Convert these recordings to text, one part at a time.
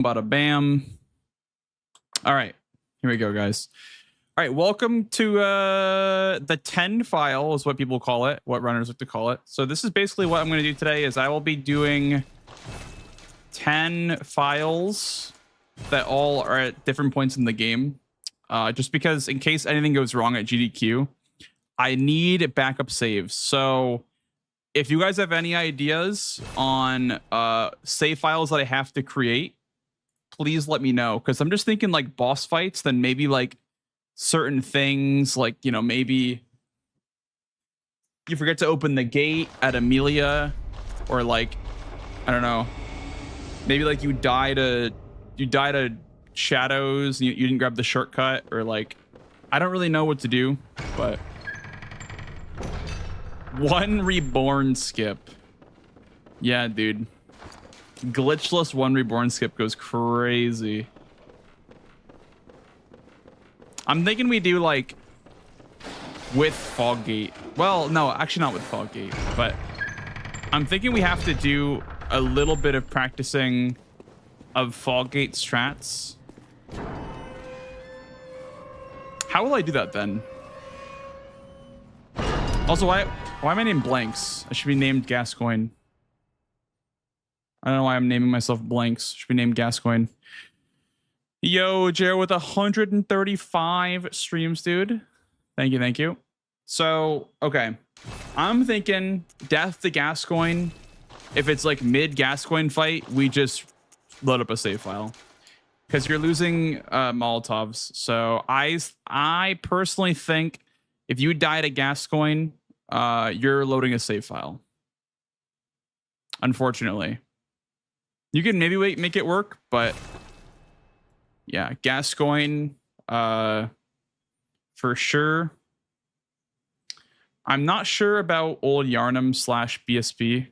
Bada bam. All right, here we go, guys. All right, welcome to the 10 file is what people call it, what runners like to call it. So this is basically what I'm going to do today is I will be doing 10 files that all are at different points in the game. Just because in case anything goes wrong at GDQ, I need backup saves. So if you guys have any ideas on save files that I have to create, please let me know, because I'm just thinking like boss fights, then maybe like certain things, like, you know, maybe you forget to open the gate at Amelia, or like, I don't know, maybe like you die to shadows and you didn't grab the shortcut, or like, I don't really know what to do. But one reborn skip, yeah, dude. Glitchless one reborn skip goes crazy. I'm thinking we do like with Foggate. Well, no, actually not with Foggate, but I'm thinking we have to do a little bit of practicing of Foggate strats. How will I do that then? Also, why am I named Blanks? I should be named Gascoigne. I don't know why I'm naming myself Blanks. Should be named Gascoigne. Yo, Jared with 135 streams, dude. Thank you, thank you. So, okay. I'm thinking death to Gascoigne. If it's like mid Gascoigne fight, we just load up a save file. Because you're losing Molotovs. So I personally think if you die to Gascoigne, you're loading a save file. Unfortunately. You can maybe make it work, but yeah, Gascoigne, for sure. I'm not sure about Old Yarnum / BSB.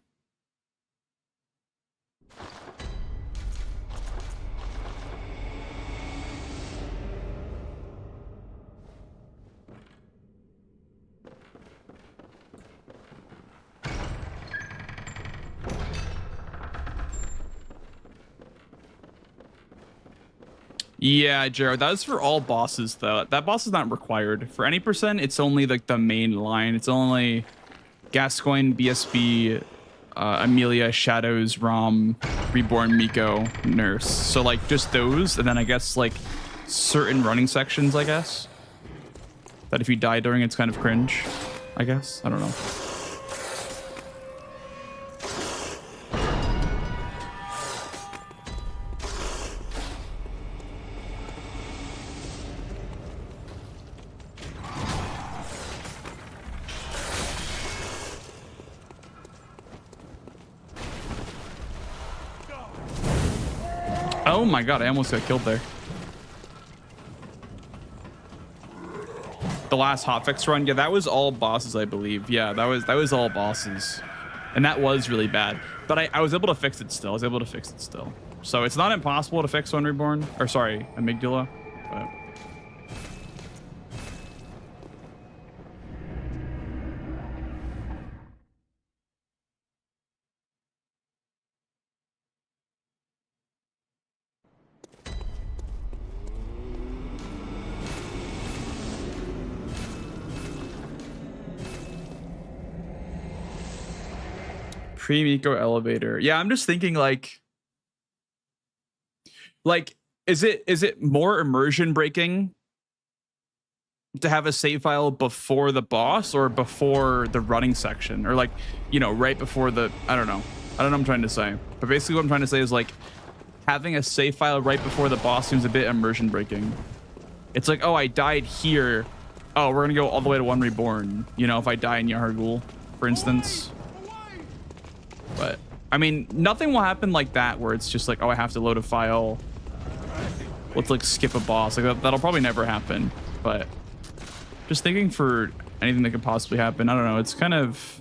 Yeah, Jared, that is for all bosses, though. That boss is not required. For any percent, it's only like the main line. It's only Gascoigne, BSB, Amelia, Shadows, Rom, Reborn, Miko, Nurse. So like just those, and then I guess like certain running sections, I guess. That if you die during, it's kind of cringe, I guess. I don't know. Oh my god, I almost got killed there. The last hotfix run, yeah, that was all bosses, I believe. Yeah, that was all bosses. And that was really bad. But I was able to fix it still. So it's not impossible to fix one reborn. Or sorry, amygdala. But pre-Miko elevator. Yeah, I'm just thinking like is it more immersion breaking to have a save file before the boss or before the running section, or like, you know, right before the, I don't know what I'm trying to say, but basically what I'm trying to say is like having a save file right before the boss seems a bit immersion breaking. It's like, oh, I died here, oh, we're gonna go all the way to one reborn, you know, if I die in Yahargul, for instance. But I mean, nothing will happen like that where it's just like, oh, I have to load a file, let's like skip a boss. Like that'll probably never happen. But just thinking for anything that could possibly happen, I don't know, it's kind of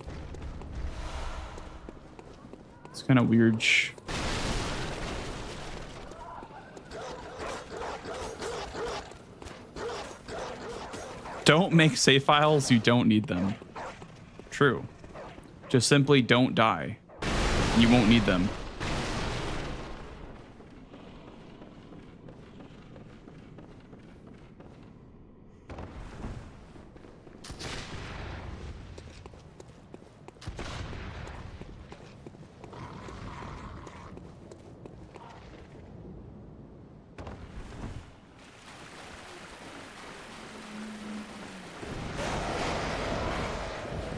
weird. Don't make save files, you don't need them. True. Just simply don't die. You won't need them.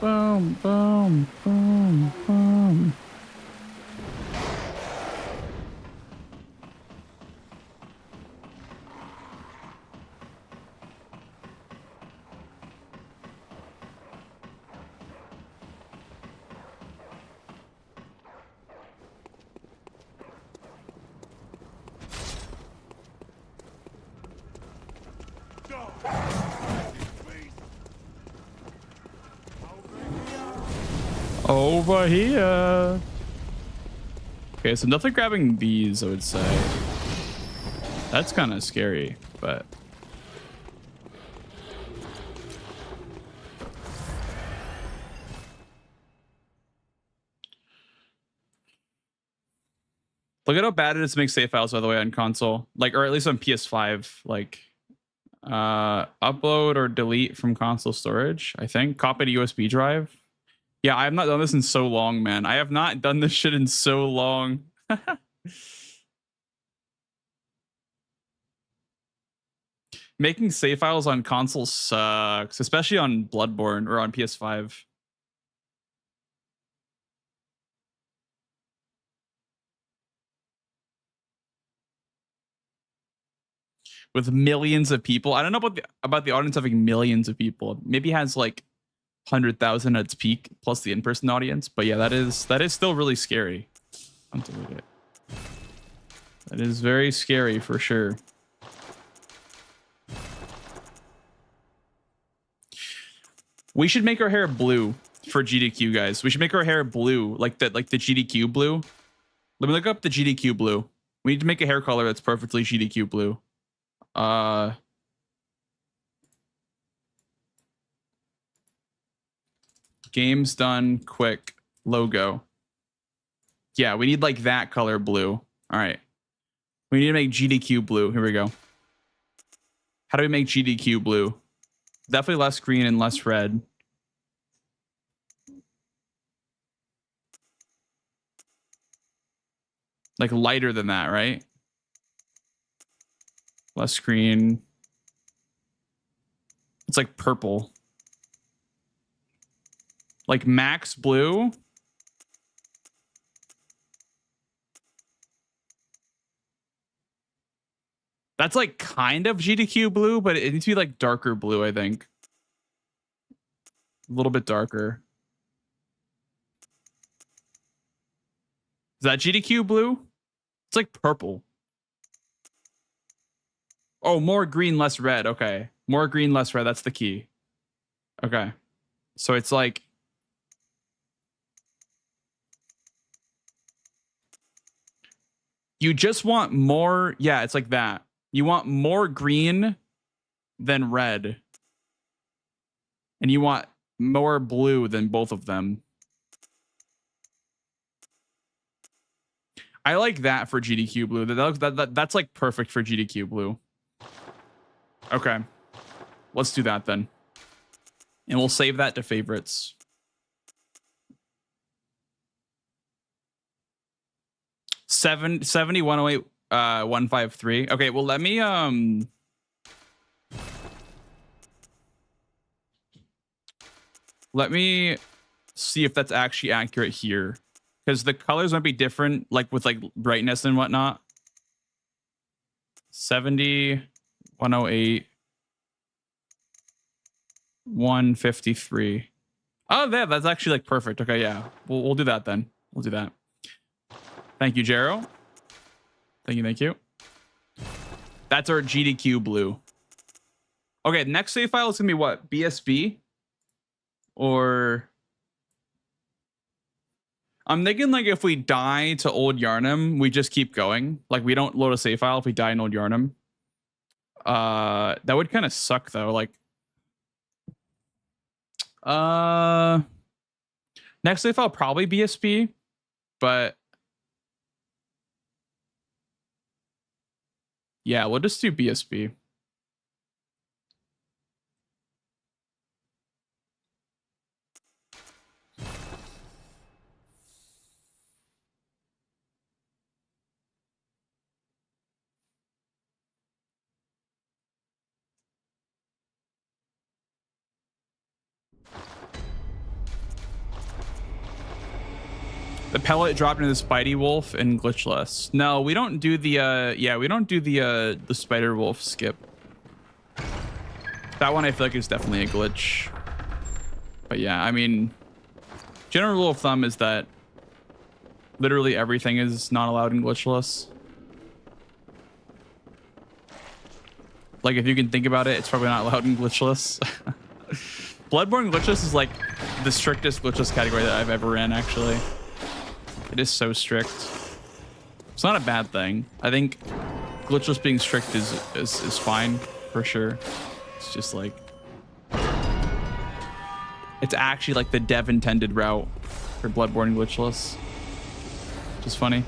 Boom, boom, boom, boom. Over here. Okay, so nothing grabbing these, I would say. That's kind of scary, but... Look at how bad it is to make save files, by the way, on console. Like, or at least on PS5. Like, upload or delete from console storage, I think. Copy to USB drive. Yeah, I have not done this in so long, man. I have not done this shit in so long. Making save files on console sucks, especially on Bloodborne or on PS5. With millions of people. I don't know about the audience having millions of people. Maybe it has like 100,000 at its peak plus the in-person audience, but yeah, that is still really scary. I'll delete it. That is very scary for sure. We should make our hair blue for GDQ, guys. We should make our hair blue, like the GDQ blue. Let me look up the GDQ blue. We need to make a hair color that's perfectly GDQ blue. Games done quick logo. Yeah, we need like that color blue. All right. We need to make GDQ blue. Here we go. How do we make GDQ blue? Definitely less green and less red. Like lighter than that, right? Less green. It's like purple. Like max blue. That's like kind of GDQ blue, but it needs to be like darker blue, I think. A little bit darker. Is that GDQ blue? It's like purple. Oh, more green, less red. Okay. More green, less red. That's the key. Okay. So it's like... You just want more... Yeah, it's like that. You want more green than red. And you want more blue than both of them. I like that for GDQ blue. That's like perfect for GDQ blue. Okay. Let's do that then. And we'll save that to favorites. Seven 70 108 153. Okay, well let me see if that's actually accurate here. Because the colors might be different, like with like brightness and whatnot. 70 108 153. Oh, that's actually like perfect. Okay, yeah. We'll do that then. We'll do that. Thank you, Jero. Thank you. That's our GDQ blue. Okay, next save file is gonna be what? BSB? Or I'm thinking like if we die to Old Yarnum, we just keep going. Like we don't load a save file if we die in Old Yarnum. That would kind of suck though. Like next save file probably BSB, but yeah, we'll just do BSB. The pellet dropped into the Spidey Wolf and Glitchless. No, we don't do the we don't do the Spider Wolf skip. That one I feel like is definitely a glitch. But yeah, I mean, general rule of thumb is that literally everything is not allowed in Glitchless. Like if you can think about it, it's probably not allowed in Glitchless. Bloodborne Glitchless is like the strictest Glitchless category that I've ever ran, actually. It is so strict. It's not a bad thing. I think Glitchless being strict is fine for sure. It's just like, it's actually like the dev intended route for Bloodborne Glitchless. Which is funny.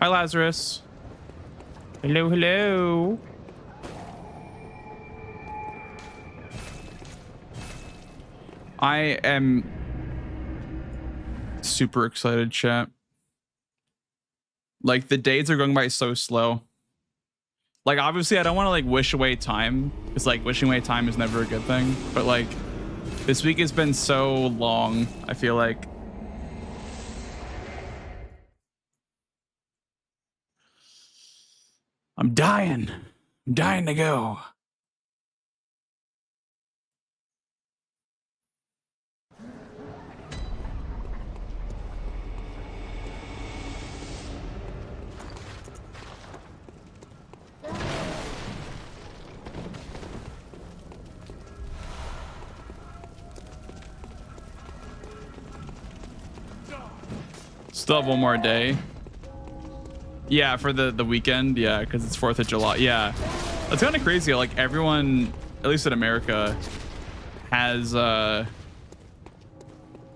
Hi, Lazarus. Hello, hello. I am super excited, chat. Like, the days are going by so slow. Like, obviously, I don't want to, like, wish away time. Because, like, wishing away time is never a good thing. But, like, this week has been so long, I feel like. I'm dying. I'm dying to go. Still have one more day. Yeah, for the weekend. Yeah, because it's 4th of July. Yeah, it's kind of crazy. Like everyone, at least in America, has a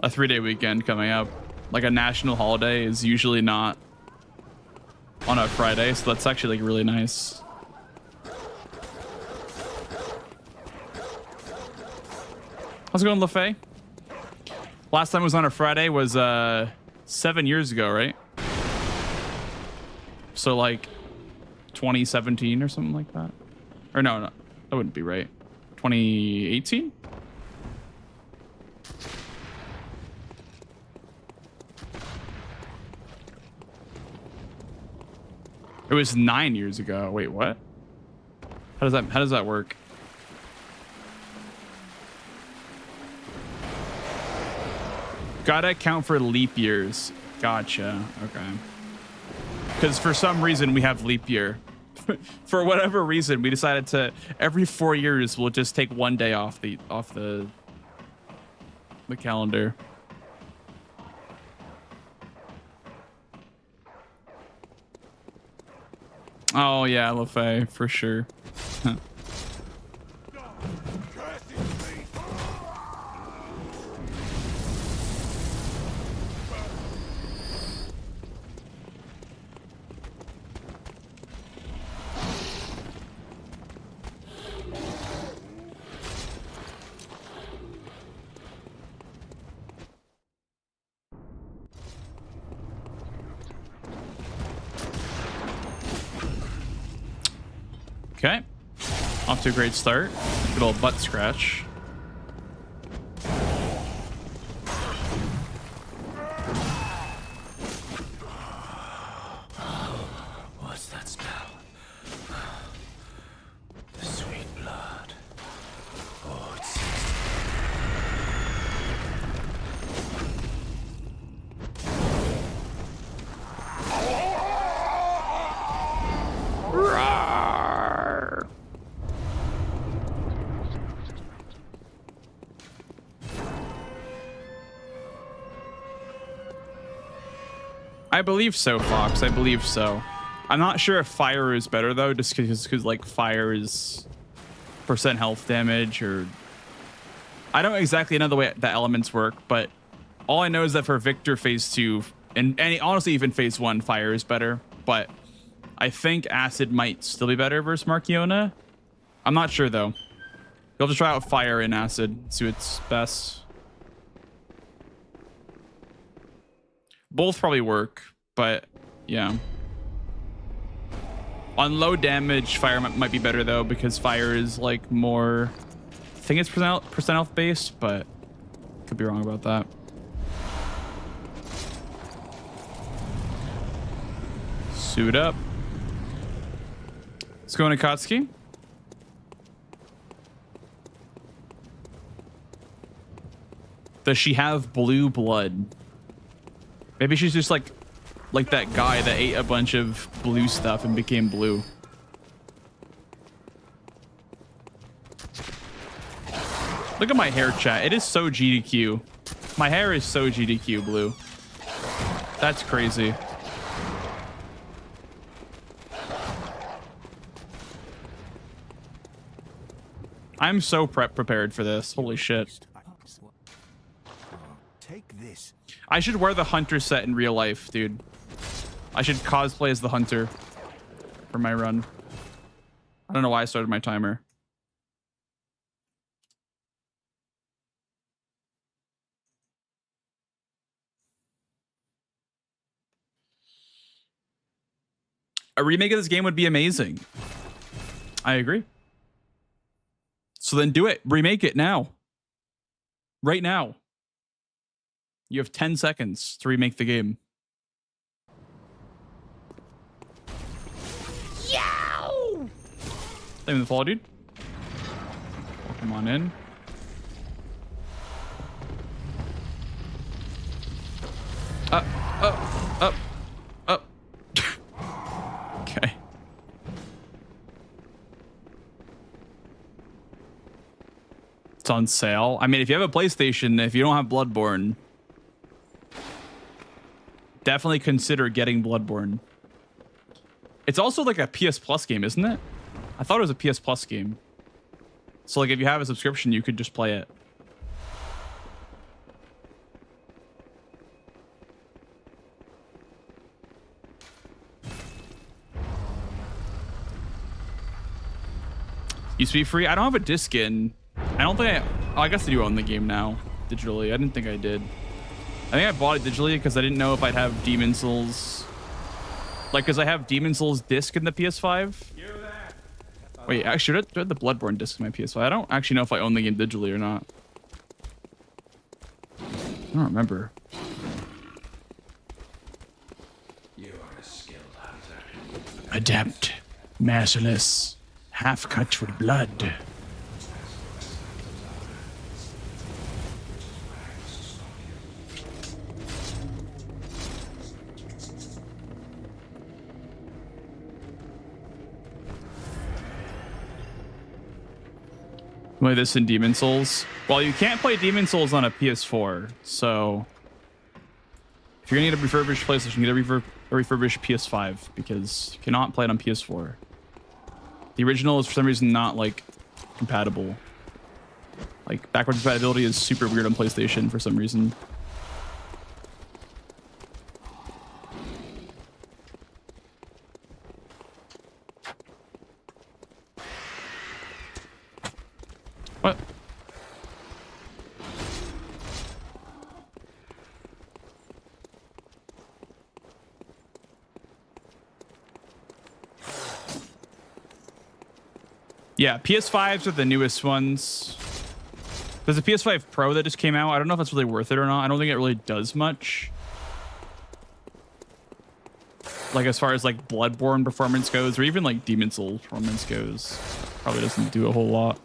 3-day weekend coming up. Like a national holiday is usually not on a Friday, so that's actually like really nice. How's it going, LaFay? Last time it was on a Friday was 7 years ago, right? So like 2017 or something like that. Or no, that wouldn't be right. 2018? It was 9 years ago. Wait, what? How does that work? Gotta account for leap years. Gotcha. Okay. Because for some reason we have leap year. For whatever reason, we decided to every 4 years we'll just take one day off the calendar. Oh yeah, LaFay, for sure. Okay, off to a great start. Good old butt scratch. What's that smell? The sweet blood. Oh, it's I believe so, Fox. I believe so. I'm not sure if fire is better though, just because like fire is % health damage, or I don't exactly know the way the elements work, but all I know is that for Victor phase 2 and honestly even phase 1, fire is better, but I think acid might still be better versus Markiona. I'm not sure though. You'll have to try out fire and acid, see what's best. Both probably work, but yeah. On low damage, fire might be better though, because fire is like more, I think it's percent health based, but could be wrong about that. Suit up. Let's go Nikotski. Does she have blue blood? Maybe she's just like that guy that ate a bunch of blue stuff and became blue. Look at my hair, chat. It is so GDQ. My hair is so GDQ blue. That's crazy. I'm so prepared for this. Holy shit. Take this. I should wear the hunter set in real life, dude. I should cosplay as the hunter for my run. I don't know why I started my timer. A remake of this game would be amazing. I agree. So then do it. Remake it now. Right now. You have 10 seconds to remake the game. Yow! Same in the fall, dude. Come on in. Up. Okay. It's on sale. I mean, if you have a PlayStation, if you don't have Bloodborne, definitely consider getting Bloodborne. It's also like a PS Plus game, isn't it? I thought it was a PS Plus game. So like if you have a subscription, you could just play it. Used to be free. I don't have a disc in. I don't think I guess I do own the game now digitally. I didn't think I did. I think I bought it digitally because I didn't know if I'd have Demon Souls. Like, because I have Demon Souls disc in the PS5. Wait, actually, do I have the Bloodborne disc in my PS5? I don't actually know if I own the game digitally or not. I don't remember. You are a skilled hunter. Adept, merciless, half cut with blood. Play this in Demon Souls. Well, you can't play Demon Souls on a PS4, so if you're gonna get a refurbished PlayStation, get a refurbished PS5 because you cannot play it on PS4. The original is for some reason not like compatible. Like backwards compatibility is super weird on PlayStation for some reason. What? Yeah, PS5s are the newest ones. There's a PS5 Pro that just came out. I don't know if that's really worth it or not. I don't think it really does much. Like as far as like Bloodborne performance goes, or even like Demon Souls performance goes. Probably doesn't do a whole lot.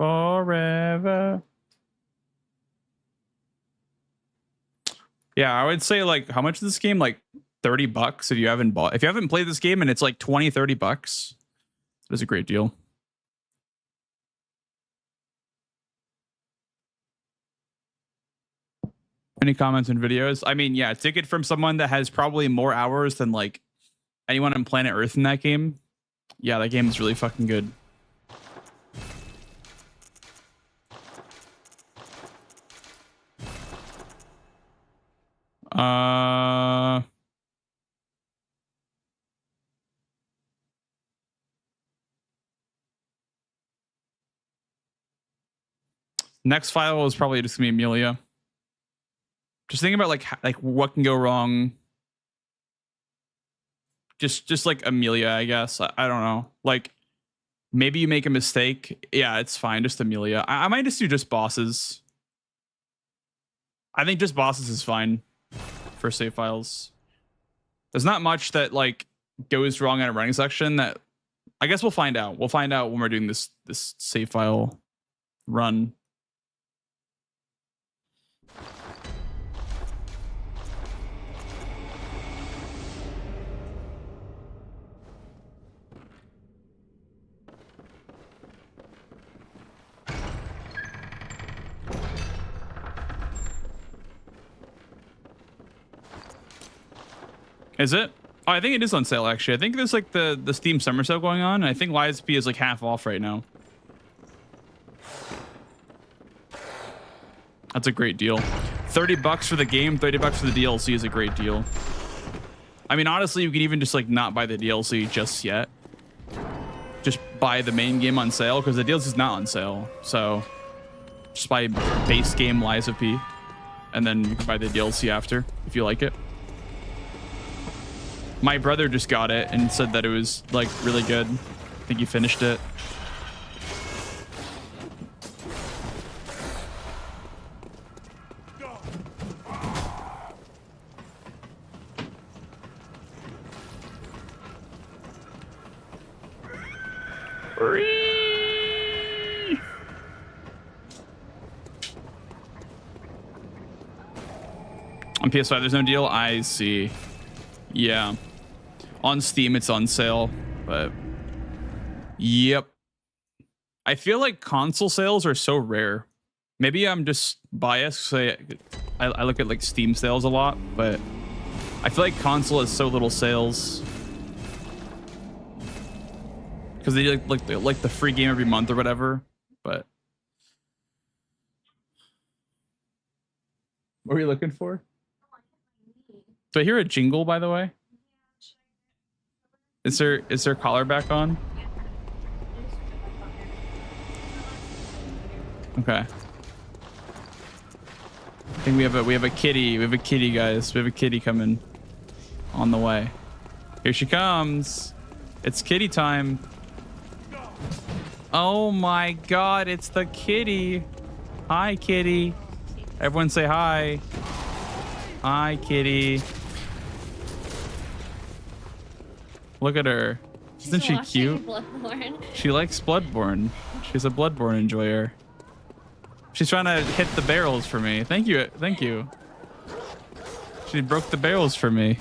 forever. Yeah, I would say like, how much is this game? Like $30 if you haven't played this game and it's like 20-30 bucks. It is a great deal. Any comments and videos? I mean, yeah, take it from someone that has probably more hours than like anyone on planet Earth in that game. Yeah, that game is really fucking good. Next file is probably just gonna be Amelia. Just think about like what can go wrong. Just like Amelia, I guess. I don't know. Like maybe you make a mistake. Yeah, it's fine. Just Amelia. I might just do just bosses. I think just bosses is fine for save files. There's not much that like goes wrong in a running section that I guess we'll find out. We'll find out when we're doing this save file run. Is it? Oh, I think it is on sale, actually. I think there's like the Steam summer sale going on. I think YSP is like half off right now. That's a great deal. $30 for the game, $30 for the DLC is a great deal. I mean, honestly, you can even just like not buy the DLC just yet. Just buy the main game on sale because the DLC is not on sale. So just buy base game YSP and then you can buy the DLC after if you like it. My brother just got it and said that it was like really good. I think he finished it. On PS5, there's no deal. I see. Yeah. On Steam, it's on sale, but yep. I feel like console sales are so rare. Maybe I'm just biased. So I look at like Steam sales a lot, but I feel like console has so little sales because they like the free game every month or whatever. But what are you looking for? Do I hear a jingle, by the way? Is there collar back on? Okay. I think we have a kitty. We have a kitty, guys. We have a kitty coming on the way. Here she comes. It's kitty time. Oh my god, it's the kitty. Hi, kitty. Everyone say hi. Hi, kitty. Look at her. Isn't she cute? Bloodborne. She likes Bloodborne. She's a Bloodborne enjoyer. She's trying to hit the barrels for me. Thank you. Thank you. She broke the barrels for me.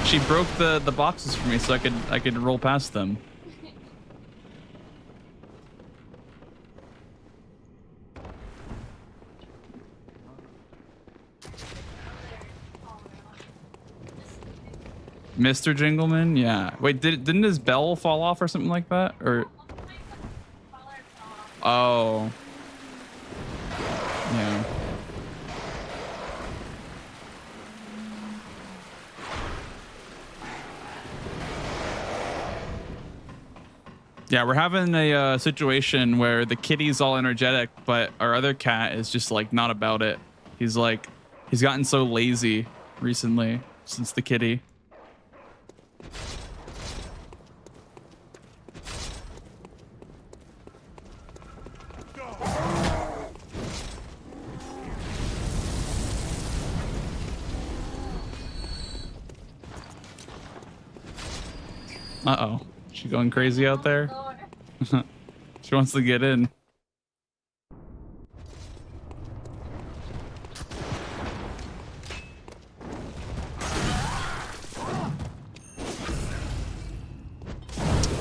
She broke the boxes for me so I could roll past them. Mr. Jingleman? Yeah. Wait, didn't his bell fall off or something like that? Or oh. Yeah. Yeah, we're having a situation where the kitty's all energetic, but our other cat is just like not about it. He's gotten so lazy recently since the kitty. Uh-oh. She going crazy out there? She wants to get in.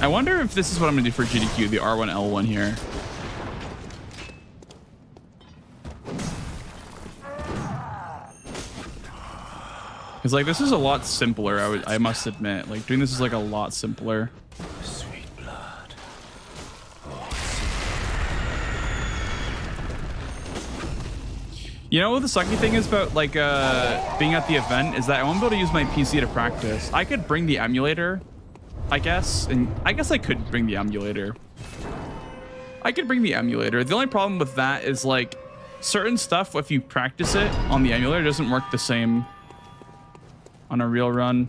I wonder if this is what I'm gonna do for GDQ, the R1 L1 here. Because like this is a lot simpler, I must admit. Like doing this is like a lot simpler. Sweet blood. You know what the sucky thing is about like being at the event is that I won't be able to use my PC to practice. I could bring the emulator, I guess, and I guess I could bring the emulator. The only problem with that is like certain stuff, if you practice it on the emulator, doesn't work the same on a real run.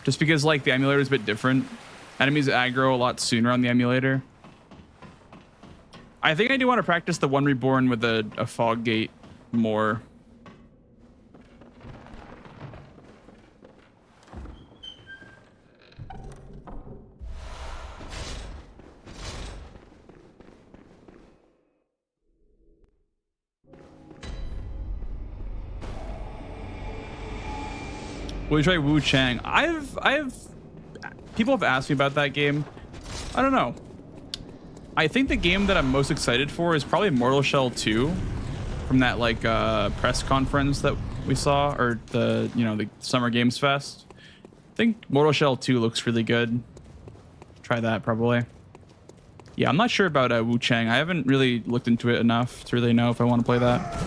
Just because like the emulator is a bit different. Enemies aggro a lot sooner on the emulator. I think I do want to practice the one reborn with a fog gate more. Will you try Wu Chang? People have asked me about that game. I don't know. I think the game that I'm most excited for is probably Mortal Shell 2 from that like press conference that we saw, or the Summer Games Fest. I think Mortal Shell 2 looks really good. Try that probably. Yeah, I'm not sure about Wu Chang. I haven't really looked into it enough to really know if I want to play that.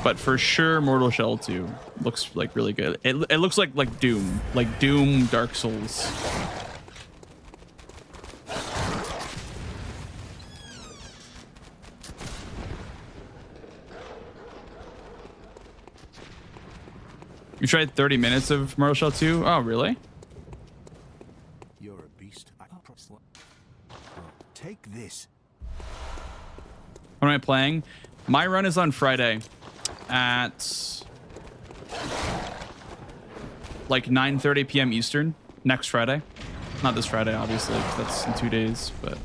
But for sure, Mortal Shell 2 looks like really good. It looks like Doom, Dark Souls. You tried 30 minutes of Mortal Shell 2? Oh, really? You're a beast. Take this. What am I playing? My run is on Friday at like 9:30 p.m. Eastern. Next Friday. Not this Friday, obviously, 'cause that's in 2 days, but...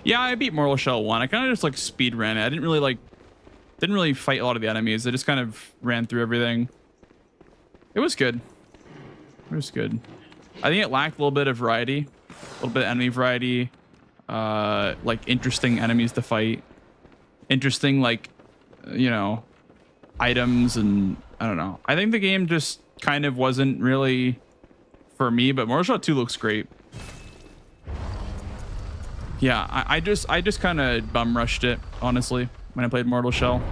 Yeah, I beat Mortal Shell 1. I kind of just like speedran it. I didn't really fight a lot of the enemies. I just kind of ran through everything. It was good. It was good. I think it lacked a little bit of variety, a little bit of enemy variety, like interesting enemies to fight, interesting like, items, and I don't know. I think the game just kind of wasn't really for me, but Mortal Shell 2 looks great. Yeah, I just kind of bum rushed it, honestly, when I played Mortal Shell.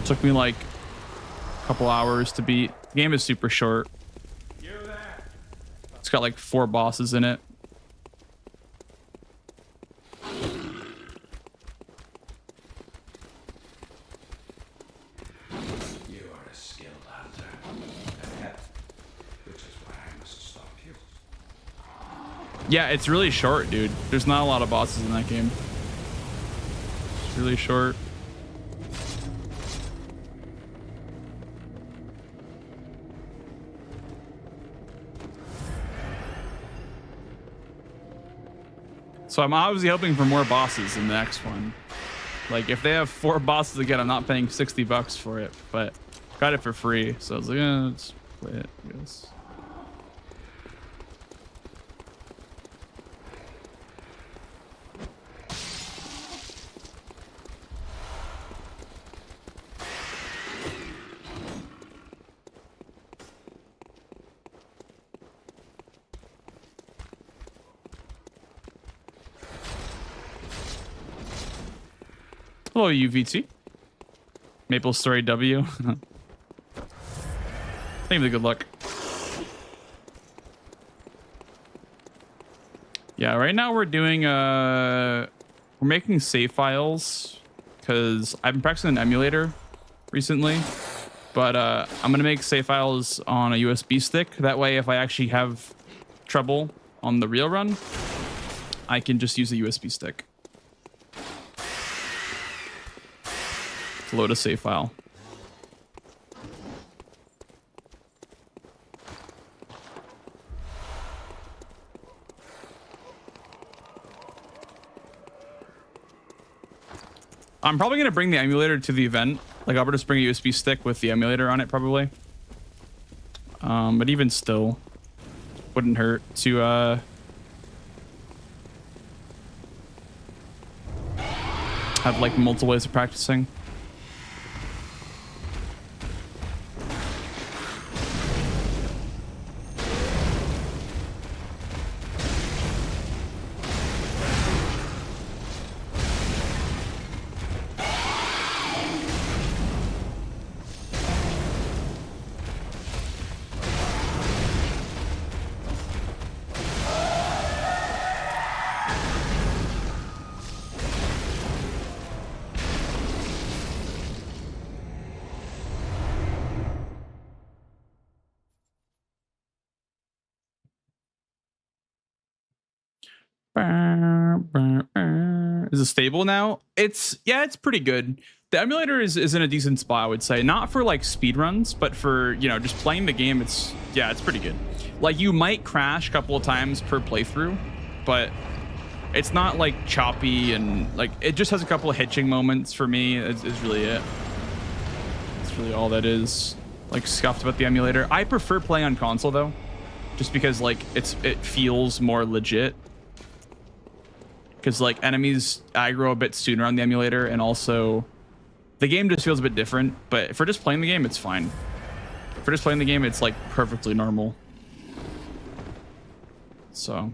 Took me like a couple hours to beat. The game is super short. It's got like 4 bosses in it. Yeah, it's really short, dude. There's not a lot of bosses in that game. It's really short. So I'm obviously hoping for more bosses in the next one. Like if they have 4 bosses again, I'm not paying $60 for it, but got it for free. So I was like, yeah, let's play it, I guess. Hello, UVT. Maple Story W. Thank you for the good luck. Yeah, right now we're doing we're making save files because I've been practicing an emulator recently, but I'm gonna make save files on a USB stick. That way, if I actually have trouble on the real run, I can just use a USB stick to load a save file. I'm probably going to bring the emulator to the event. Like, I'll just bring a USB stick with the emulator on it, probably. But even still, wouldn't hurt to have like multiple ways of practicing. Is it stable now? It's pretty good. The emulator is in a decent spot, I would say. Not for like speed runs, but for, you know, just playing the game, it's pretty good. Like, you might crash a couple of times per playthrough, but it's not like choppy, and like it just has a couple of hitching moments for me is really it. That's really all that is like scuffed about the emulator. I prefer playing on console though, just because like it feels more legit. Because like enemies aggro a bit sooner on the emulator, and also the game just feels a bit different. But for just playing the game, it's fine. For just playing the game, it's like perfectly normal. So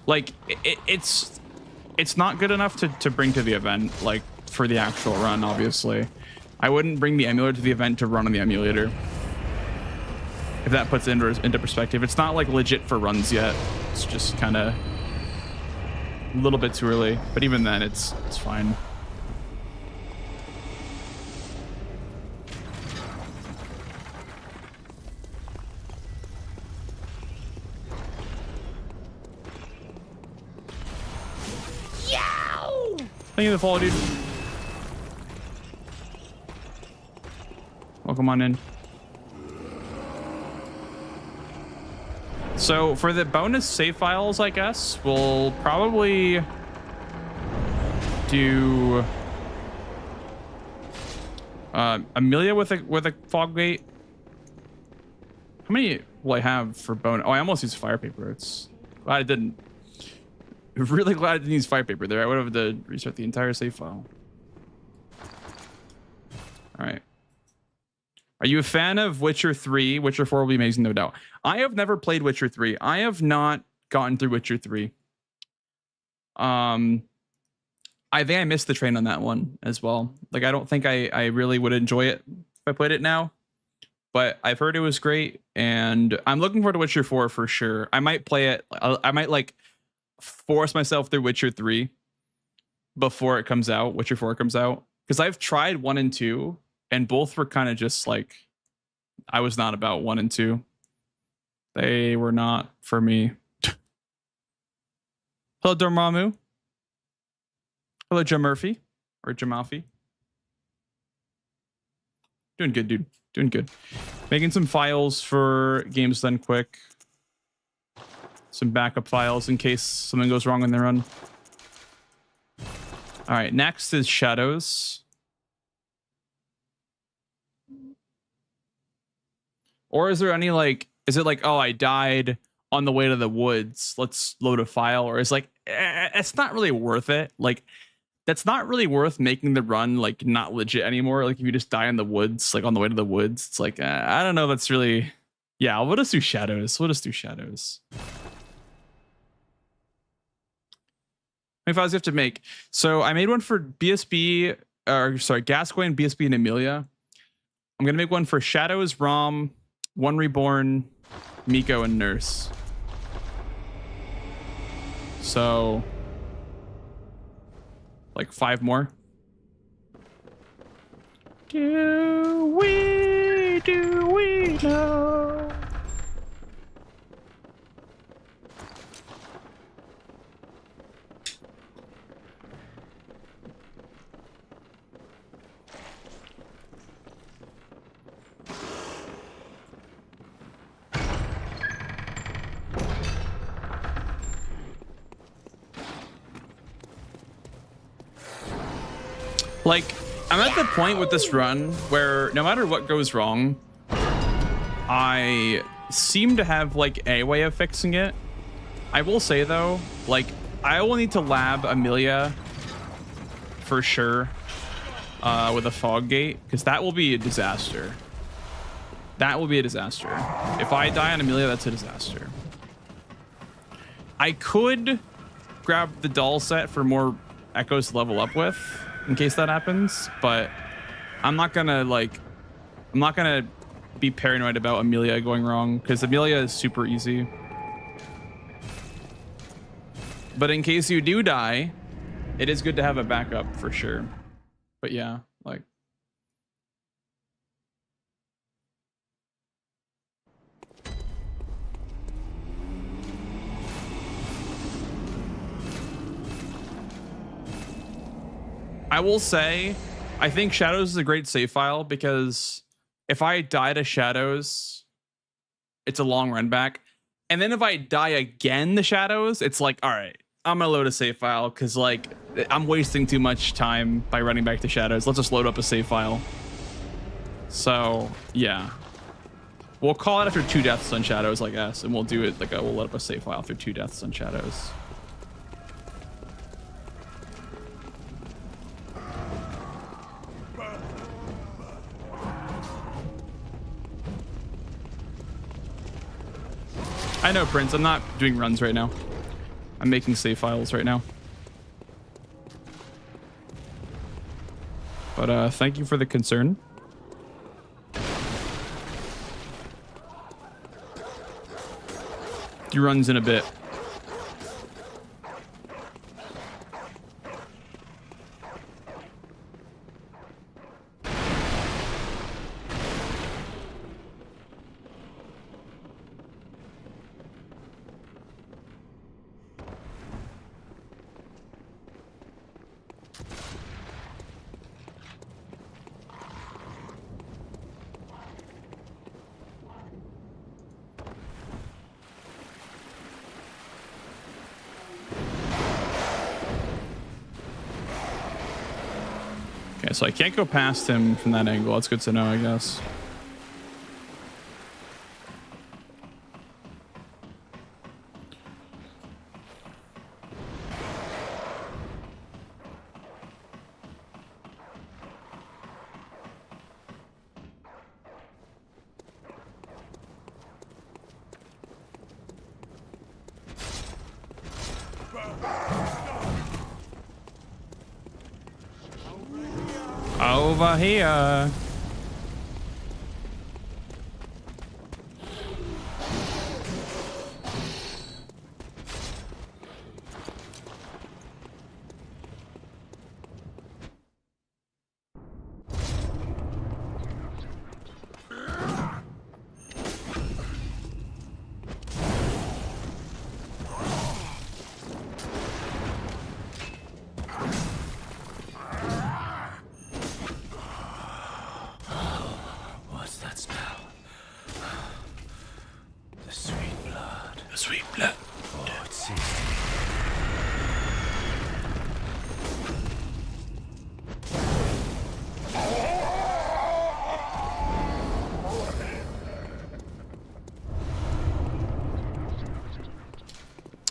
like it's not good enough to bring to the event, like for the actual run. Obviously I wouldn't bring the emulator to the event to run on the emulator. If that puts it into perspective, it's not like legit for runs yet. It's just kind of a little bit too early, but even then it's fine. Yow! Thank you for the follow, dude. Welcome on in. So for the bonus save files, I guess we'll probably do Amelia with a fog gate. How many will I have for bonus? Oh, I almost used fire paper. It's glad I didn't. Really glad I didn't use fire paper there. I would have to restart the entire save file. All right. Are you a fan of Witcher 3? Witcher 4 will be amazing, no doubt. I have never played Witcher 3. I have not gotten through Witcher 3. I think I missed the train on that one as well. Like, I don't think I really would enjoy it if I played it now. But I've heard it was great, and I'm looking forward to Witcher 4 for sure. I might play it. I might like force myself through Witcher 3 before it comes out. Witcher 4 comes out, because I've tried 1 and 2. And both were kind of just like, I was not about 1 and 2. They were not for me. Hello, Dormammu. Hello, Joe Murphy. Or Jamalfi. Doing good, dude. Doing good. Making some files for Games Done Quick. Some backup files in case something goes wrong in the run. All right, next is Shadows. Or is there any like, is it like, oh, I died on the way to the woods, let's load a file? Or is like, it's not really worth it. Like, that's not really worth making the run like not legit anymore. Like, if you just die in the woods, like on the way to the woods, it's like, I don't know. That's really, yeah, we'll just do Shadows. We'll just do Shadows. How many files do you have to make? So I made one for BSB, or sorry, Gascoigne, BSB, and Amelia. I'm going to make one for Shadows, ROM, One Reborn, Miko, and Nurse. So like 5 more. Do we know? Like, I'm at the point with this run where no matter what goes wrong, I seem to have like a way of fixing it. I will say though, like, I will need to lab Amelia for sure with a fog gate, because that will be a disaster. That will be a disaster. If I die on Amelia, that's a disaster. I could grab the doll set for more echoes to level up with in case that happens, but I'm not gonna be paranoid about Amelia going wrong, because Amelia is super easy. But in case you do die, it is good to have a backup for sure. But yeah, like, I will say, I think Shadows is a great save file, because if I die to Shadows, it's a long run back. And then if I die again to Shadows, it's like, all right, I'm gonna load a save file, because like I'm wasting too much time by running back to Shadows. Let's just load up a save file. So yeah, we'll call it after 2 deaths on Shadows, I guess, and we'll do it like we'll load up a save file after 2 deaths on Shadows. I know, Prince. I'm not doing runs right now. I'm making save files right now. But thank you for the concern. Do runs in a bit. Okay, so I can't go past him from that angle. That's good to know, I guess. Over here.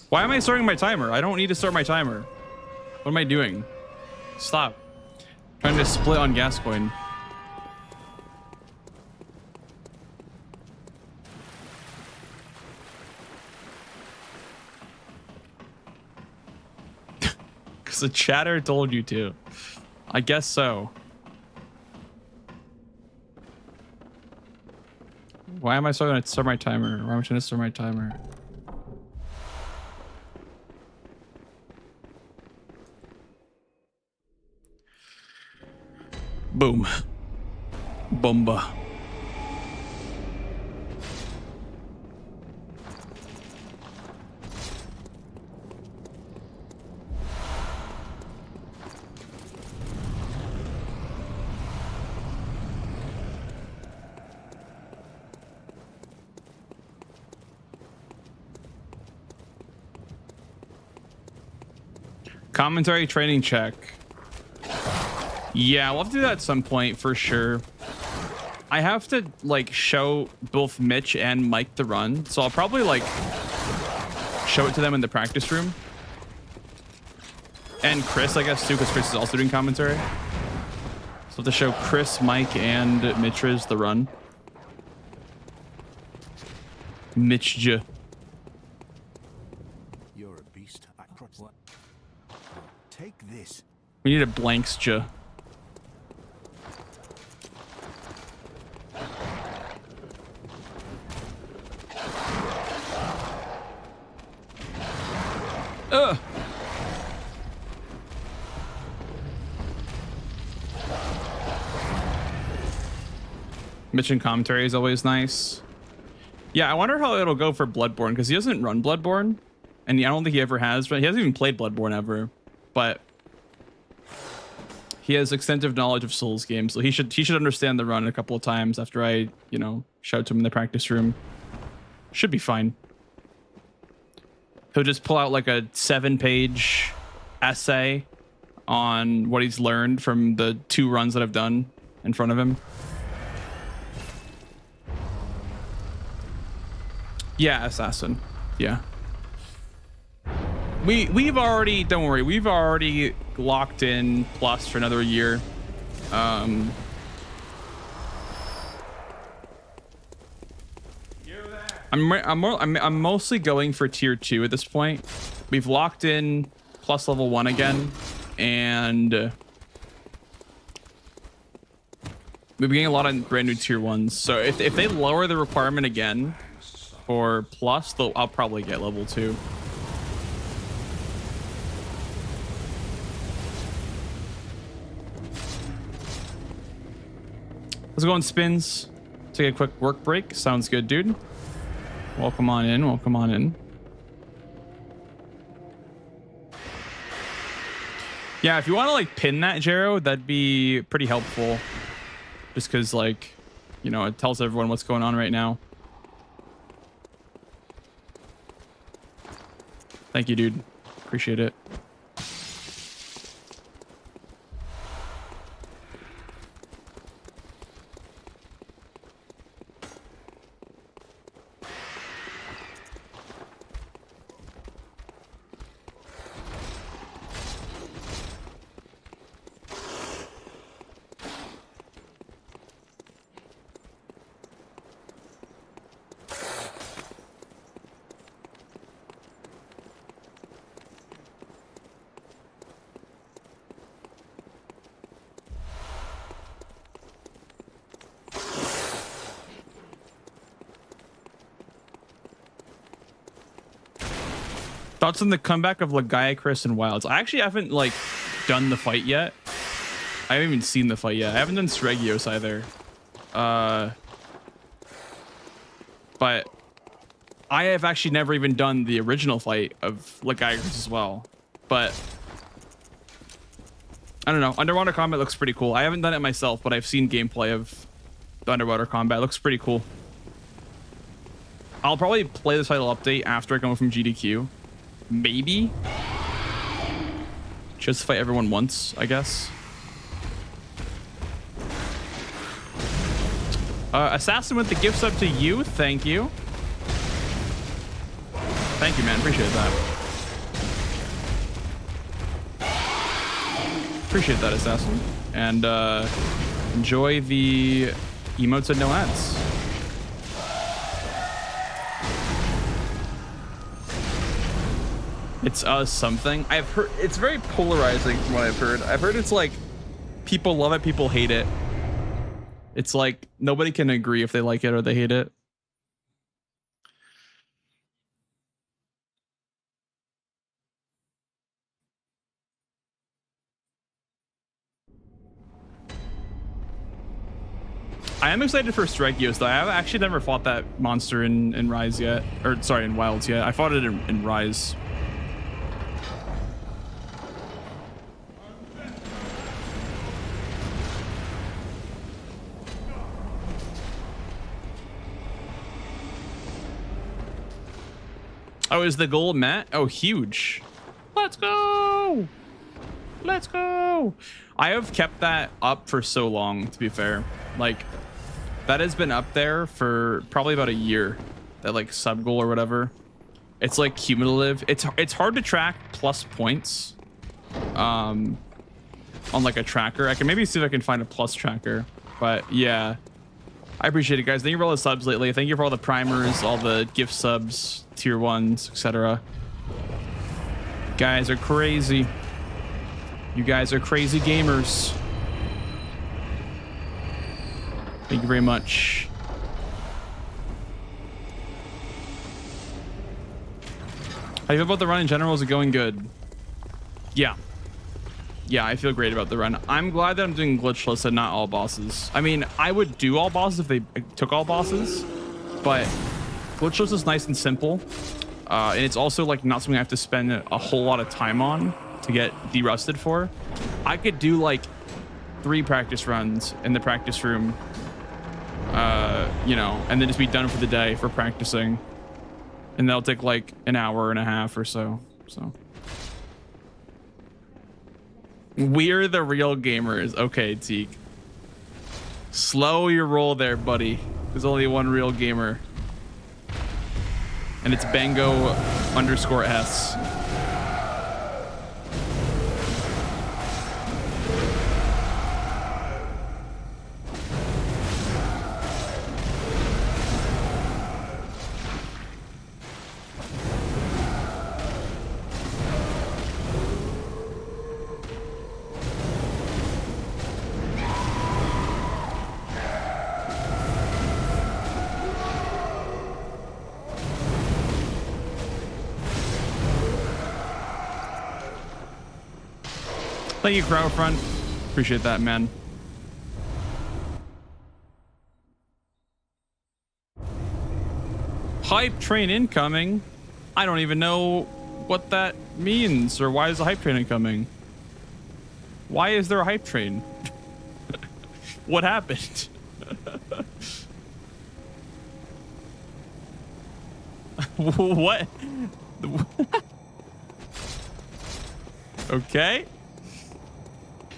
Why am I starting my timer? I don't need to start my timer. What am I doing? Stop. I'm trying to split on Gascoigne. Because the chatter told you to. I guess so. Why am I starting to start my timer? Why am I trying to start my timer? Boom. Bomba. Commentary training check. Yeah, we'll have to do that at some point for sure. I have to like show both Mitch and Mike the run, so I'll probably like show it to them in the practice room. And Chris, I guess too, because Chris is also doing commentary. So to show Chris, Mike, and Mitch's the run. Mitch J. You're a beast. What? Take this. We need a blanks J. Ugh. Mitch and commentary is always nice. Yeah, I wonder how it'll go for Bloodborne, because he doesn't run Bloodborne, and I don't think he ever has. He hasn't even played Bloodborne ever, but he has extensive knowledge of Souls games, so he should understand the run a couple of times after I, you know, show it to him in the practice room. Should be fine. He'll just pull out like a 7-page essay on what he's learned from the 2 runs that I've done in front of him. Yeah, assassin. Yeah. We've already, don't worry, we've already locked in plus for another year. I'm mostly going for tier 2 at this point. We've locked in plus level 1 again, and we've been getting a lot of brand new tier 1s. So if they lower the requirement again for plus, I'll probably get level 2. Let's go on spins. Take a quick work break. Sounds good, dude. Welcome on in. Welcome on in. Yeah, if you want to like pin that, Jero, that'd be pretty helpful. Just because, like, you know, it tells everyone what's going on right now. Thank you, dude. Appreciate it. Thoughts on the comeback of Legiacris and Wilds? I actually haven't like done the fight yet. I haven't even seen the fight yet. I haven't done Strategizing either. But I have actually never even done the original fight of Legiacris as well. But I don't know. Underwater combat looks pretty cool. I haven't done it myself, but I've seen gameplay of the underwater combat. It looks pretty cool. I'll probably play the title update after I come from GDQ. Maybe just fight everyone once, I guess. Assassin with the gift sub to you. Thank you. Thank you, man. Appreciate that. Appreciate that, Assassin. And enjoy the emotes and no ads. It's something. I've heard it's very polarizing from what I've heard. I've heard it's like people love it, people hate it. It's like nobody can agree if they like it or they hate it. I am excited for Strategizing though. I have actually never fought that monster in Rise yet, or sorry, in Wilds yet. I fought it in Rise. Oh, is the goal met? Oh, huge. Let's go. Let's go. I have kept that up for so long, to be fair. Like, that has been up there for probably about a year. That like sub goal or whatever. It's like cumulative. It's hard to track plus points on like a tracker. I can maybe see if I can find a plus tracker. But yeah. I appreciate it, guys. Thank you for all the subs lately. Thank you for all the primers, all the gift subs, tier 1s, etc. Guys are crazy. You guys are crazy gamers. Thank you very much. How do you feel about the run in general? Is it going good? Yeah. Yeah, I feel great about the run. I'm glad that I'm doing glitchless and not all bosses. I mean, I would do all bosses if they took all bosses, but glitchless is nice and simple. And it's also like not something I have to spend a whole lot of time on to get derusted for. I could do like 3 practice runs in the practice room, you know, and then just be done for the day for practicing. And that'll take like an hour and a half or so. We're the real gamers. Okay, Teak. Slow your roll there, buddy. There's only one real gamer. And it's Bango_S. Thank you, Crowdfront. Appreciate that, man. Hype train incoming. I don't even know what that means, or why is the hype train incoming? Why is there a hype train? What happened? What? Okay.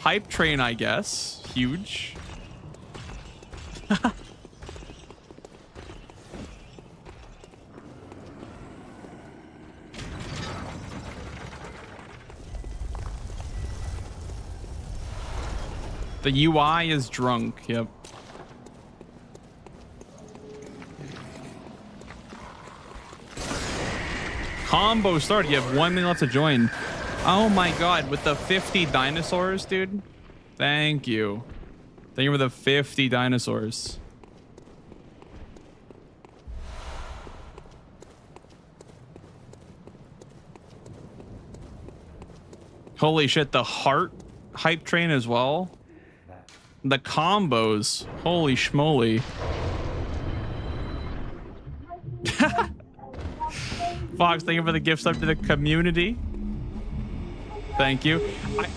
Hype train, I guess. Huge. The UI is drunk. Yep. Combo started. You have 1 minute left to join. Oh my god, with the 50 dinosaurs, dude. Thank you. Thank you for the 50 dinosaurs. Holy shit, the heart hype train as well. The combos. Holy schmoly. Fox, thank you for the gift sub to the community. Thank you.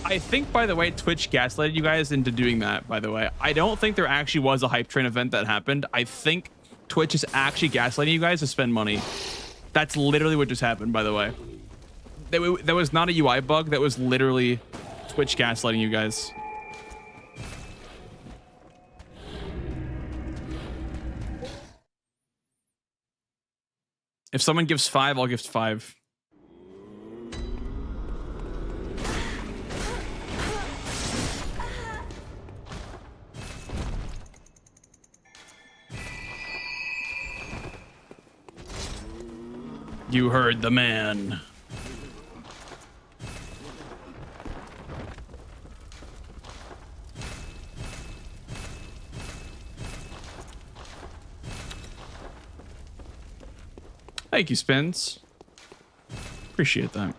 I think, by the way, Twitch gaslighted you guys into doing that, by the way. I don't think there actually was a hype train event that happened. I think Twitch is actually gaslighting you guys to spend money. That's literally what just happened, by the way. That was not a UI bug. That was literally Twitch gaslighting you guys. If someone gives 5, I'll gift 5. You heard the man. Thank you, Spins. Appreciate that.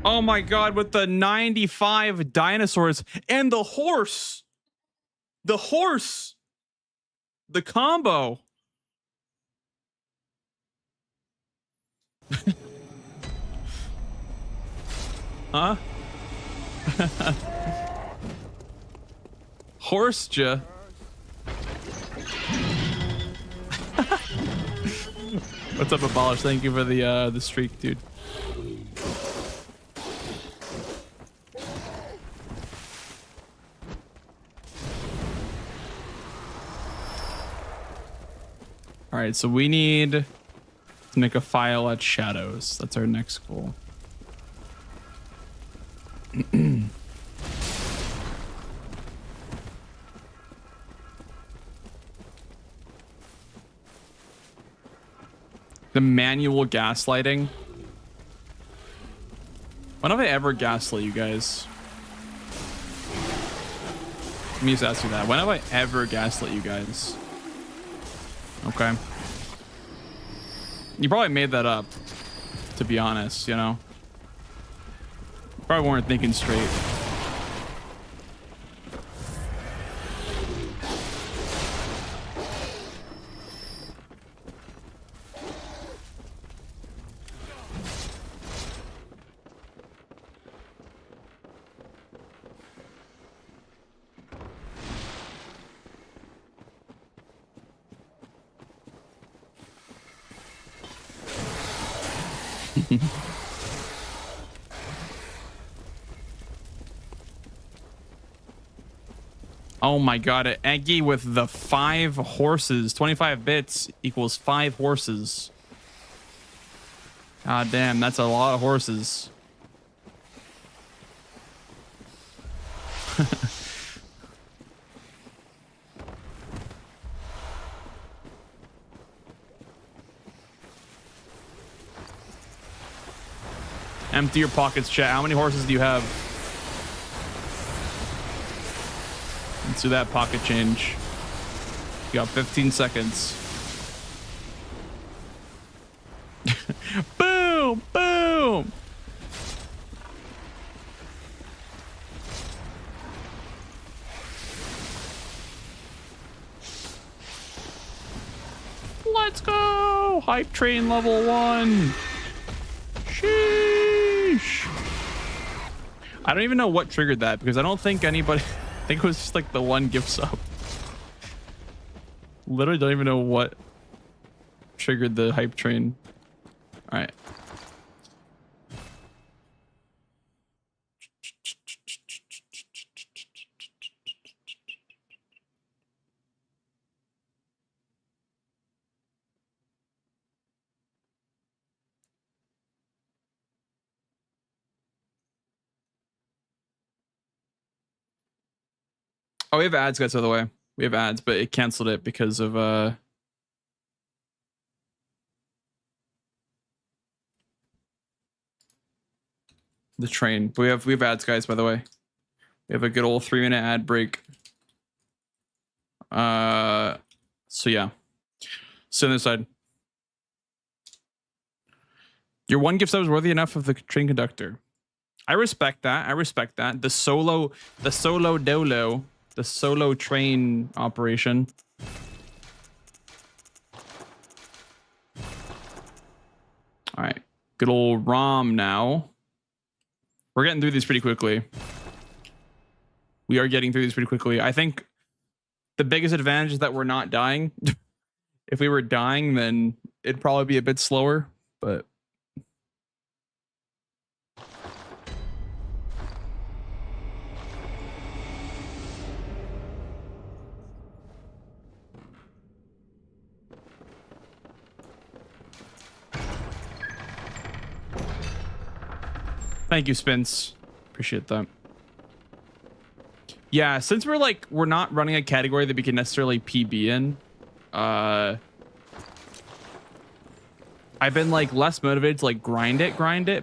Oh my god, with the 95 dinosaurs and the horse. The horse. The combo. Huh? Horse-ja. What's up, Abolish? Thank you for the streak, dude. All right, so we need to make a file at Shadows. That's our next goal. The manual gaslighting. When have I ever gaslit you guys? Let me just ask you that. When have I ever gaslit you guys? Okay. You probably made that up, to be honest, you know? Probably weren't thinking straight. Oh my god, an Eggy with the 5 horses. 25 bits equals 5 horses. God damn, that's a lot of horses. Empty your pockets, chat. How many horses do you have? Let's do that pocket change. You got 15 seconds. Boom! Boom! Let's go! Hype train level 1. Sheesh. I don't even know what triggered that because I don't think anybody... I think it was just like the one gift sub. Literally don't even know what triggered the hype train. All right. Oh, we have ads, guys, by the way. We have ads, but it canceled it because of the train. But we have ads, guys, by the way. We have a good old 3-minute ad break. So yeah. Sit on this side. Your one gift sub is worthy enough of the train conductor. I respect that. I respect that. The solo dolo. The solo train operation. All right, good old ROM now. We're getting through these pretty quickly. We are getting through these pretty quickly. I think the biggest advantage is that we're not dying. If we were dying, then it'd probably be a bit slower, but thank you, Spence. Appreciate that. Yeah, since we're not running a category that we can necessarily PB in, I've been like less motivated to like grind it,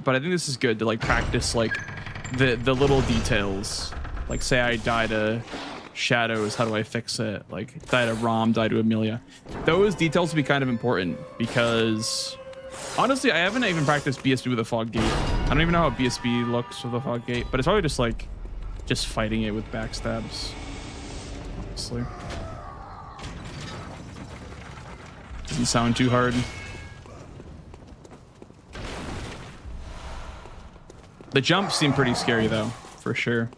but I think this is good to like practice like the little details. Like say I die to Shadows, how do I fix it? Like die to Rom, die to Amelia. Those details will be kind of important because honestly, I haven't even practiced BSB with a fog gate. I don't even know how BSB looks with a fog gate, but it's probably just like just fighting it with backstabs. obviously. Doesn't sound too hard. The jumps seem pretty scary though, for sure.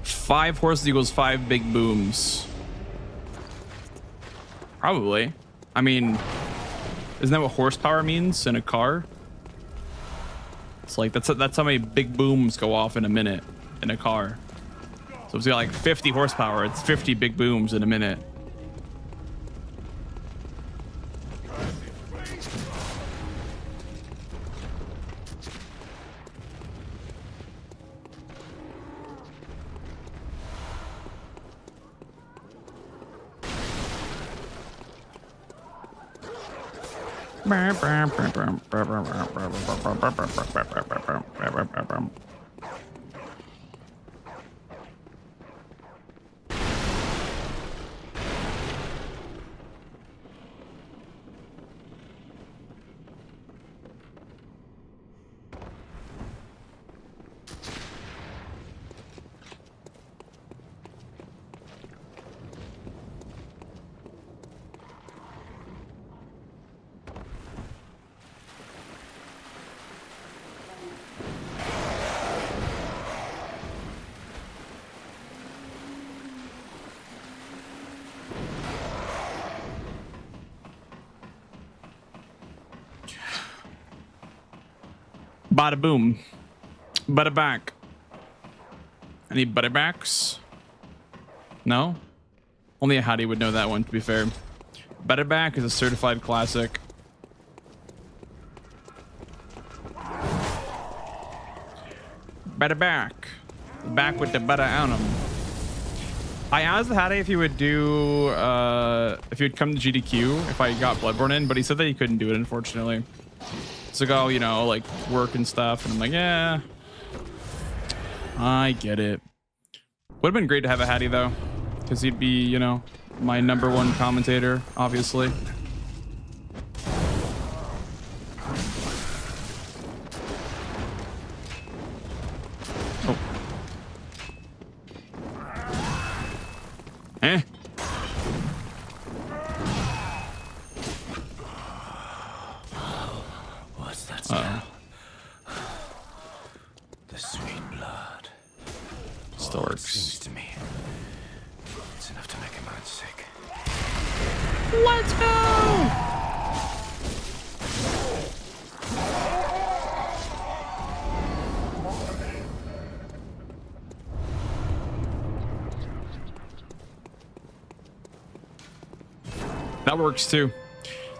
Five horses equals 5 big booms. Probably. I mean, isn't that what horsepower means in a car? It's like that's how many big booms go off in a minute in a car. So it's got like 50 horsepower. It's 50 big booms in a minute. Bada boom. Bada back. Any bada backs? No? Only a Hattie would know that one, to be fair. Bada back is a certified classic. Bada back. Back with the bada on him. I asked the Hattie if he would do, if he would come to GDQ if I got Bloodborne in, but he said that he couldn't do it, unfortunately. So go, you know, like work and stuff, and I'm like, yeah, I get it. Would have been great to have a Hattie though, because he'd be, you know, my #1 commentator, obviously. Oh. Eh. Uh-oh. The sweet blood. Storks. Seems to me it's enough to make a man sick. Let's go! That works too.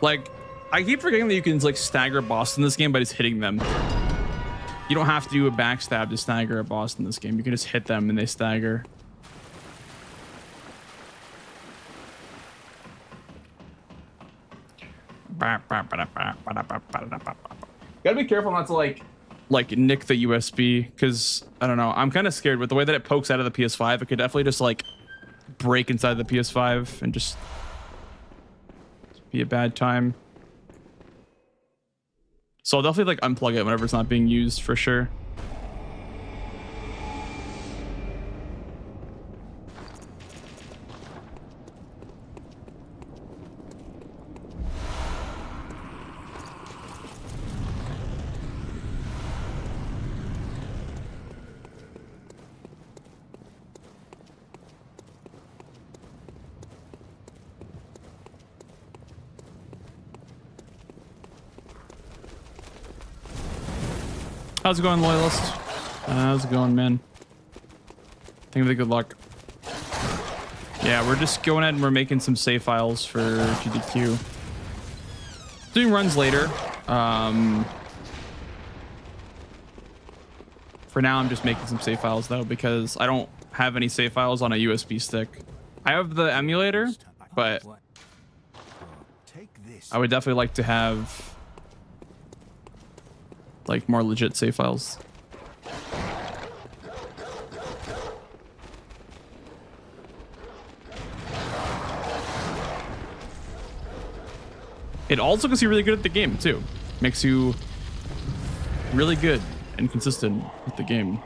Like, I keep forgetting that you can like stagger a boss in this game by just hitting them. You don't have to do a backstab to stagger a boss in this game. You can just hit them and they stagger. Gotta be careful not to like nick the USB, because I don't know. I'm kind of scared with the way that it pokes out of the PS5. It could definitely just like break inside the PS5 and just be a bad time. So I'll definitely like unplug it whenever it's not being used for sure. How's it going, loyalist? How's it going, man? Think of the good luck. Yeah, we're just going ahead and we're making some save files for GDQ. Doing runs later. For now, I'm just making some save files though, because I don't have any save files on a USB stick. I have the emulator, but I would definitely like to have like more legit save files. It also gets you really good at the game too. Makes you really good and consistent with the game.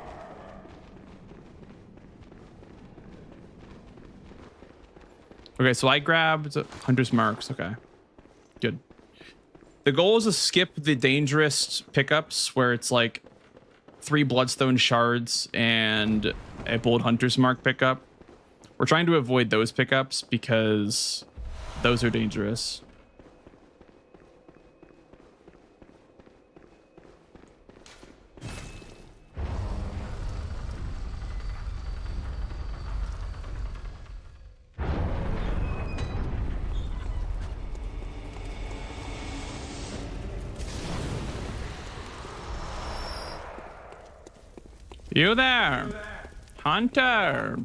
Okay, so I grabbed Hunter's Marks. Okay, good. The goal is to skip the dangerous pickups where it's like 3 Bloodstone shards and a Bold Hunter's Mark pickup. We're trying to avoid those pickups because those are dangerous. You there, Hunter?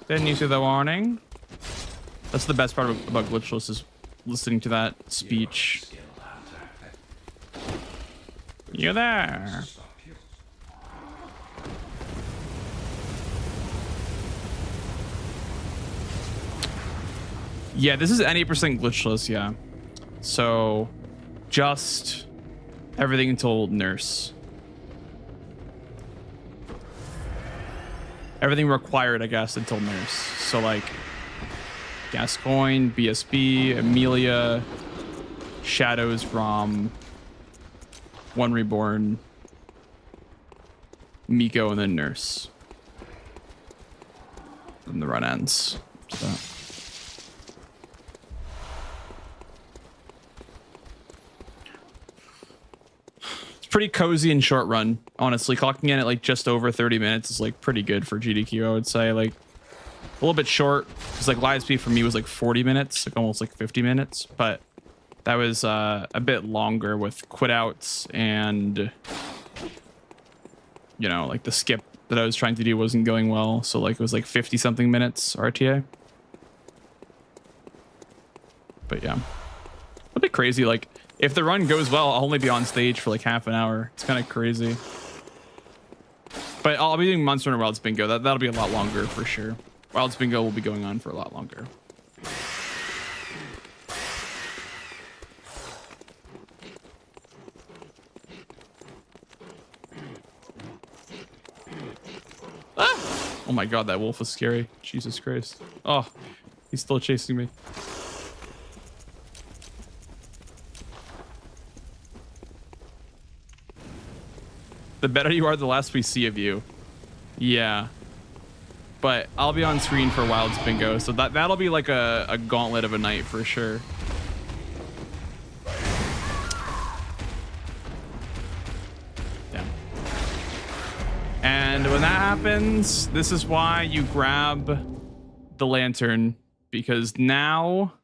Didn't you see the warning? That's the best part about Glitchless, is listening to that speech. You there? Yeah, this is any percent Glitchless, yeah. So, just everything until Nurse. Everything required, I guess, until Nurse. So like Gascoigne, BSB, Amelia, Shadows, Rom, One Reborn, Miko, and then Nurse. And the run ends. So. Pretty cozy and short run, honestly. Clocking in at like just over 30 minutes is like pretty good for GDQ, I would say. Like a little bit short because like live speed for me was like 40 minutes, like almost like 50 minutes, but that was a bit longer with quit outs, and you know, like the skip that I was trying to do wasn't going well, so like it was like 50 something minutes RTA. But yeah, a bit crazy. Like if the run goes well, I'll only be on stage for like half an hour. It's kind of crazy. But I'll be doing Monster Hunter Wilds Bingo. That'll be a lot longer for sure. Wilds Bingo will be going on for a lot longer. Ah! Oh my god, that wolf is scary. Jesus Christ. Oh, he's still chasing me. The better you are, the less we see of you. Yeah. But I'll be on screen for Wilds Bingo, so that'll be like a gauntlet of a night for sure. Yeah. And when that happens, this is why you grab the lantern, because now,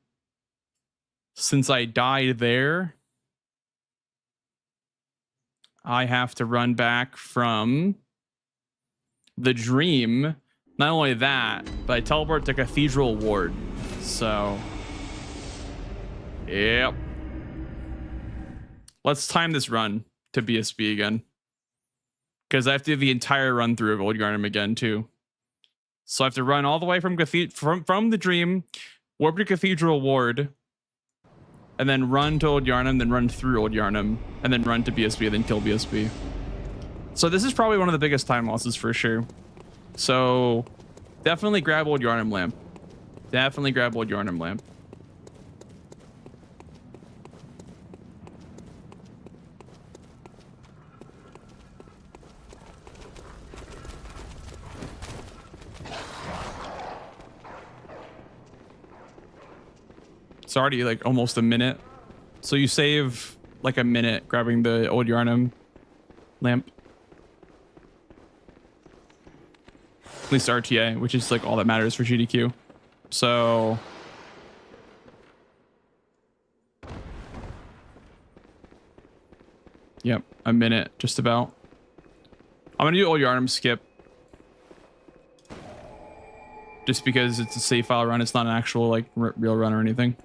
since I died there, I have to run back from the dream. Not only that, but I teleport to Cathedral Ward. So, yep. Let's time this run to BSB again, because I have to do the entire run through of Old Yarnum again too. So I have to run all the way from the dream, warp to Cathedral Ward, and then run to Old Yarnum, then run through Old Yarnum, and then run to BSB, and then kill BSB. So this is probably one of the biggest time losses for sure. So definitely grab Old Yarnum Lamp. Definitely grab Old Yarnum Lamp. It's already like almost a minute. So you save like a minute grabbing the old Yarnum lamp. At least RTA, which is like all that matters for GDQ. So yep, a minute just about. I'm gonna do old Yarnum skip. Just because it's a save file run, it's not an actual like real run or anything.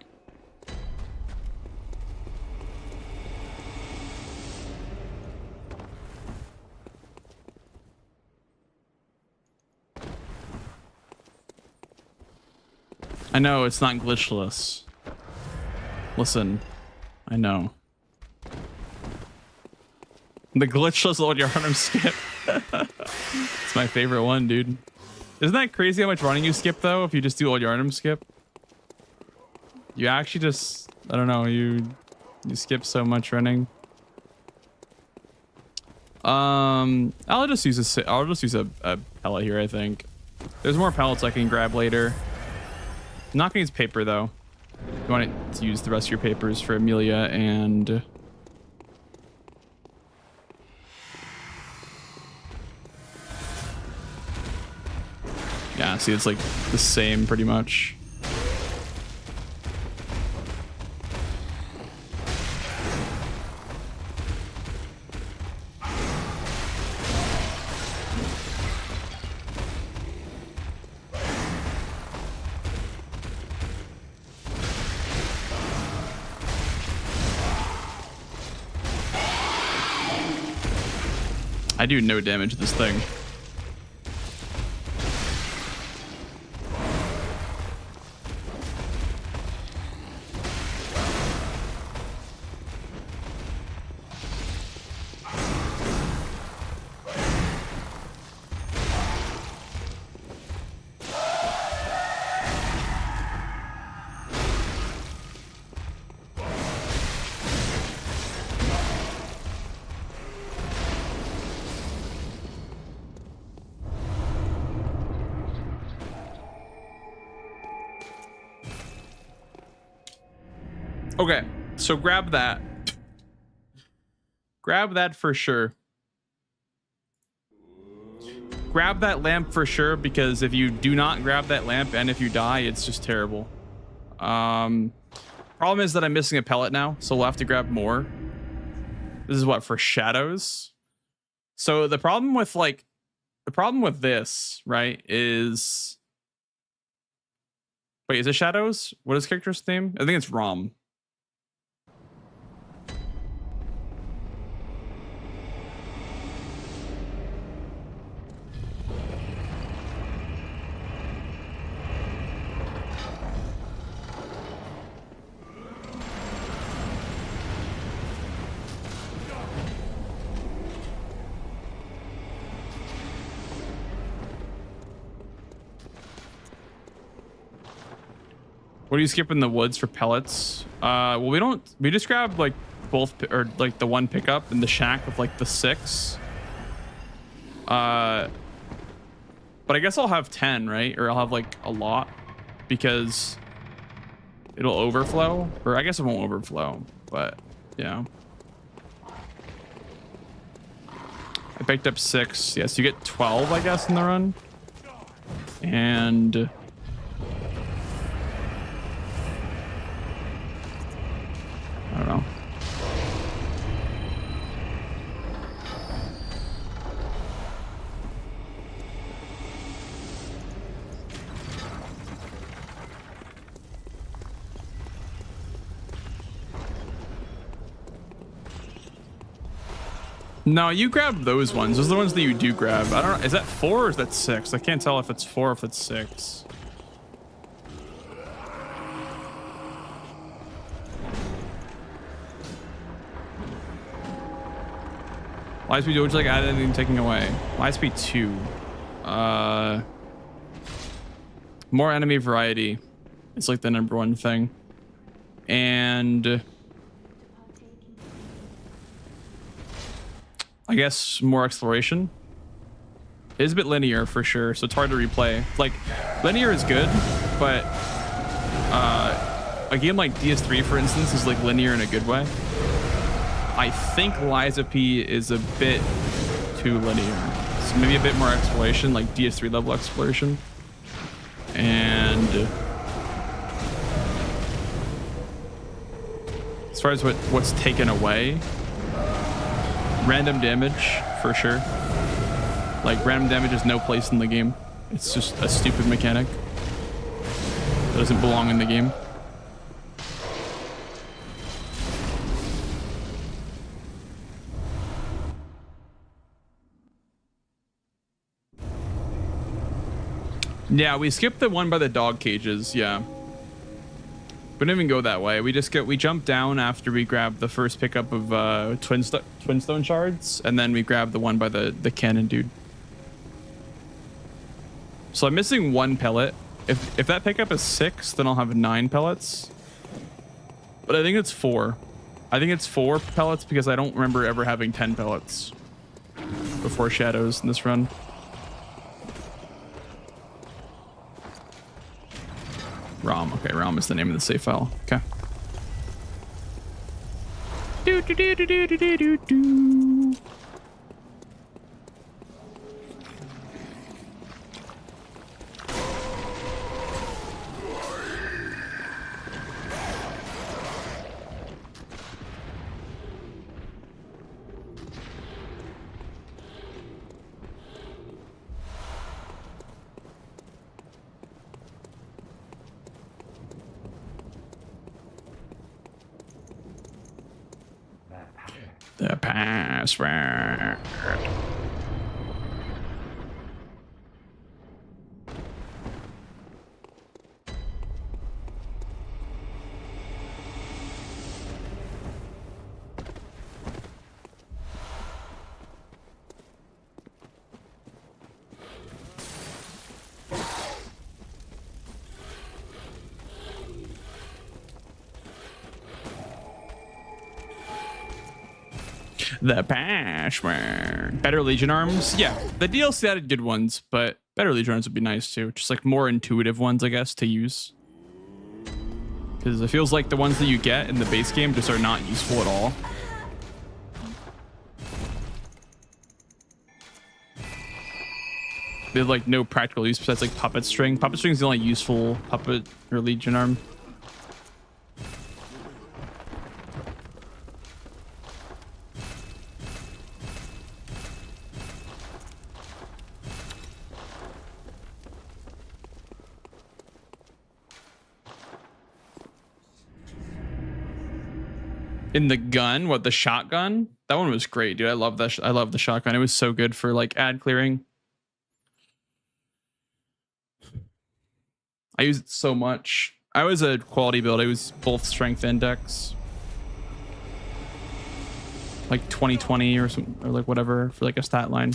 I know it's not glitchless. Listen, I know. The glitchless old Yarnum skip. It's my favorite one, dude. Isn't that crazy how much running you skip though if you just do old Yarnum skip? You actually just, I don't know, you skip so much running. I'll just use a pellet here, I think. There's more pellets I can grab later. I'm not gonna use paper though. You want to use the rest of your papers for Amelia and yeah, see, it's like the same pretty much. I do no damage to this thing. Okay, so grab that. Grab that for sure. Grab that lamp for sure, because if you do not grab that lamp and if you die, it's just terrible. Problem is that I'm missing a pellet now, so we'll have to grab more. This is what, for shadows? So the problem with this, right, is... Wait, is it shadows? What is character's name? I think it's Rom. What do you skip in the woods for pellets? Well, we just grab like both, or like the one pickup in the shack with like the 6. But I guess I'll have 10, right? Or I'll have like a lot because it'll overflow, or I guess it won't overflow, but yeah. I picked up 6. Yes, you get 12, I guess, in the run. And I don't know. No, you grab those ones. Those are the ones that you do grab. I don't know. Is that 4 or is that 6? I can't tell if it's 4 or if it's 6. Lightspeed, would you like add anything taking away? Lightspeed 2. More enemy variety. It's like the #1 thing. And I guess more exploration. It is a bit linear for sure, so it's hard to replay. Like, linear is good, but a game like DS3, for instance, is like linear in a good way. I think Liza P is a bit too linear. So maybe a bit more exploration, like DS3 level exploration. And as far as what's taken away, random damage for sure. Like random damage has no place in the game. It's just a stupid mechanic that doesn't belong in the game. Yeah, we skipped the one by the dog cages. Yeah, we didn't even go that way. We jump down after we grab the first pickup of twin stone shards, and then we grab the one by the cannon dude. So I'm missing 1 pellet. If that pickup is 6, then I'll have 9 pellets. But I think it's 4. I think it's 4 pellets because I don't remember ever having 10 pellets before shadows in this run. ROM. Okay, ROM is the name of the save file. Okay. Do do do do do do do do. The password. The password. Better Legion arms. Yeah, the DLC added good ones, but better Legion arms would be nice too. Just like more intuitive ones, I guess, to use. Because it feels like the ones that you get in the base game just are not useful at all. They have like no practical use besides like puppet string. Puppet string is the only useful puppet or Legion arm. In the gun, what, the shotgun? That one was great, dude. I love that. I love the shotgun. It was so good for like ad clearing. I used it so much. I was a quality build. I was both strength and dex. Like 2020 or something, or like whatever for like a stat line.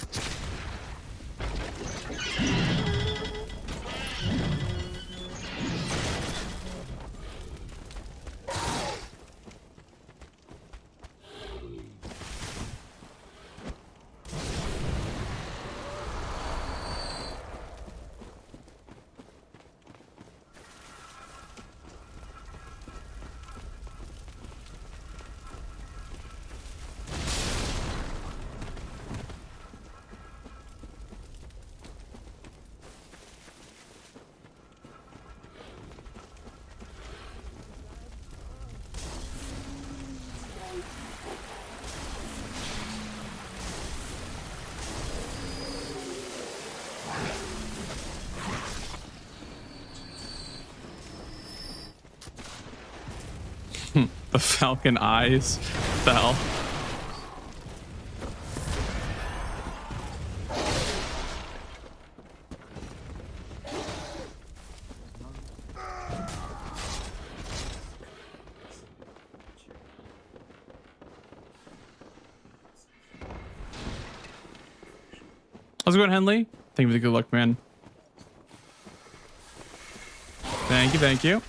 The falcon eyes fell. How's it going, Henley? Thank you for the good luck, man. Thank you, thank you.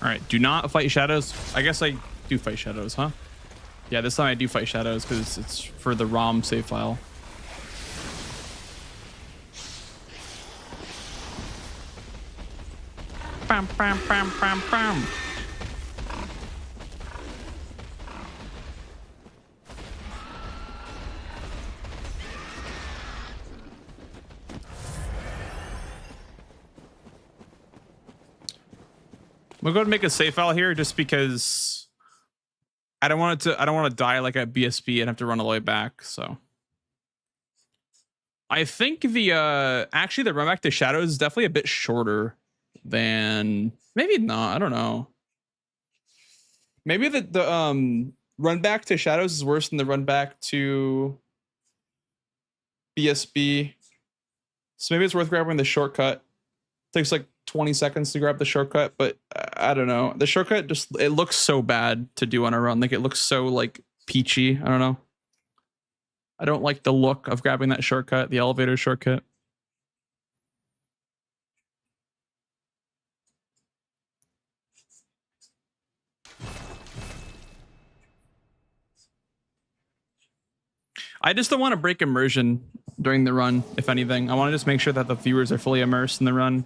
All right, do not fight shadows. I guess I do fight shadows, huh? Yeah, this time I do fight shadows because it's for the ROM save file. Bam, bam, bam, bam, bam. I'm gonna go ahead and make a save file here just because I don't want to die like at BSB and have to run all the way back. So I think the actually the run back to shadows is definitely a bit shorter than, maybe not, I don't know. Maybe the run back to shadows is worse than the run back to BSB. So maybe it's worth grabbing the shortcut. Takes like 20 seconds to grab the shortcut, but I don't know. The shortcut just, it looks so bad to do on a run. Like it looks so like peachy. I don't know. I don't like the look of grabbing that shortcut, the elevator shortcut. I just don't want to break immersion during the run, if anything. I want to just make sure that the viewers are fully immersed in the run.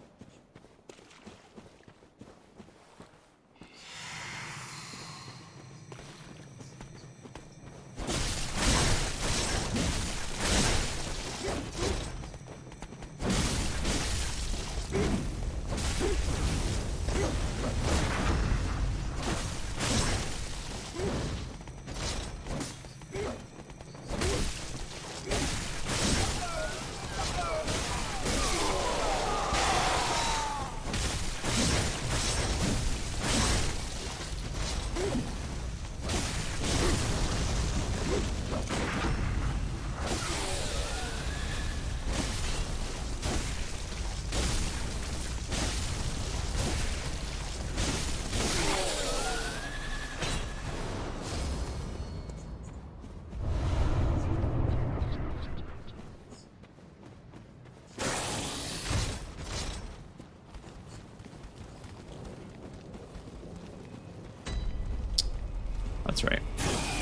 That's right.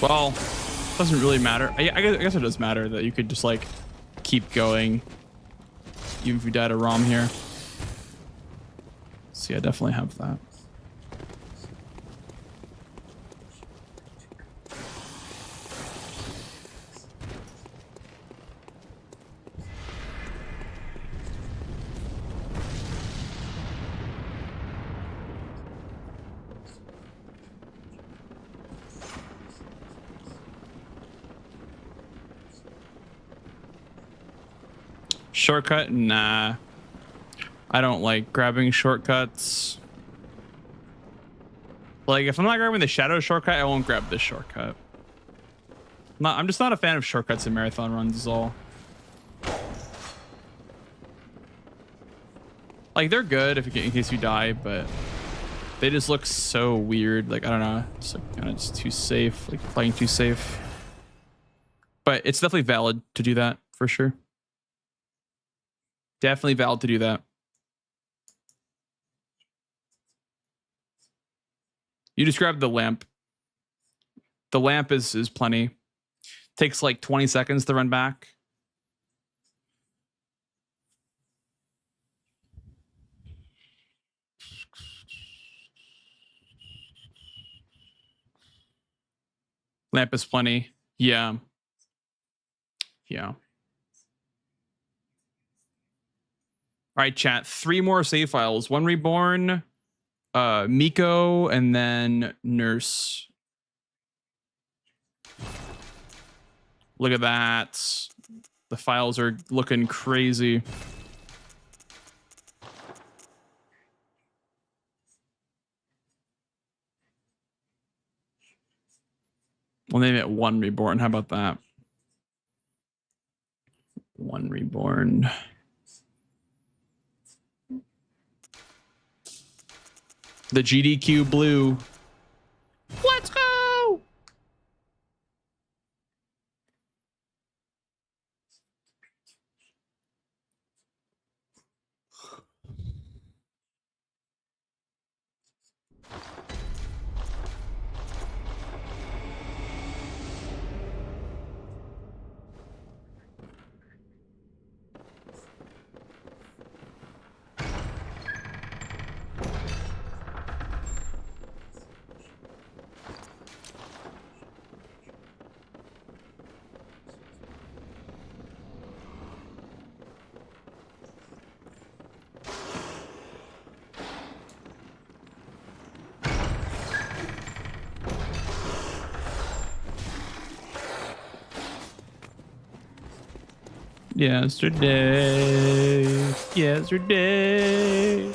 Well, doesn't really matter. I guess it does matter that you could just like keep going even if you died a ROM here. See, I definitely have that. Shortcut? Nah. I don't like grabbing shortcuts. Like, if I'm not grabbing the shadow shortcut, I won't grab this shortcut. I'm just not a fan of shortcuts in marathon runs is all. Like, they're good if in case you die, but they just look so weird. Like, I don't know. It's like kind of just too safe. Like, playing too safe. But it's definitely valid to do that, for sure. Definitely valid to do that. You just grab the lamp. The lamp is plenty. Takes like 20 seconds to run back. Lamp is plenty. Yeah. Yeah. All right, chat. 3 more save files. 1 reborn, Miko, and then nurse. Look at that. The files are looking crazy. We'll name it 1 reborn. How about that? 1 reborn. The GDQ blue. Let's go. Yesterday. Yesterday.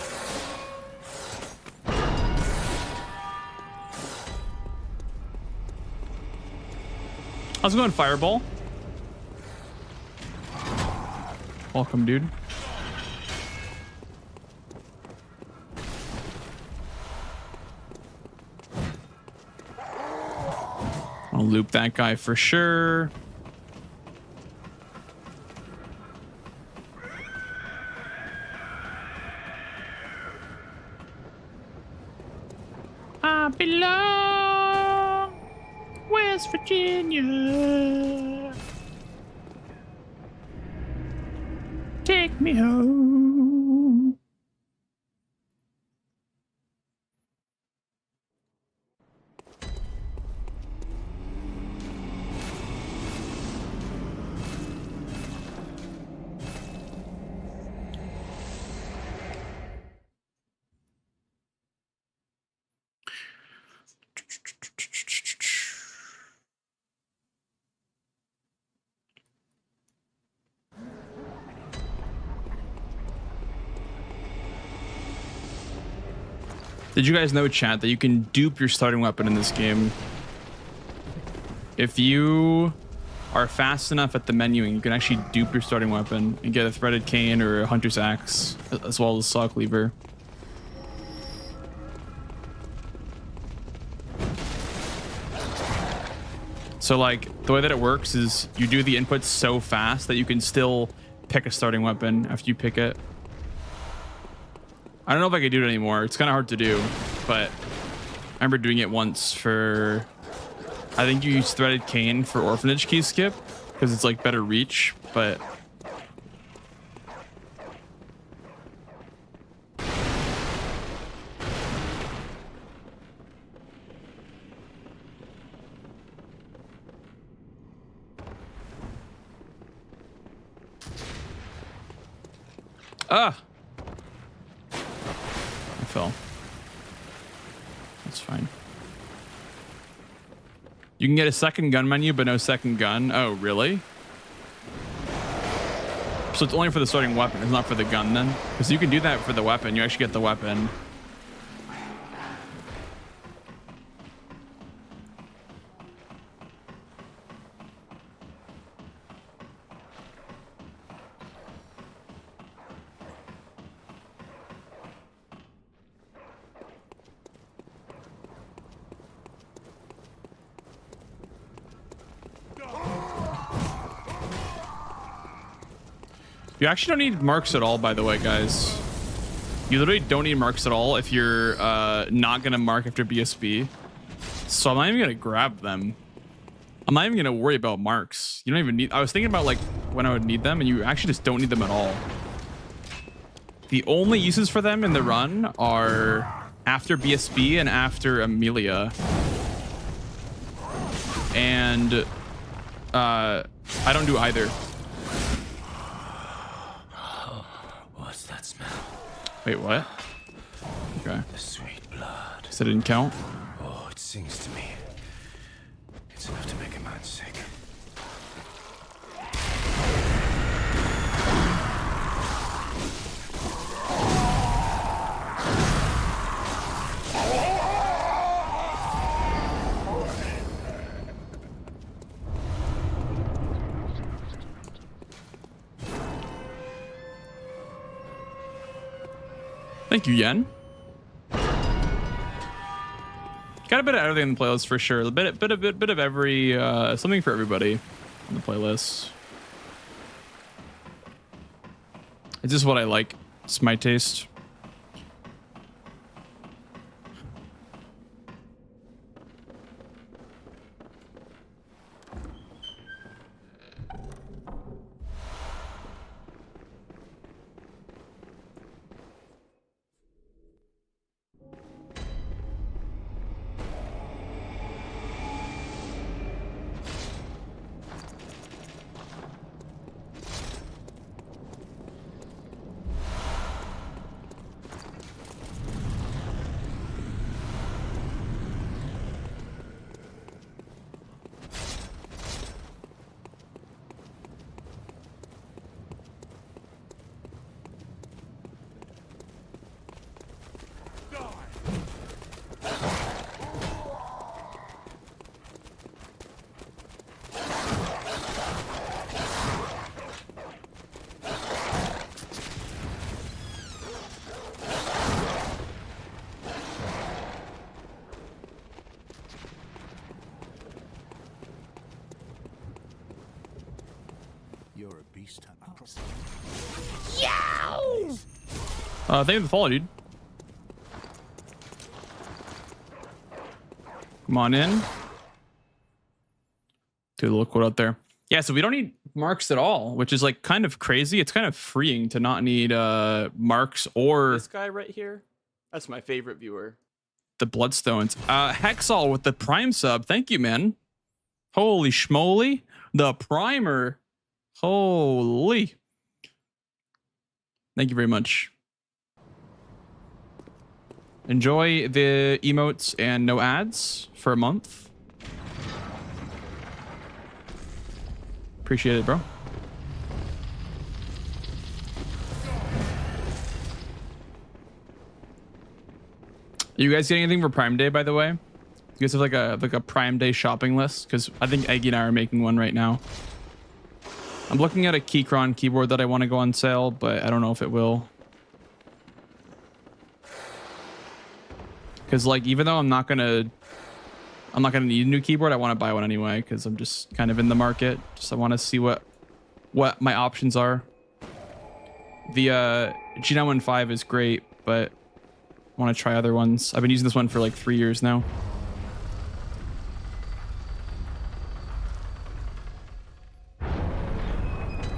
How's it going, Fireball? Welcome, dude. I'll loop that guy for sure. I belong West Virginia. Take me home. Did you guys know, chat, that you can dupe your starting weapon in this game? If you are fast enough at the menuing, you can actually dupe your starting weapon and get a threaded cane or a hunter's axe, as well as a saw cleaver. So like the way that it works is you do the inputs so fast that you can still pick a starting weapon after you pick it. I don't know if I could do it anymore. It's kind of hard to do, but I remember doing it once for, I think you use threaded cane for orphanage key skip because it's like better reach, but I fell. That's fine. You can get a second gun menu, but no second gun. Oh, really? So it's only for the starting weapon. It's not for the gun then? Because you can do that for the weapon. You actually get the weapon. You actually don't need marks at all, by the way, guys. You literally don't need marks at all if you're not going to mark after BSB. So I'm not even going to grab them. I'm not even going to worry about marks. You don't even need... I was thinking about like when I would need them, and you actually just don't need them at all. The only uses for them in the run are after BSB and after Amelia. And I don't do either. What's that smell? Wait, what? Okay. The sweet blood. So it didn't count? Oh, it sings to me. It's enough to make a man sick. Thank you, Yen. Got a bit of everything on the playlist for sure. A bit of every something for everybody on the playlist. It's just what I like. It's my taste. least. Thank you for the follow, dude. Come on in. Do a little quote out there. Yeah, so we don't need marks at all, which is like kind of crazy. It's kind of freeing to not need marks or This guy right here, that's my favorite viewer. the bloodstones. Hexall with the prime sub. Thank you, man. Holy schmoly. The primer. Holy. Thank you very much. Enjoy the emotes and no ads for a month. Appreciate it, bro. You guys getting anything for Prime Day, by the way? You guys have like a Prime Day shopping list? Because I think Eggy and I are making one right now. I'm looking at a Keychron keyboard that I want to go on sale, but I don't know if it will. Because like, even though I'm not gonna need a new keyboard, I want to buy one anyway because I'm just kind of in the market. Just I want to see what my options are. The G915 is great, but I want to try other ones. I've been using this one for like 3 years now.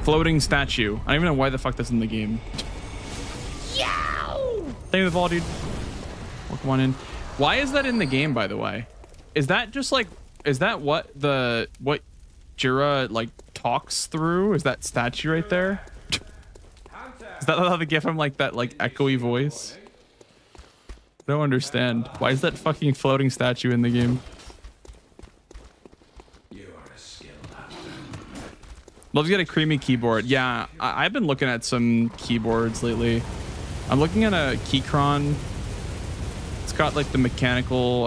Floating statue. I don't even know why the fuck that's in the game. Yow! Thank you for the follow, dude. Welcome on in. Why is that in the game, by the way? Is that just like, is that what Jira like talks through? Is that statue right there? Is that how they give him like that like echoey voice? I don't understand. Why is that fucking floating statue in the game? You are a skilled hunter. Love to get a creamy keyboard. Yeah, I've been looking at some keyboards lately. I'm looking at a Keychron. It's got like the mechanical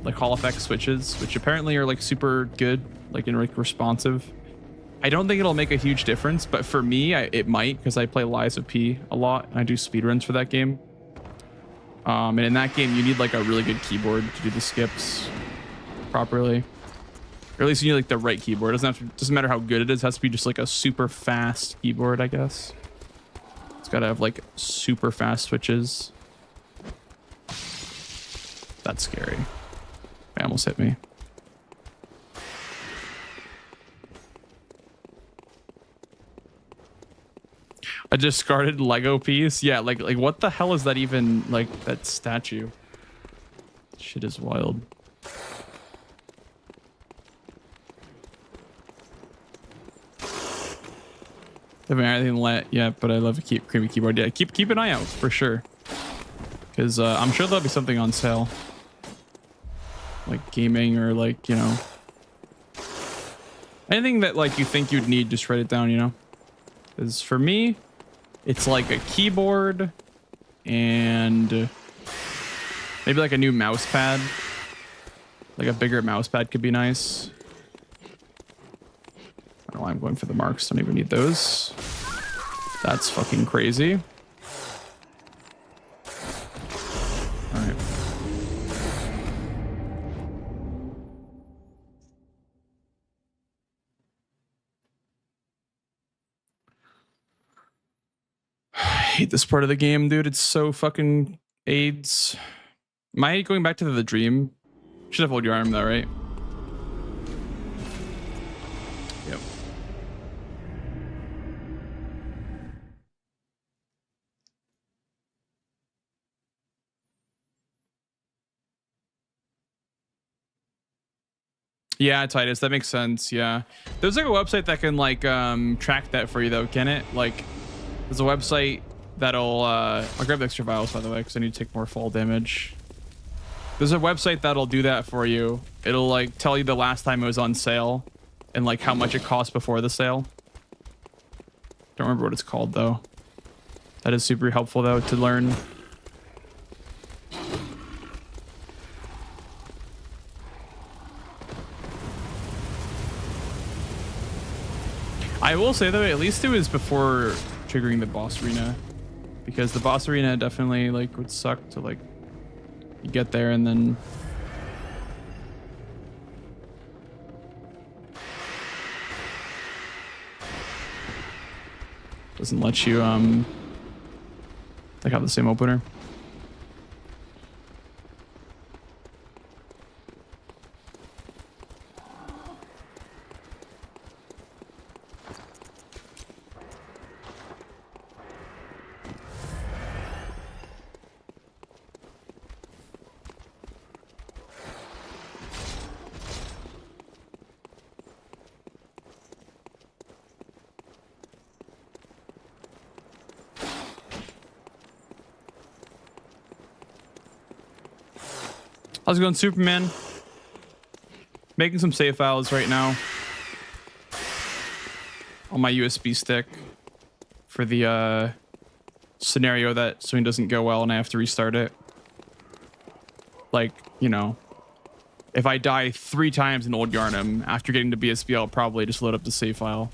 like Hall effect switches, which apparently are like super good, like in like responsive. I don't think it'll make a huge difference, but for me, it might because I play Lies of P a lot and I do speedruns for that game. And in that game, you need like a really good keyboard to do the skips properly. Or at least you need like the right keyboard. It doesn't matter how good it is. It has to be just like a super fast keyboard, I guess. It's got to have like super fast switches. That's scary. They almost hit me. A discarded Lego piece? Yeah, like what the hell is that even, like that statue? Shit is wild. Haven't had anything let yet, but I love a creamy keyboard. Yeah, keep an eye out for sure. Because I'm sure there'll be something on sale. Like gaming or like, you know. Anything that like you think you'd need, just write it down, you know. Because for me, it's like a keyboard and maybe like a new mouse pad. Like a bigger mouse pad could be nice. I don't know why I'm going for the marks. Don't even need those. That's fucking crazy. All right. I hate this part of the game, dude. It's so fucking AIDS. Am I going back to the dream? Should have hold your arm though, right? Yep. Yeah, Titus, that makes sense. Yeah, there's like a website that can like track that for you though, can it? Like, there's a website that'll I'll grab the extra vials by the way because I need to take more fall damage. There's a website that'll do that for you. It'll like tell you the last time it was on sale and like how much it cost before the sale. Don't remember what it's called though. That is super helpful though to learn. I will say though, at least it was before triggering the boss arena, because the boss arena definitely like would suck to like you get there and then Doesn't let you like have the same opener. How's it going, Superman? Making some save files right now on my USB stick for the scenario that something doesn't go well and I have to restart it. Like, you know, if I die 3 times in Old Yarnum after getting to BSB, I'll probably just load up the save file.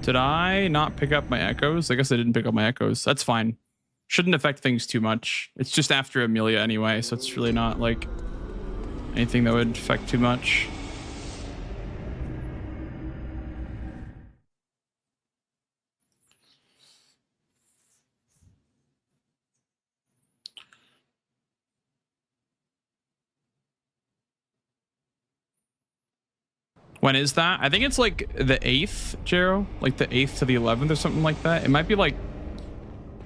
Did I not pick up my echoes? I guess I didn't pick up my echoes. That's fine. Shouldn't affect things too much. It's just after Amelia anyway, so it's really not like anything that would affect too much. When is that? I think it's like the 8th, Jero. Like the 8th to the 11th or something like that. It might be like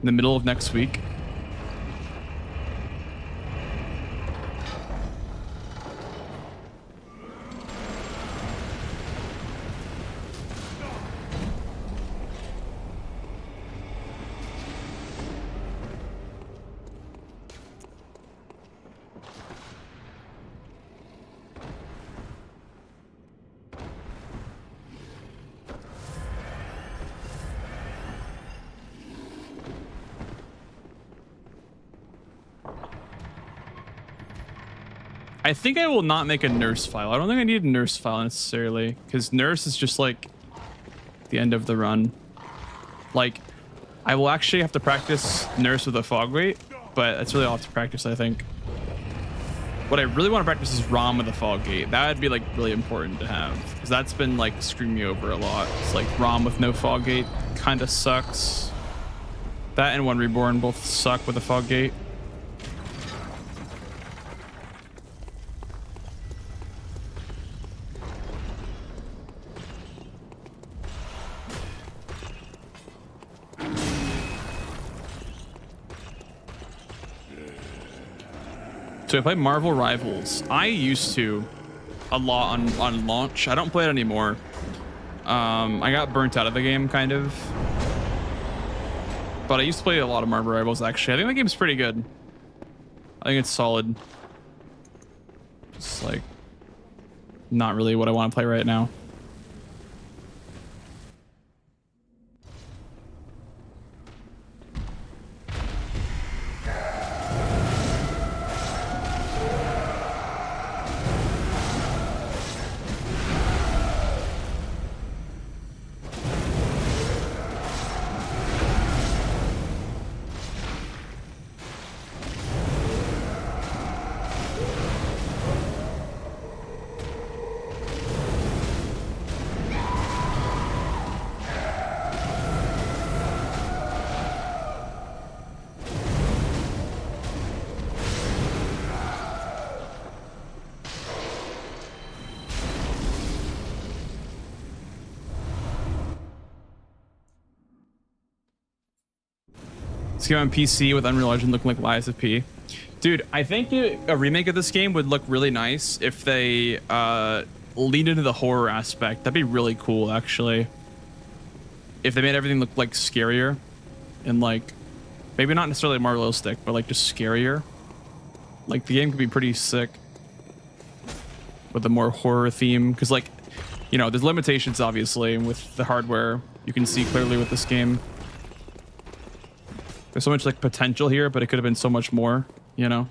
in the middle of next week. I think I will not make a nurse file. I don't think I need a nurse file necessarily, because nurse is just like the end of the run. Like, I will actually have to practice nurse with a fog weight, but that's really all I have to practice, I think. What I really want to practice is ROM with a fog gate. That would be like really important to have, because that's been like screwing me over a lot. It's like ROM with no fog gate kind of sucks. That and One Reborn both suck with a fog gate. So I play Marvel Rivals. I used to a lot on launch. I don't play it anymore. I got burnt out of the game kind of. But I used to play a lot of Marvel Rivals actually. I think the game's pretty good. I think it's solid. Just like not really what I want to play right now. This game on PC with Unreal Engine looking like Lies of P. Dude, I think a remake of this game would look really nice if they lean into the horror aspect. That'd be really cool, actually. If they made everything look like scarier and like maybe not necessarily more realistic, but like just scarier. Like the game could be pretty sick with a more horror theme, because like, you know, there's limitations obviously with the hardware. You can see clearly with this game. There's so much like potential here, but it could have been so much more, you know?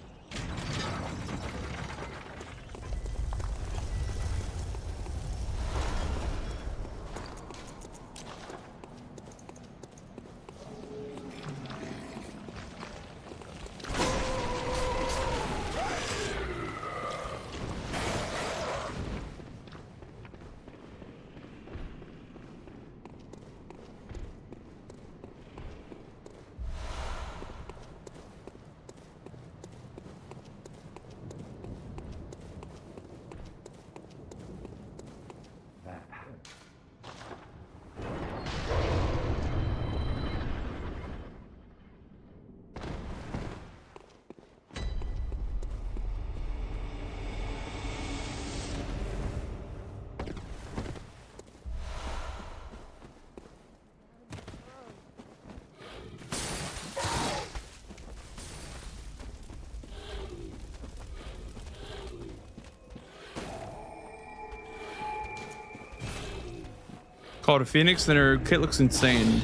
Called a Phoenix, then her kit looks insane.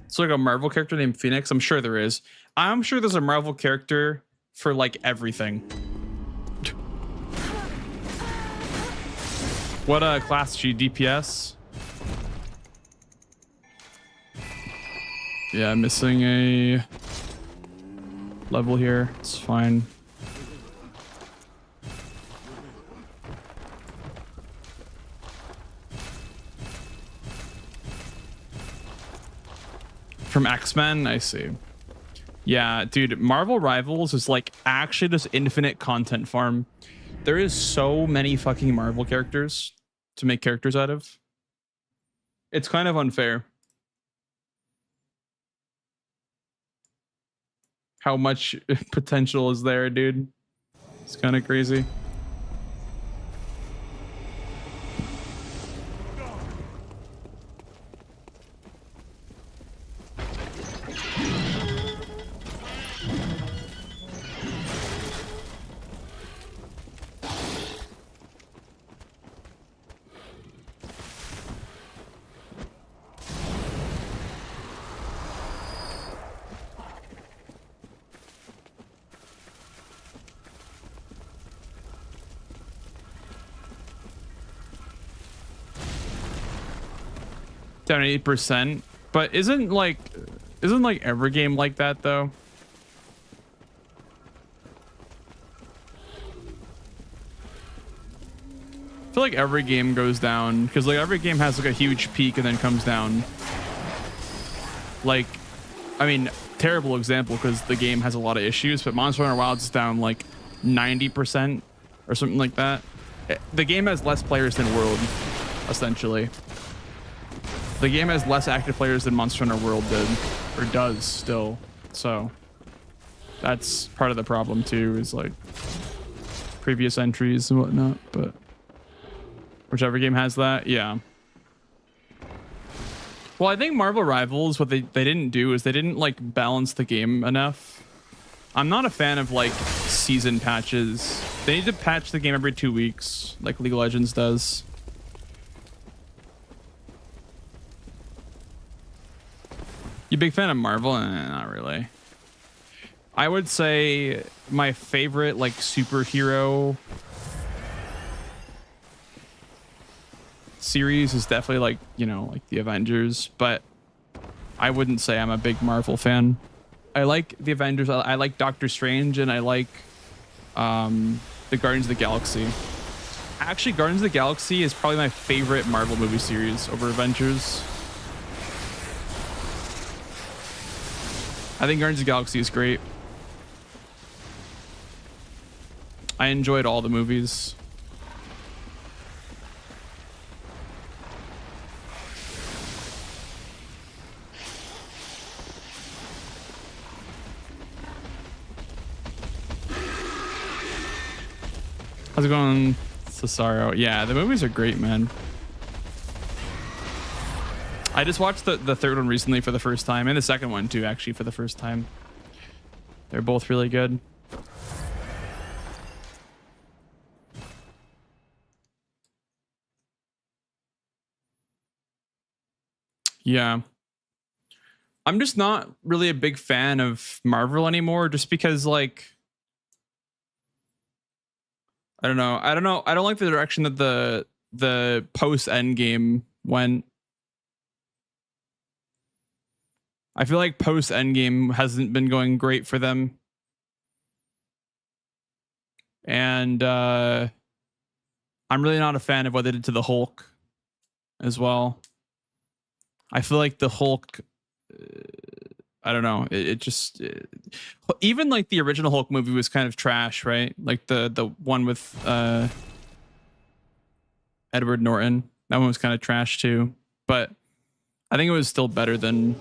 It's like a Marvel character named Phoenix. I'm sure there is. I'm sure there's a Marvel character for like everything. What class G? DPS? Yeah, I'm missing a level here. It's fine. From X-Men, I see. Yeah, dude, Marvel Rivals is like actually this infinite content farm. There is so many fucking Marvel characters to make characters out of. It's kind of unfair how much potential is there, dude. It's kind of crazy. Down 8%, but isn't like every game like that though? I feel like every game goes down because like every game has like a huge peak and then comes down. Like, I mean, terrible example because the game has a lot of issues, but Monster Hunter Wilds is down like 90% or something like that. The game has less players than World, essentially. The game has less active players than Monster Hunter World did, or does still. So that's part of the problem too, is like previous entries and whatnot. But whichever game has that, yeah. Well, I think Marvel Rivals, what they didn't do is they didn't like balance the game enough. I'm not a fan of like season patches. They need to patch the game every 2 weeks, like League of Legends does. You big fan of Marvel? Not really. I would say my favorite like superhero series is definitely like, you know, like the Avengers, but I wouldn't say I'm a big Marvel fan. I like the Avengers. I like Doctor Strange, and I like the Guardians of the Galaxy. Actually, Guardians of the Galaxy is probably my favorite Marvel movie series over Avengers. I think Guardians of the Galaxy is great. I enjoyed all the movies. How's it going, Cesaro. Yeah, the movies are great, man. I just watched the third one recently for the first time, and the second one too, actually, for the first time. They're both really good. Yeah. I'm just not really a big fan of Marvel anymore, just because, like, I don't know. I don't like the direction that the post Endgame went. I feel like post Endgame hasn't been going great for them. And I'm really not a fan of what they did to the Hulk as well. I feel like the Hulk, I don't know. Even like the original Hulk movie was kind of trash, right? Like the one with Edward Norton. That one was kind of trash too. But I think it was still better than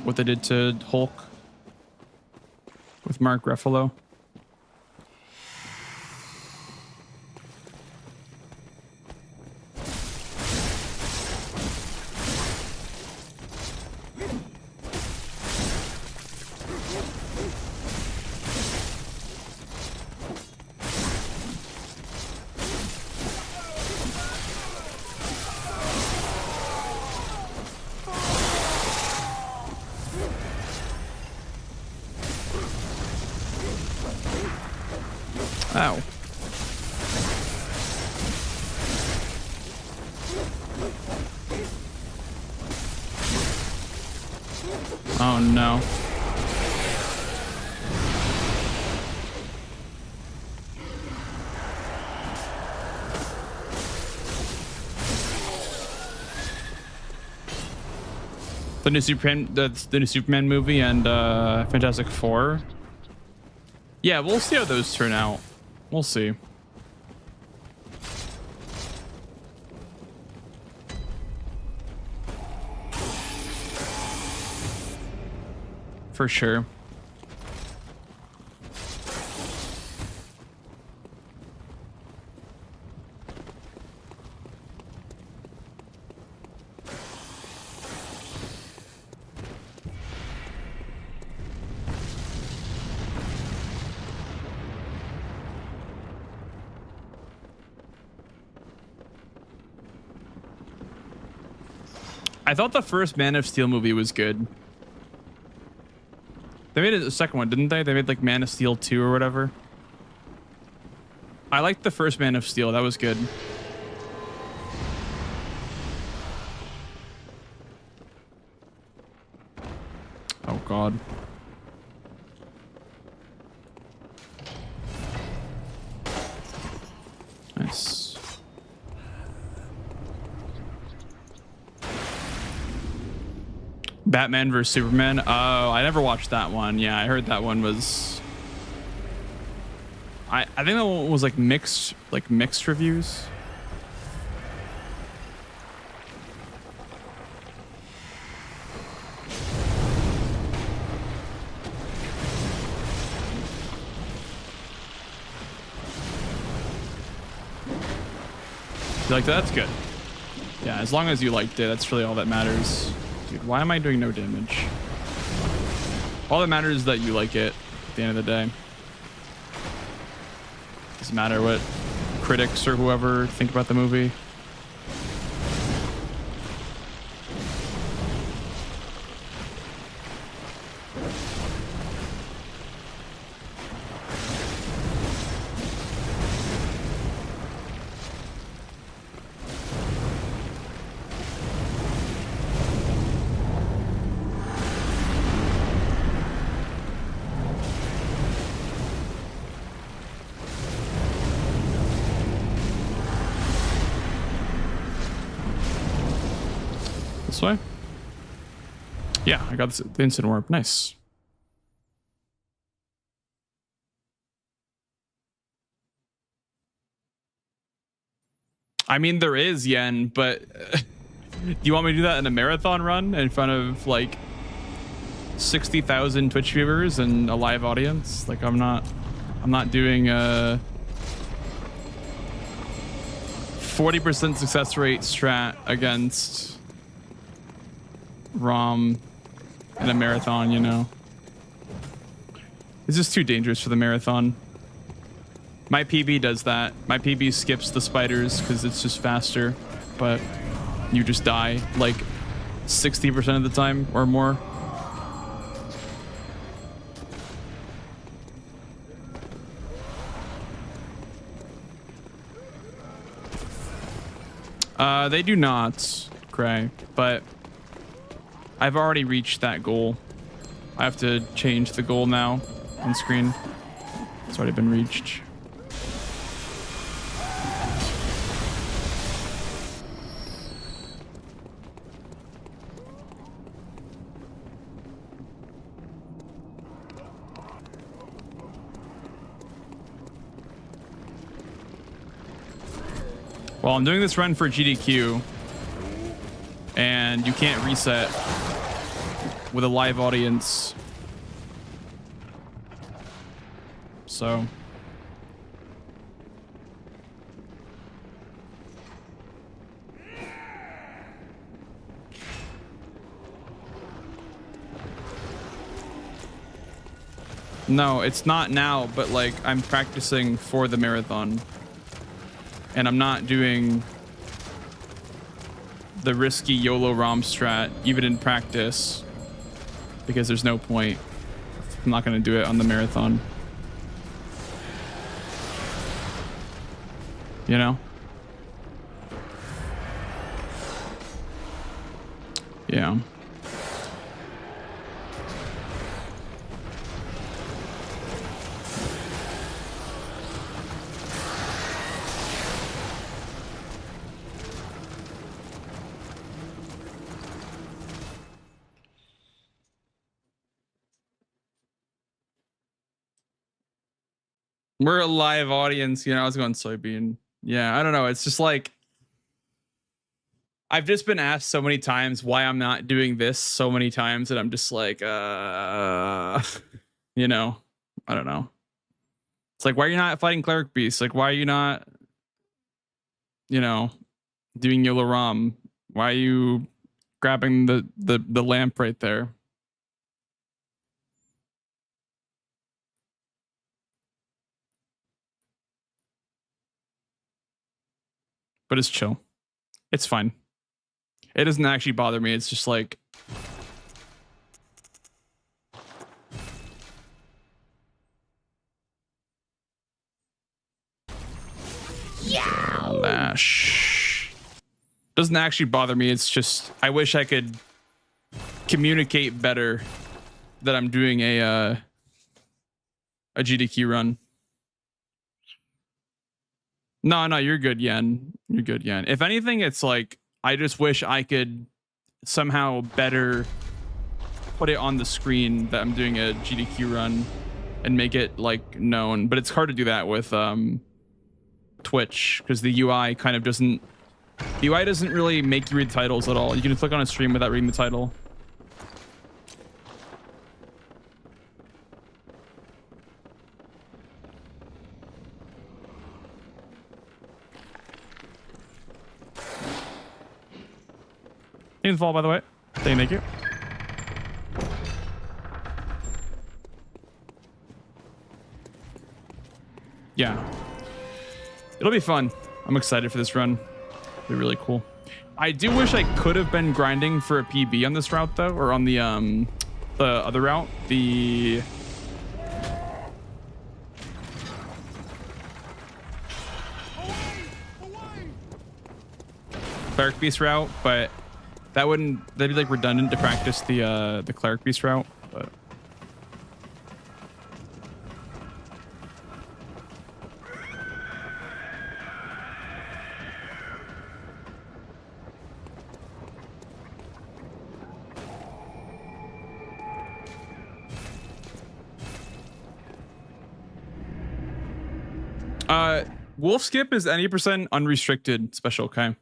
what they did to Hulk with Mark Ruffalo. Ow. Oh no. The new Superman movie and Fantastic Four. Yeah, we'll see how those turn out. We'll see. For sure. I thought the first Man of Steel movie was good. They made a second one, didn't they? They made like Man of Steel 2 or whatever. I liked the first Man of Steel. That was good. Oh, God. Nice. Batman vs Superman. Oh, I never watched that one. Yeah, I heard that one was. I think that one was like mixed reviews. You like that? That's good. Yeah, as long as you liked it, that's really all that matters. Dude, why am I doing no damage? All that matters is that you like it at the end of the day. Doesn't matter what critics or whoever think about the movie. This way? Yeah, I got the instant warp. Nice. I mean, there is yen, but do you want me to do that in a marathon run in front of like 60,000 Twitch viewers and a live audience? Like, I'm not doing 40% success rate strat against ROM in a marathon, you know. It's just too dangerous for the marathon. My PB does that. My PB skips the spiders because it's just faster, but you just die like 60% of the time or more. They do not, Cray, but I've already reached that goal. I have to change the goal now on screen. It's already been reached. Well, I'm doing this run for GDQ, and you can't reset with a live audience. So no, it's not now, but like I'm practicing for the marathon. And I'm not doing the risky YOLO ROM strat, even in practice, because there's no point. I'm not going to do it on the marathon. You know? Yeah. We're a live audience, you know. I was going soybean. Yeah, I don't know. It's just like I've just been asked so many times why I'm not doing this so many times, and I'm just like, you know, I don't know. It's like, why are you not fighting cleric beasts? Like, why are you not, you know, doing YOLO ROM? Why are you grabbing the lamp right there? But it's chill. It's fine. It doesn't actually bother me. It's just like, yeah, lash. Doesn't actually bother me. It's just I wish I could communicate better that I'm doing a GDQ run. No, you're good, Yen. You're good, Yen. If anything, it's like I just wish I could somehow better put it on the screen that I'm doing a GDQ run and make it like known. But it's hard to do that with Twitch because the UI kind of doesn't. The UI doesn't really make you read titles at all. You can click on a stream without reading the title. Thank you for the follow, by the way. Thank you. Yeah. It'll be fun. I'm excited for this run. It'll be really cool. I do wish I could have been grinding for a PB on this route though, or on the other route, the Cleric Beast route, but that'd be like redundant to practice the Cleric Beast route, but Wolf Skip is any percent unrestricted special, okay?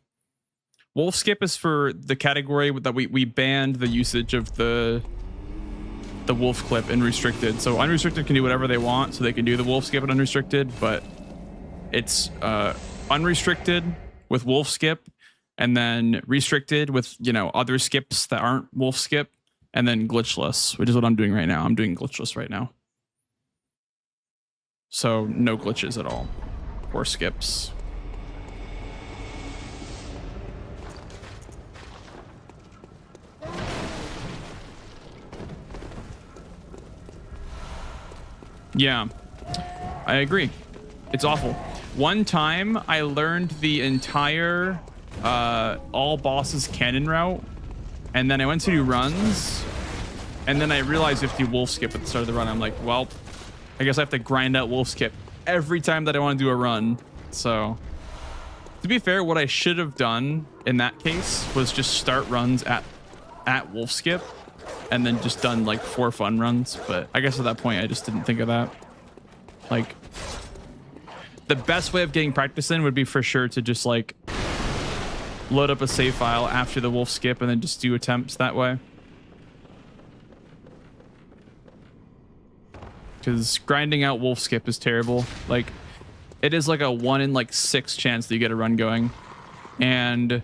Wolf Skip is for the category that we banned the usage of the wolf clip in restricted. So unrestricted can do whatever they want, so they can do the wolf skip and unrestricted, but it's unrestricted with wolf skip, and then restricted with, you know, other skips that aren't wolf skip, and then glitchless, which is what I'm doing right now. I'm doing glitchless right now. So no glitches at all, or skips. Yeah, I agree. It's awful. One time I learned the entire all bosses cannon route, and then I went to do runs, and then I realized you have to do wolf skip at the start of the run. I'm like, well, I guess I have to grind out wolf skip every time that I want to do a run. So to be fair, what I should have done in that case was just start runs at wolf skip, and then just done like 4 fun runs. But I guess at that point I just didn't think of that. Like, the best way of getting practice in would be for sure to just like load up a save file after the wolf skip and then just do attempts that way. Because grinding out wolf skip is terrible. Like, it is like a 1 in like 6 chance that you get a run going. And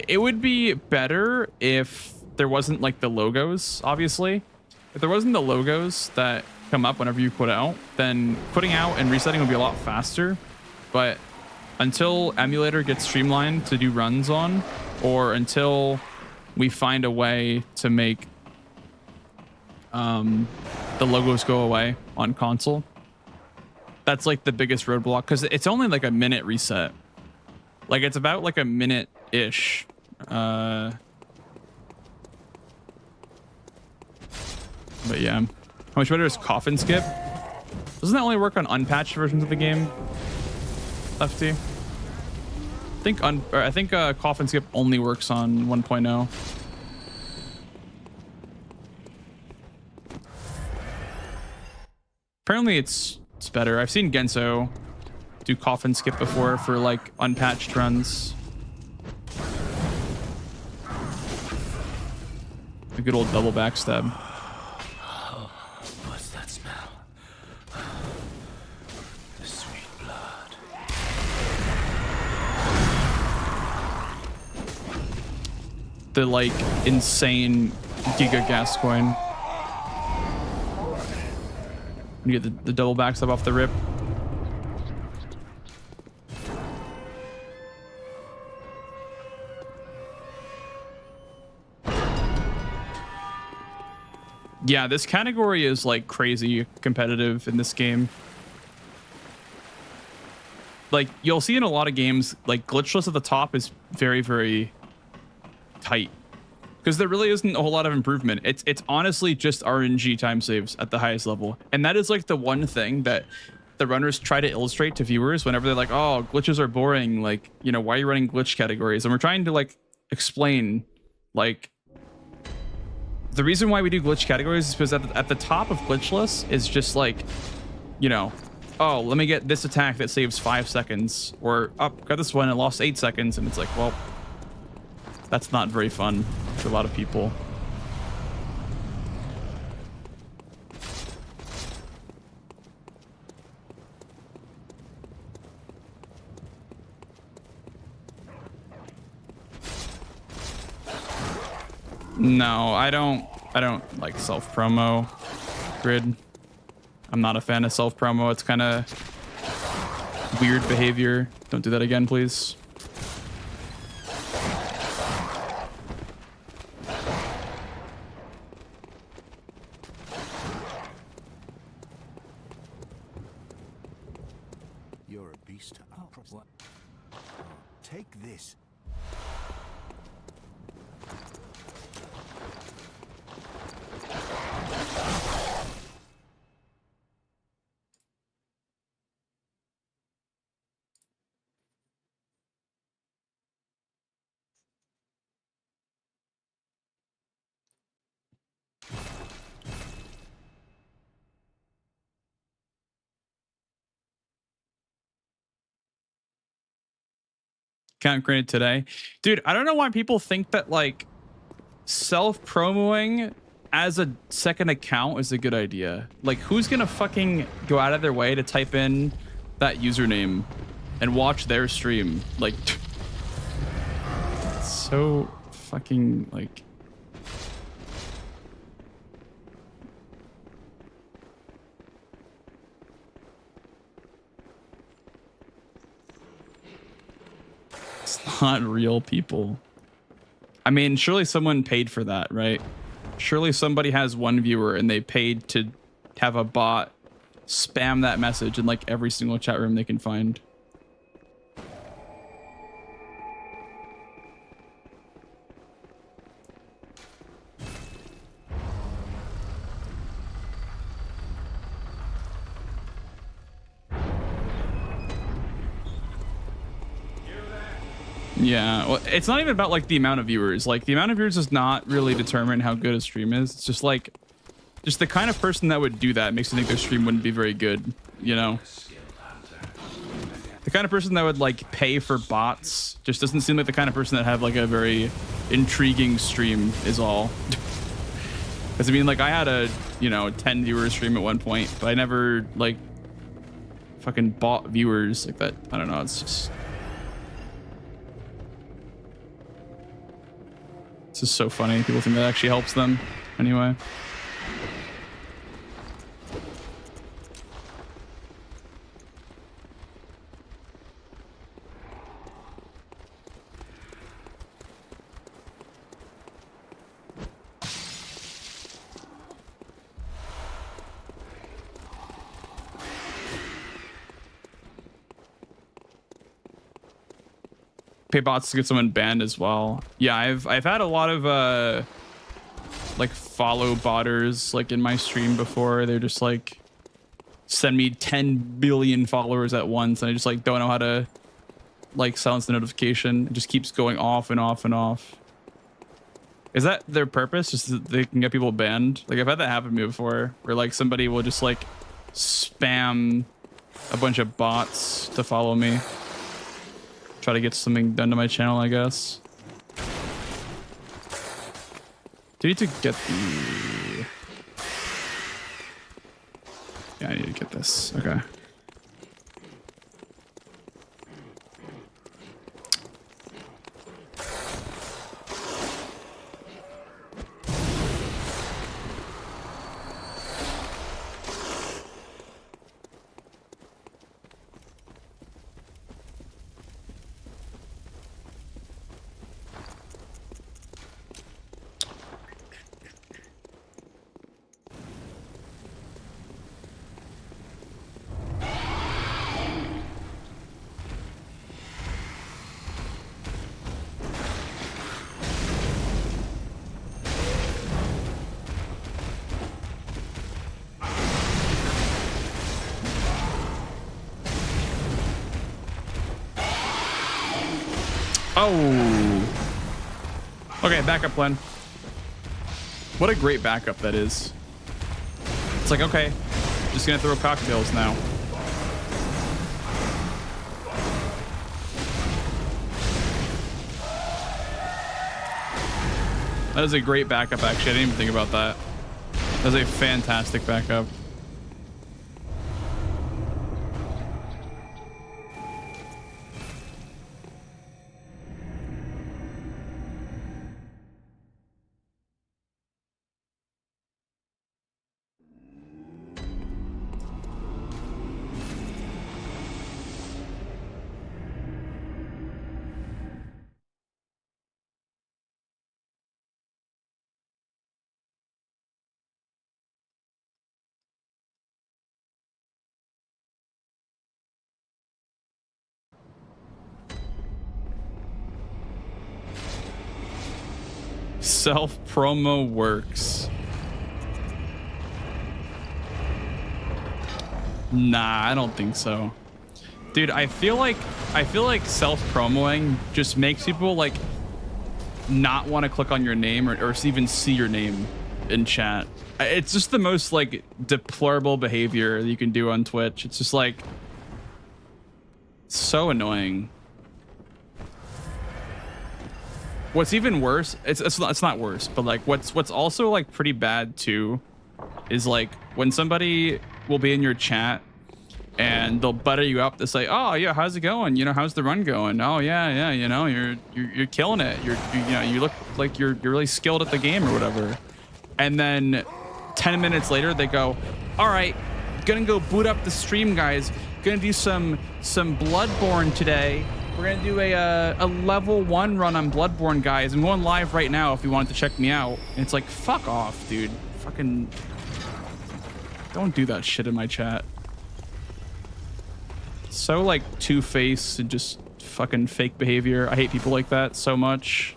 it would be better if there wasn't like the logos, obviously. If there wasn't the logos that come up whenever you put out, then putting out and resetting would be a lot faster. But until emulator gets streamlined to do runs on, or until we find a way to make the logos go away on console, that's like the biggest roadblock, because it's only like a minute reset. Like, it's about like a minute-ish. But yeah, how much better is coffin skip? Doesn't that only work on unpatched versions of the game, Lefty? I think coffin skip only works on 1.0. Apparently it's better. I've seen Genso do coffin skip before for like unpatched runs. A good old double backstab. What's that smell? The sweet blood. The like insane Giga Gascoigne. You get the double backstab off the rip. Yeah, this category is like crazy competitive in this game. Like, you'll see in a lot of games, like glitchless at the top is very, very tight, because there really isn't a whole lot of improvement. It's honestly just RNG time saves at the highest level. And that is like the one thing that the runners try to illustrate to viewers whenever they're like, oh, glitches are boring. Like, you know, why are you running glitch categories? And we're trying to like explain, like, the reason why we do glitch categories is because at the top of glitchless is just like, you know, oh, let me get this attack that saves 5 seconds, or oh, got this one and lost 8 seconds. And it's like, well, that's not very fun to a lot of people. No, I don't like self-promo grid. I'm not a fan of self-promo. It's kind of weird behavior. Don't do that again, please. You're a beast. What? Take this. Account created today. Dude, I don't know why people think that like self-promoing as a second account is a good idea. Like, who's gonna fucking go out of their way to type in that username and watch their stream? Like, so fucking like. It's not real people. I mean, surely someone paid for that, right? Surely somebody has one viewer and they paid to have a bot spam that message in like every single chat room they can find. Yeah, well, it's not even about like the amount of viewers. Like the amount of viewers does not really determine how good a stream is. It's just like, just the kind of person that would do that makes me think their stream wouldn't be very good, you know? The kind of person that would like pay for bots just doesn't seem like the kind of person that have like a very intriguing stream is all. Because I mean, like I had a, you know, 10 viewers stream at one point, but I never like fucking bought viewers like that. I don't know, it's just... This is so funny. People think that actually helps them. Anyway. Pay bots to get someone banned as well. Yeah, I've had a lot of like follow botters like in my stream before. They're just like send me 10 billion followers at once and I just like don't know how to like silence the notification. It just keeps going off and off and off. Is that their purpose? Just that they can get people banned? Like I've had that happen to me before where like somebody will just like spam a bunch of bots to follow me. Try to get something done to my channel, I guess. Do you need to get the... Yeah, I need to get this. Okay. Oh. Okay, backup plan. What a great backup that is. It's like, okay, just gonna throw cocktails now. That is a great backup, actually. I didn't even think about that. That is a fantastic backup. Self-promo works. Nah, I don't think so. Dude, I feel like self-promoing just makes people like not want to click on your name or even see your name in chat. It's just the most like deplorable behavior that you can do on Twitch. It's just like so annoying. What's even worse, it's not worse, but like what's also like pretty bad too is like when somebody will be in your chat and they'll butter you up to say, oh yeah, how's it going? You know, how's the run going? Oh yeah, you know, you're killing it. You know, you look like you're really skilled at the game or whatever. And then 10 minutes later they go, all right, gonna go boot up the stream, guys. Gonna do some Bloodborne today. We're gonna do a level 1 run on Bloodborne, guys. I'm going live right now if you wanted to check me out. And it's like, fuck off, dude. Fucking don't do that shit in my chat. So like two-faced and just fucking fake behavior. I hate people like that so much.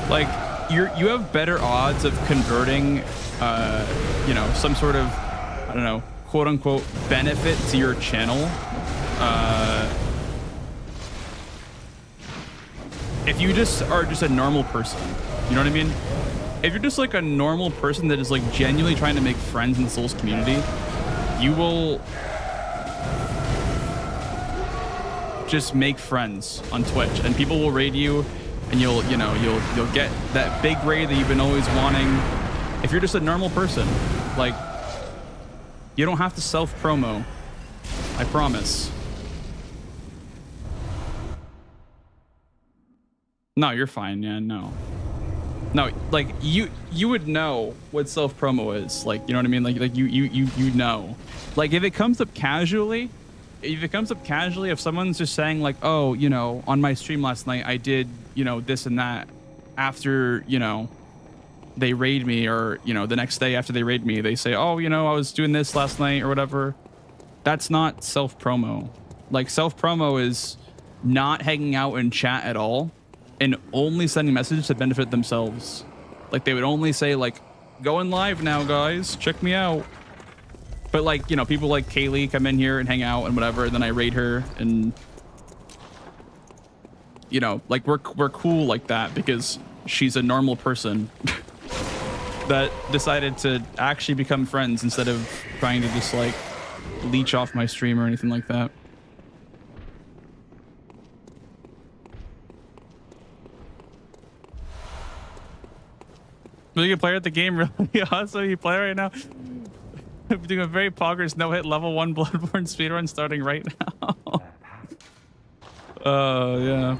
Like you have better odds of converting, you know, some sort of, I don't know, quote unquote benefit to your channel. If you just are just a normal person, you know what I mean? If you're just like a normal person that is like genuinely trying to make friends in the Souls community, you will just make friends on Twitch and people will raid you. And you'll get that big raid that you've been always wanting. If you're just a normal person, like, you don't have to self-promo. I promise. No, you're fine. Yeah, no, like you would know what self-promo is. Like, you know what I mean? Like you know. Like if it comes up casually. If someone's just saying like, oh, you know, on my stream last night, I did, you know, this and that after, you know, they raid me, or, you know, the next day after they raid me, they say, oh, you know, I was doing this last night or whatever. That's not self-promo. Like self-promo is not hanging out in chat at all and only sending messages to benefit themselves. Like they would only say like, going live now, guys, check me out. But like, you know, people like Kaylee come in here and hang out and whatever, and then I raid her, and you know, like we're cool like that because she's a normal person that decided to actually become friends instead of trying to just like leech off my stream or anything like that. Really good player at the game, really awesome. You play right now. I'm doing a very poggers no-hit level 1 Bloodborne speedrun starting right now. Yeah.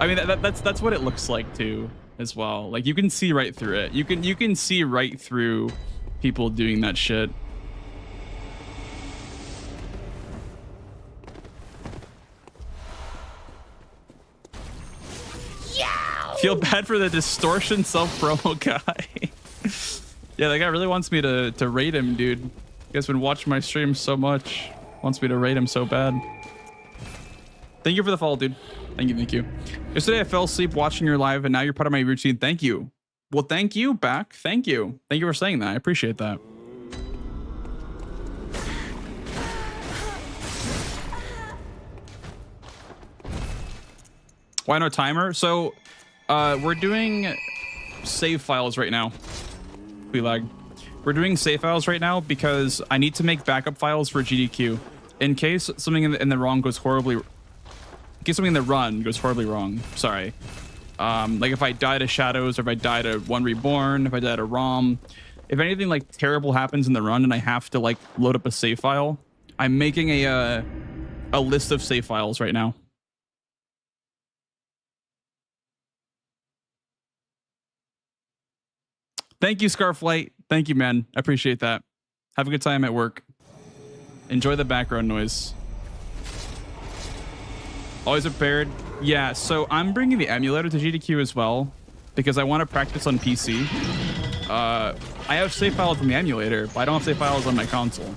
I mean, that's what it looks like too, as well. Like you can see right through it. You can see right through people doing that shit. Yeah. Feel bad for the distortion self-promo guy. Yeah, that guy really wants me to raid him, dude. You guys been watching my stream so much. Wants me to raid him so bad. Thank you for the follow, dude. Thank you. Yesterday I fell asleep watching your live and now you're part of my routine. Thank you. Well, thank you back. Thank you. Thank you for saying that. I appreciate that. Why no timer? So we're doing save files right now. We're doing save files right now because I need to make backup files for GDQ in case something in the wrong goes horribly. In case something in the run goes horribly wrong. Sorry. Like if I die to Shadows, or if I die to One Reborn, if I die to ROM, if anything like terrible happens in the run and I have to like load up a save file, I'm making a list of save files right now. Thank you, Scarflight. Thank you, man. I appreciate that. Have a good time at work. Enjoy the background noise. Always prepared. Yeah, so I'm bringing the emulator to GDQ as well because I want to practice on PC. I have save files from the emulator, but I don't have save files on my console.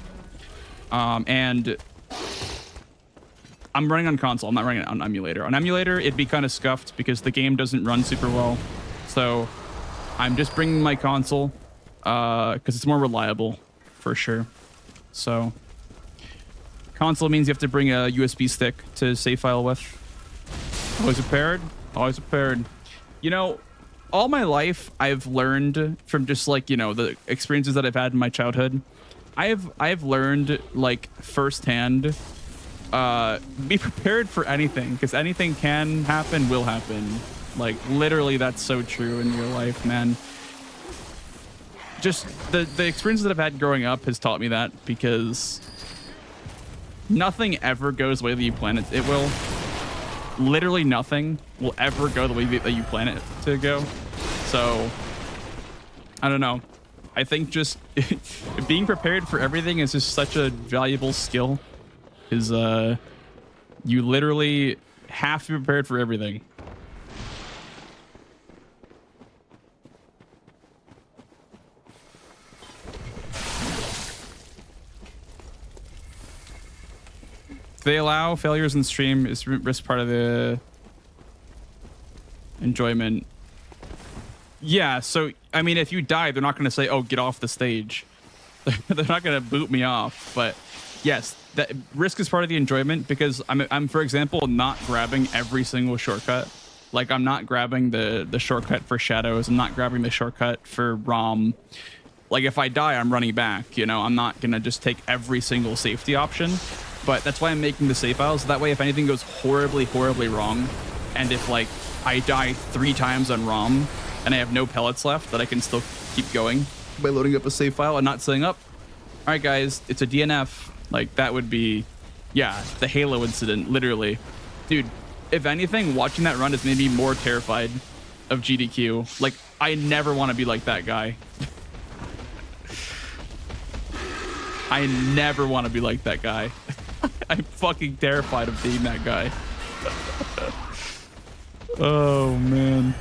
And I'm running on console. I'm not running it on emulator. On emulator, it'd be kind of scuffed because the game doesn't run super well. So I'm just bringing my console because it's more reliable for sure. So console means you have to bring a USB stick to save file with. Always prepared. Always prepared. You know, all my life I've learned from just like, you know, the experiences that I've had in my childhood. I've learned like firsthand, be prepared for anything, because anything can happen, will happen. Like literally that's so true in real life, man. Just the experiences that I've had growing up has taught me that, because nothing ever goes the way that you plan it. It will. Literally nothing will ever go the way that you plan it to go. So I don't know. I think just being prepared for everything is just such a valuable skill, because you literally have to be prepared for everything. If they allow failures in stream, is risk part of the enjoyment? Yeah, so I mean, if you die, they're not going to say, "Oh, get off the stage." They're not going to boot me off. But yes, that risk is part of the enjoyment, because I'm for example not grabbing every single shortcut. Like I'm not grabbing the shortcut for shadows. I'm not grabbing the shortcut for ROM. Like if I die, I'm running back. You know, I'm not going to just take every single safety option. But that's why I'm making the save files. That way, if anything goes horribly, horribly wrong, and if like I die 3 times on ROM and I have no pellets left, that I can still keep going by loading up a save file and not saying, "Up, all right, guys, it's a DNF." Like that would be, yeah, the Halo incident, literally. Dude, if anything, watching that run has made me more terrified of GDQ. Like I never want to be like that guy. I never want to be like that guy. I'm fucking terrified of being that guy. Oh, man.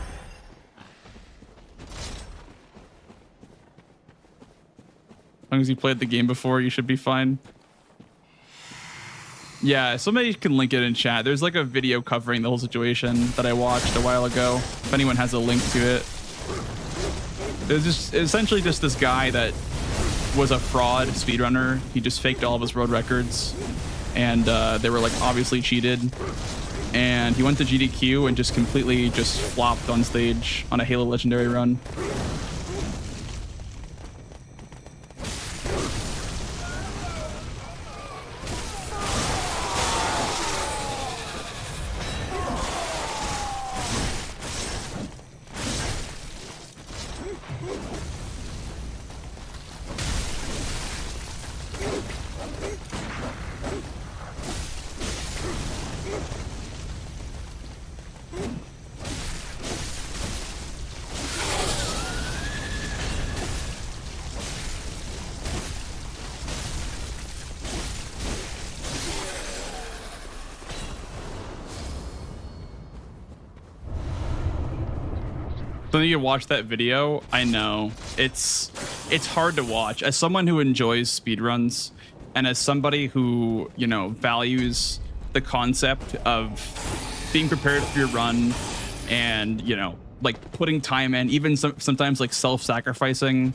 As long as you played the game before, you should be fine. Yeah, somebody can link it in chat. There's like a video covering the whole situation that I watched a while ago. If anyone has a link to it. It's just essentially just this guy that was a fraud speedrunner. He just faked all of his road records, and they were like obviously cheated, and he went to GDQ and just completely just flopped on stage on a Halo Legendary run. So you watch that video. I know it's hard to watch as someone who enjoys speedruns, and as somebody who, you know, values the concept of being prepared for your run, and, you know, like putting time in, even sometimes like self-sacrificing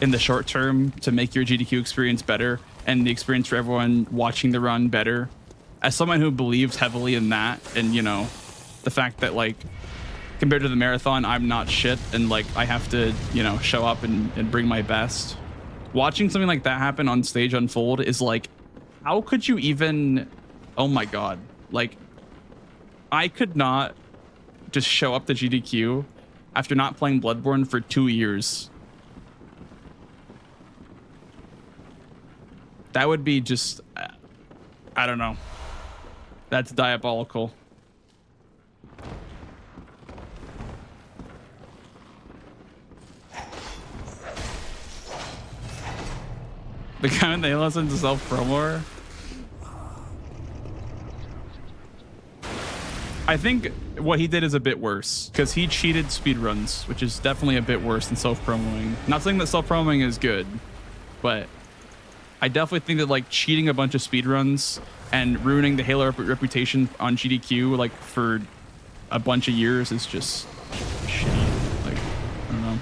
in the short term to make your GDQ experience better and the experience for everyone watching the run better. As someone who believes heavily in that, and, you know, the fact that like compared to the marathon, I'm not shit, and like I have to, you know, show up and bring my best. Watching something like that happen on stage unfold is like, how could you even, oh my God, like I could not just show up to GDQ after not playing Bloodborne for 2 years. That would be just, I don't know. That's diabolical. The kind they listen to self-promo. I think what he did is a bit worse, because he cheated speedruns, which is definitely a bit worse than self-promoing. Not saying that self-promoing is good, but I definitely think that like cheating a bunch of speedruns and ruining the Halo reputation on GDQ like for a bunch of years is just shitty. Like, I don't know.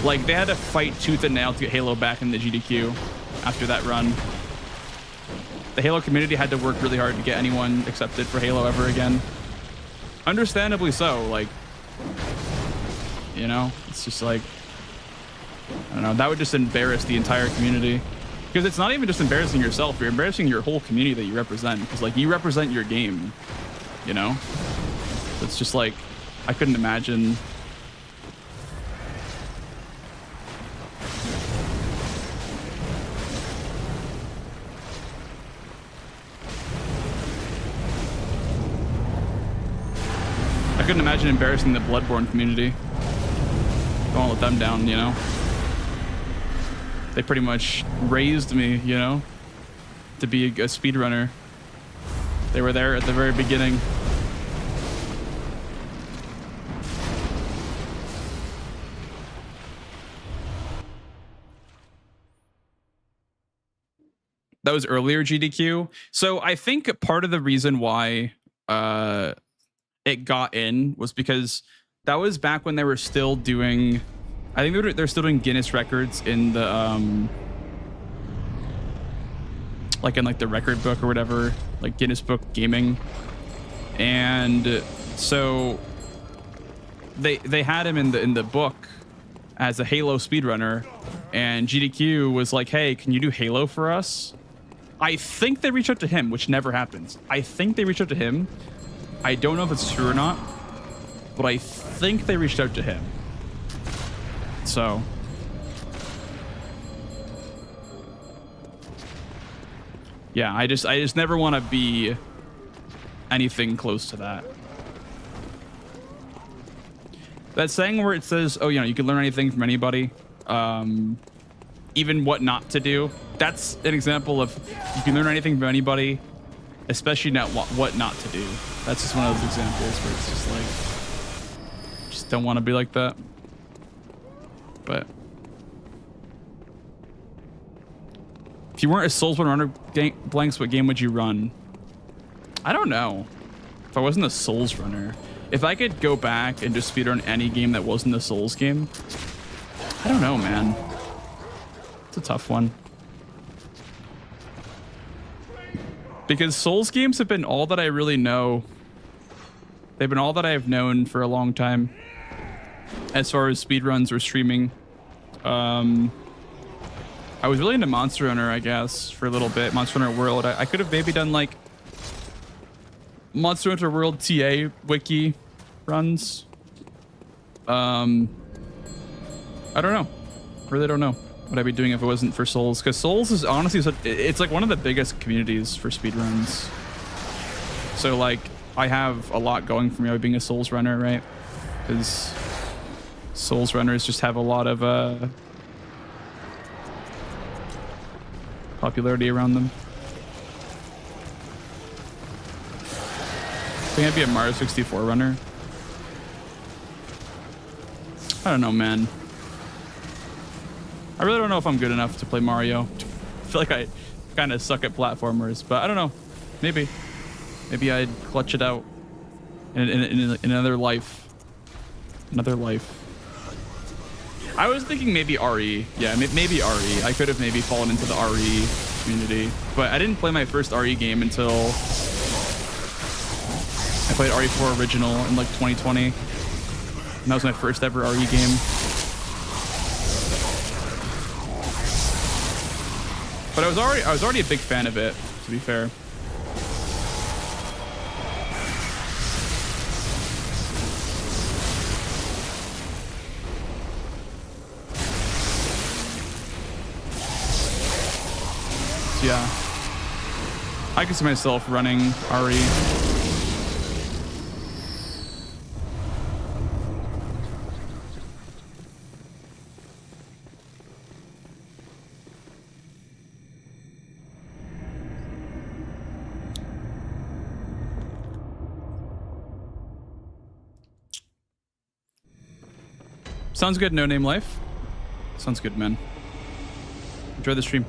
Like, they had to fight tooth and nail to get Halo back in the GDQ after that run. The Halo community had to work really hard to get anyone accepted for Halo ever again. Understandably so. Like, you know, it's just like, I don't know, that would just embarrass the entire community. Because it's not even just embarrassing yourself, you're embarrassing your whole community that you represent. Because, like, you represent your game, you know? It's just like, I couldn't imagine. I couldn't imagine embarrassing the Bloodborne community. Don't let them down, you know? They pretty much raised me, you know, to be a speedrunner. They were there at the very beginning. That was earlier GDQ. So I think part of the reason why it got in was because that was back when they were still doing, I think they're still doing Guinness records in the like in like the record book or whatever, like Guinness Book Gaming. And so they had him in the book as a Halo speedrunner, and GDQ was like, hey, can you do Halo for us? I think they reached out to him, which never happens. I think they reached out to him. I don't know if it's true or not, but I think they reached out to him. So yeah, I just never want to be anything close to that. That saying where it says, oh, you know, you can learn anything from anybody, even what not to do. That's an example of you can learn anything from anybody, especially not what not to do. That's just one of those examples where it's just like, just don't want to be like that. But if you weren't a Soulsborne runner, Blanks, what game would you run? I don't know. If I wasn't a Souls runner, if I could go back and just speedrun any game that wasn't a Souls game, I don't know, man. It's a tough one. Because Souls games have been all that I really know. They've been all that I have known for a long time. As far as speedruns or streaming. I was really into Monster Hunter, I guess, for a little bit. Monster Hunter World. I could have maybe done like Monster Hunter World TA wiki runs. I don't know. Really don't know what I'd be doing if it wasn't for Souls, because Souls is honestly it's like one of the biggest communities for speedruns. So like I have a lot going for me by being a Souls runner, right? Because Souls runners just have a lot of popularity around them. I think I'd be a Mario 64 runner. I don't know, man. I really don't know if I'm good enough to play Mario. I feel like I kind of suck at platformers, but I don't know. Maybe I'd clutch it out in another life. Another life. I was thinking maybe RE. Yeah, maybe RE. I could have maybe fallen into the RE community, but I didn't play my first RE game until I played RE4 Original in like 2020. And that was my first ever RE game. But I was already a big fan of it, to be fair. So yeah, I can see myself running RE. Sounds good, No Name Life. Sounds good, man. Enjoy the stream.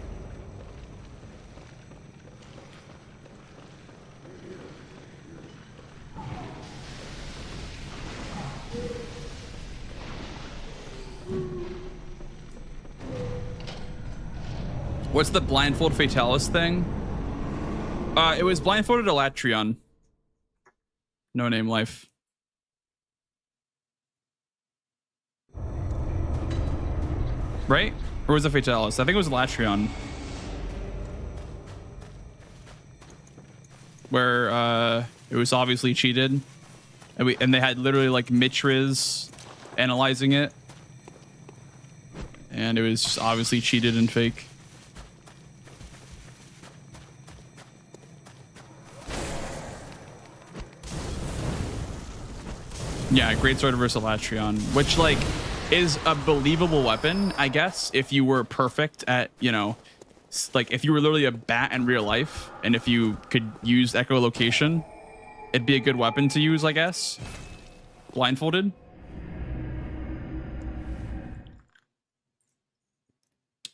What's the blindfold fatalis thing? It was blindfolded Elatrion. No name life. Right? Or was it fatalis? I think it was Elatrion. Where it was obviously cheated. And they had literally like Mitriz analyzing it. And it was just obviously cheated and fake. Yeah, Greatsword versus Elatrion, which like is a believable weapon, I guess, if you were perfect at, you know, like if you were literally a bat in real life, and if you could use echolocation, it'd be a good weapon to use, I guess. Blindfolded.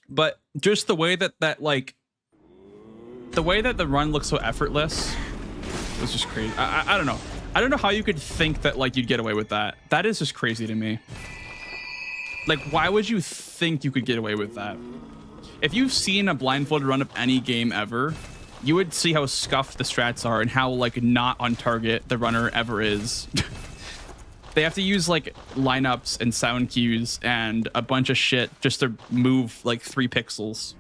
But just the way that the way that the run looks so effortless was just crazy. I don't know. I don't know how you could think that like you'd get away with that. That is just crazy to me. Like, why would you think you could get away with that? If you've seen a blindfolded run of any game ever, you would see how scuffed the strats are and how like not on target the runner ever is. They have to use like lineups and sound cues and a bunch of shit just to move like 3 pixels.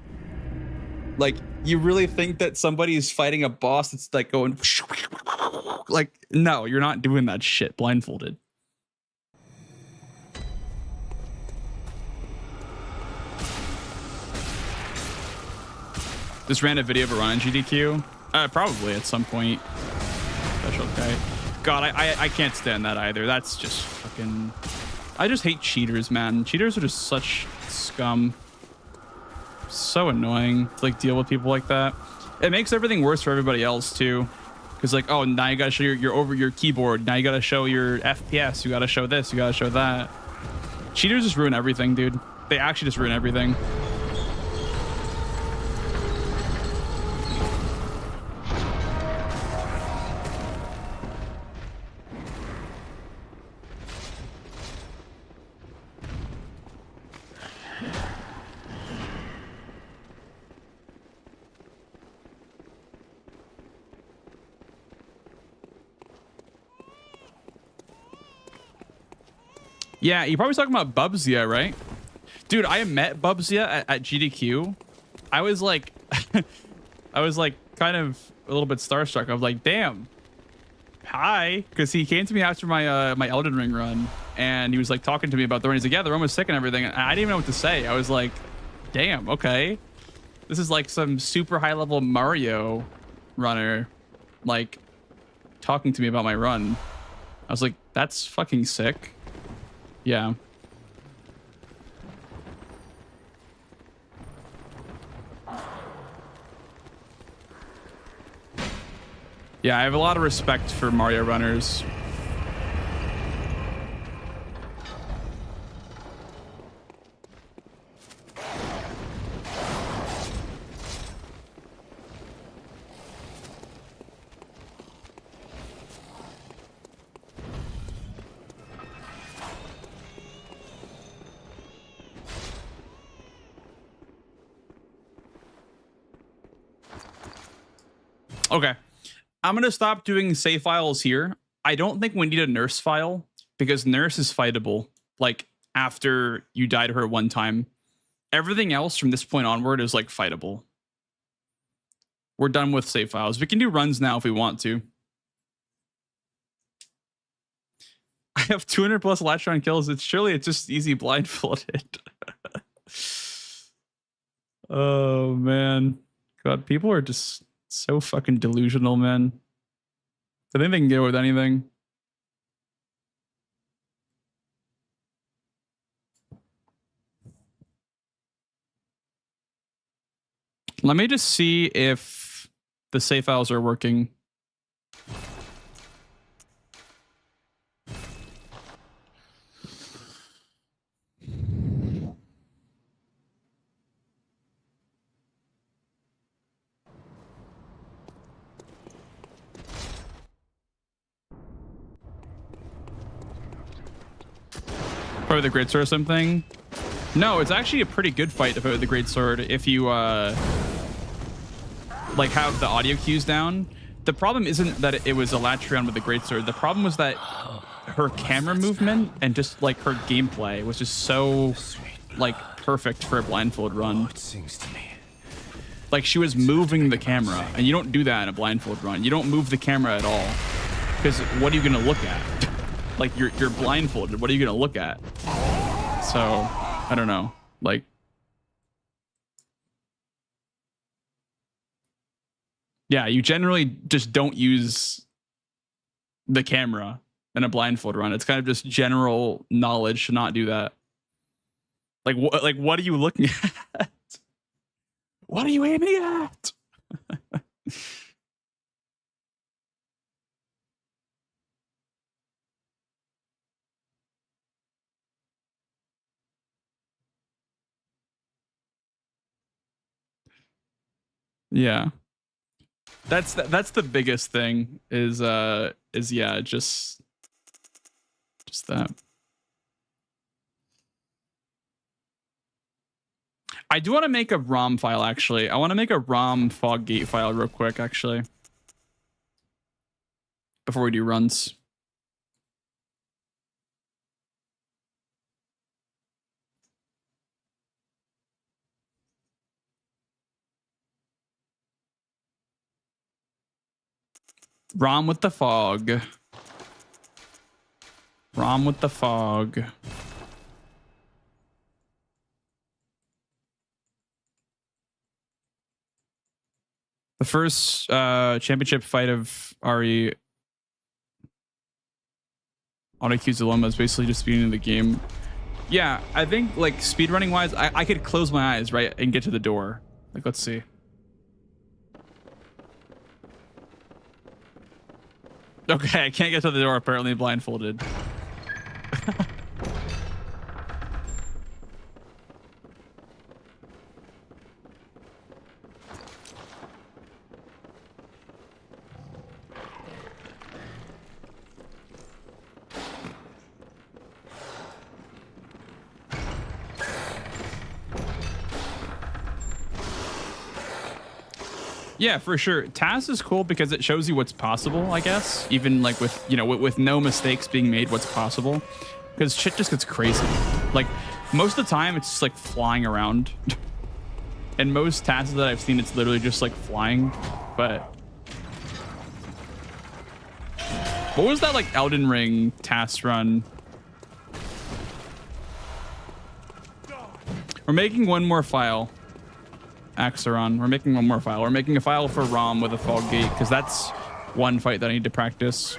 Like, you really think that somebody's fighting a boss that's like going like, no, you're not doing that shit blindfolded. Just ran a video of a run on GDQ. Probably at some point. Special guy. God, I can't stand that either. That's just fucking... I just hate cheaters, man. Cheaters are just such scum. So annoying to like deal with people like that. It makes everything worse for everybody else too. Because like, oh, now you gotta show your over your keyboard. Now you gotta show your FPS. You gotta show this. You gotta show that. Cheaters just ruin everything, dude. They actually just ruin everything. Yeah, you're probably talking about Bubzia, right? Dude, I met Bubzia at GDQ. I was like, I was like kind of a little bit starstruck. I was like, damn, hi. Because he came to me after my my Elden Ring run, and he was like talking to me about the run. He's like, yeah, the run was sick and everything. And I didn't even know what to say. I was like, damn, okay. This is like some super high level Mario runner, like talking to me about my run. I was like, that's fucking sick. Yeah. Yeah, I have a lot of respect for Mario runners. Okay, I'm gonna stop doing save files here. I don't think we need a nurse file because nurse is fightable. Like after you die to her one time, everything else from this point onward is like fightable. We're done with save files. We can do runs now if we want to. I have 200 plus Latron kills. It's just easy blindfolded. Oh man, God, people are just so fucking delusional, man. I think they can get away with anything. Let me just see if the save files are working. Probably the grits or something. No, it's actually a pretty good fight to fight with the greatsword if you like have the audio cues down. The problem isn't that it was a Latreon with the greatsword. The problem was that her camera movement and just like her gameplay was just so like perfect for a blindfold run. Oh, it sings to me. Like she was moving the camera, and you don't do that in a blindfold run. You don't move the camera at all, because what are you gonna look at? Like you're blindfolded. What are you gonna look at? So I don't know. Like, yeah, you generally just don't use the camera in a blindfold run. It's kind of just general knowledge to not do that. Like what are you looking at? What are you aiming at? Yeah. That's the biggest thing is yeah, just that. I do want to make a ROM file, actually. I want to make a ROM fog gate file real quick, actually, before we do runs. ROM with the fog. ROM with the fog. The first championship fight of Ari on Akuzaloma is basically just beating the game. Yeah, I think like speedrunning wise, I could close my eyes, right, and get to the door. Like, let's see. Okay, I can't get to the door, apparently blindfolded. Yeah, for sure. TAS is cool because it shows you what's possible, I guess. Even like with, you know, with no mistakes being made, what's possible. Because shit just gets crazy. Like, most of the time, it's just like flying around. And most tasks that I've seen, it's literally just like flying. But what was that like Elden Ring task run? We're making one more file. Axeron. We're making one more file. We're making a file for ROM with a fog gate because that's one fight that I need to practice.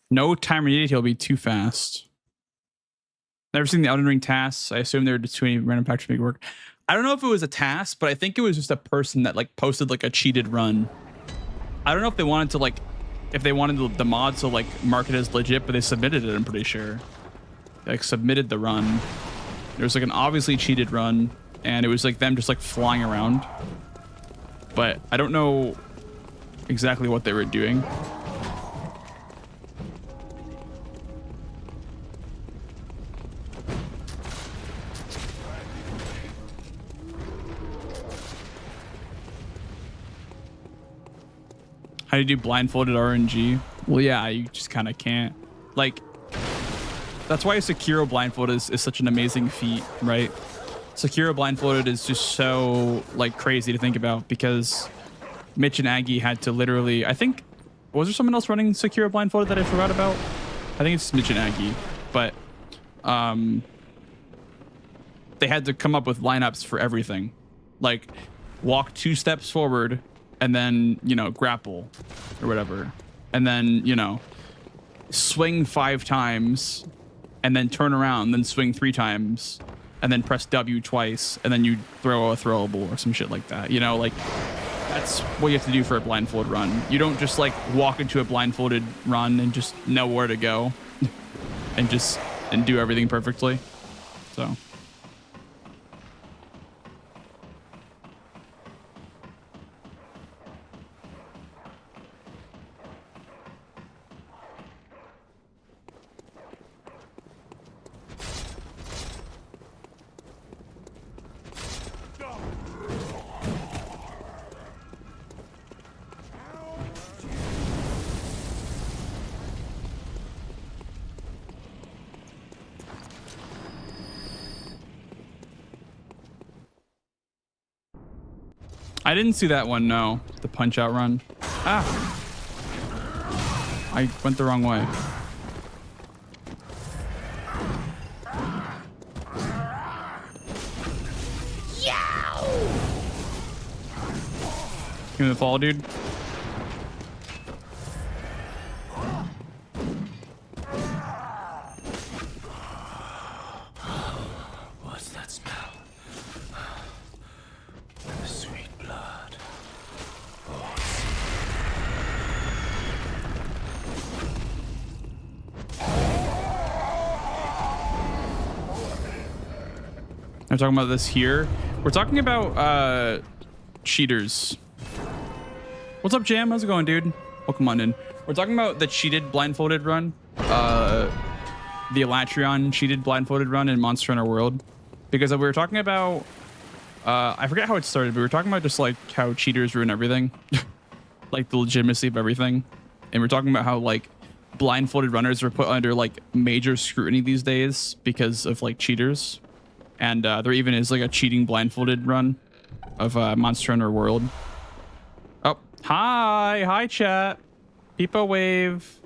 No timer needed. He'll be too fast. Never seen the Elden Ring tasks. I assume they were just doing random patch to make it work. I don't know if it was a task, but I think it was just a person that like posted like a cheated run. I don't know if they wanted to like, if they wanted the mod to like mark it as legit, but they submitted it. I'm pretty sure. They like submitted the run. There was like an obviously cheated run, and it was like them just like flying around. But I don't know exactly what they were doing. How do you do blindfolded RNG? Well, yeah, you just kind of can't. Like, that's why Sekiro blindfolded is such an amazing feat, right? Sekiro blindfolded is just so like crazy to think about because Mitch and Aggie had to literally, I think, was there someone else running Sekiro blindfolded that I forgot about? I think it's Mitch and Aggie, but they had to come up with lineups for everything. Like, walk 2 steps forward and then, you know, grapple or whatever. And then, you know, swing 5 times and then turn around, then swing 3 times, and then press W twice, and then you throw a throwable or some shit like that. You know, like that's what you have to do for a blindfold run. You don't just like walk into a blindfolded run and just know where to go and do everything perfectly. So. I didn't see that one, no. The punch out run. Ah! I went the wrong way. Give me the fall, dude. What's that smell? The sweet blood. I'm talking about this here. We're talking about cheaters. What's up, Jam? How's it going, dude? Welcome on in. We're talking about the cheated blindfolded run. The Elatrion cheated blindfolded run in Monster Hunter World. Because we were talking about... I forget how it started, but we were talking about just like how cheaters ruin everything. Like the legitimacy of everything. And we're talking about how like blindfolded runners are put under like major scrutiny these days because of like cheaters. And there even is like a cheating blindfolded run of Monster Hunter World. Oh, hi chat. People wave.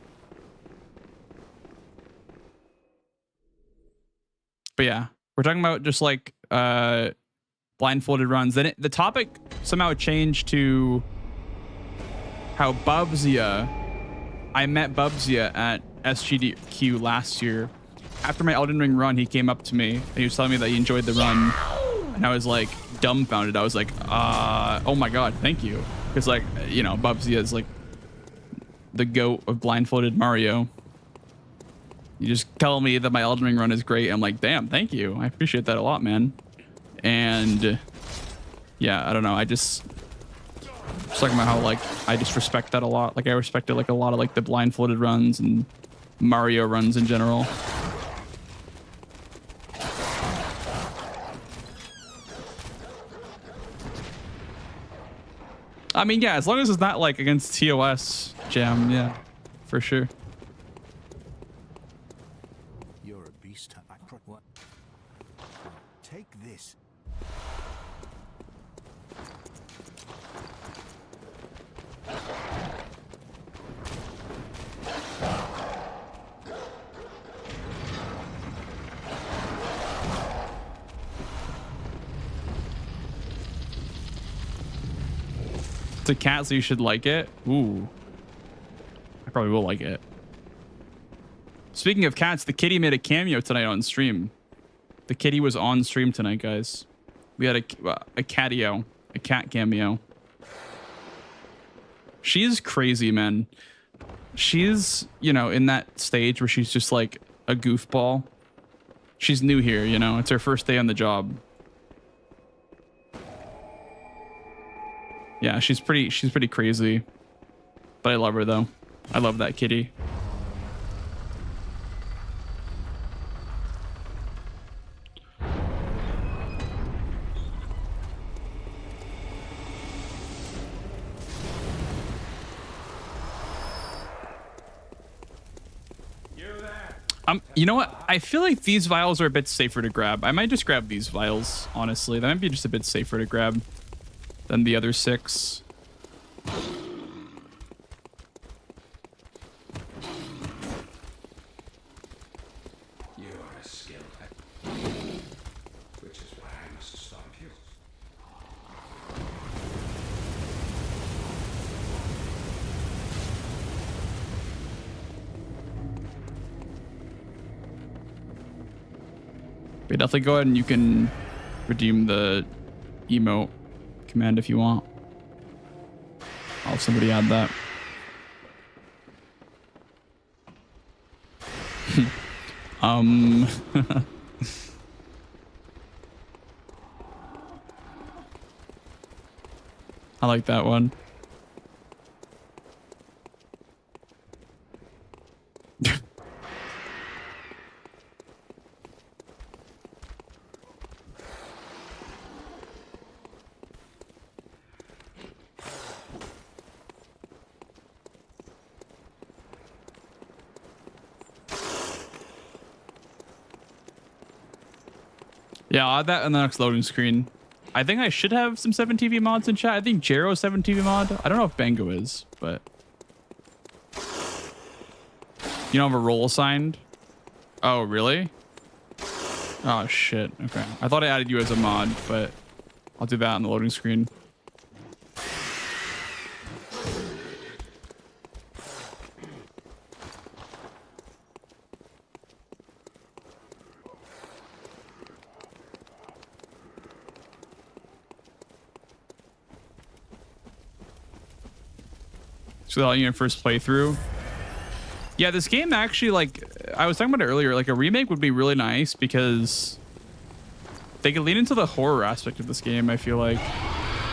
But yeah, we're talking about just like blindfolded runs. Then the topic somehow changed to how Bubzia. I met Bubzia at SGDQ last year. After my Elden Ring run, he came up to me and he was telling me that he enjoyed the run. And I was like dumbfounded. I was like, oh my God, thank you. Because like, you know, Bubsy is like the GOAT of blindfolded Mario. You just tell me that my Elden Ring run is great. I'm like, damn, thank you. I appreciate that a lot, man. And yeah, I don't know. Just talking about how like, I just respect that a lot. Like I respected like a lot of like the blindfolded runs and Mario runs in general. I mean, yeah, as long as it's not like against TOS, Jam, yeah, for sure. You're a beast. What? Take this. It's a cat, so you should like it. Ooh. I probably will like it. Speaking of cats, the kitty made a cameo tonight on stream. The kitty was on stream tonight, guys. We had a catio, a cat cameo. She's crazy, man. She's, you know, in that stage where she's just like a goofball. She's new here, you know. It's her first day on the job. Yeah, she's pretty crazy. But I love her though. I love that kitty. You know what? I feel like these vials are a bit safer to grab. I might just grab these vials, honestly. That might be just a bit safer to grab than the other 6. You are a skilled which is why I must stop you. But definitely go ahead and you can redeem the emote command if you want. I'll have somebody add that. I like that one. Yeah, I'll add that in the next loading screen. I think I should have some 7TV mods in chat. I think Jero is 7TV mod. I don't know if Bango is, but you don't have a role assigned? Oh, really? Oh, shit. Okay. I thought I added you as a mod, but I'll do that on the loading screen. So that your first playthrough. Yeah, this game actually, like I was talking about it earlier, like a remake would be really nice because they could lean into the horror aspect of this game. I feel like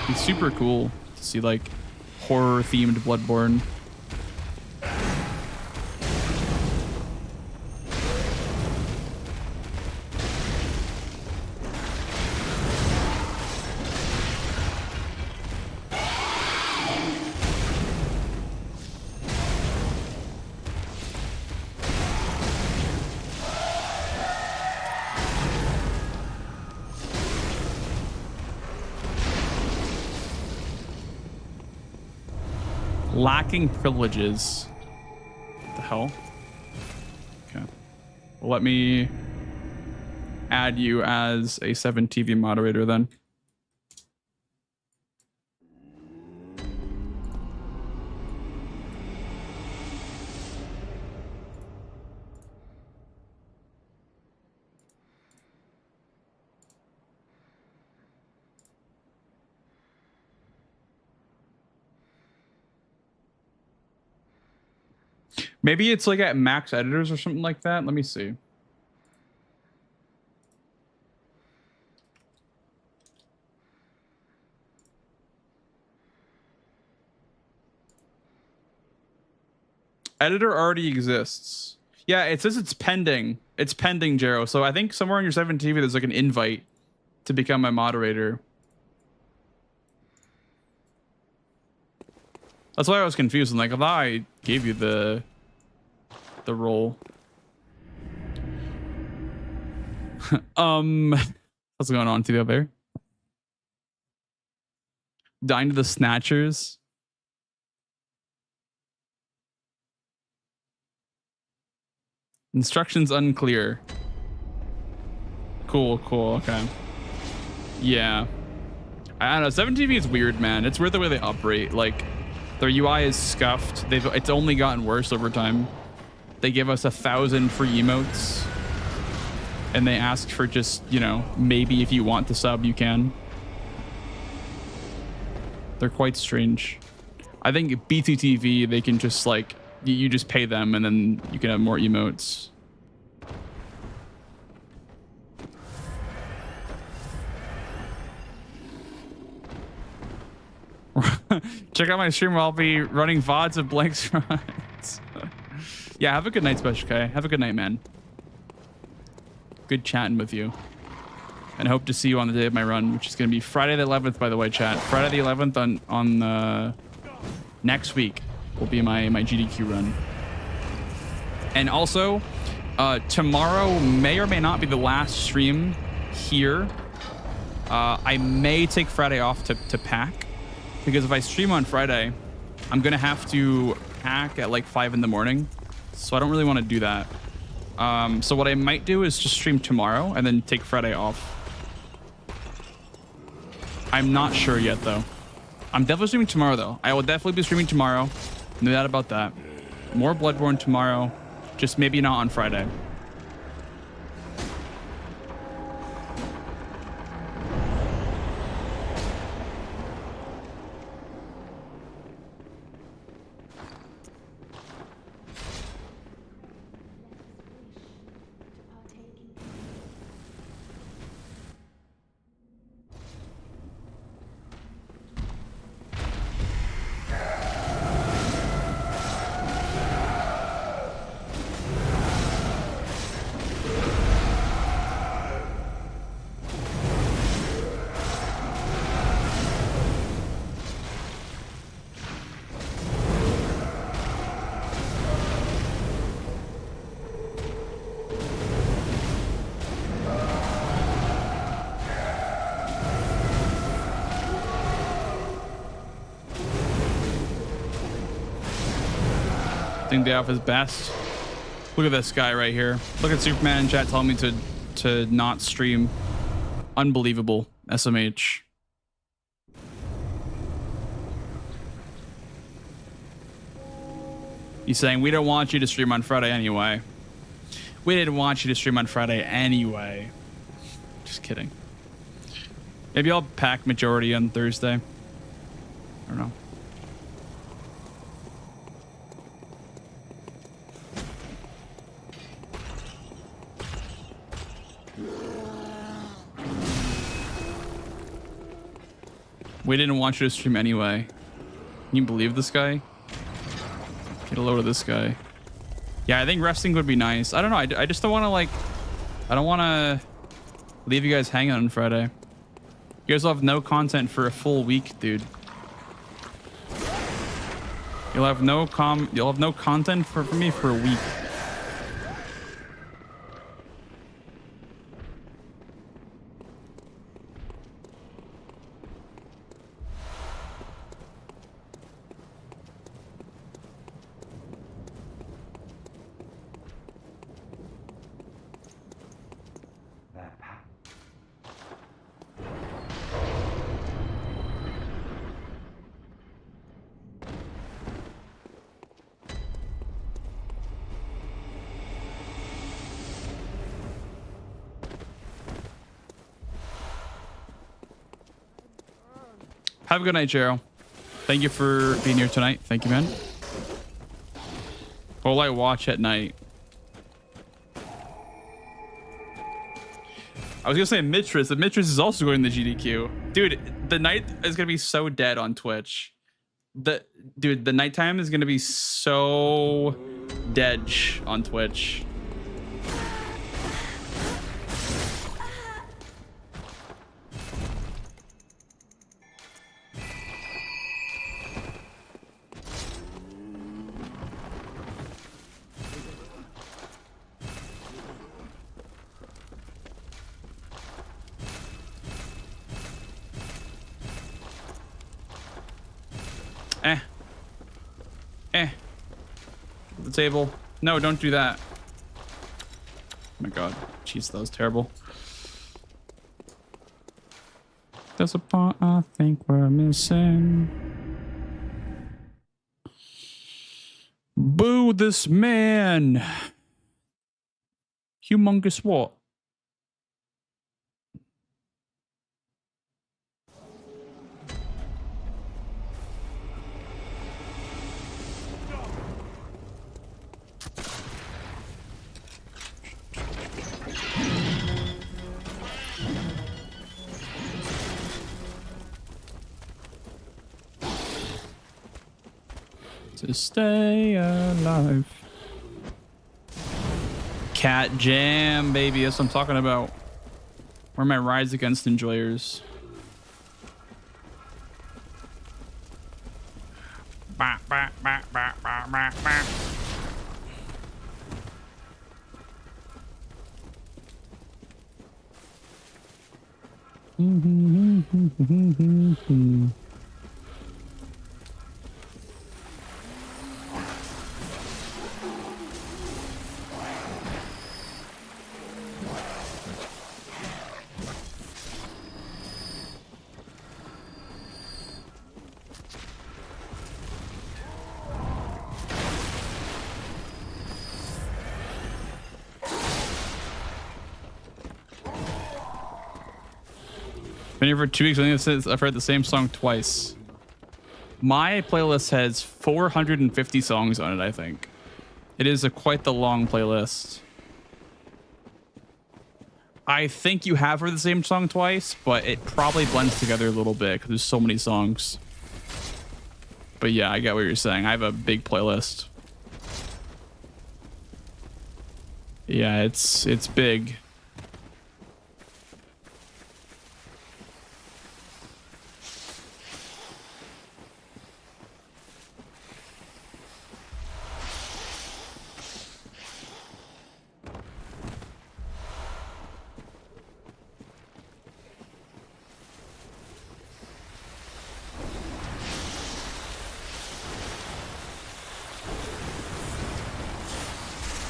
it's super cool to see like horror themed Bloodborne. Lacking privileges. What the hell? Okay. Well, let me add you as a 7TV moderator then. Maybe it's like at max editors or something like that. Let me see. Editor already exists. Yeah, it says it's pending. It's pending, Jero. So I think somewhere on your 7TV there's like an invite to become my moderator. That's why I was confused. I'm like, I thought I gave you the role. What's going on, TV up there? Dying to the Snatchers. Instructions unclear. Cool, okay. Yeah. I don't know, 7TV is weird, man. It's weird the way they operate. Like, their UI is scuffed. It's only gotten worse over time. They give us 1,000 free emotes. And they ask for just, you know, maybe if you want to sub, you can. They're quite strange. I think BTTV, they can just like, you just pay them and then you can have more emotes. Check out my stream where I'll be running VODs of Blank's runs. Yeah, have a good night, Special K. Have a good night, man. Good chatting with you. And hope to see you on the day of my run, which is going to be Friday the 11th, by the way, chat. Friday the 11th on next week will be my GDQ run. And also, tomorrow may or may not be the last stream here. I may take Friday off to pack. Because if I stream on Friday, I'm going to have to pack at like 5 in the morning. So I don't really want to do that. So what I might do is just stream tomorrow and then take Friday off. I'm not sure yet, though. I'm definitely streaming tomorrow, though. I will definitely be streaming tomorrow. No doubt about that. More Bloodborne tomorrow. Just maybe not on Friday. Think day off is best. Look at this guy right here. Look at Superman in chat telling me to not stream. Unbelievable. SMH. He's saying we don't want you to stream on Friday anyway. We didn't want you to stream on Friday anyway. Just kidding. Maybe I'll pack majority on Thursday. I don't know. We didn't want you to stream anyway. Can you believe this guy? Get a load of this guy. Yeah, I think resting would be nice. I don't know. I just don't want to like... I don't want to leave you guys hanging on Friday. You guys will have no content for a full week, dude. You'll have no content for me for a week. Have a good night, Jero. Thank you for being here tonight. Thank you, man. What will I watch at night? I was gonna say Mistress, but Mistress is also going to the GDQ. Dude, the night is gonna be so dead on Twitch. The nighttime is gonna be so dead on Twitch. The table. No, don't do that. Oh my god. Jeez, that was terrible. There's a part I think we're missing. Boo this man. Humongous what? To stay alive. Cat jam, baby. That's what I'm talking about. Where are my rides against enjoyers? Bah, bah, bah, bah, bah, bah, bah. Been here for 2 weeks. I think it says I've heard the same song twice. My playlist has 450 songs on it, I think. It is quite the long playlist. I think you have heard the same song twice, but it probably blends together a little bit because there's so many songs. But yeah, I get what you're saying. I have a big playlist. Yeah, it's big.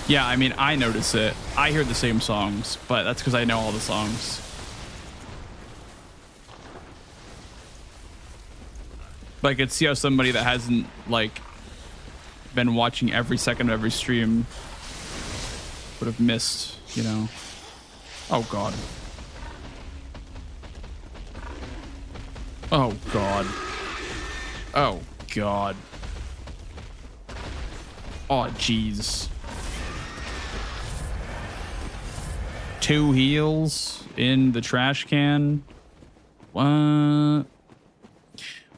Yeah, I mean, I notice it. I hear the same songs, but that's because I know all the songs. But I could see how somebody that hasn't, like, been watching every second of every stream would have missed, you know. Oh, God. Oh, God. Oh, God. Oh, jeez. 2 heals in the trash can. What?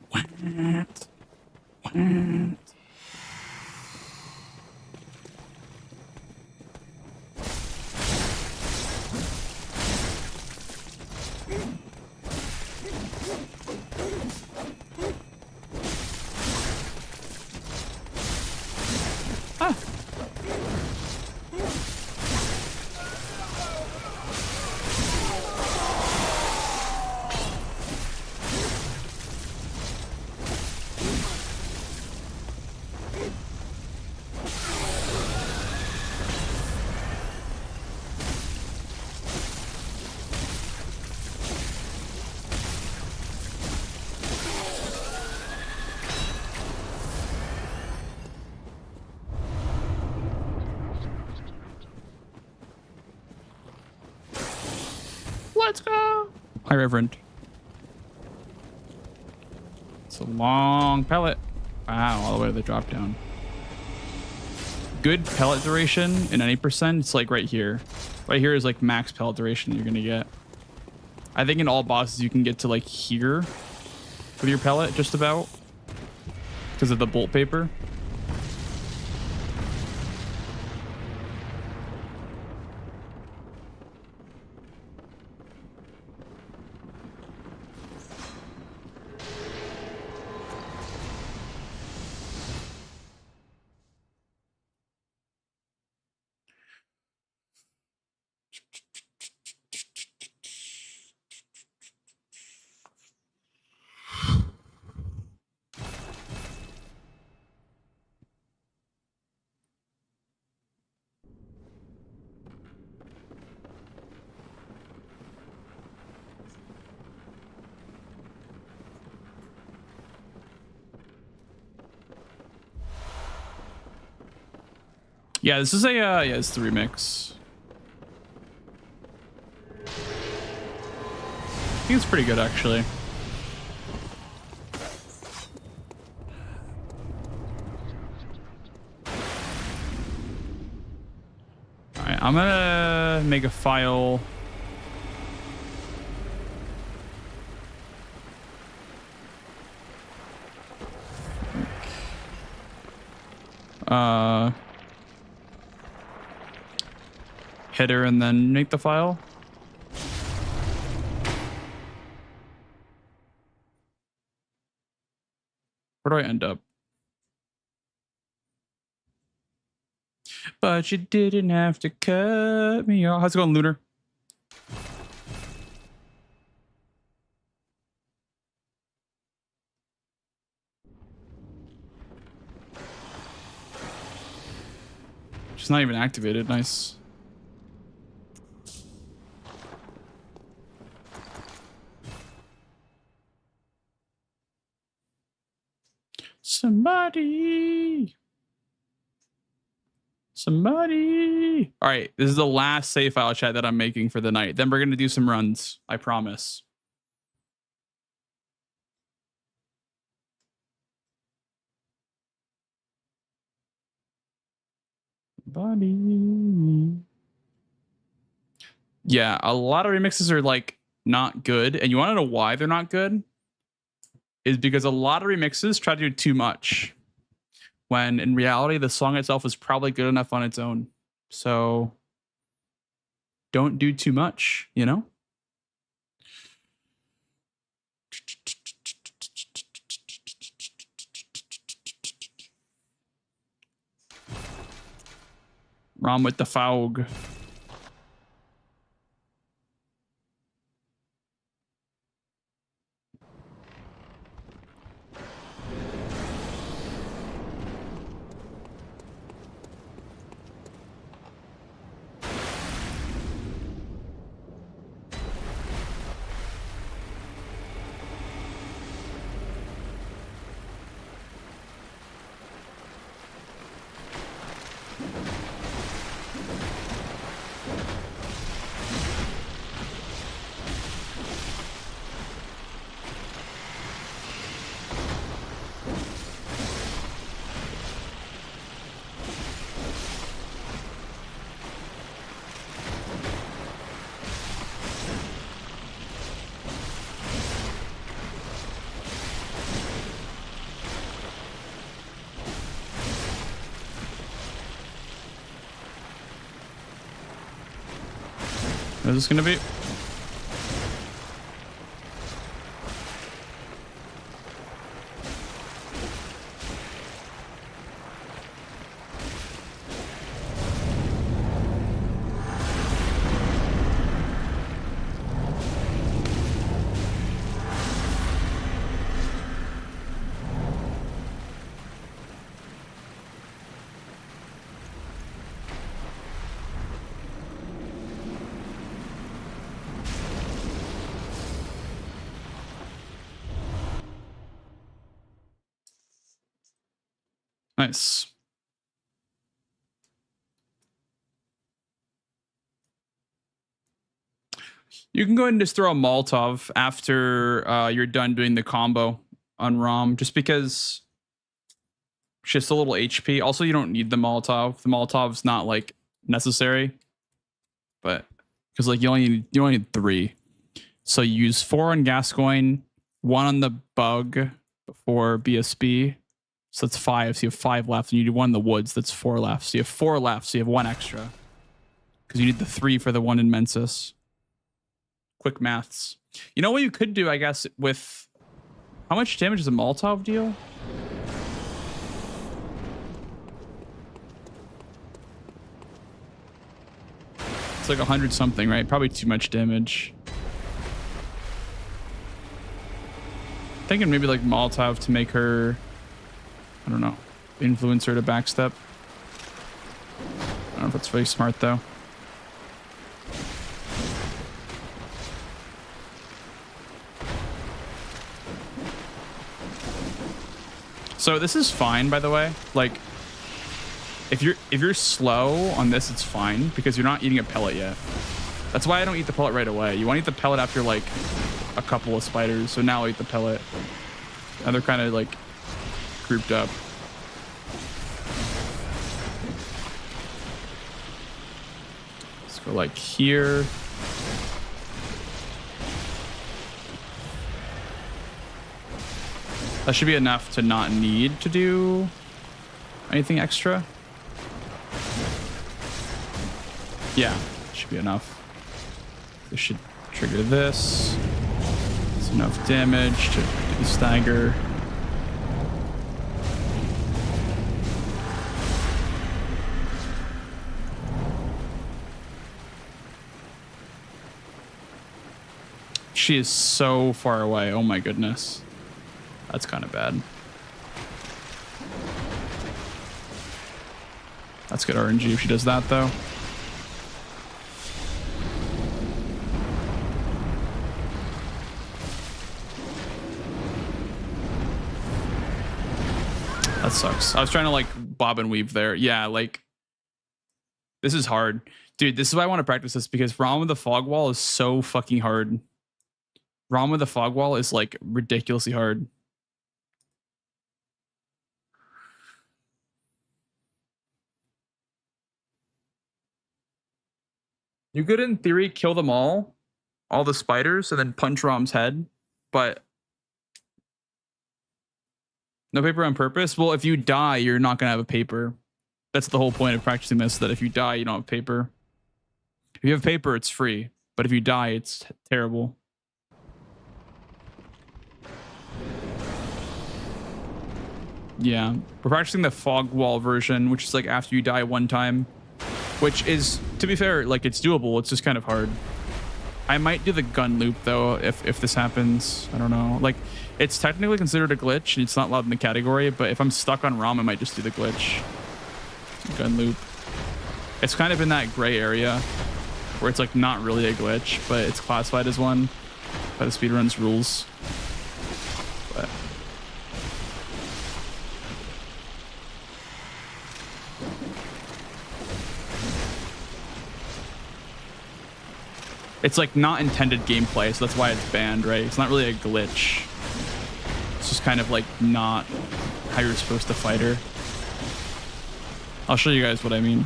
What? What? Ah. Let's go. Hi, Reverend. It's a long pellet. Wow, all the way to the drop down. Good pellet duration in any percent. It's like right here. Right here is like max pellet duration you're gonna get. I think in all bosses you can get to like here with your pellet just about because of the bolt paper. Yeah, this is a yeah, it's the remix. I think it's pretty good actually. All right, I'm gonna make a file. Header and then make the file. Where do I end up? But you didn't have to cut me off. How's it going, Lunar? She's not even activated. Nice. Somebody. All right, this is the last save file chat that I'm making for the night. Then we're gonna do some runs. I promise. Buddy. Yeah, a lot of remixes are like not good, and you want to know why they're not good? Is because a lot of remixes try to do too much, when in reality the song itself is probably good enough on its own. So don't do too much, you know? Rom with the fog. Is this gonna be? Nice. You can go ahead and just throw a Molotov after you're done doing the combo on ROM, just because it's just a little HP. Also, you don't need the Molotov. The Molotov's not like necessary, but because like you only need 3. So you use 4 on Gascoigne, 1 on the bug before BSB. So that's 5. So you have 5 left, and you do 1 in the woods. That's 4 left. So you have 4 left. So you have 1 extra because you need the 3 for the 1 in Mensis. Quick maths. You know what you could do, I guess, with how much damage does a Molotov deal? It's like 100 something, right? Probably too much damage. Thinking maybe like Molotov to make her, I don't know, influence her to backstep. I don't know if that's very smart though. So this is fine, by the way. Like, if you're slow on this, it's fine because you're not eating a pellet yet. That's why I don't eat the pellet right away. You want to eat the pellet after like a couple of spiders. So now I'll eat the pellet. And they're kind of like grouped up. Let's go like here. That should be enough to not need to do anything extra. Yeah, should be enough. This should trigger this. It's enough damage to do stagger. She is so far away. Oh my goodness. That's kind of bad. That's good RNG if she does that, though. That sucks. I was trying to like bob and weave there. Yeah, like this is hard. Dude, this is why I want to practice this because ROM with the fog wall is so fucking hard. ROM with the fog wall is like ridiculously hard. You could, in theory, kill them all the spiders, and then punch Rom's head, but no paper on purpose. Well, if you die, you're not gonna have a paper. That's the whole point of practicing this, that if you die, you don't have paper. If you have paper, it's free, but if you die, it's terrible. Yeah, we're practicing the fog wall version, which is like after you die 1 time. Which is, to be fair, like it's doable. It's just kind of hard. I might do the gun loop though if this happens. I don't know. Like it's technically considered a glitch and it's not allowed in the category, but if I'm stuck on ROM, I might just do the glitch. Gun loop. It's kind of in that gray area where it's like not really a glitch, but it's classified as one by the speedruns rules. But it's like not intended gameplay, so that's why it's banned, right? It's not really a glitch. It's just kind of like not how you're supposed to fight her. I'll show you guys what I mean.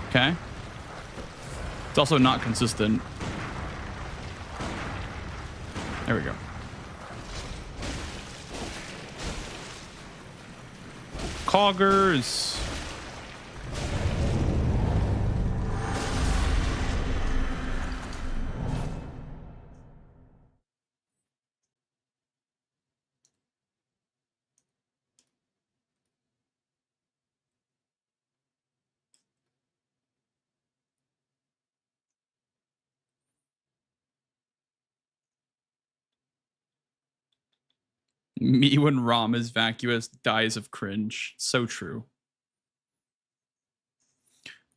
Okay. It's also not consistent. There we go. Coggers. Me when Rom is vacuous dies of cringe. So true.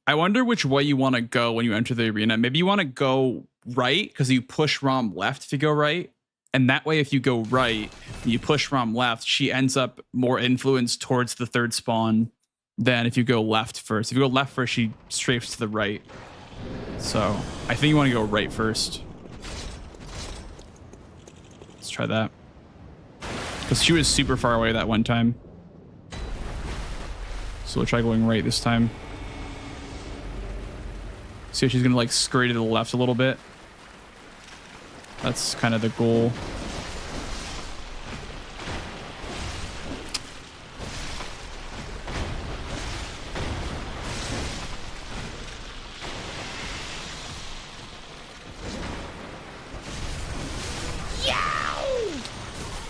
I wonder which way you want to go when you enter the arena. Maybe you want to go right because you push Rom left if you go right. And that way, if you go right, you push Rom left, she ends up more influenced towards the third spawn than if you go left first. If you go left first, she strafes to the right. So I think you want to go right first. Let's try that. Because she was super far away that one time. So we'll try going right this time. See if she's going to like scurry to the left a little bit. That's kind of the goal.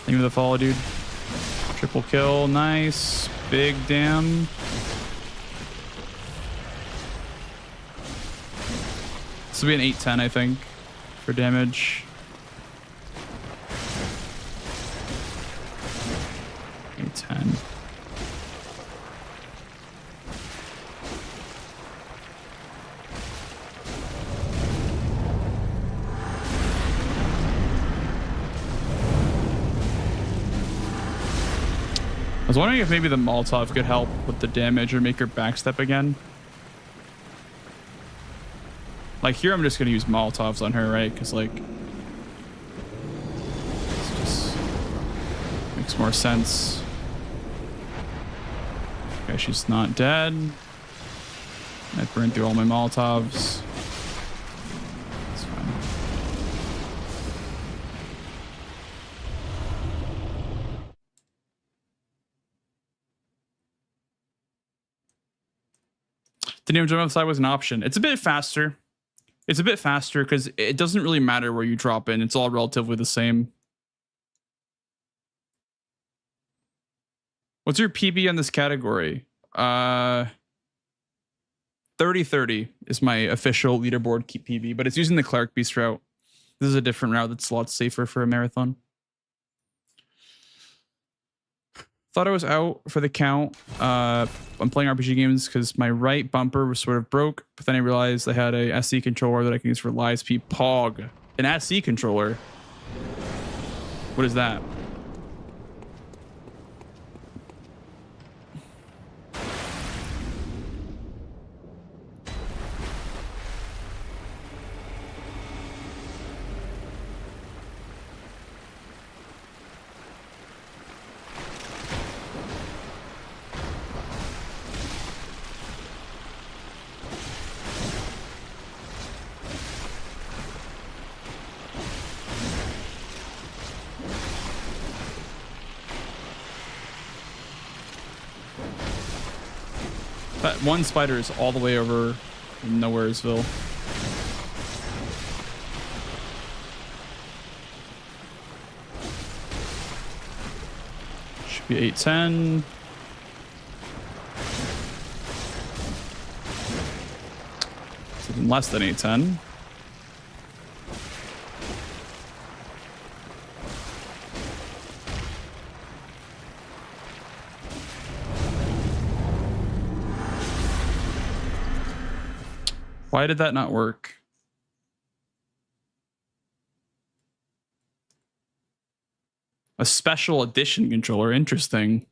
Thank you for the follow, dude. Triple kill, nice. Big damn. This will be an 810, I think, for damage. 810. I was wondering if maybe the Molotov could help with the damage or make her backstep again. Like here, I'm just gonna use Molotovs on her, right? Because like, this just makes more sense. Okay, she's not dead. I burned through all my Molotovs. That's fine. The name jump outside was an option. It's a bit faster. It's a bit faster because it doesn't really matter where you drop in. It's all relatively the same. What's your PB on this category? 30-30 is my official leaderboard PB, but it's using the Clark Beast route. This is a different route that's a lot safer for a marathon. Thought I was out for the count. I'm playing RPG games because my right bumper was sort of broke, but then I realized I had a SE controller that I can use for live speed. Pog. An SE controller? What is that? That one spider is all the way over in Nowheresville. Should be 810. It's even less than 810. Why did that not work? A special edition controller. Interesting.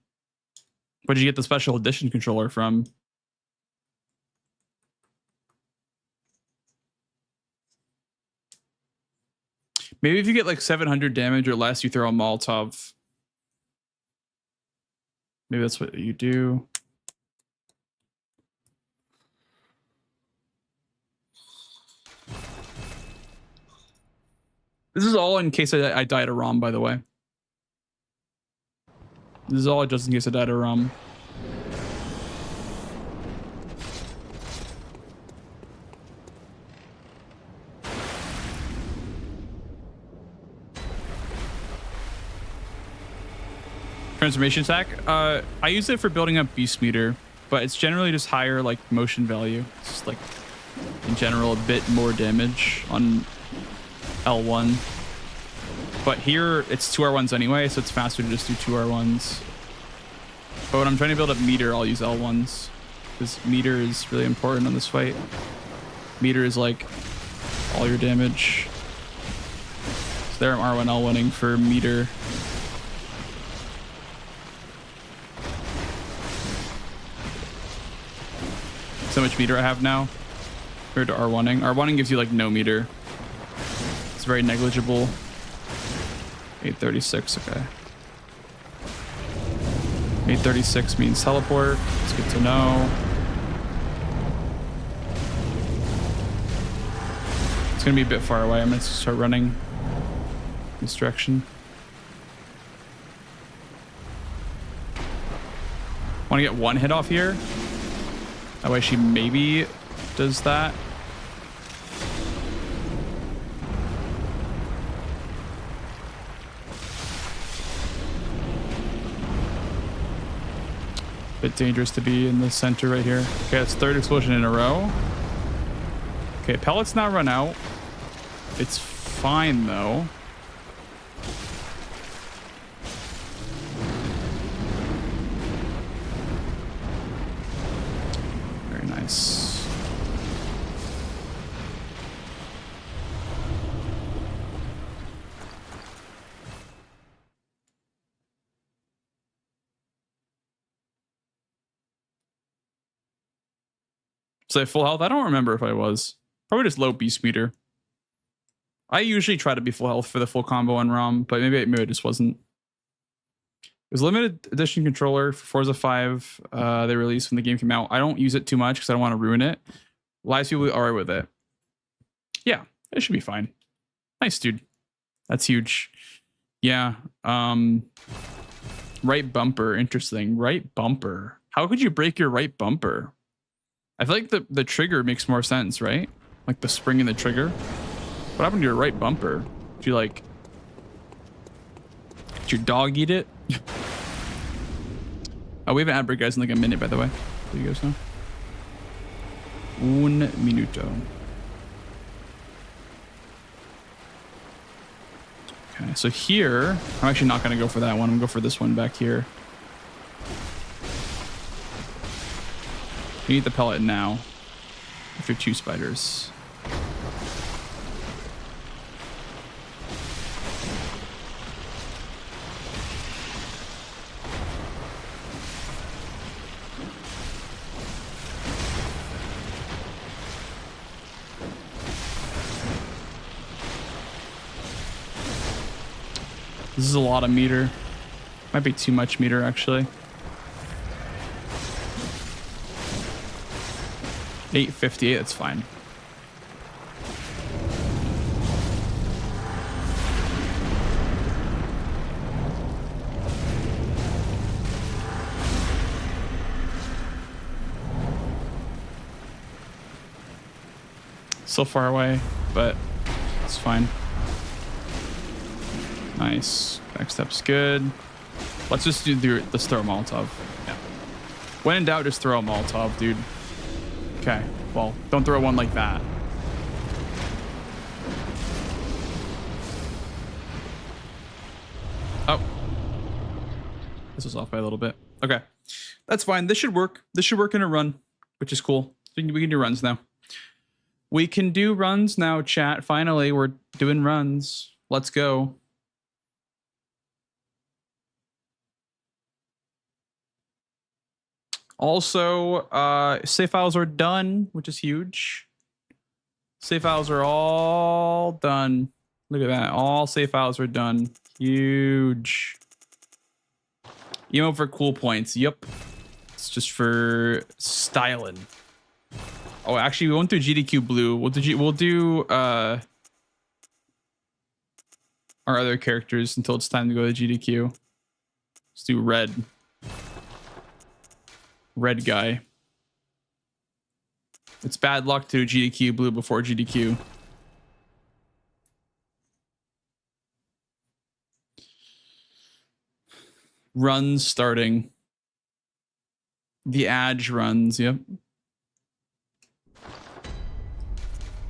Where did you get the special edition controller from? Maybe if you get like 700 damage or less, you throw a Molotov. Maybe that's what you do. This is all in case I died a ROM, by the way. This is all just in case I died a ROM. Transformation attack. I use it for building up beast meter, but it's generally just higher like motion value. It's just like in general a bit more damage on L1. But here it's 2R1s anyway, so it's faster to just do 2R1s. But when I'm trying to build up meter, I'll use L1s because meter is really important on this fight. Meter is like all your damage. So there I'm R1 L1ing for meter. So much meter I have now compared to R1ing. R1ing gives you like no meter. It's very negligible. 836, okay. 836 means teleport. It's good to know. It's gonna be a bit far away. I'm gonna start running this direction. Want to get one hit off here? That way she maybe does that. Bit dangerous to be in the center right here. Okay, that's third explosion in a row. Okay, pellets not run out. It's fine though. Very nice. So full health? I don't remember if I was. Probably just low beast meter. I usually try to be full health for the full combo on ROM, but maybe I just wasn't. It was limited edition controller for Forza 5. They released when the game came out. I don't use it too much because I don't want to ruin it. A lot of people are with it. Yeah, it should be fine. Nice, dude. That's huge. Yeah. Right bumper. Interesting. Right bumper. How could you break your right bumper? I feel like the trigger makes more sense, right? Like the spring in the trigger. What happened to your right bumper? Did you like... Did your dog eat it? Oh, we have an ad break, guys, in like a minute, by the way. So you guys know. Un minuto. Okay, so here... I'm actually not going to go for that one. I'm going to go for this one back here. You need the pellet now. After 2 spiders. This is a lot of meter. Might be too much meter, actually. 858, that's fine. Still far away, but it's fine. Nice. Backstep's good. Let's just let's throw a Molotov. Yeah. When in doubt, just throw a Molotov, dude. Okay, well, don't throw one like that. Oh. This was off by a little bit. Okay, that's fine. This should work. This should work in a run, which is cool. We can do runs now. We can do runs now, chat. Finally, we're doing runs. Let's go. Also, save files are done, which is huge. Save files are all done. Look at that. All save files are done. Huge. Emote for cool points. Yep. It's just for styling. Oh, actually, we won't do GDQ blue. We'll do our other characters until it's time to go to GDQ. Let's do red. Red guy. It's bad luck to do GDQ blue before GDQ. Runs starting. The Edge runs, yep.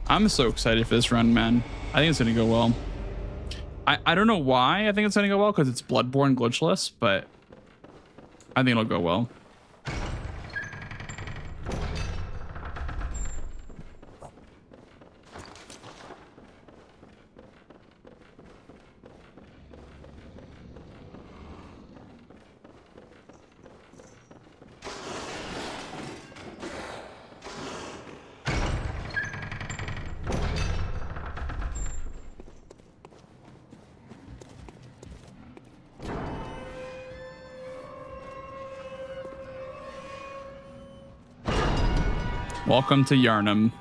I'm so excited for this run, man. I think it's gonna go well. I don't know why I think it's gonna go well, because it's Bloodborne glitchless, but I think it'll go well. Welcome to Yarnum,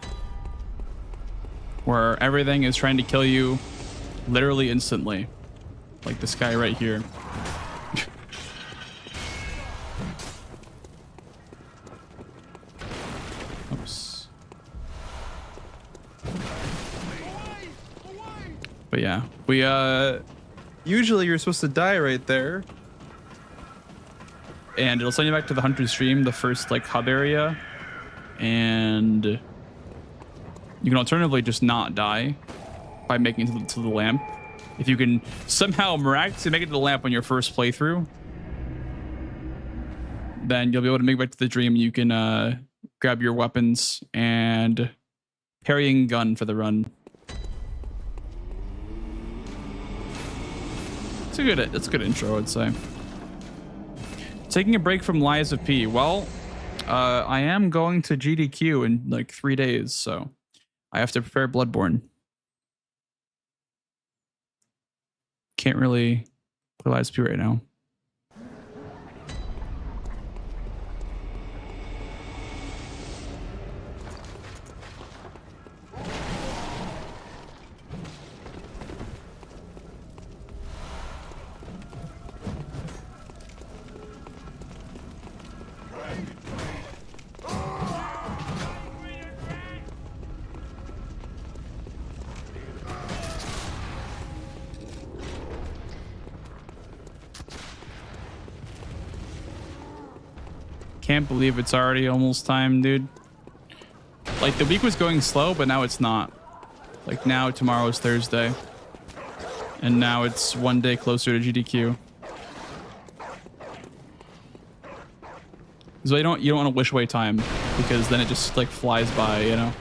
where everything is trying to kill you literally instantly. Like this guy right here. Oops. But yeah, we usually you're supposed to die right there. And it'll send you back to the hunter's stream, the first like hub area. And you can alternatively just not die by making it to the lamp. If you can somehow miraculously make it to the lamp on your first playthrough, then you'll be able to make it back to the dream. You can grab your weapons and parrying gun for the run. It's a good intro, I'd say. Taking a break from Lies of P. Well, I am going to GDQ in like 3 days, so I have to prepare Bloodborne. Can't really play Lies of P right now. Can't believe it's already almost time, dude. Like the week was going slow, but now it's not. Like now tomorrow's Thursday. And now it's 1 day closer to GDQ. So you don't want to wish away time, because then it just like flies by, you know?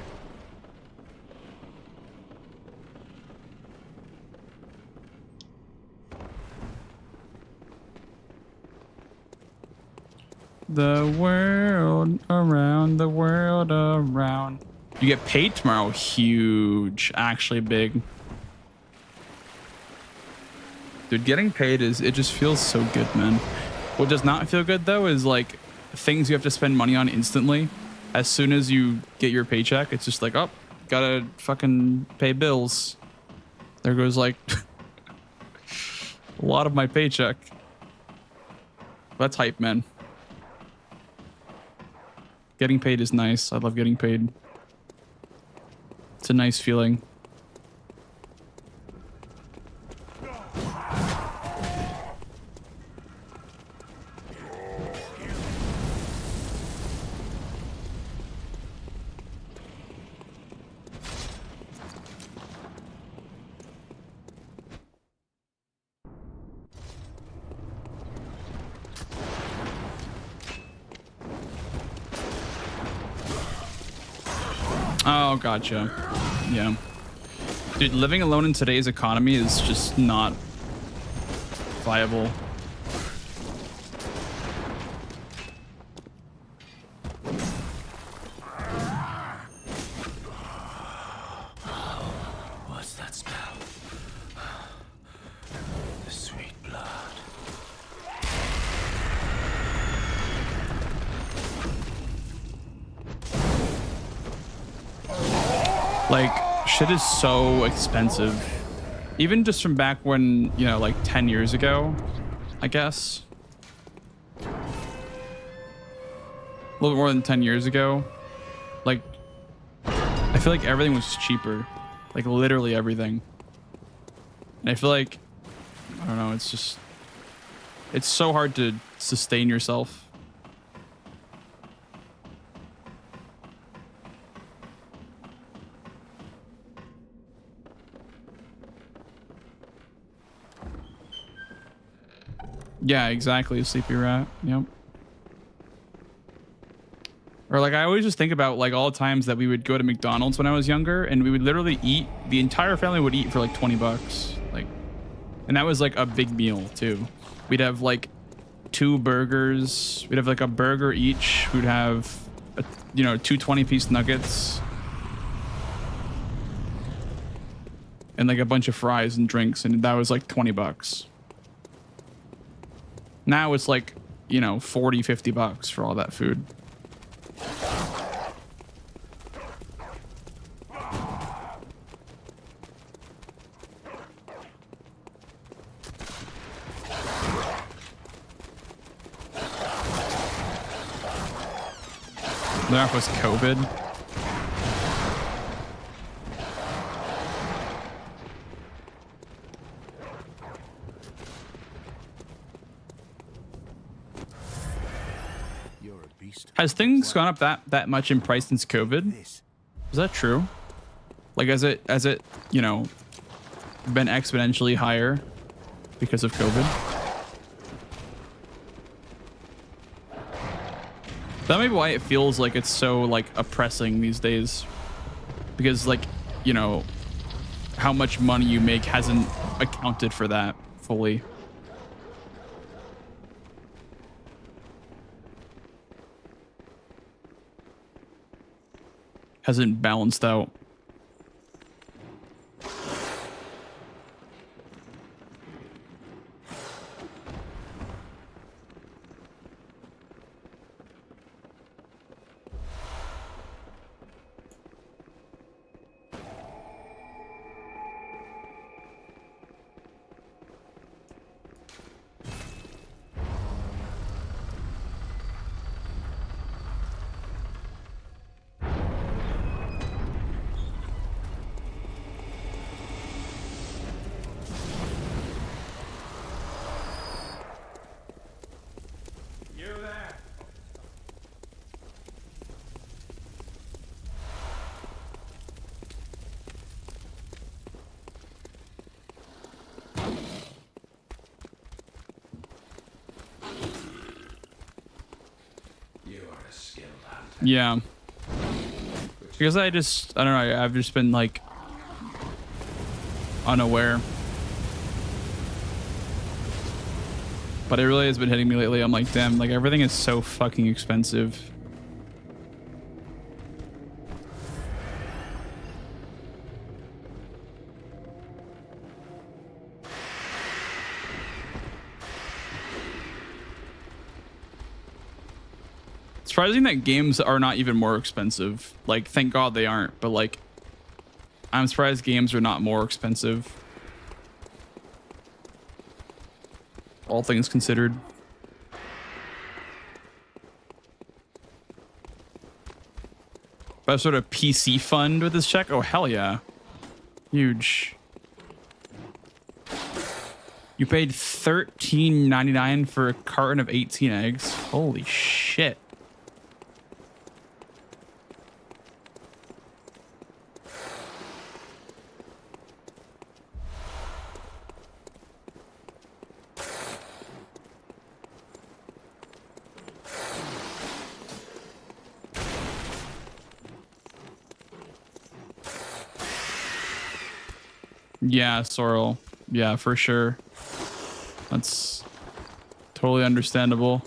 The world around, the world around. You get paid tomorrow. Huge. Actually big. Dude, getting paid it just feels so good, man. What does not feel good though is like things you have to spend money on instantly. As soon as you get your paycheck, it's just like, oh, gotta fucking pay bills. There goes like a lot of my paycheck. That's hype, man. Getting paid is nice. I love getting paid. It's a nice feeling. Oh, gotcha. Yeah. Dude, living alone in today's economy is just not viable. What's that smell? The sweet blood. Like, shit is so expensive even just from back when, you know, like 10 years ago, I guess. A little bit more than 10 years ago. Like, I feel like everything was cheaper. Like, literally everything. And I feel like, I don't know, it's just, it's so hard to sustain yourself. Yeah, exactly. Sleepy rat. Yep. Or like I always just think about like all the times that we would go to McDonald's when I was younger and we would literally eat, the entire family would eat for like 20 bucks. Like, and that was like a big meal too. We'd have like 2 burgers. We'd have like a burger each. We'd have, you know, 2 20-piece nuggets. And like a bunch of fries and drinks. And that was like 20 bucks. Now it's like, you know, 40, 50 bucks for all that food. That was COVID. Has things gone up that much in price since COVID? Is that true? Like, has it, you know, been exponentially higher because of COVID? That may be why it feels like it's so like oppressing these days, because like, you know, how much money you make hasn't accounted for that fully. Hasn't balanced out. Yeah. Because I don't know, I've just been like unaware. But it really has been hitting me lately. I'm like, damn, like everything is so fucking expensive. Surprising that games are not even more expensive. Like, thank God they aren't, but like, I'm surprised games are not more expensive. All things considered. But sort of PC fund with this check? Oh, hell yeah. Huge. You paid $13.99 for a carton of 18 eggs. Holy shit. Yeah, Sorrel. Yeah, for sure. That's totally understandable.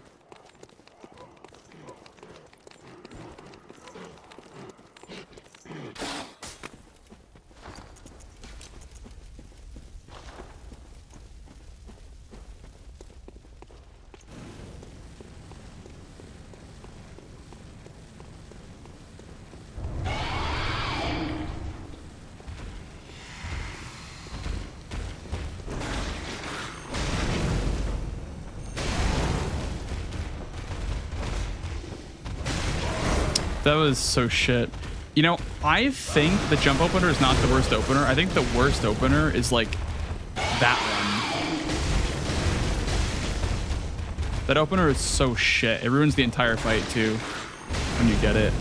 That was so shit. You know, I think the jump opener is not the worst opener. I think the worst opener is like that one. That opener is so shit. It ruins the entire fight too when you get it.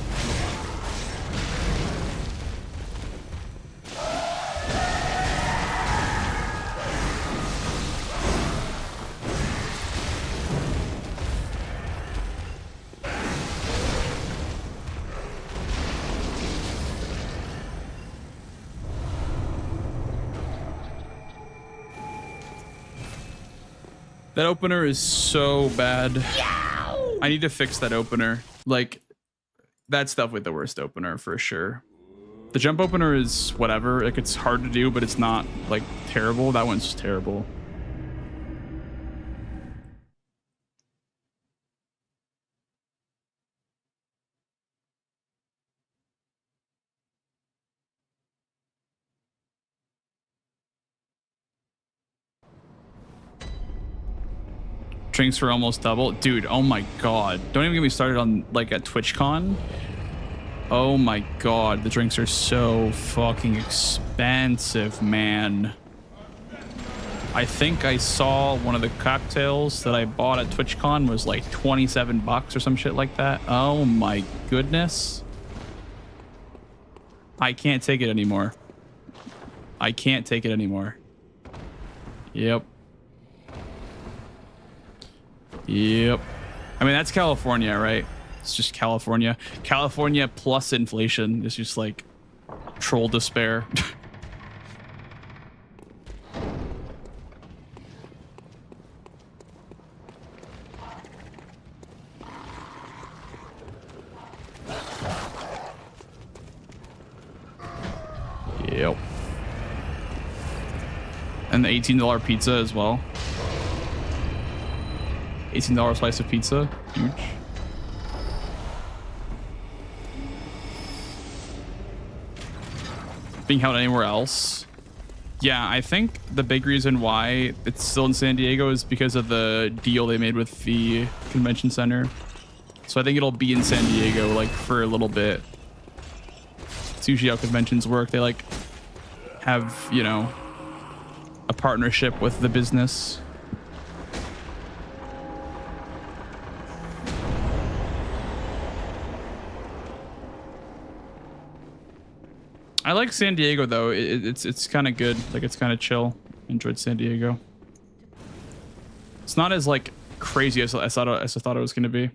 That opener is so bad. I need to fix that opener. Like, that's definitely the worst opener for sure. The jump opener is whatever. Like, it's hard to do, but it's not like terrible. That one's just terrible. Drinks were almost double. Dude, oh my god. Don't even get me started on like at TwitchCon. Oh my god, the drinks are so fucking expensive, man. I think I saw one of the cocktails that I bought at TwitchCon was like 27 bucks or some shit like that. Oh my goodness. I can't take it anymore. I can't take it anymore. Yep. Yep. I mean, that's California, right? It's just California. California plus inflation is just like troll despair. Yep. And the $18 pizza as well. $18 slice of pizza. Huge. Being held anywhere else. Yeah, I think the big reason why it's still in San Diego is because of the deal they made with the convention center. So I think it'll be in San Diego like for a little bit. It's usually how conventions work. They like have, you know, a partnership with the business. I like San Diego though. It's kind of good. Like it's kind of chill. Enjoyed San Diego. It's not as like crazy as I thought it was gonna be.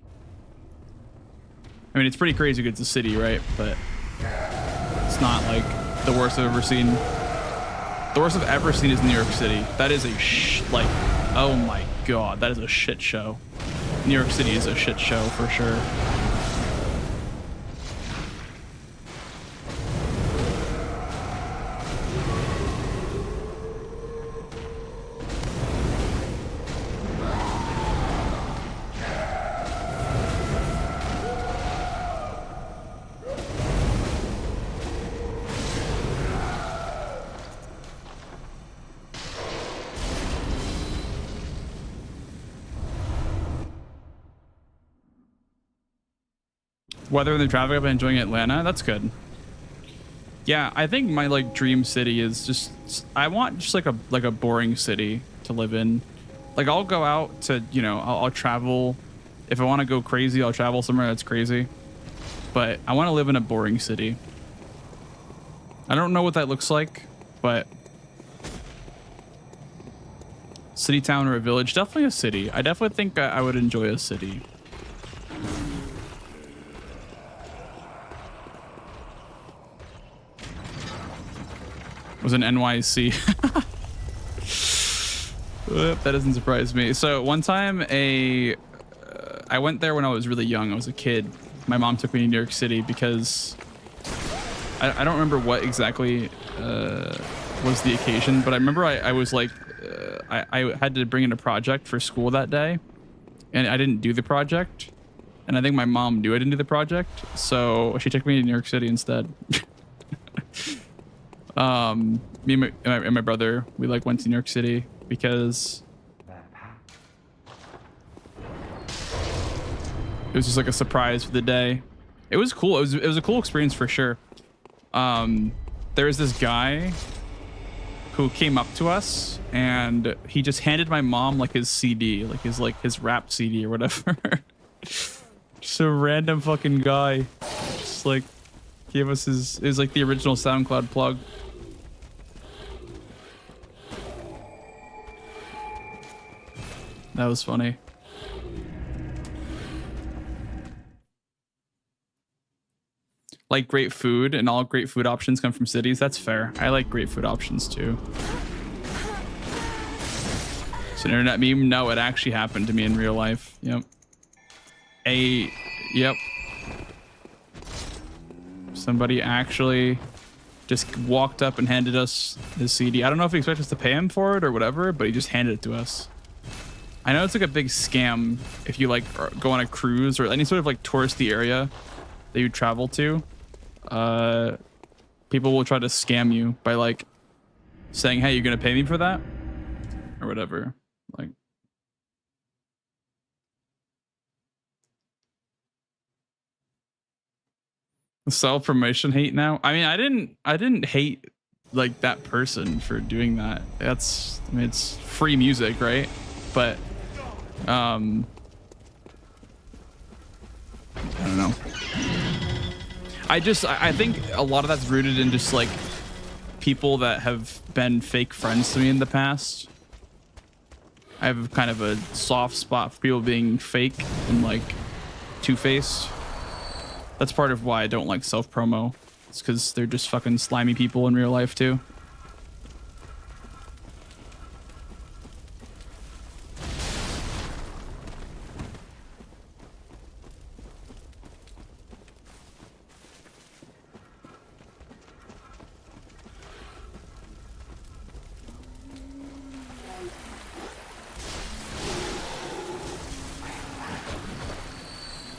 I mean, it's pretty crazy because it's a city, right? But it's not like the worst I've ever seen. The worst I've ever seen is New York City. That is a like, oh my god, that is a shit show. New York City is a shit show for sure. Weather and the traffic, I've been enjoying Atlanta. That's good. Yeah, I think my like dream city is just, I want just like a boring city to live in. Like I'll go out to, you know, I'll travel. If I want to go crazy, I'll travel somewhere that's crazy. But I want to live in a boring city. I don't know what that looks like, but city, town, or a village, definitely a city. I definitely think I would enjoy a city. Was an NYC. That doesn't surprise me. So one time I went there when I was really young. I was a kid. My mom took me to New York City because I don't remember what exactly was the occasion, but I remember I was like, I had to bring in a project for school that day and I didn't do the project. And I think my mom knew I didn't do the project. So she took me to New York City instead. Me and my brother, we like went to New York City because it was just like a surprise for the day. It was cool. It was a cool experience for sure. There was this guy who came up to us and he just handed my mom like his CD, like his rap CD or whatever. Just a random fucking guy. Just like gave us his, it was like the original SoundCloud plug. That was funny. Like great food, and all great food options come from cities. That's fair. I like great food options too. It's an internet meme. No, it actually happened to me in real life. Yep. Yep. Somebody actually just walked up and handed us his CD. I don't know if he expects us to pay him for it or whatever, but he just handed it to us. I know it's like a big scam if you like go on a cruise or any sort of like touristy area that you travel to. People will try to scam you by like saying, hey, you're gonna pay me for that or whatever. Like, self-promotion hate now. I mean, I didn't hate like that person for doing that. That's, I mean, it's free music, right? But I don't know. I think a lot of that's rooted in just like people that have been fake friends to me in the past. I have kind of a soft spot for people being fake and like two-faced. That's part of why I don't like self-promo. It's because they're just fucking slimy people in real life too.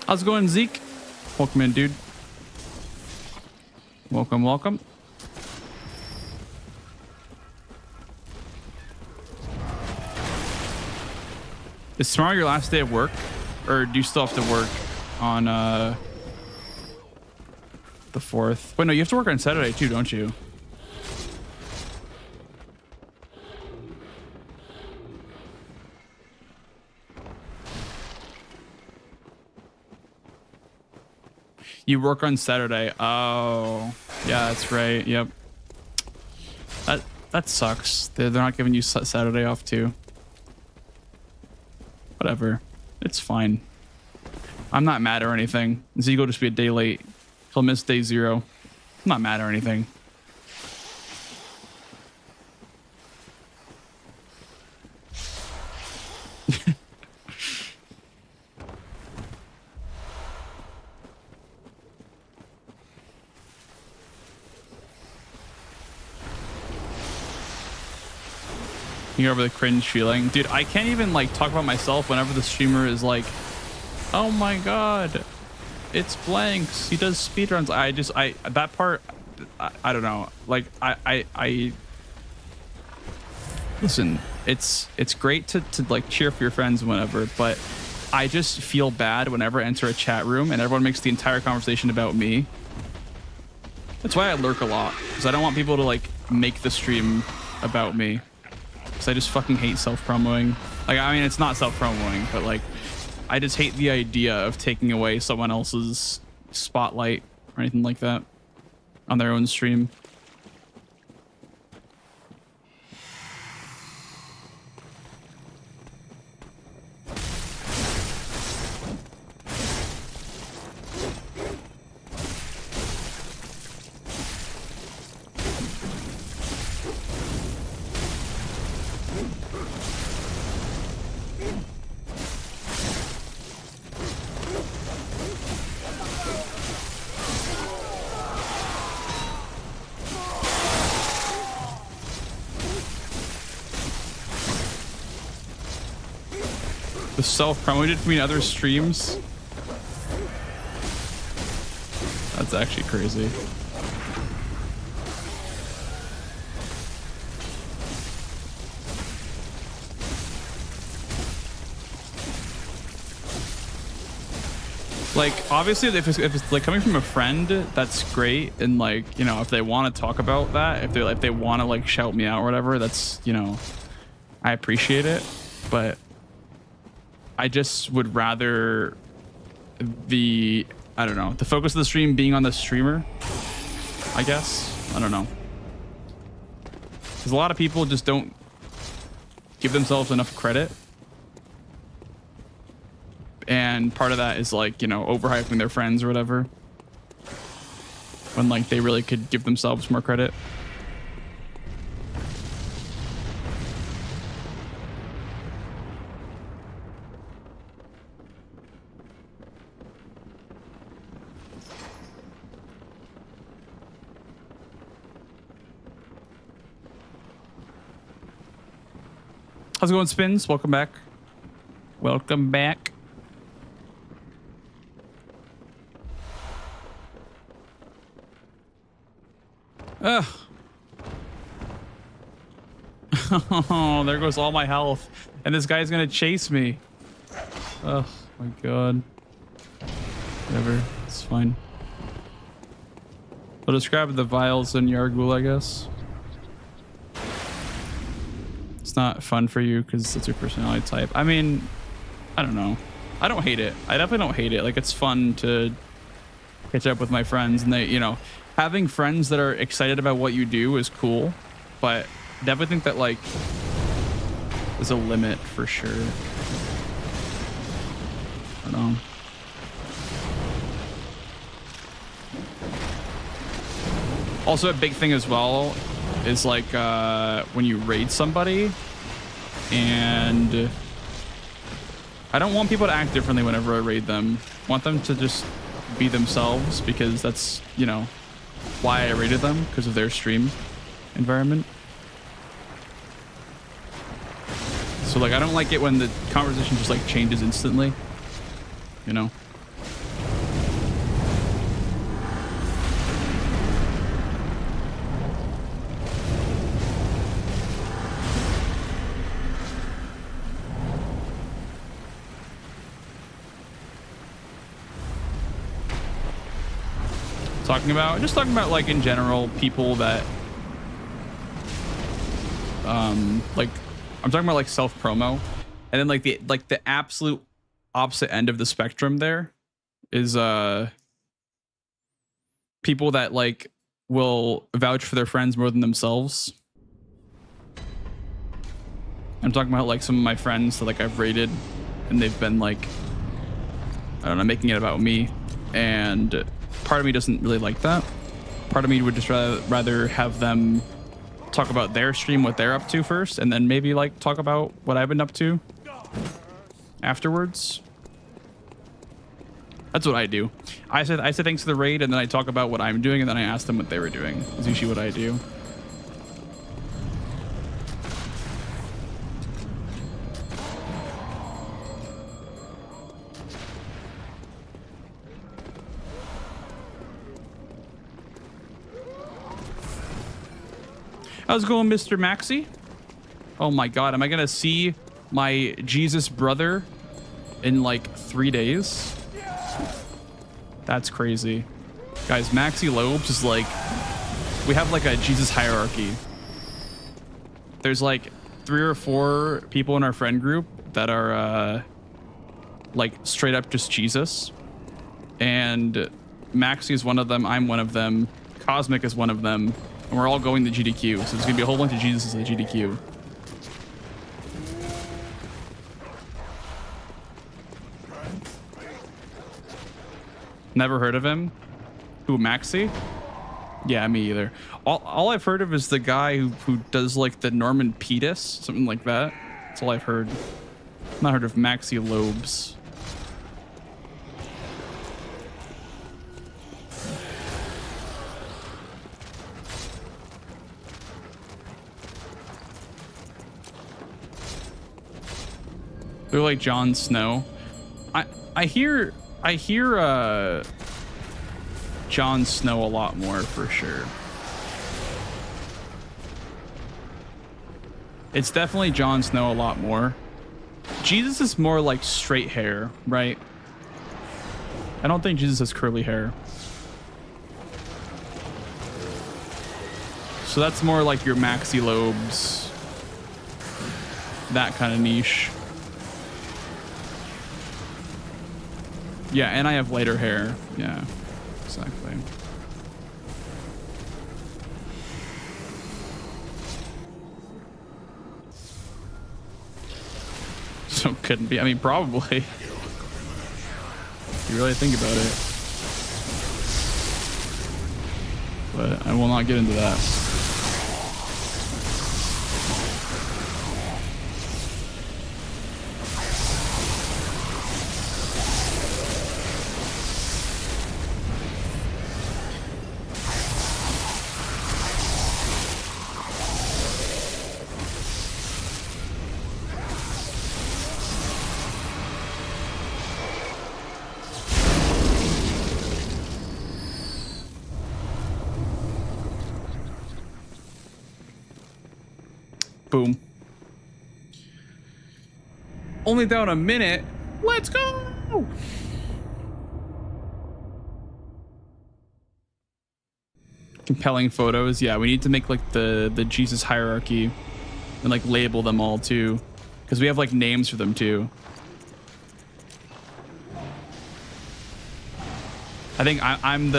How's it going, Zeke? Welcome in, dude. Welcome, welcome. Is tomorrow your last day of work? Or do you still have to work on the 4th? Wait, no, you have to work on Saturday too, don't you? You work on Saturday. Oh, yeah, that's right. Yep. That sucks. They're not giving you Saturday off too. Whatever. It's fine. I'm not mad or anything. Zeke will just be a day late. He'll miss day 0. I'm not mad or anything. You get over the cringe feeling. Dude, I can't even like talk about myself whenever the streamer is like, oh my god, it's Blanks, he does speedruns. That part, I don't know. Like I listen, it's great to like cheer for your friends and whatever, but I just feel bad whenever I enter a chat room and everyone makes the entire conversation about me. That's why I lurk a lot, because I don't want people to like make the stream about me. I just fucking hate self-promoing. Like, I mean, it's not self-promoing, but like, I just hate the idea of taking away someone else's spotlight or anything like that on their own stream. Self-promoted for me in other streams. That's actually crazy. Like, obviously, if it's like coming from a friend, that's great. And like, you know, if they want to talk about that, if they want to like shout me out or whatever, that's, you know, I appreciate it. But I just would rather I don't know, the focus of the stream being on the streamer, I guess. I don't know. Because a lot of people just don't give themselves enough credit. And part of that is like, you know, overhyping their friends or whatever, when like they really could give themselves more credit. How's it going, Spins? Welcome back. Welcome back. Ugh. Oh, there goes all my health. And this guy's gonna chase me. Oh my god. Whatever. It's fine. I'll describe the vials in Yargul, I guess. It's not fun for you because it's your personality type. I mean, I don't know. I don't hate it. I definitely don't hate it. Like, it's fun to catch up with my friends, and they, you know, having friends that are excited about what you do is cool, but definitely think that like there's a limit for sure. I don't know. Also, a big thing as well is like when you raid somebody, and I don't want people to act differently whenever I raid them. I want them to just be themselves, because that's, you know, why I rated them, because of their stream environment. So like, I don't like it when the conversation just like changes instantly, you know. Just talking about like in general, people that like, I'm talking about like self promo, and then like the absolute opposite end of the spectrum there is people that like will vouch for their friends more than themselves. I'm talking about like some of my friends that like I've rated, and they've been like, I don't know, making it about me, and part of me doesn't really like that. Part of me would just rather have them talk about their stream, what they're up to first, and then maybe like talk about what I've been up to afterwards. That's what I do. I said thanks to the raid, and then I talk about what I'm doing, and then I ask them what they were doing. Is usually what I do. How's it going, Mr. Maxi? Oh my god, am I gonna see my Jesus brother in like 3 days? That's crazy. Guys, Maxi Lobes is like, we have like a Jesus hierarchy. There's like 3 or 4 people in our friend group that are like straight up just Jesus. And Maxi is one of them, I'm one of them, Cosmic is one of them. And we're all going to GDQ, so there's gonna be a whole bunch of Jesuses at GDQ. Never heard of him? Who, Maxi? Yeah, me either. All I've heard of is the guy who does like the Norman Petus, something like that. That's all I've heard. Not heard of Maxi Lobes. They're like Jon Snow. I hear Jon Snow a lot more for sure. It's definitely Jon Snow a lot more. Jesus is more like straight hair, right? I don't think Jesus has curly hair. So that's more like your maxi lobes. That kind of niche. Yeah, and I have lighter hair. Yeah, exactly. So couldn't be. I mean, probably. If you really think about it. But I will not get into that. Boom. Only down a minute. Let's go. Compelling photos. Yeah, we need to make like the Jesus hierarchy and like label them all too, because we have like names for them too. I think I'm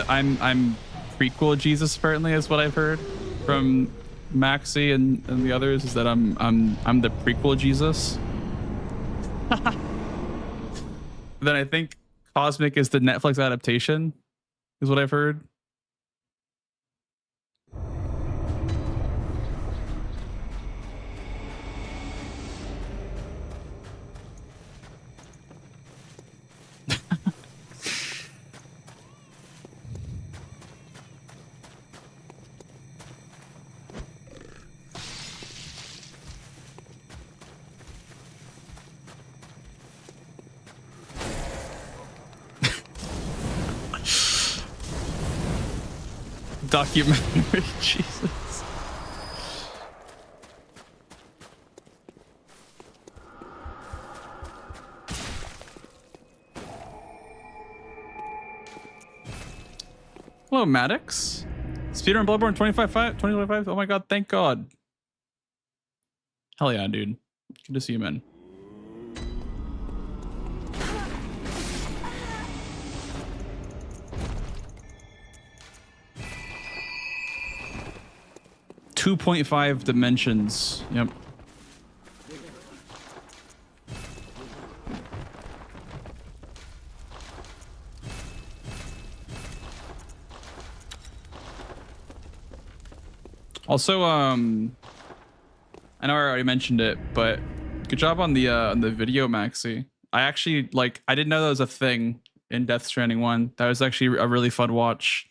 prequel Jesus apparently is what I've heard from Maxi and the others, is that I'm the prequel Jesus. Then I think Cosmic is the Netflix adaptation, is what I've heard. Documentary. Jesus. Hello, Maddox. Speedrun Bloodborne 2025. Oh my god, thank God. Hell yeah, dude. Good to see you, man. .5 dimensions. Yep. Also, I know I already mentioned it, but good job on the video, Maxi. I actually I didn't know that was a thing in Death Stranding 1. That was actually a really fun watch.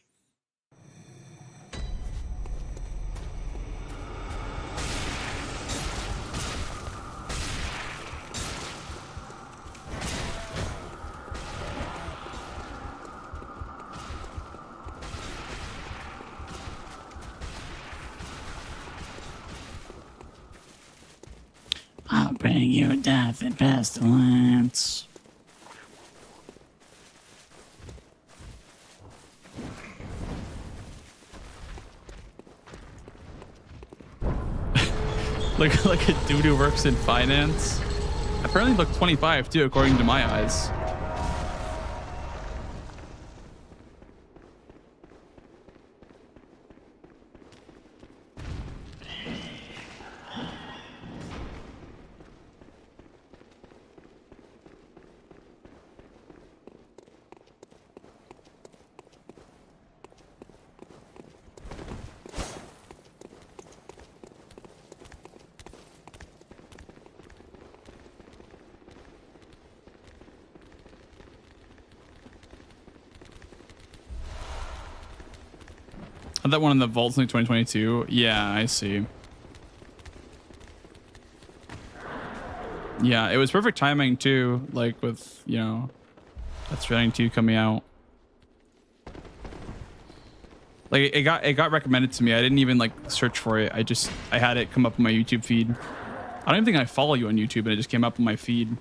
I'll bring you death and pestilence. Look like a dude who works in finance. Apparently look 25 too, according to my eyes. That one in the vaults in 2022. Yeah, I see. Yeah, it was perfect timing too, like with, you know, Death Stranding 2 coming out. Like it got recommended to me. I didn't even like search for it. I had it come up on my YouTube feed. I don't even think I follow you on YouTube, and it just came up on my feed.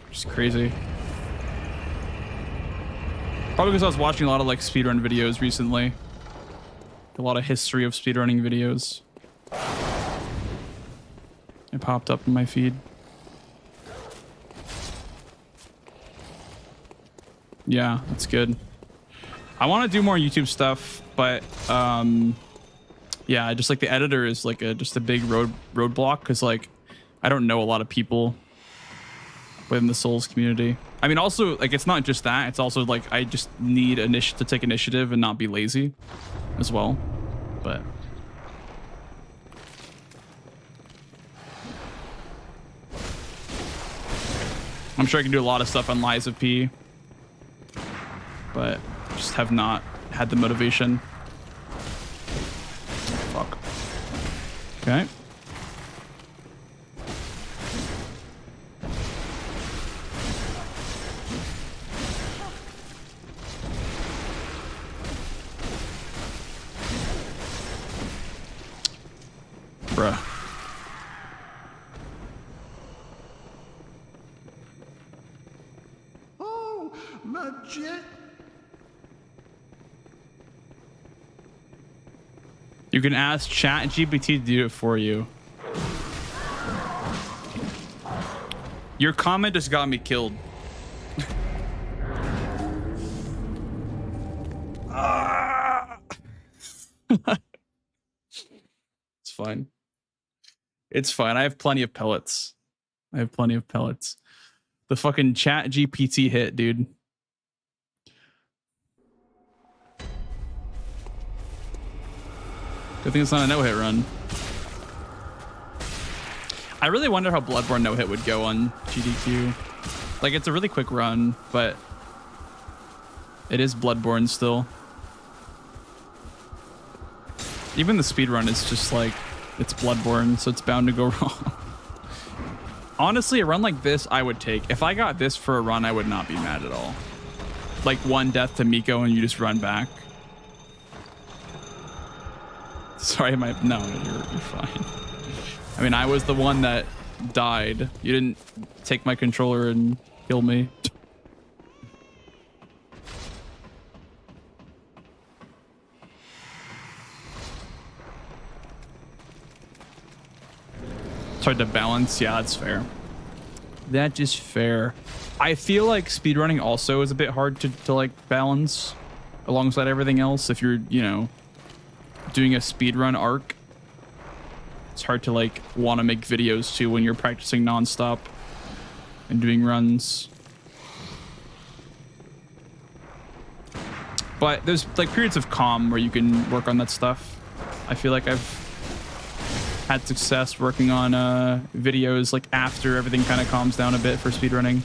Just crazy. Probably because I was watching a lot of like speedrun videos recently. A lot of history of speedrunning videos. It popped up in my feed. Yeah, that's good. I want to do more YouTube stuff, but yeah, just like the editor is like just a big roadblock because like I don't know a lot of people within the Souls community. I mean, also like it's not just that; it's also like I just need to take initiative and not be lazy, as well. But I'm sure I can do a lot of stuff on Liza P, but just have not had the motivation. Fuck. Okay. Bruh. Oh, my jet. You can ask ChatGPT to do it for you. Your comment just got me killed. It's fine. It's fine. I have plenty of pellets. The fucking ChatGPT hit, dude. Good thing it's not a no-hit run. I really wonder how Bloodborne no-hit would go on GDQ. Like, it's a really quick run, but it is Bloodborne still. Even the speedrun is just like, it's Bloodborne, so it's bound to go wrong. Honestly, a run like this, I would take. If I got this for a run, I would not be mad at all. Like, one death to Miko and you just run back. Sorry, no, you're fine. I mean, I was the one that died. You didn't take my controller and kill me. It's hard to balance. Yeah, that's fair. That is fair. I feel like speedrunning also is a bit hard to like balance alongside everything else. If you're, you know, doing a speedrun arc, it's hard to like want to make videos too when you're practicing nonstop and doing runs. But there's like periods of calm where you can work on that stuff. I feel like I've had success working on videos like after everything kind of calms down a bit for speedrunning.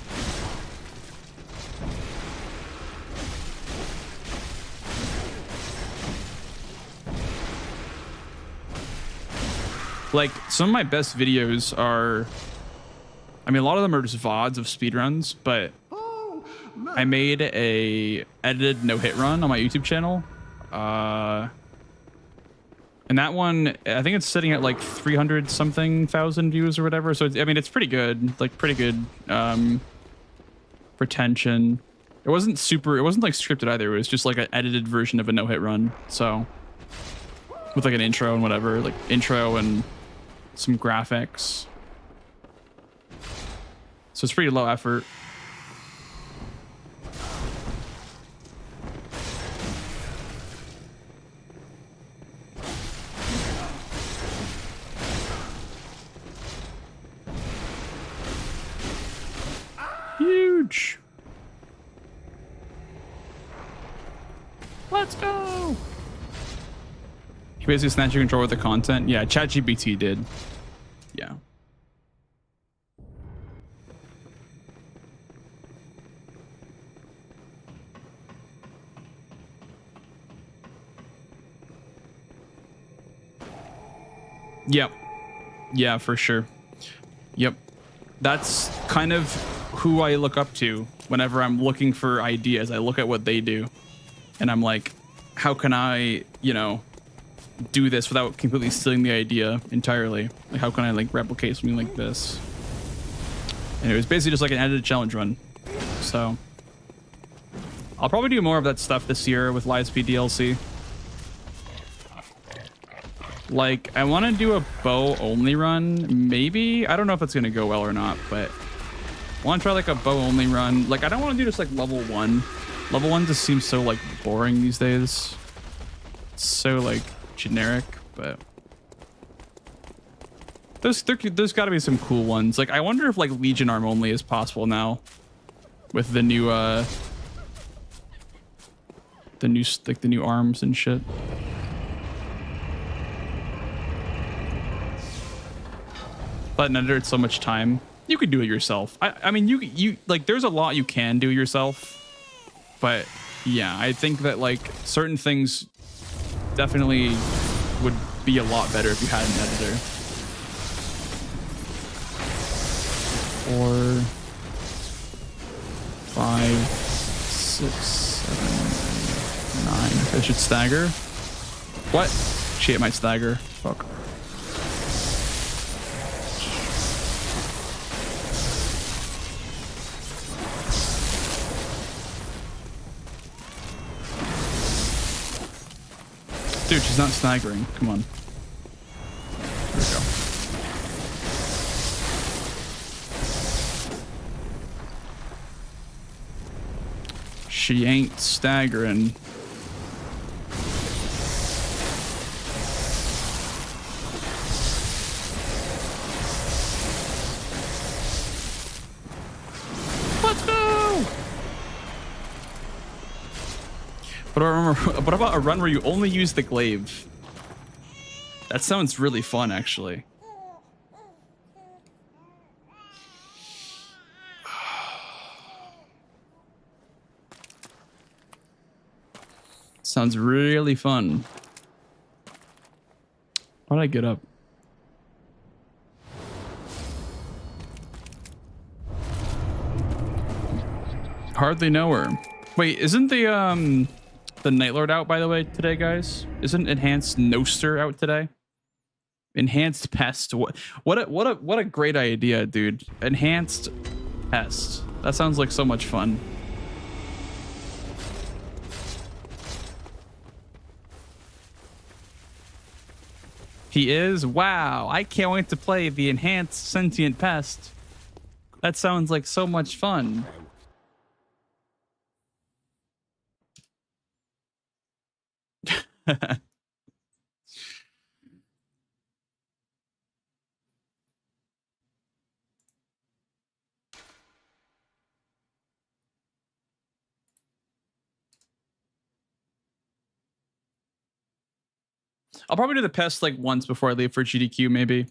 Like, some of my best videos are, I mean, a lot of them are just VODs of speedruns, but I made a edited no-hit run on my YouTube channel. And that one, I think it's sitting at like 300 something thousand views or whatever. So, I mean, it's pretty good, like pretty good retention. It wasn't like scripted either. It was just like an edited version of a no-hit run. So, with like an intro and whatever, like intro and some graphics. So it's pretty low effort. Huge. Let's go. You basically snatch your control with the content. Yeah, ChatGPT did. Yeah. Yep. Yeah, for sure. Yep. That's kind of who I look up to whenever I'm looking for ideas. I look at what they do and I'm like, how can I, you know, do this without completely stealing the idea entirely? Like, how can I like replicate something like this? And it was basically just like an edited challenge run. So I'll probably do more of that stuff this year with Lightspeed DLC. Like, I want to do a bow only run, maybe. I don't know if it's gonna go well or not, but I want to try like a bow only run. Like, I don't want to do just like level 1. Level 1 just seems so like boring these days. It's so like generic, but there's got to be some cool ones. Like, I wonder if like Legion arm only is possible now with the new the new arms and shit. But under it's so much time. You could do it yourself. I mean, you like, there's a lot you can do yourself, but yeah, I think that like certain things definitely would be a lot better if you had an editor. 4, 5, 6, 7, 8, 9. I should stagger. What? Shit, might stagger. Fuck. Dude, she's not staggering. Come on. There we go. She ain't staggering. Let's go! But I remember, what about a run where you only use the glaive? That sounds really fun, actually. Sounds really fun. Why did I get up? Hardly know her. Wait, isn't the Night Lord out, by the way, today, guys? Isn't Enhanced Noster out today? Enhanced Pest. What a great idea, dude. Enhanced Pest. That sounds like so much fun. He is? Wow. I can't wait to play the Enhanced Sentient Pest. That sounds like so much fun. I'll probably do the pest like once before I leave for GDQ, maybe.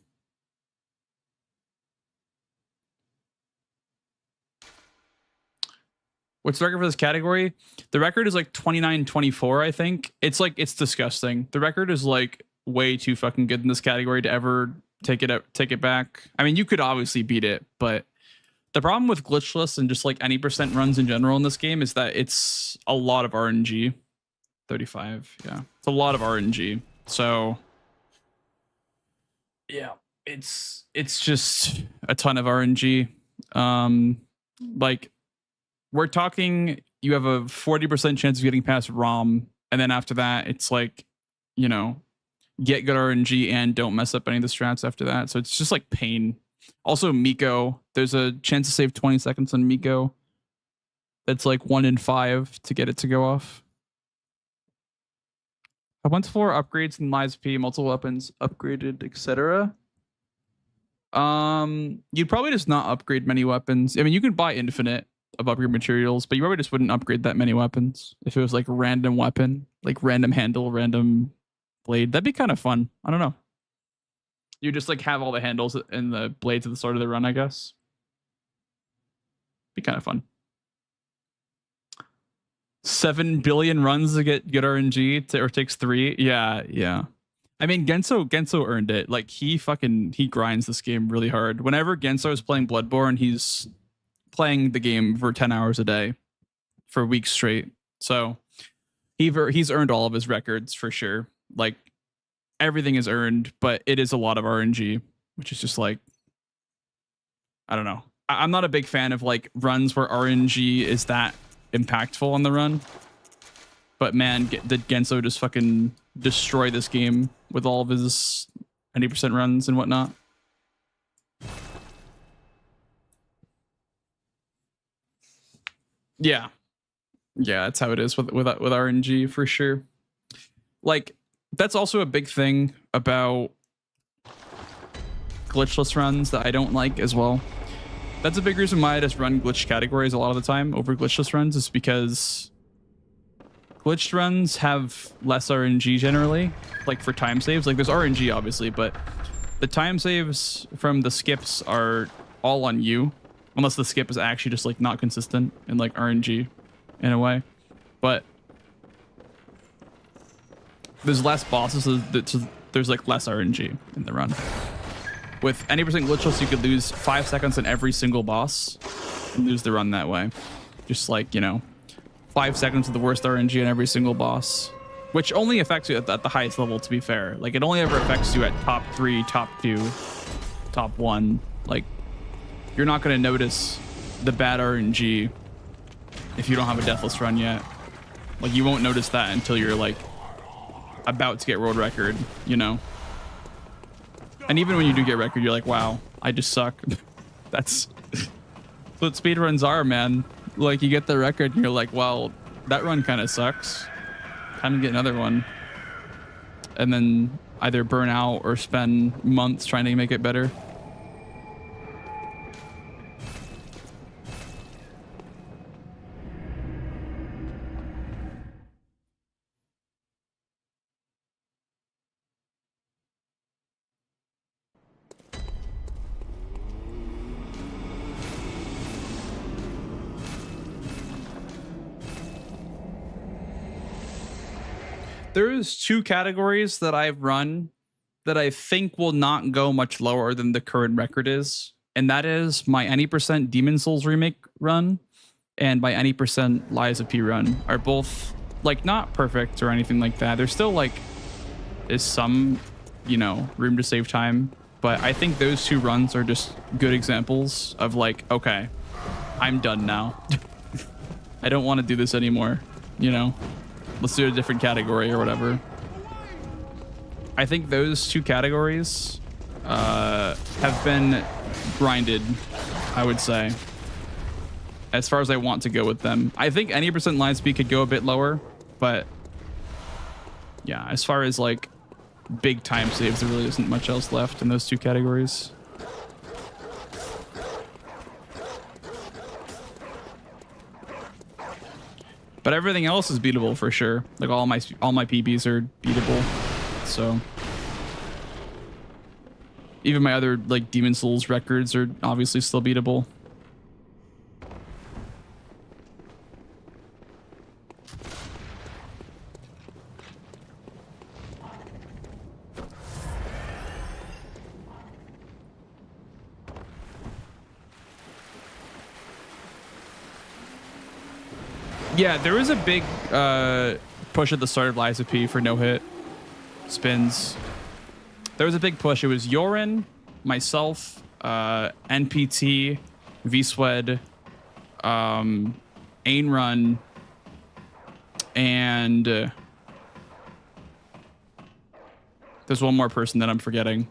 What's the record for this category? The record is like 29-24, I think. It's like, it's disgusting. The record is like way too fucking good in this category to ever take it back. I mean, you could obviously beat it, but the problem with Glitchless and just like any percent runs in general in this game is that it's a lot of RNG. 35, yeah. It's a lot of RNG. So yeah, it's just a ton of RNG. Like, we're talking, you have a 40% chance of getting past ROM, and then after that, it's like, you know, get good RNG and don't mess up any of the strats after that. So it's just like pain. Also, Miko, there's a chance to save 20 seconds on Miko. That's like 1 in 5 to get it to go off. I went for upgrades in MySP, multiple weapons upgraded, etc. You'd probably just not upgrade many weapons. I mean, you can buy infinite of upgrade materials, but you probably just wouldn't upgrade that many weapons if it was like random weapon, like random handle, random blade. That'd be kind of fun. I don't know. You just like have all the handles and the blades at the start of the run, I guess. Be kind of fun. 7 billion runs to get good RNG or takes 3. Yeah. I mean, Genso earned it. Like, he grinds this game really hard. Whenever Genso is playing Bloodborne, he's playing the game for 10 hours a day for weeks straight. So he's earned all of his records for sure. Like, everything is earned, but it is a lot of RNG, which is just like, I don't know. I'm not a big fan of like runs where RNG is that impactful on the run. But man, did Genso just fucking destroy this game with all of his 90% runs and whatnot. Yeah. Yeah, that's how it is with RNG for sure. Like, that's also a big thing about glitchless runs that I don't like as well. That's a big reason why I just run glitch categories a lot of the time over glitchless runs, is because glitched runs have less RNG generally, like for time saves. Like there's RNG obviously, but the time saves from the skips are all on you, unless the skip is actually just like not consistent and like RNG in a way. But there's less bosses, so there's like less RNG in the run. With any percent glitchless, you could lose 5 seconds on every single boss and lose the run that way. Just like, you know, 5 seconds of the worst RNG on every single boss, which only affects you at the highest level, to be fair. Like, it only ever affects you at top 3, top 2, top 1. Like, you're not going to notice the bad RNG if you don't have a deathless run yet. Like, you won't notice that until you're, like, about to get world record, you know? And even when you do get record, you're like, wow, I just suck. That's what speedruns are, man. Like, you get the record and you're like, well, that run kind of sucks. Time to get another one. And then either burn out or spend months trying to make it better. There's 2 categories that I've run that I think will not go much lower than the current record is. And that is my any percent Demon Souls remake run and my any percent Lies of P run are both like not perfect or anything like that. There's still like is some, you know, room to save time. But I think those 2 runs are just good examples of like, okay, I'm done now. I don't want to do this anymore, you know? Let's do a different category or whatever. I think those 2 categories have been grinded, I would say, as far as I want to go with them. I think any percent line speed could go a bit lower, but yeah, as far as like big time saves, there really isn't much else left in those 2 categories. But everything else is beatable for sure. Like all my PBs are beatable. So even my other like Demon Souls records are obviously still beatable. Yeah, there was a big push at the start of Lies of P for no hit spins. There was a big push. It was Yorin, myself, NPT, VSwed, Ainrun, and there's one more person that I'm forgetting.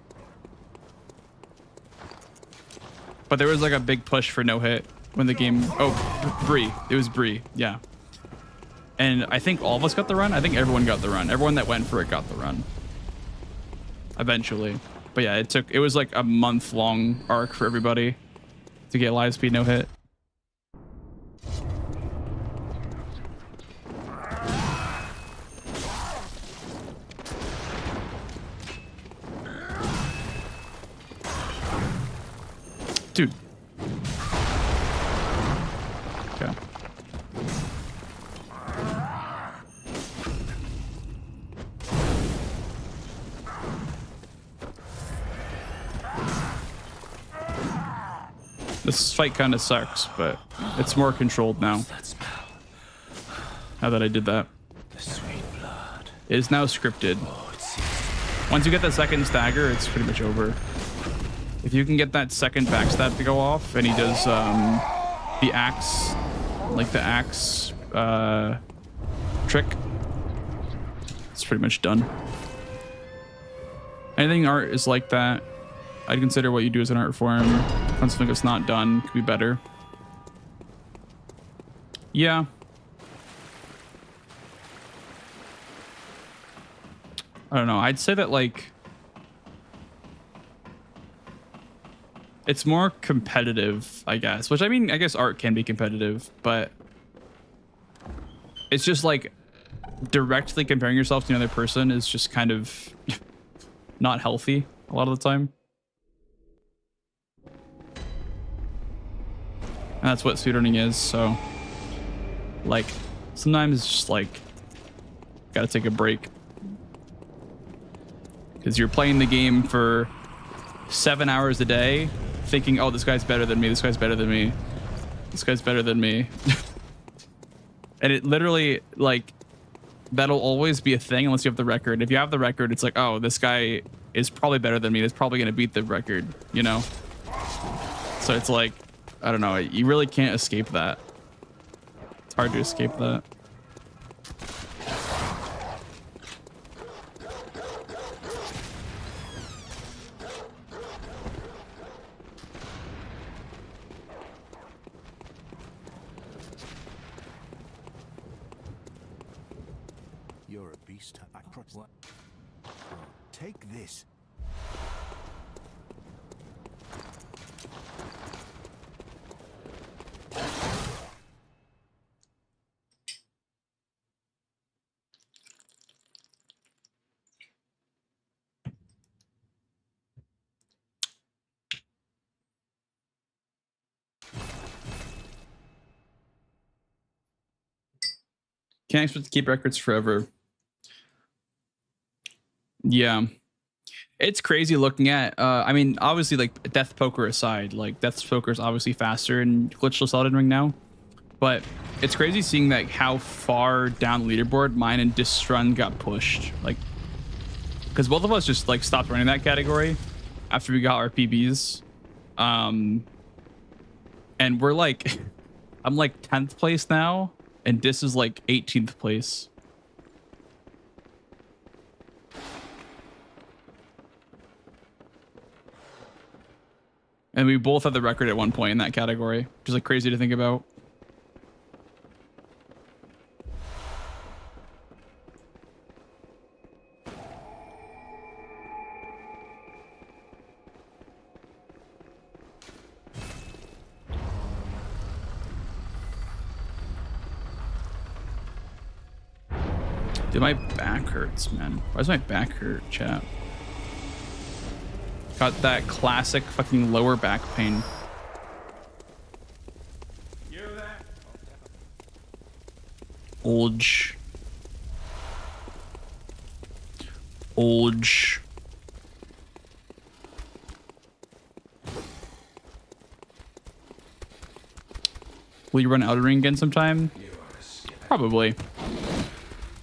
But there was like a big push for no hit when the game. Oh, Bree. It was Bree. Yeah. And I think all of us got the run. I think everyone got the run. Everyone that went for it got the run. Eventually. But yeah, it was like a month-long arc for everybody to get live speed no hit. Dude. Okay. This fight kind of sucks, but it's more controlled now. Now that I did that. The sweet blood. It is now scripted. Once you get that second stagger, it's pretty much over. If you can get that second backstab to go off, and he does the axe like the axe trick. It's pretty much done. Anything art is like that. I'd consider what you do as an art form. On something that's not done could be better. Yeah. I don't know. I'd say that like it's more competitive, I guess. Which I mean, I guess art can be competitive, but it's just like directly comparing yourself to another person is just kind of not healthy a lot of the time. And that's what speedrunning is, so like sometimes it's just like gotta take a break. Because you're playing the game for 7 hours a day thinking, oh, this guy's better than me, this guy's better than me, this guy's better than me. And it literally, like, that'll always be a thing unless you have the record. If you have the record, it's like, oh, this guy is probably better than me, that's probably going to beat the record, you know? So it's like, I don't know, you really can't escape that. It's hard to escape that. You're a beast. What? Take this. Can't expect to keep records forever. Yeah, it's crazy looking at I mean, obviously, like, death poker aside, like, death poker is obviously faster in glitchless Elden Ring now, but it's crazy seeing like how far down the leaderboard mine and Distrun got pushed, like, because both of us just like stopped running that category after we got our PBs, and we're like I'm like 10th place now and Dis is like 18th place. And we both had the record at one point in that category, which is like crazy to think about. Dude, my back hurts, man. Why does my back hurt, chat? Got that classic fucking lower back pain. Olge. Olge. Will you run Elden Ring again sometime? Probably.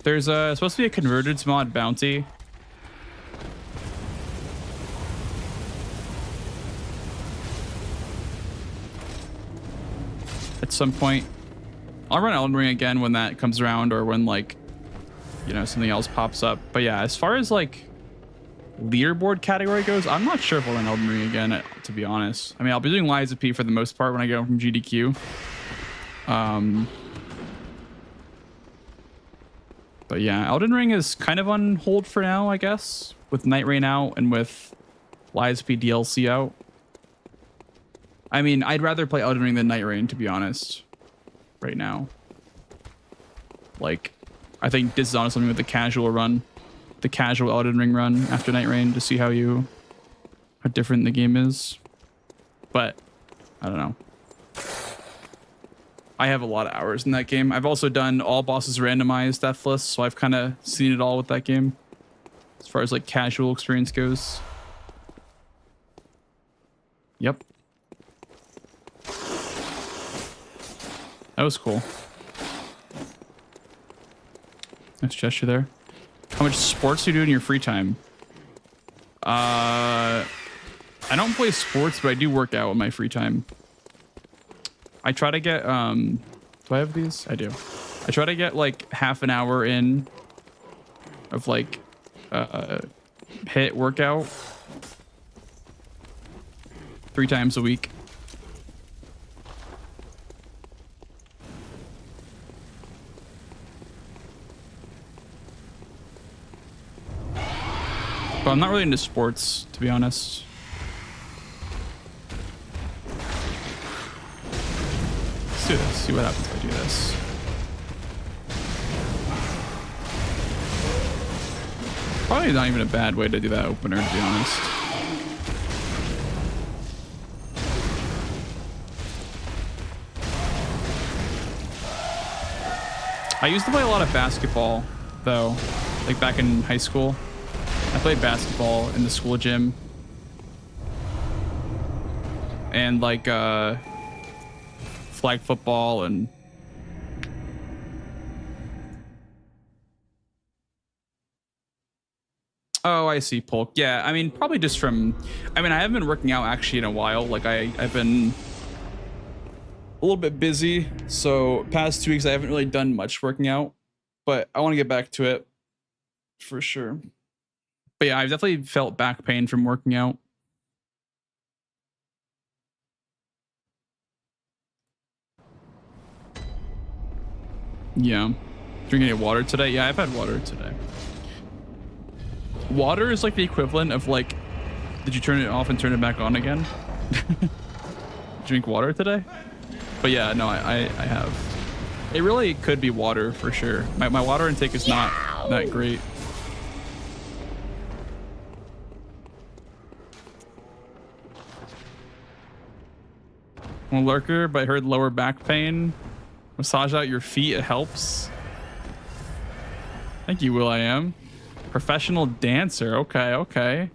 There's supposed to be a converted mod bounty. At some point. I'll run Elden Ring again when that comes around, or when, like, you know, something else pops up. But yeah, as far as like leaderboard category goes, I'm not sure if I'll run Elden Ring again, to be honest. I mean, I'll be doing Lies of P for the most part when I go from GDQ. But yeah, Elden Ring is kind of on hold for now, I guess, with Night Rain out and with Lies of P DLC out. I mean, I'd rather play Elden Ring than Night Rain, to be honest, right now. Like, I think this is honestly with the casual run, the casual Elden Ring run after Night Rain, to see how different the game is. But I don't know. I have a lot of hours in that game. I've also done all bosses randomized deathless, so I've kind of seen it all with that game as far as like casual experience goes. Yep. That was cool. Nice gesture there. How much sports do you do in your free time? I don't play sports, but I do work out in my free time. I try to get Do I have these? I do. I try to get like half an hour in of like hit workout 3 times a week. But I'm not really into sports, to be honest. Let's do this. See what happens if I do this. Probably not even a bad way to do that opener, to be honest. I used to play a lot of basketball, though, like back in high school. I played basketball in the school gym. And like flag football and oh, I see, Polk. Yeah, I mean, probably just from, I mean, I haven't been working out actually in a while. Like I've been a little bit busy. So past 2 weeks, I haven't really done much working out, but I want to get back to it for sure. But yeah, I've definitely felt back pain from working out. Yeah. Drinking any water today? Yeah, I've had water today. Water is like the equivalent of like, did you turn it off and turn it back on again? Drink water today? But yeah, no, I have. It really could be water for sure. My water intake is not that great. I'm a lurker, but I heard lower back pain. Massage out your feet, it helps. Thank you, Will.i.am. Professional dancer. Okay, okay.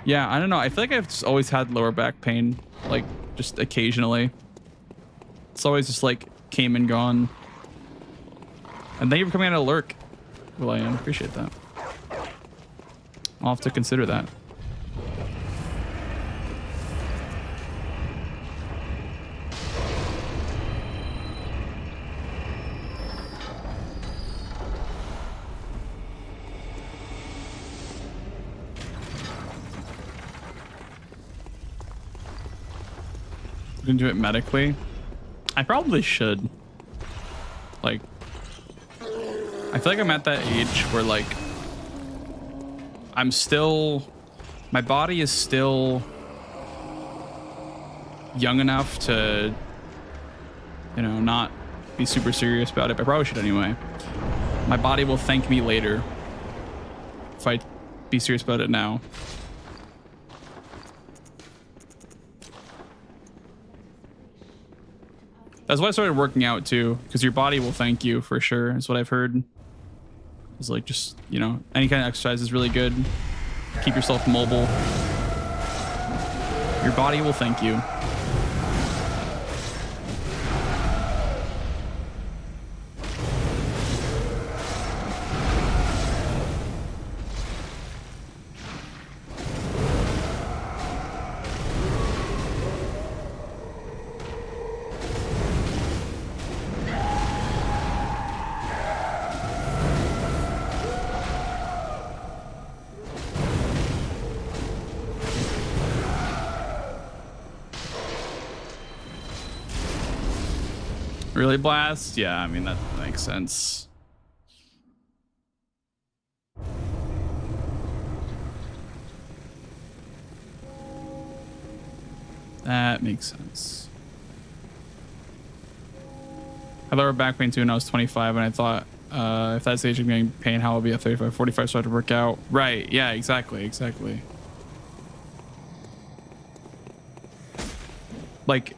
Yeah, I don't know. I feel like I've just always had lower back pain, like just occasionally. It's always just like came and gone. And thank you for coming out of lurk, Will.i.am. Appreciate that. I'll have to consider that. You can do it medically. I probably should. Like, I feel like I'm at that age where like I'm still, my body is still young enough to, you know, not be super serious about it, but I probably should anyway. My body will thank me later if I be serious about it now. That's why I started working out too, because your body will thank you for sure, is what I've heard. It's like just, you know, any kind of exercise is really good. Keep yourself mobile. Your body will thank you. Really blast? Yeah, I mean, that makes sense. That makes sense. I had lower back pain too when I was 25, and I thought, if that's the age of getting pain, how will I be at 35, 45, so I had to work out. Right, yeah, exactly, exactly. Like,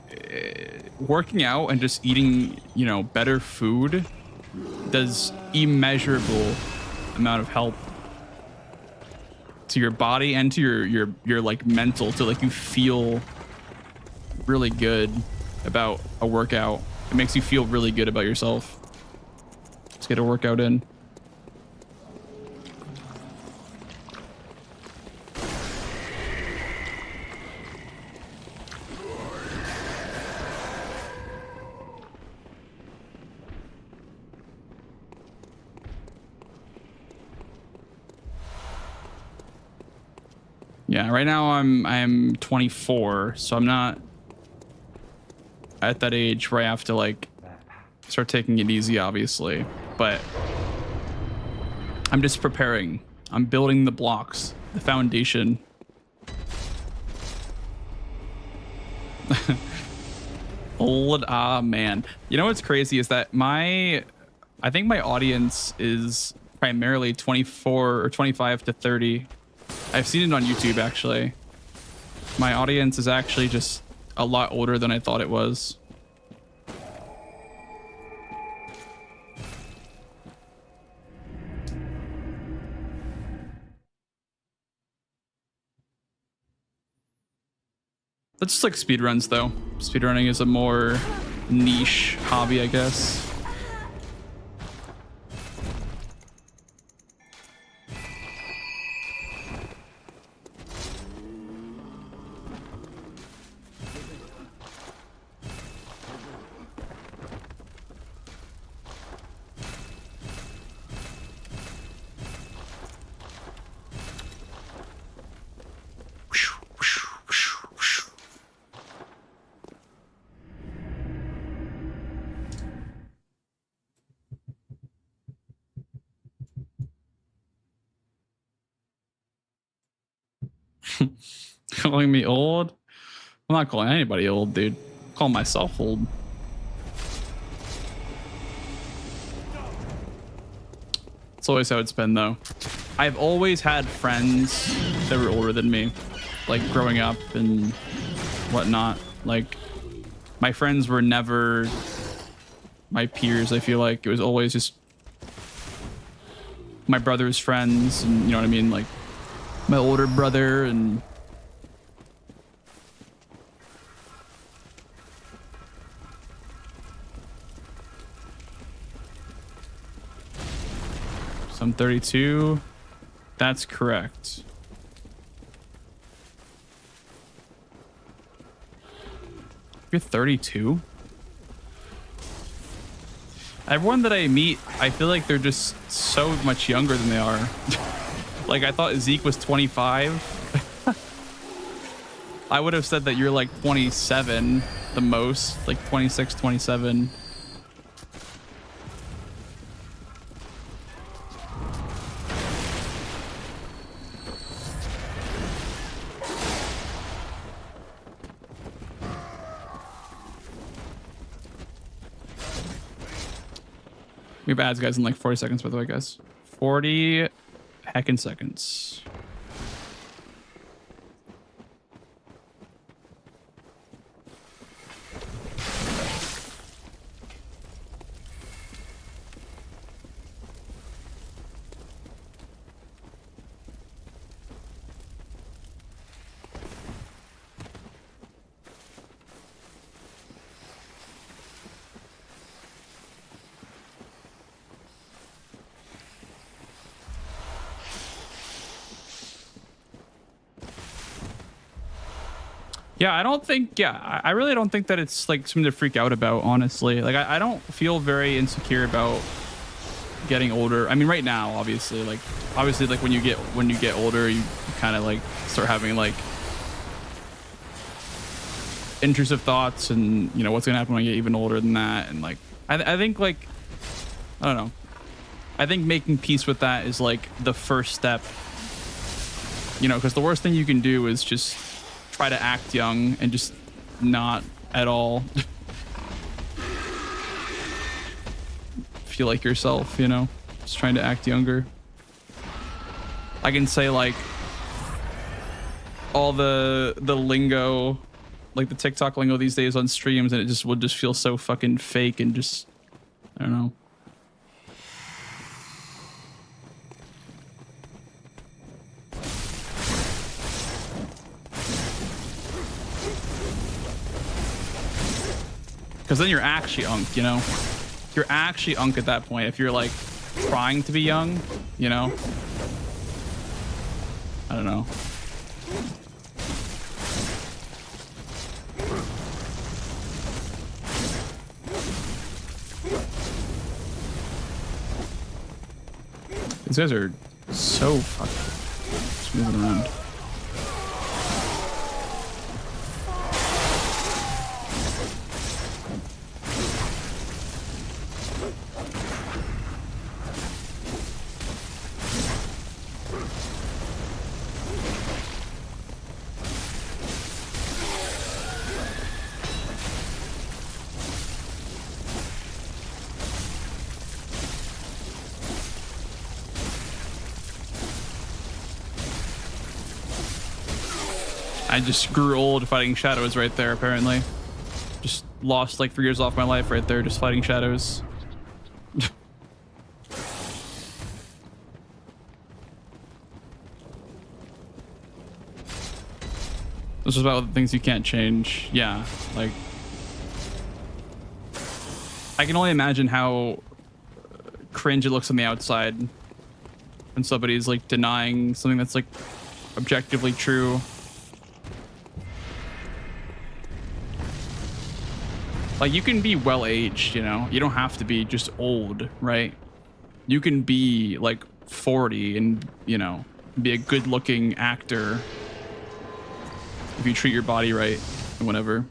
working out and just eating, you know, better food does immeasurable amount of help to your body and to your like mental, to like you feel really good about a workout. It makes you feel really good about yourself. Let's get a workout in. Yeah, right now I'm 24, so I'm not at that age where I have to like start taking it easy, obviously. But I'm just preparing. I'm building the blocks, the foundation. Old man. You know what's crazy is that I think my audience is primarily 24 or 25 to 30. I've seen it on YouTube actually. My audience is actually just a lot older than I thought it was. That's just like speedruns though. Speedrunning is a more niche hobby, I guess. Calling me old? I'm not calling anybody old, dude. I'm calling myself old. It's always how it's been, though. I've always had friends that were older than me, like growing up and whatnot. Like, my friends were never my peers, I feel like. It was always just my brother's friends, and you know what I mean? Like, my older brother and... So I'm 32. That's correct. You're 32? Everyone that I meet, I feel like they're just so much younger than they are. Like, I thought Zeke was 25. I would have said that you're like 27 the most, like 26, 27. We have ads, guys, in like 40 seconds, by the way, guys. 40 heckin' seconds. Yeah, I don't think, I really don't think that it's like something to freak out about, honestly. Like, I don't feel very insecure about getting older. I mean, right now, obviously, like when you get older, you kind of like start having like intrusive thoughts and, you know, what's gonna happen when you get even older than that. And like, I think like, I don't know. I think making peace with that is like the first step, you know, because the worst thing you can do is just try to act young and just not at all feel like yourself, you know, just trying to act younger. I can say like all the lingo, like the TikTok lingo these days on streams, and it just would just feel so fucking fake and just, I don't know. Because then you're actually unk, you know? You're actually unk at that point if you're like trying to be young, you know? I don't know. These guys are so fucking just moving around. I just grew old fighting shadows right there, apparently. Just lost like 3 years off my life right there, just fighting shadows. This is about the things you can't change. Yeah, like... I can only imagine how cringe it looks on the outside when somebody's like denying something that's like objectively true. Like, you can be well aged, you know, you don't have to be just old, right? You can be like 40 and, you know, be a good looking actor if you treat your body right and whatever.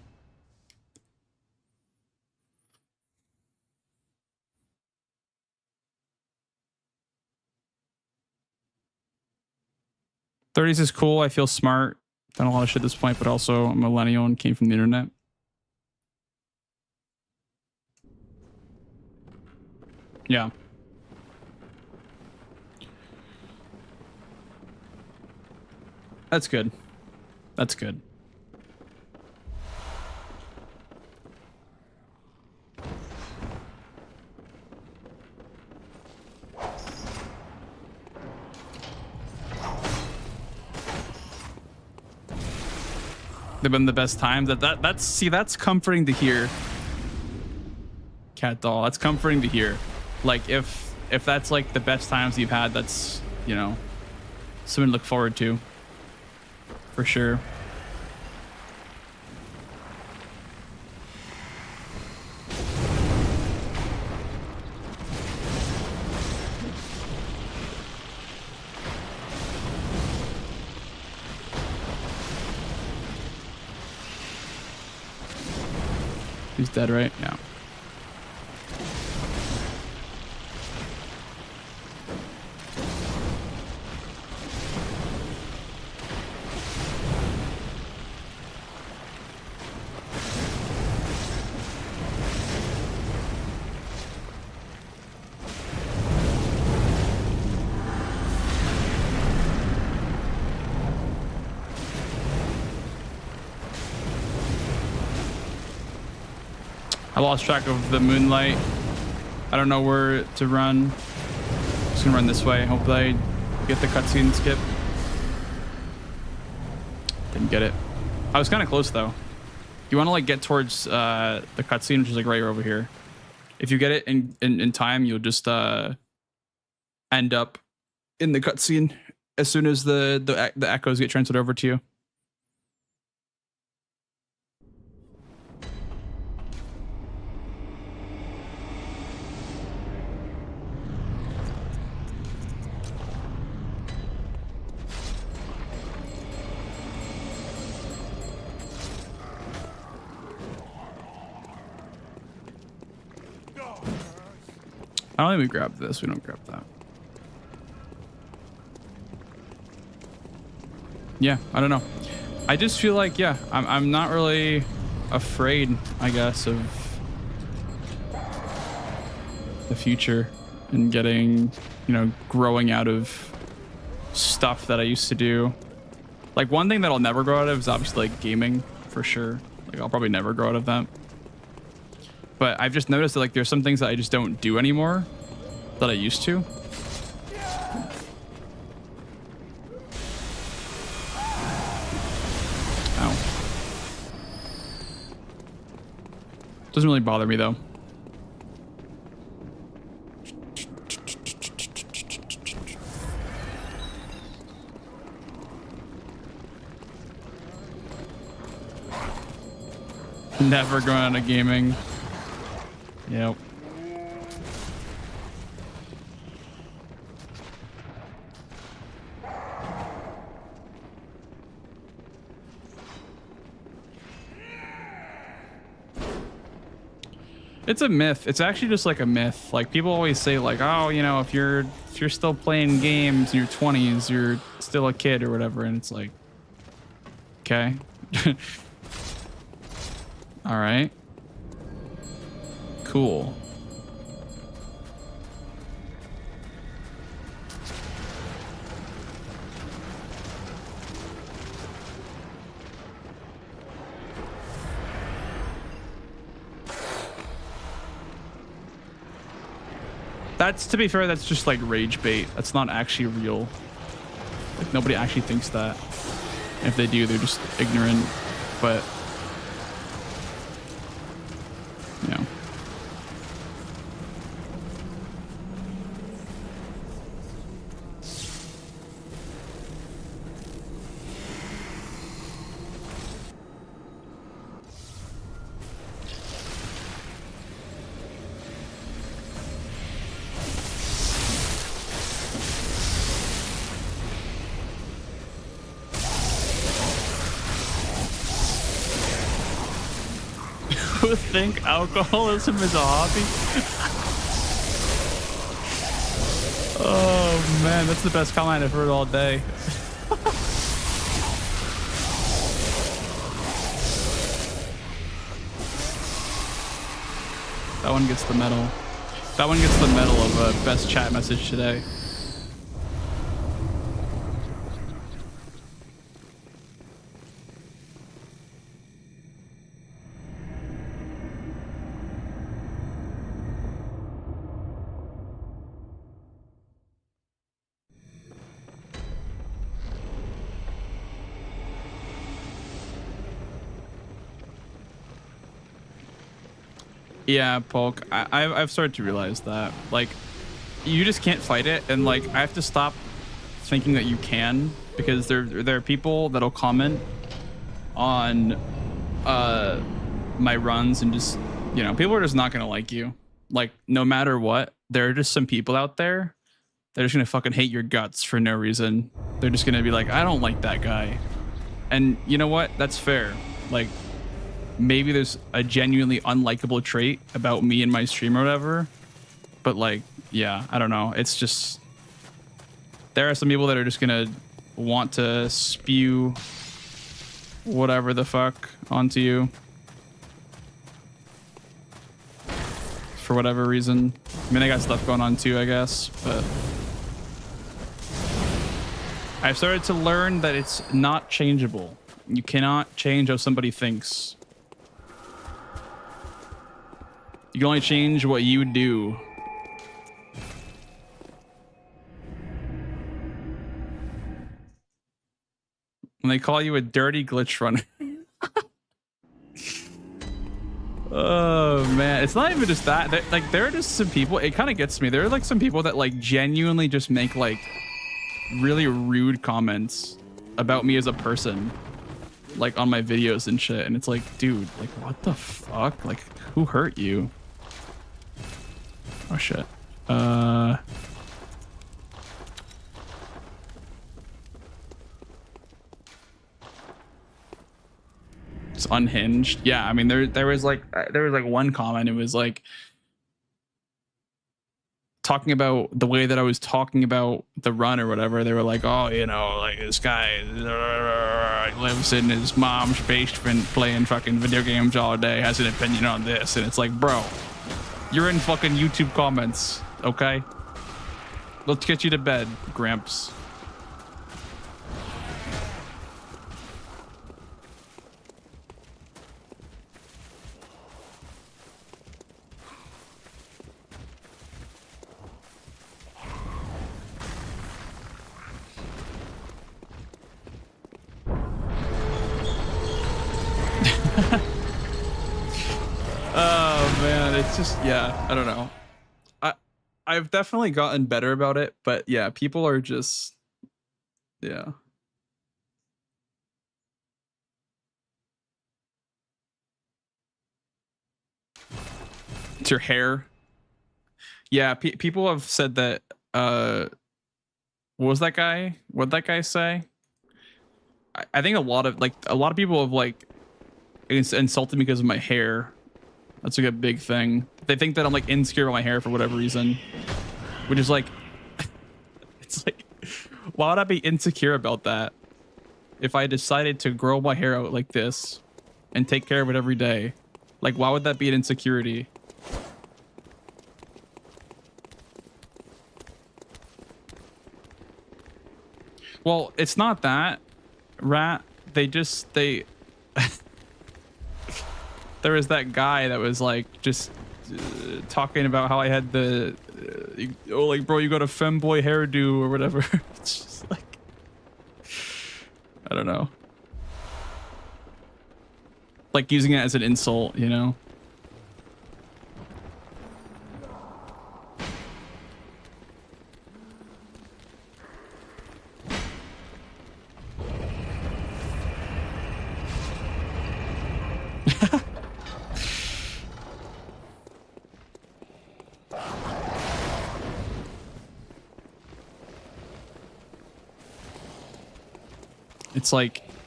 '30s is cool. I feel smart. Done a lot of shit at this point, but also I'm a millennial and came from the internet. Yeah. That's good. That's good. They've been the best times. That's comforting to hear. Cat doll. That's comforting to hear. Like, if that's like the best times you've had, that's, you know, something to look forward to. For sure. He's dead, right? Yeah. I lost track of the moonlight. I don't know where to run. Just gonna run this way. Hopefully I get the cutscene skip. Didn't get it. I was kind of close though. You want to like get towards the cutscene, which is like right over here. If you get it in time, you'll just end up in the cutscene as soon as the echoes get transferred over to you. I don't think we grabbed this. We don't grab that. Yeah, I don't know. I just feel like, yeah, I'm not really afraid, I guess, of the future and getting, you know, growing out of stuff that I used to do. Like, one thing that I'll never grow out of is obviously like gaming, for sure. Like, I'll probably never grow out of that. But I've just noticed that like there's some things that I just don't do anymore that I used to. Ow. Doesn't really bother me though. Never going out of gaming. Yep. It's a myth. It's actually just like a myth. Like, people always say like, oh, you know, if you're still playing games in your 20s, you're still a kid or whatever. And it's like, okay. All right. Cool. That's, to be fair, that's just like rage bait. That's not actually real. Like, nobody actually thinks that. If they do, they're just ignorant. But, you know. Who think alcoholism is a hobby? Oh man, that's the best comment I've heard all day. That one gets the medal. That one gets the medal of best chat message today. Yeah, Polk. I've started to realize that, like, you just can't fight it, and like I have to stop thinking that you can, because there are people that'll comment on my runs, and just, you know, people are just not gonna like you. Like, no matter what, there are just some people out there that are just gonna fucking hate your guts for no reason. They're just gonna be like, I don't like that guy, and you know what? That's fair. Like, maybe there's a genuinely unlikable trait about me and my stream or whatever, but like, yeah, I don't know. It's just, there are some people that are just gonna want to spew whatever the fuck onto you for whatever reason. I mean, I got stuff going on too, I guess, but I've started to learn that it's not changeable. You cannot change how somebody thinks. You can only change what you do. When they call you a dirty glitch runner. Oh man, it's not even just that. Like, there are just some people, it kind of gets me. There are like some people that like genuinely just make like really rude comments about me as a person, like on my videos and shit. And it's like, dude, like, what the fuck? Like, who hurt you? Oh shit. It's unhinged. Yeah, I mean, there was like one comment. It was like talking about the way that I was talking about the run or whatever. They were like, oh, you know, like, this guy lives in his mom's basement playing fucking video games all day, has an opinion on this. And it's like, bro, you're in fucking YouTube comments, okay? Let's get you to bed, Gramps. Oh man, it's just, yeah, I don't know. I've definitely gotten better about it, but yeah, people are just, yeah. It's your hair. Yeah, people have said that. What was that guy? What'd that guy say? I think a lot of people have like insulted me because of my hair. That's like a big thing. They think that I'm like insecure with my hair for whatever reason, which is like, it's like, why would I be insecure about that if I decided to grow my hair out like this and take care of it every day? Like, why would that be an insecurity? Well, it's not that, Rat. They there was that guy that was like just talking about how I had the oh, like, bro, you got a femboy hairdo or whatever. It's just like, I don't know. Like using it as an insult, you know?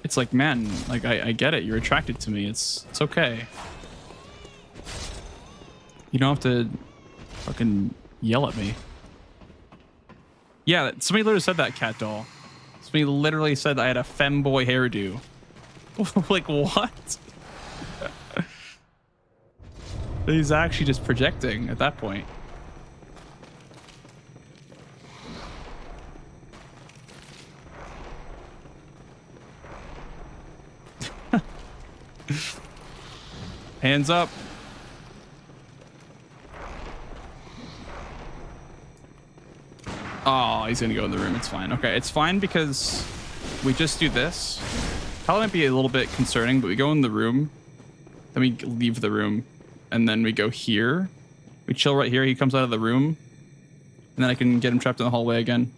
It's like, man, like I get it. You're attracted to me. It's okay. You don't have to fucking yell at me. Yeah, somebody literally said that, Cat Doll. Somebody literally said I had a femboy hairdo. Like, what? He's actually just projecting at that point. Hands up. Oh, he's gonna go in the room. It's fine. Okay, it's fine because we just do this. Probably might be a little bit concerning, but we go in the room, then we leave the room, and then we go here. We chill right here. He comes out of the room, and then I can get him trapped in the hallway again.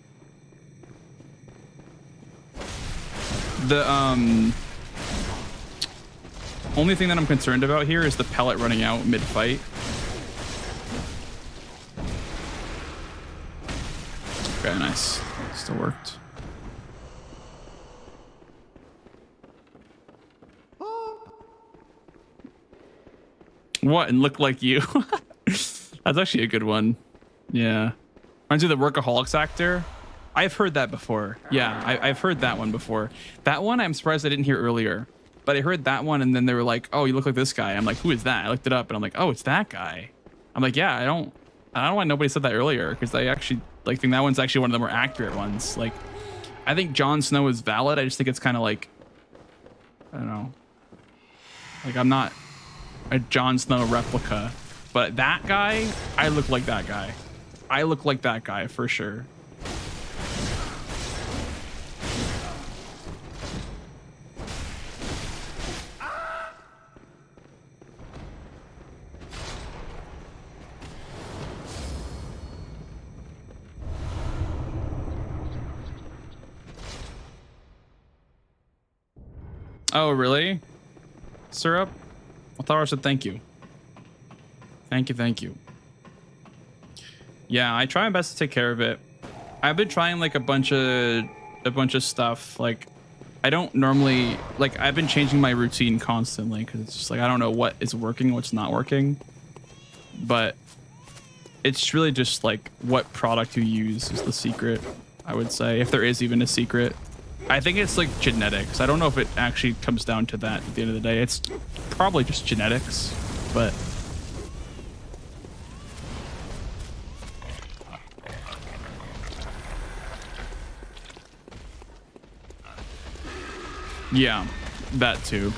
The only thing that I'm concerned about here is the pellet running out mid-fight. Okay, nice. Still worked. What? And look like you? That's actually a good one. Yeah. Reminds me of the Workaholics actor. I've heard that before. Yeah, I've heard that one before. That one I'm surprised I didn't hear earlier. But I heard that one and then they were like, oh, you look like this guy. I'm like, who is that? I looked it up and I'm like, oh, it's that guy. I'm like, yeah, I don't know why nobody said that earlier, because I actually like think that one's actually one of the more accurate ones. Like, I think Jon Snow is valid. I just think it's kind of like, I don't know. Like, I'm not a Jon Snow replica, but that guy, I look like that guy. I look like that guy for sure. Oh, really? Syrup? I thought I said thank you. Thank you, thank you. Yeah, I try my best to take care of it. I've been trying like a bunch of stuff. Like, I don't normally, like, I've been changing my routine constantly because it's just like I don't know what is working, what's not working. But it's really just like what product you use is the secret, I would say, if there is even a secret. I think it's like genetics. I don't know if it actually comes down to that at the end of the day. It's probably just genetics, but yeah, that too.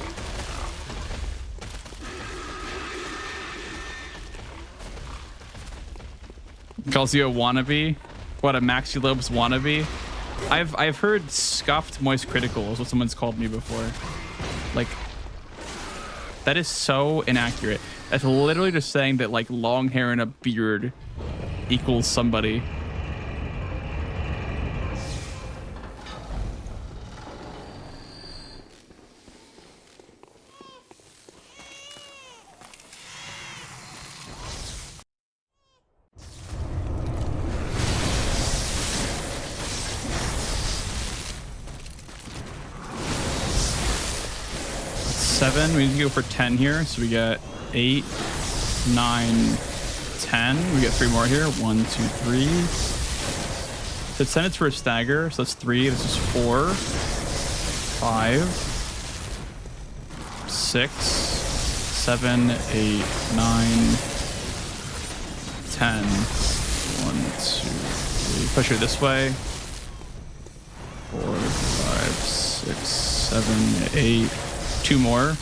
Calls you a wannabe? What, a Maxi Lopes wannabe? I've heard scuffed moist critical is what someone's called me before. Like, that is so inaccurate. That's literally just saying that like long hair and a beard equals somebody. We need to go for 10 here, so we got 8, 9, 10. We got 3 more here. 1, 2, 3. So send it for a stagger. So that's 3. This is 4, 5, 6, 7, 8, 9, 10. 1, 2, 3. Push her this way. 4, 5, 6, 7, 8. 2 more.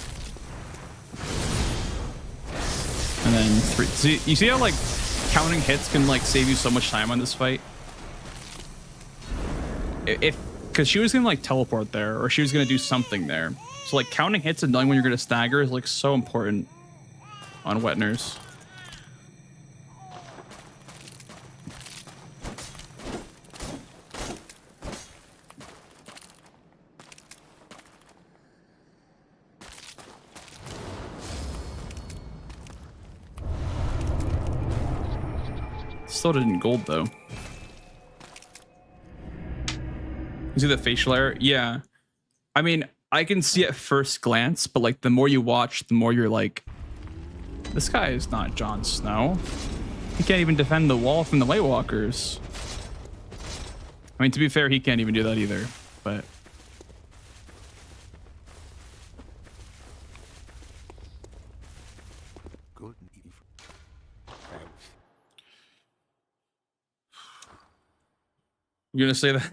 And then 3. See, you see how like counting hits can like save you so much time on this fight. Because she was gonna like teleport there, or she was gonna do something there. So like counting hits and knowing when you're gonna stagger is like so important on Wetners. Still didn't gold though. You see the facial error? Yeah. I mean, I can see at first glance, but like the more you watch, the more you're like, this guy is not Jon Snow. He can't even defend the wall from the White Walkers. I mean, to be fair, he can't even do that either, but. Good. You're gonna say that?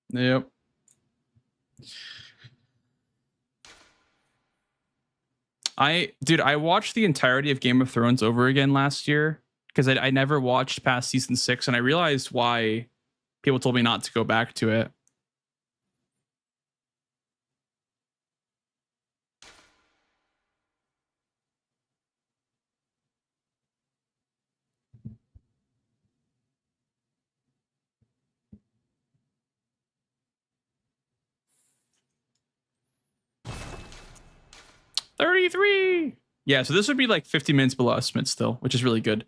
Yep. Dude, I watched the entirety of Game of Thrones over again last year because I never watched past season 6, and I realized why people told me not to go back to it. $33. Yeah, so this would be like 50 minutes below estimate still, which is really good.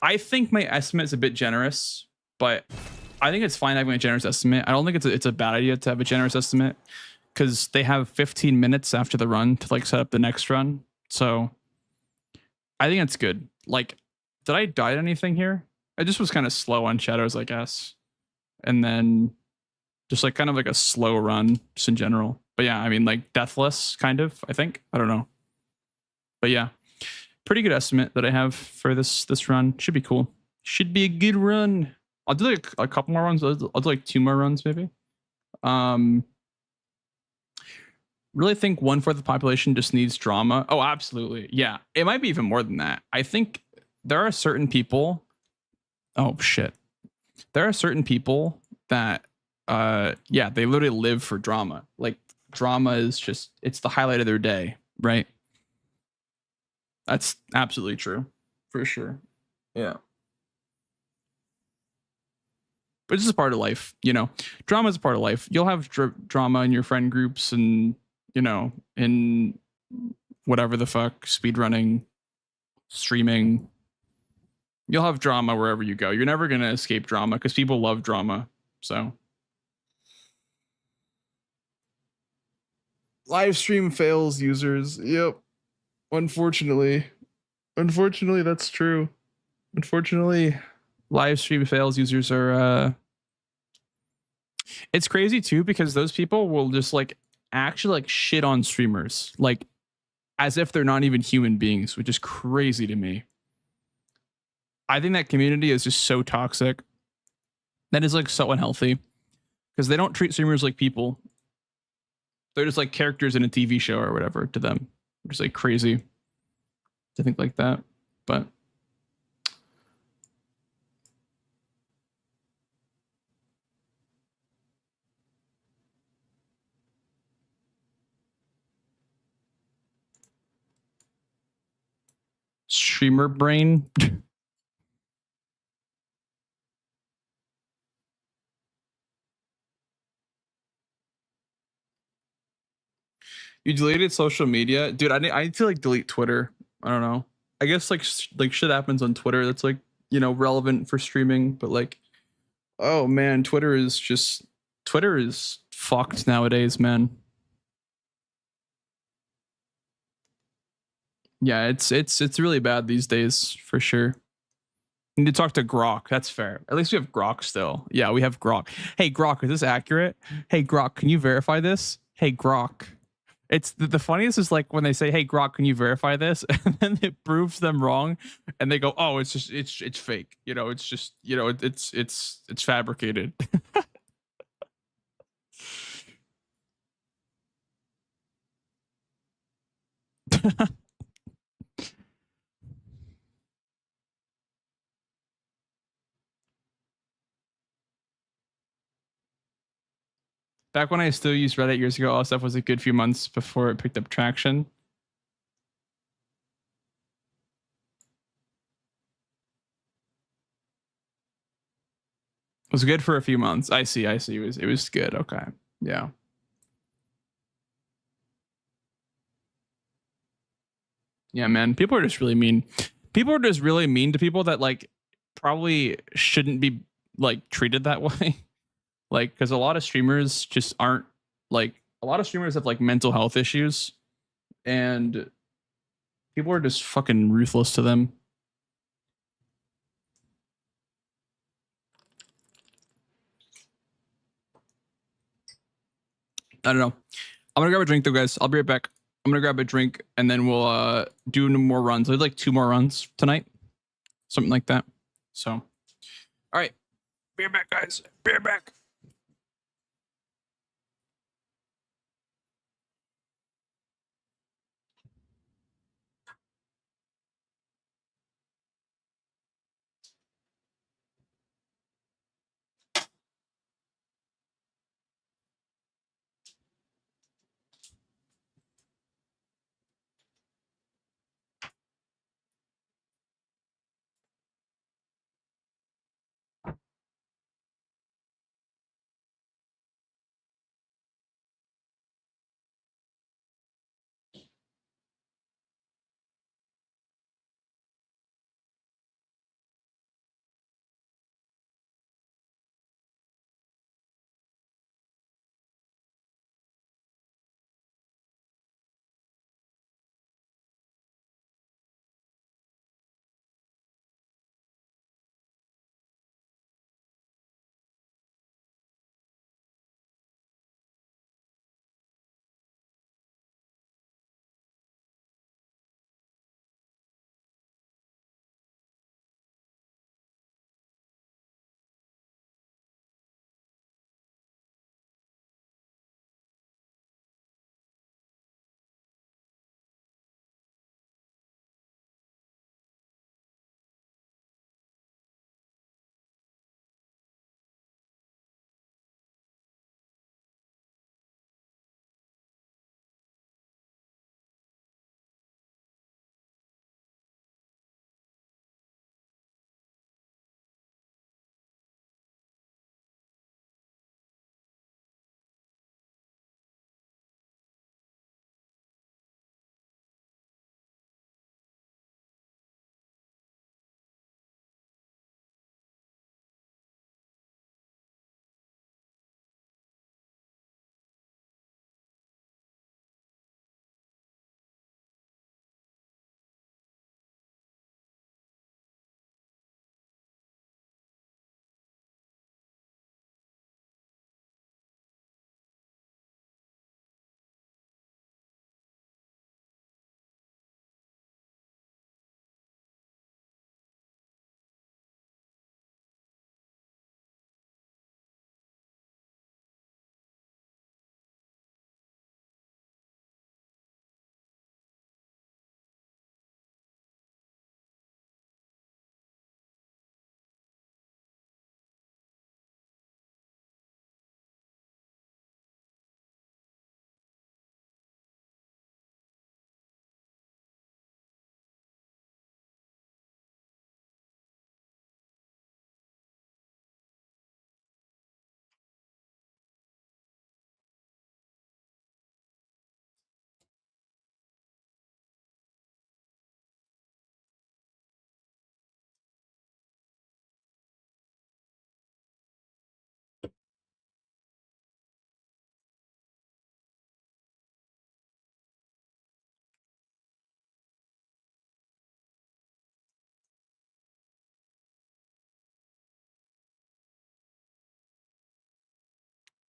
I think my estimate is a bit generous, but I think it's fine having a generous estimate. I don't think it's a bad idea to have a generous estimate because they have 15 minutes after the run to like set up the next run. So I think it's good. Like, did I die at anything here? I just was kind of slow on shadows, I guess. And then just like kind of like a slow run just in general. But yeah, I mean like deathless kind of, I think. I don't know. But yeah, pretty good estimate that I have for this run. Should be cool. Should be a good run. I'll do like a couple more runs. I'll do like 2 more runs maybe. Really think 1/4 of the population just needs drama. Oh, absolutely. Yeah, it might be even more than that. I think there are certain people. Oh shit. There are certain people that yeah, they literally live for drama. Like drama is just, it's the highlight of their day, right? That's absolutely true, for sure. Yeah. But this is part of life, you know. Drama is a part of life. You'll have drama in your friend groups and, you know, in whatever the fuck, speedrunning, streaming. You'll have drama wherever you go. You're never going to escape drama because people love drama. So. Live stream fails users. Yep. Unfortunately, that's true. Unfortunately, live stream fails users are it's crazy too because those people will just like actually like shit on streamers like as if they're not even human beings, which is crazy to me. I think that community is just so toxic. That is like so unhealthy because they don't treat streamers like people. They're just like characters in a TV show or whatever to them. Just like crazy to think like that, but streamer brain. You deleted social media, dude. I need to like delete Twitter. I don't know. I guess like shit happens on Twitter that's like, you know, relevant for streaming, but like, oh man, Twitter is fucked nowadays, man. Yeah, it's really bad these days for sure. You need to talk to Grok. That's fair. At least we have Grok still. Yeah, we have Grok. Hey Grok, is this accurate? Hey Grok, can you verify this? Hey Grok. It's the funniest is like when they say, "Hey Grok, can you verify this?" and then it proves them wrong, and they go, "Oh, it's just it's fake." You know, it's just, you know, it's fabricated. Back when I still used Reddit years ago, all stuff was a good few months before it picked up traction. It was good for a few months. I see. It was good. Okay. Yeah. Yeah, man. People are just really mean. People are just really mean to people that like probably shouldn't be like treated that way. Like, because a lot of streamers just aren't like, a lot of streamers have like mental health issues, and people are just fucking ruthless to them. I don't know. I'm gonna grab a drink though, guys. I'll be right back. I'm gonna grab a drink and then we'll do more runs. I did like 2 more runs tonight, something like that. So, all right, be right back, guys. Be right back.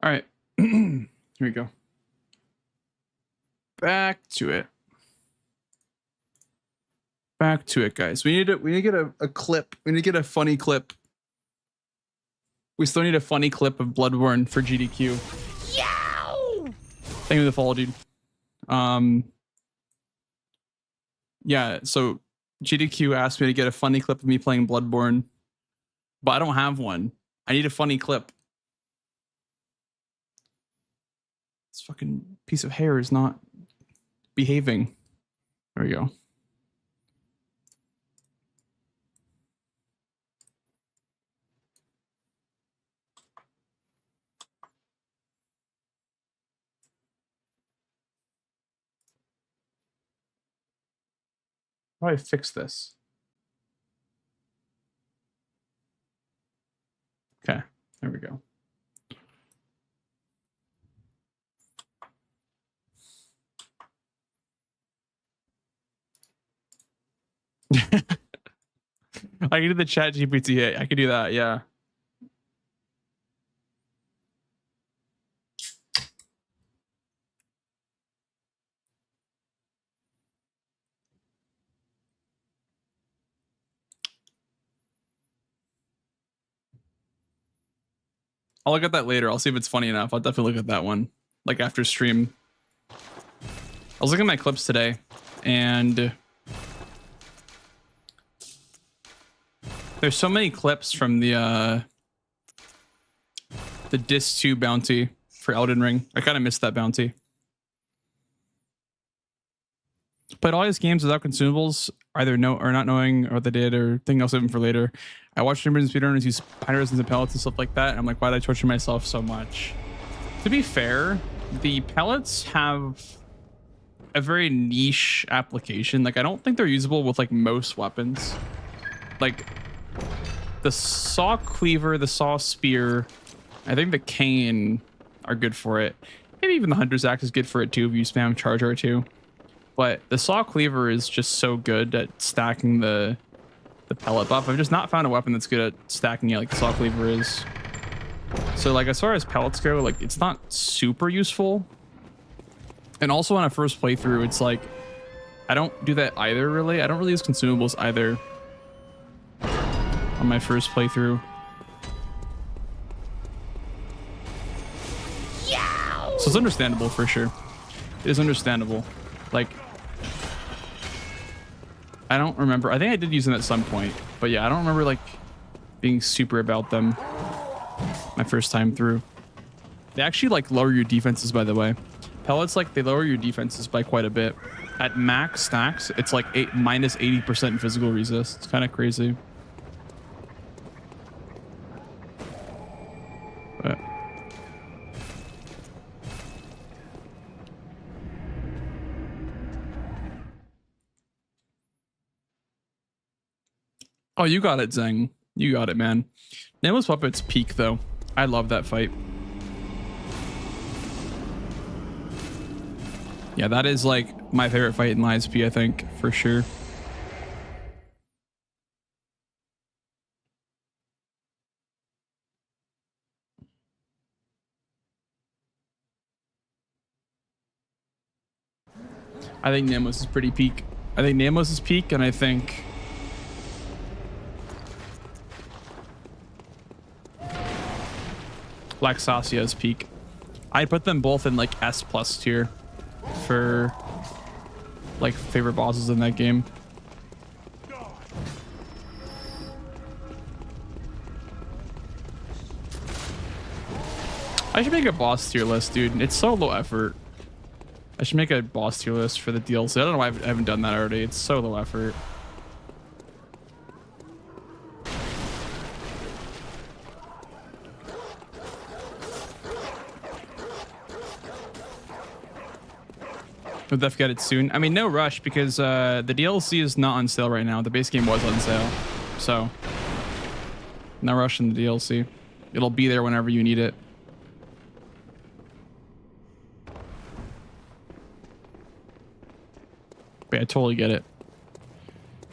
All right, here we go. Back to it. Back to it, guys. We need to get a clip. We need to get a funny clip. We still need a funny clip of Bloodborne for GDQ. Yow! Thank you for the follow, dude. Yeah, so GDQ asked me to get a funny clip of me playing Bloodborne, but I don't have one. I need a funny clip. This fucking piece of hair is not behaving. There we go. How do I fix this? Okay, there we go. I can do the chat GPT. I can do that, yeah. I'll look at that later. I'll see if it's funny enough. I'll definitely look at that one, like after stream. I was looking at my clips today, and there's so many clips from the Disc 2 bounty for Elden Ring. I kind of missed that bounty. Played all these games without consumables, either know or not knowing what they did, or thinking I'll save them for later. I watched streamers and speedrunners use pyros and pellets and stuff like that, and I'm like, why did I torture myself so much? To be fair, the pellets have a very niche application. Like, I don't think they're usable with like most weapons. Like the saw cleaver, the saw spear, I think the cane are good for it. Maybe even the hunter's axe is good for it too if you spam charge R2. But the saw cleaver is just so good at stacking the pellet buff. I've just not found a weapon that's good at stacking it like the saw cleaver is. So like as far as pellets go, like it's not super useful. And also on a first playthrough, it's like I don't do that either really. I don't really use consumables either on my first playthrough. So it's understandable for sure. It is understandable. Like, I don't remember. I think I did use them at some point, but yeah, I don't remember like being super about them my first time through. They actually like lower your defenses, by the way. Pellets, like they lower your defenses by quite a bit. At max stacks, it's like minus 80% physical resist. It's kind of crazy. But oh, you got it, Zeng. You got it, man. Nameless Puppet's peak, though. I love that fight. Yeah, that is like my favorite fight in ISP, I think, for sure. I think Namos is pretty peak. I think Namos is peak, and I think Laxasia's peak. I'd put them both in like S+ tier for like favorite bosses in that game. I should make a boss tier list, dude. It's so low effort. I should make a boss tier list for the DLC. I don't know why I haven't done that already. It's so low effort. We'll definitely get it soon. I mean, no rush because the DLC is not on sale right now. The base game was on sale. So, no rush in the DLC. It'll be there whenever you need it. But yeah, I totally get it.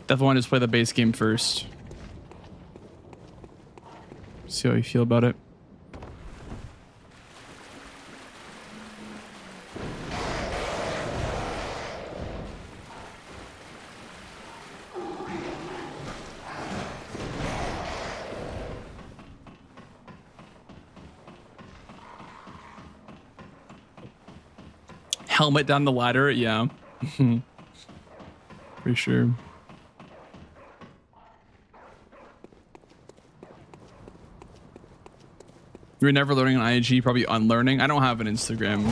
Definitely want to just play the base game first. See how you feel about it. Helmet down the ladder, yeah. For sure. You were never learning on IG, probably unlearning. I don't have an Instagram.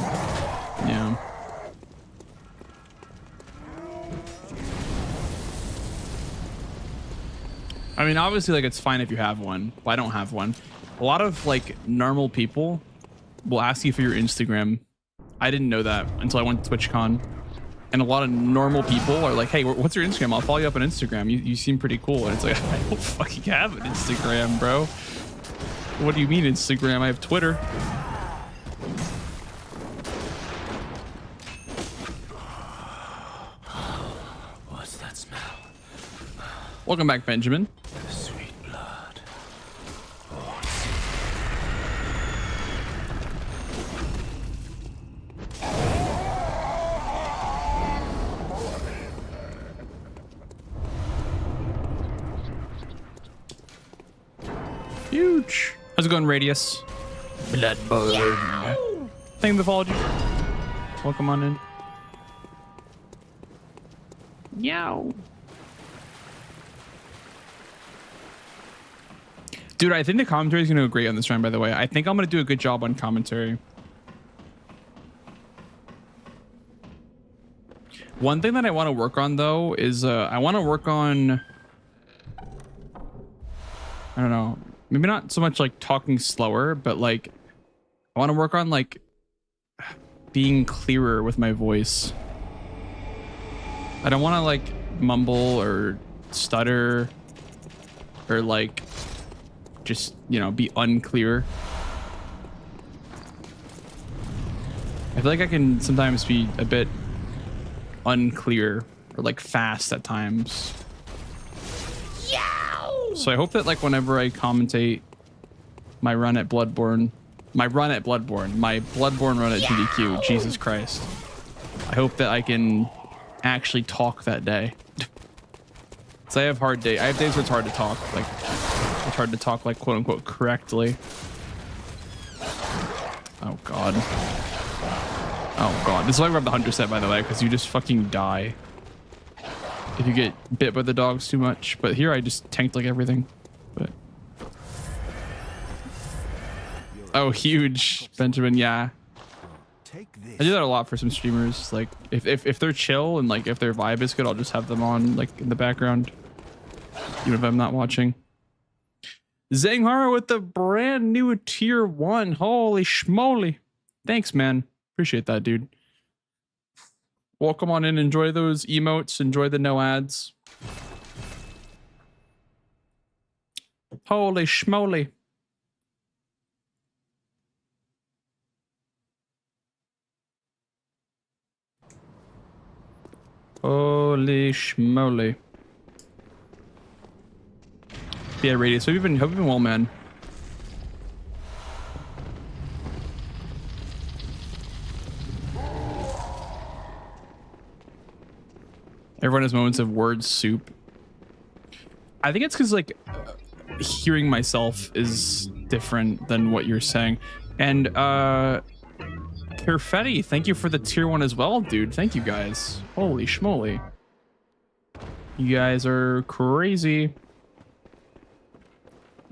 I mean, obviously, like, it's fine if you have one, but I don't have one. A lot of like normal people will ask you for your Instagram. I didn't know that until I went to TwitchCon. And a lot of normal people are like, hey, what's your Instagram? I'll follow you up on Instagram. You seem pretty cool. And it's like, I don't fucking have an Instagram, bro. What do you mean Instagram? I have Twitter. What's that smell? Welcome back, Benjamin. Sweet blood. Huge. How's it going, Radius? Bloodborne. Thank you for following. Welcome on in. Yow. Dude, I think the commentary is going to go great on this round, by the way. I think I'm going to do a good job on commentary. One thing that I want to work on, though, is I want to work on... I don't know. Maybe not so much like talking slower, but like I want to work on like being clearer with my voice. I don't want to like mumble or stutter or like just, you know, be unclear. I feel like I can sometimes be a bit unclear or like fast at times. So I hope that like whenever I commentate my run at Bloodborne, my Bloodborne run at SGDQ, Jesus Christ. I hope that I can actually talk that day. So I have hard days. I have days where it's hard to talk. Like it's hard to talk like quote unquote correctly. Oh God. Oh God. This is why we have the hunter set, by the way, because you just fucking die if you get bit by the dogs too much. But here I just tanked like everything. But oh, huge, Benjamin. Yeah, I do that a lot for some streamers. Like if they're chill and like if their vibe is good, I'll just have them on like in the background, even if I'm not watching. Zanghara with the brand new tier 1. Holy schmoly. Thanks, man. Appreciate that, dude. Welcome on in. Enjoy those emotes. Enjoy the no ads. Holy schmoly. Holy schmoly. Yeah, Radius. Hope you've been well, man. Everyone has moments of word soup. I think it's because like hearing myself is different than what you're saying. And Perfetti, thank you for the tier 1 as well, dude. Thank you guys. Holy schmoly. You guys are crazy.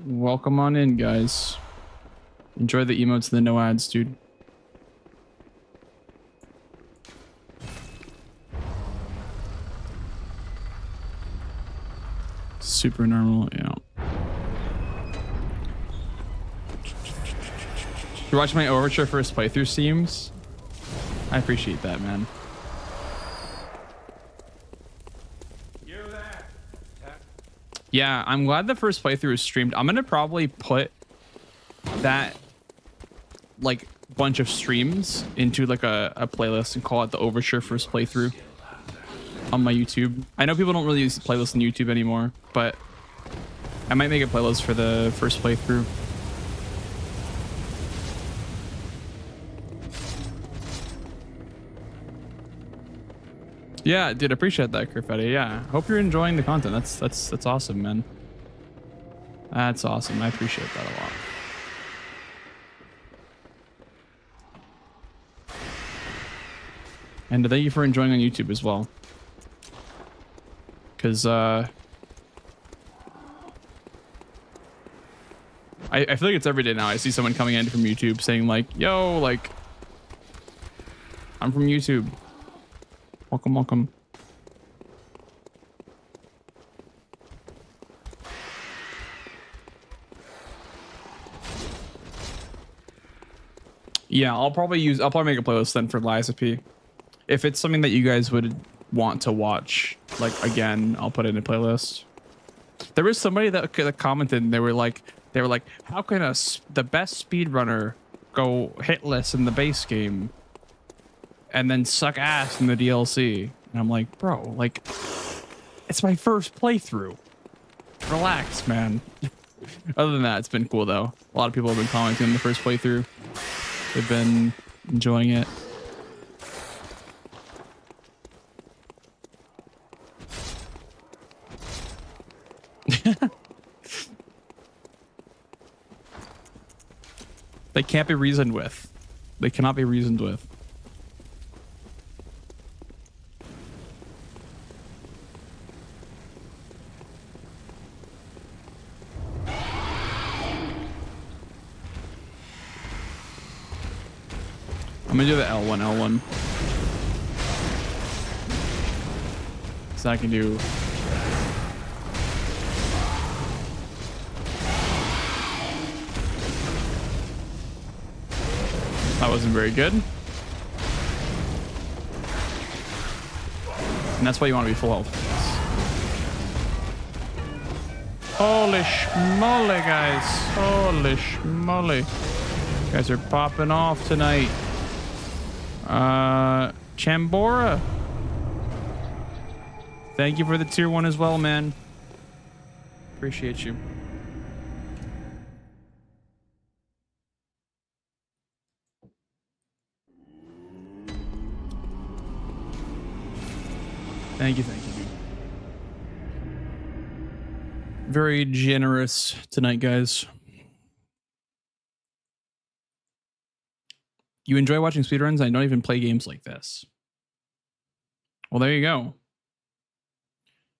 Welcome on in, guys. Enjoy the emotes and the no ads, dude. Super normal, yeah. You're watching my Overture first playthrough streams? I appreciate that, man. Yeah, I'm glad the first playthrough is streamed. I'm gonna probably put that like bunch of streams into like a playlist and call it the Overture first playthrough on my YouTube. I know people don't really use playlists on YouTube anymore, but I might make a playlist for the first playthrough. Yeah, dude, appreciate that, Kerfetti. Yeah, hope you're enjoying the content. That's awesome, man. That's awesome. I appreciate that a lot. And thank you for enjoying on YouTube as well. Because I feel like it's every day now. I see someone coming in from YouTube saying like, yo, like, I'm from YouTube. Welcome, welcome. Yeah, I'll probably make a playlist then for Liza P. If it's something that you guys would want to watch, like again, I'll put it in a playlist. There was somebody that commented and they were like, how can the best speedrunner go hitless in the base game and then suck ass in the DLC? And I'm like, bro, like, it's my first playthrough. Relax, man. Other than that, it's been cool though. A lot of people have been commenting on the first playthrough. They've been enjoying it. They can't be reasoned with. They cannot be reasoned with. I'm gonna do the L1. So I can do. That wasn't very good. And that's why you want to be full health. Holy schmoly, guys. Holy schmoly. You guys are popping off tonight. Chambora. Thank you for the tier 1 as well, man. Appreciate you. Thank you, dude. Very generous tonight, guys. You enjoy watching speedruns? I don't even play games like this. Well, there you go.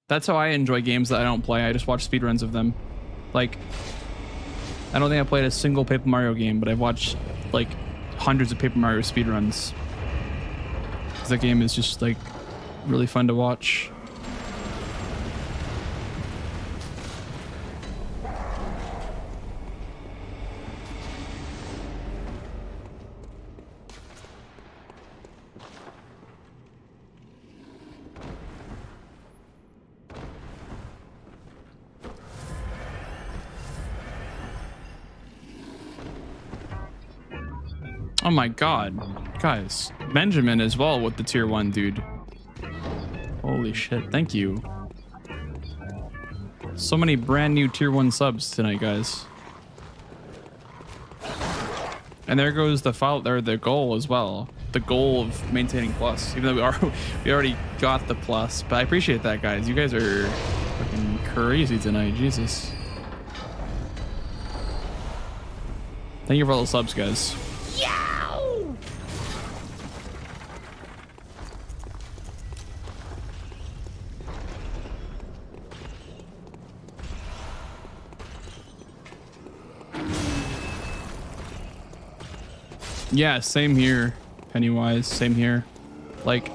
That's how I enjoy games that I don't play. I just watch speedruns of them. Like, I don't think I played a single Paper Mario game, but I've watched like hundreds of Paper Mario speedruns. Because that game is just like really fun to watch. Oh my god, guys. Benjamin as well with the tier 1, dude. Holy shit, thank you. So many brand new tier 1 subs tonight, guys. And there goes the goal as well. The goal of maintaining plus, even though we already got the plus. But I appreciate that, guys. You guys are fucking crazy tonight, Jesus. Thank you for all the subs, guys. Yeah, same here, Pennywise. Same here. Like,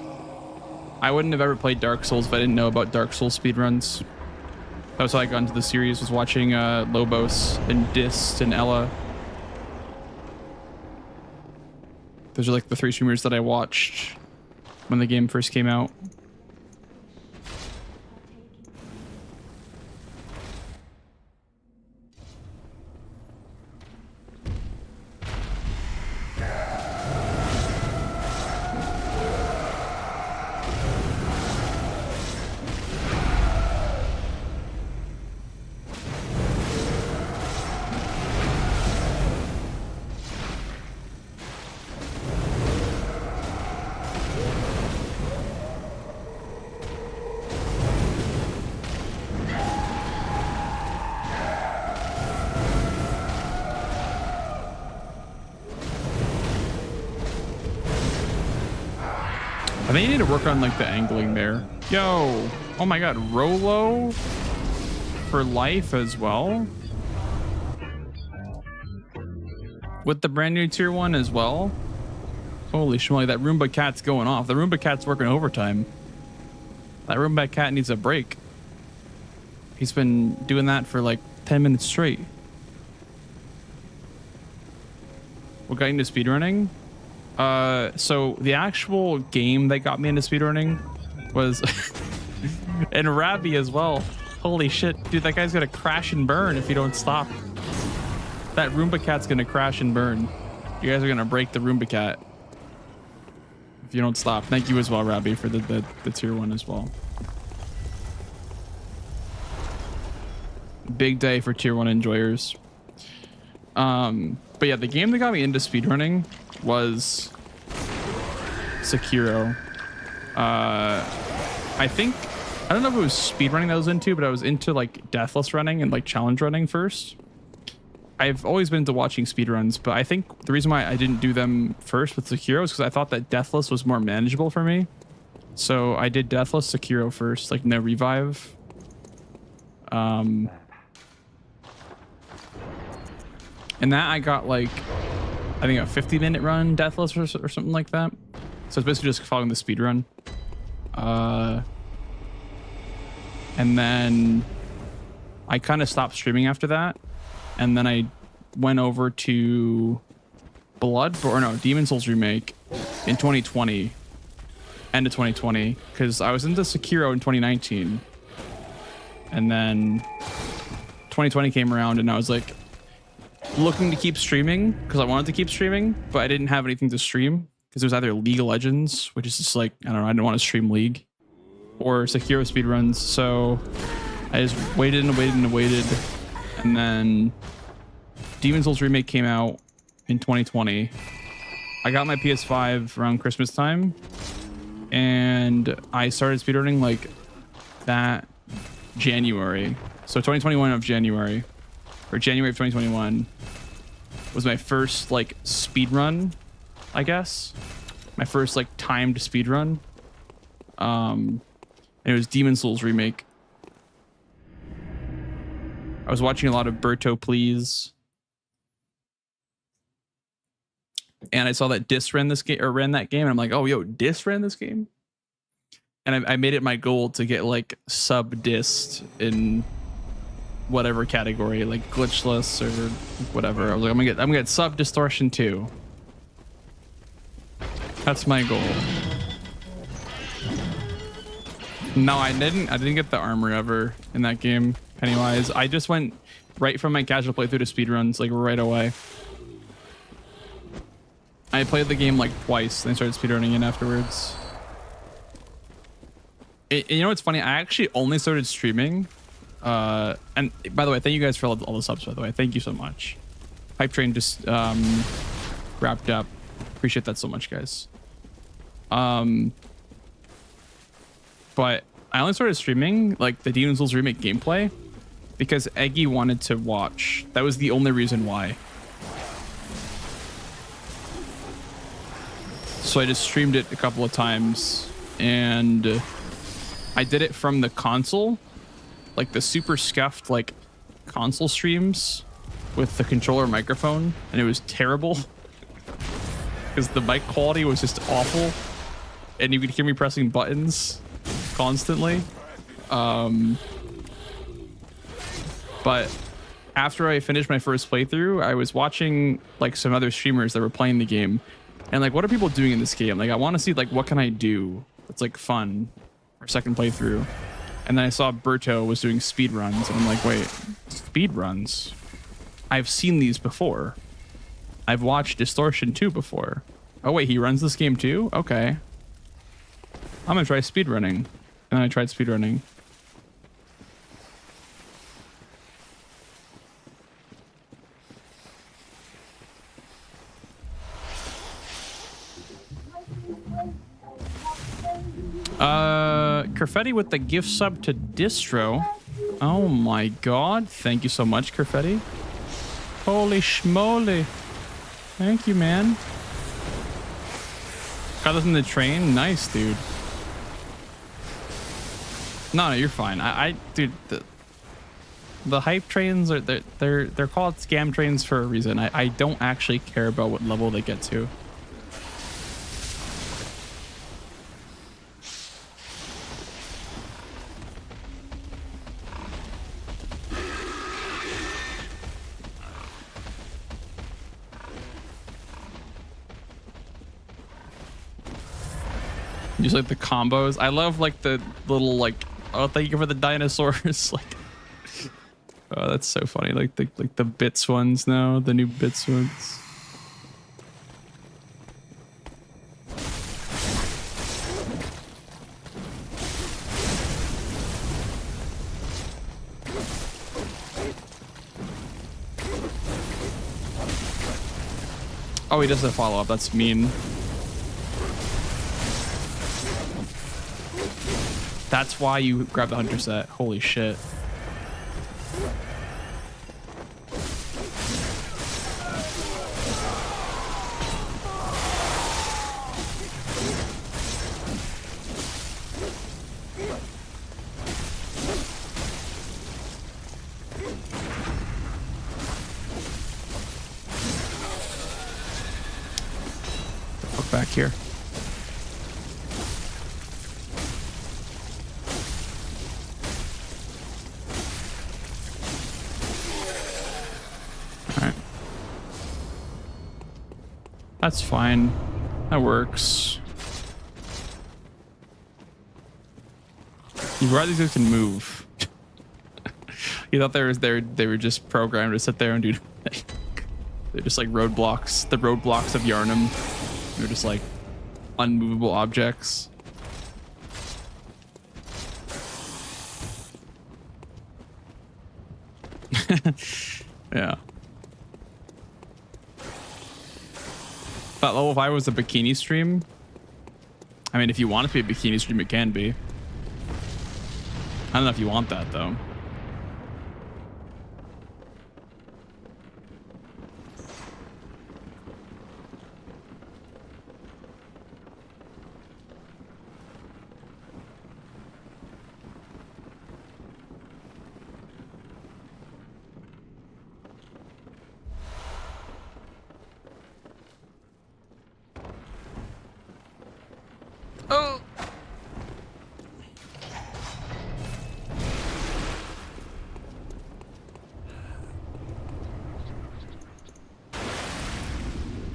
I wouldn't have ever played Dark Souls if I didn't know about Dark Souls speedruns. That was how I got into the series, was watching Lobos and Dist and Ella. Those are like the 3 streamers that I watched when the game first came out. I think you need to work on like the angling there. Yo, oh my god, Rolo for life as well. With the brand new tier 1 as well. Holy schmoly, that Roomba cat's going off. The Roomba cat's working overtime. That Roomba cat needs a break. He's been doing that for like 10 minutes straight. what got into speedrunning? So the actual game that got me into speedrunning was and Rabby as well. Holy shit, dude, that guy's gonna crash and burn if you don't stop. That Roomba cat's gonna crash and burn. You guys are gonna break the Roomba cat if you don't stop. Thank you as well, Rabby, for the tier 1 as well. Big day for tier 1 enjoyers. But yeah, the game that got me into speedrunning was Sekiro. I think, I don't know if it was speedrunning that I was into, but I was into like deathless running and like challenge running first. I've always been into watching speedruns, but I think the reason why I didn't do them first with Sekiro is because I thought that deathless was more manageable for me. So I did deathless Sekiro first, like no revive. And that I got like, I think a 50-minute run deathless or something like that. So it's basically just following the speed run. And then I kind of stopped streaming after that. And then I went over to Bloodborne, no, Demon Souls remake in 2020, end of 2020, because I was into Sekiro in 2019. And then 2020 came around and I was like looking to keep streaming because I wanted to keep streaming, but I didn't have anything to stream because it was either League of Legends, which is just like, I don't know, I didn't want to stream League, or Sekiro speedruns. So I just waited and waited and waited. And then Demon Souls remake came out in 2020. I got my PS5 around Christmas time and I started speedrunning like that January. So 2021 of January, or January of 2021 was my first like speed run, I guess. My first like timed speed run. And it was Demon Souls remake. I was watching a lot of Berto Please. And I saw that Dis ran this game, or ran that game, and I'm like, oh yo, Dis ran this game. And I made it my goal to get like sub dissed in whatever category, like glitchless or whatever. I was like, I'm gonna get sub distortion too. That's my goal. No, I didn't get the armor ever in that game, Pennywise. I just went right from my casual playthrough to speedruns, like right away. I played the game like twice, then started speedrunning in afterwards. You know what's funny? I actually only started streaming. And by the way, thank you guys for all the subs, by the way. Thank you so much. Hype Train just wrapped up. Appreciate that so much, guys. But I only started streaming like the Demon Souls remake gameplay because Eggy wanted to watch. That was the only reason why. So I just streamed it a couple of times and I did it from the console, like the super scuffed like console streams with the controller microphone, and it was terrible because the mic quality was just awful and you could hear me pressing buttons constantly. But after I finished my first playthrough, I was watching like some other streamers that were playing the game and like, what are people doing in this game? Like, I want to see like, what can I do that's like fun for second playthrough. And then I saw Berto was doing speed runs and I'm like, wait, speed runs? I've seen these before. I've watched Distortion 2 before. Oh wait, he runs this game too? Okay. I'm gonna try speedrunning. And I tried speedrunning. Kerfetti with the gift sub to Distro. Oh my god. Thank you so much, Kerfetti. Holy schmoly. Thank you, man. Got us in the train. Nice, dude. No, you're fine. Dude, the hype trains are they're called scam trains for a reason. I don't actually care about what level they get to. Just like the combos. I love like the little like, oh, thank you for the dinosaurs. Like, oh, that's so funny. Like the bits ones now, the new bits ones. Oh, he does a follow up. That's mean. That's why you grab the hunter set. Holy shit. Fuck back here. That's fine. That works. You rather these can move. You thought they were just programmed to sit there and do. They're just like roadblocks. The roadblocks of Yarnum. They're just like unmovable objects. Yeah. Thought level 5 was a bikini stream. I mean, if you want it to be a bikini stream, it can be. I don't know if you want that though. Oh.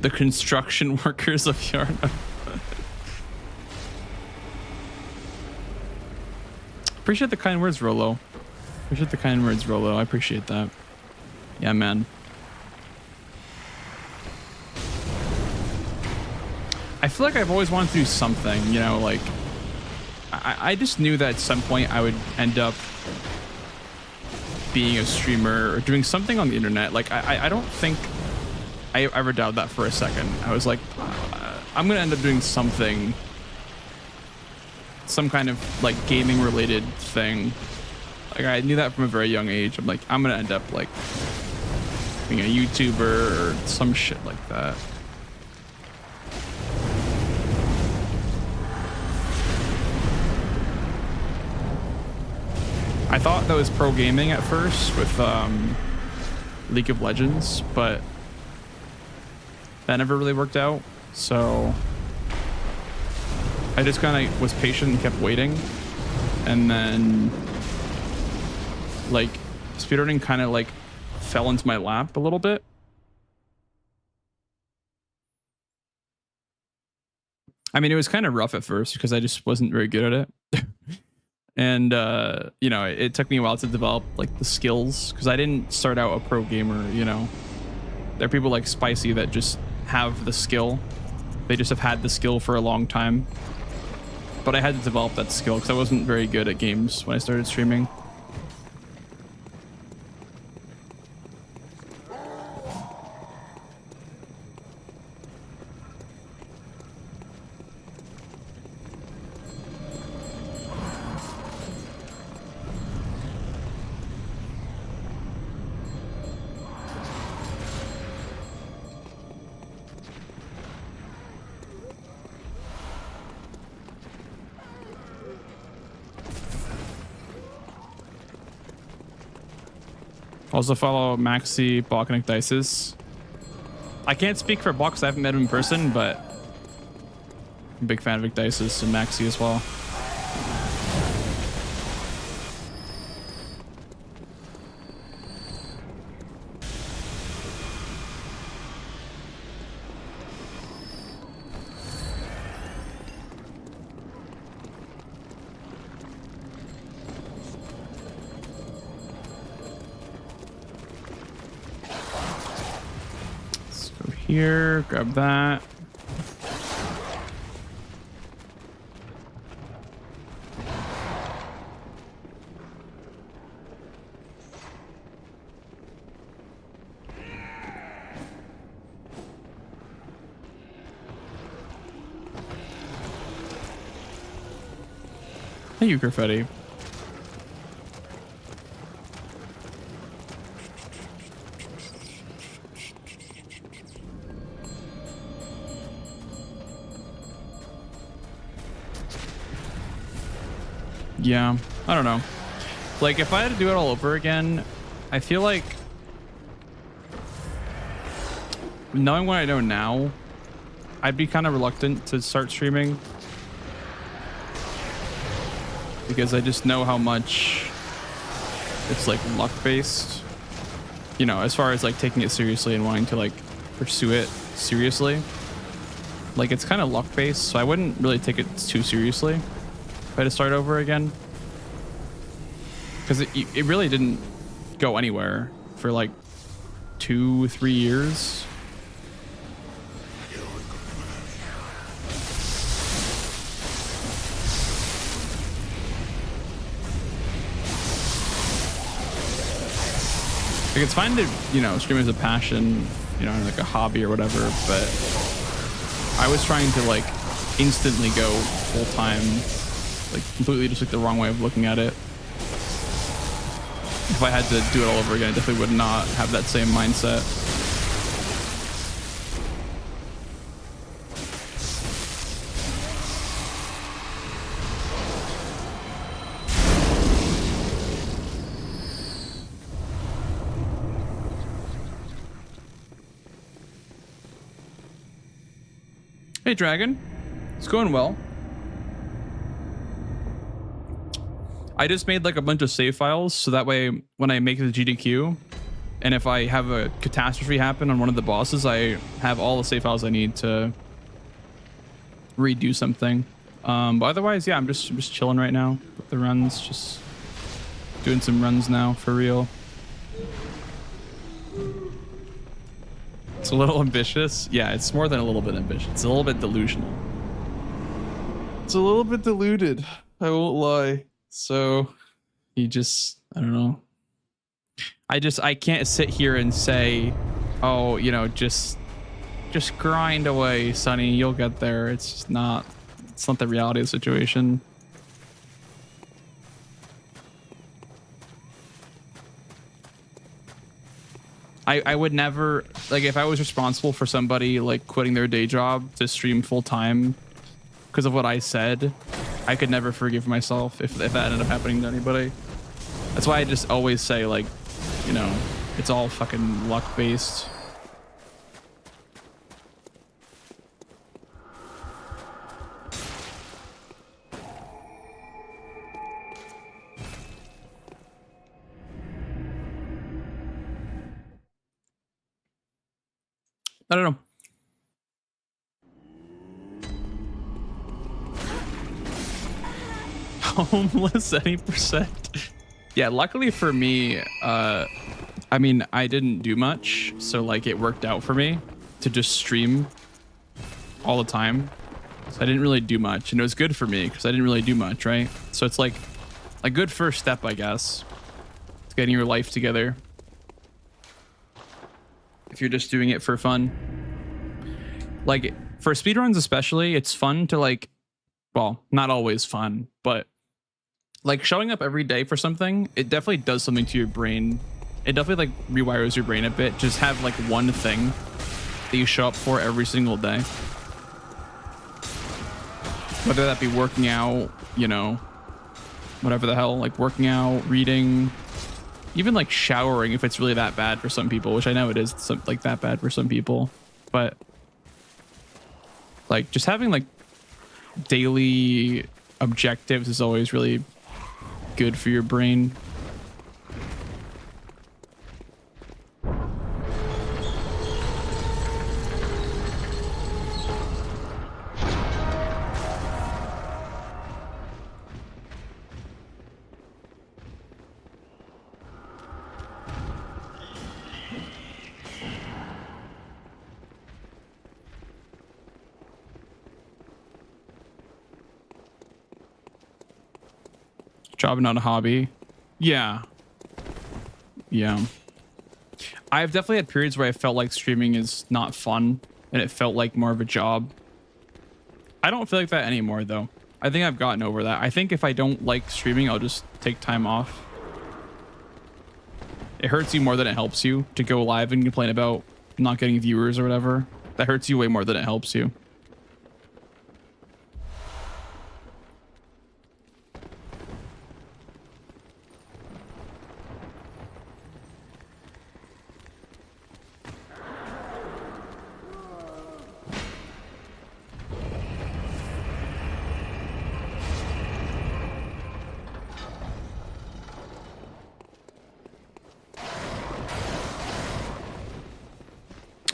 The construction workers of Yarnum. Appreciate the kind words, Rolo. Appreciate the kind words, Rolo. I appreciate that. Yeah, man. I feel like I've always wanted to do something, you know, like I just knew that at some point I would end up being a streamer or doing something on the internet. Like I don't think I ever doubted that for a second. I was like, I'm gonna end up doing something, some kind of like gaming related thing. Like I knew that from a very young age. I'm like, I'm gonna end up like being a YouTuber or some shit like that. I thought that was pro gaming at first with League of Legends, but that never really worked out. So I just kind of was patient and kept waiting. And then like speedrunning kind of like fell into my lap a little bit. I mean, it was kind of rough at first because I just wasn't very good at it. And you know, it took me a while to develop like the skills because I didn't start out a pro gamer. You know, there are people like Spicy that just have the skill. They just have had the skill for a long time. But I had to develop that skill because I wasn't very good at games when I started streaming. Also follow Maxi, Balk, and Dices. I can't speak for Balk because I haven't met him in person, but I'm a big fan of Dices and Maxi as well. here, grab that. Thank you, Graffiti. Yeah, I don't know. Like, if I had to do it all over again, I feel like knowing what I know now, I'd be kind of reluctant to start streaming because I just know how much it's like luck based, you know, as far as like taking it seriously and wanting to like pursue it seriously. Like, it's kind of luck based, so I wouldn't really take it too seriously if I had to start over again, because it really didn't go anywhere for like 2-3 years. Like, it's fine to, you know, stream as a passion, you know, like a hobby or whatever, but I was trying to like instantly go full time, like completely just like the wrong way of looking at it. If I had to do it all over again, I definitely would not have that same mindset. Hey, Dragon. It's going well. I just made like a bunch of save files so that way when I make the GDQ and if I have a catastrophe happen on one of the bosses, I have all the save files I need to redo something. But otherwise, yeah, I'm just chilling right now with the runs, just doing some runs now for real. It's a little ambitious. Yeah, it's more than a little bit ambitious. It's a little bit delusional. It's a little bit deluded. I won't lie. So you just, I don't know. I can't sit here and say, oh, you know, just grind away, Sonny. You'll get there. It's not the reality of the situation. I would never, like, if I was responsible for somebody like quitting their day job to stream full time because of what I said, I could never forgive myself if that ended up happening to anybody. That's why I just always say, like, you know, it's all fucking luck based. I don't know. Homeless any percent. Yeah, luckily for me, I mean, I didn't do much, so like it worked out for me to just stream all the time. So I didn't really do much, and it was good for me because I didn't really do much, right? So it's like a good first step, I guess, to getting your life together. If you're just doing it for fun. Like for speedruns especially, it's fun to like, well, not always fun, but like showing up every day for something, it definitely does something to your brain. It definitely like rewires your brain a bit. Just have like one thing that you show up for every single day. Whether that be working out, you know, whatever the hell, like working out, reading, even like showering if it's really that bad for some people, which I know it is like that bad for some people, but like just having like daily objectives is always really good for your brain. job, not a hobby. Yeah. Yeah. I've definitely had periods where I felt like streaming is not fun and it felt like more of a job. I don't feel like that anymore though. I think I've gotten over that. I think if I don't like streaming, I'll just take time off. It hurts you more than it helps you to go live and complain about not getting viewers or whatever. That hurts you way more than it helps you.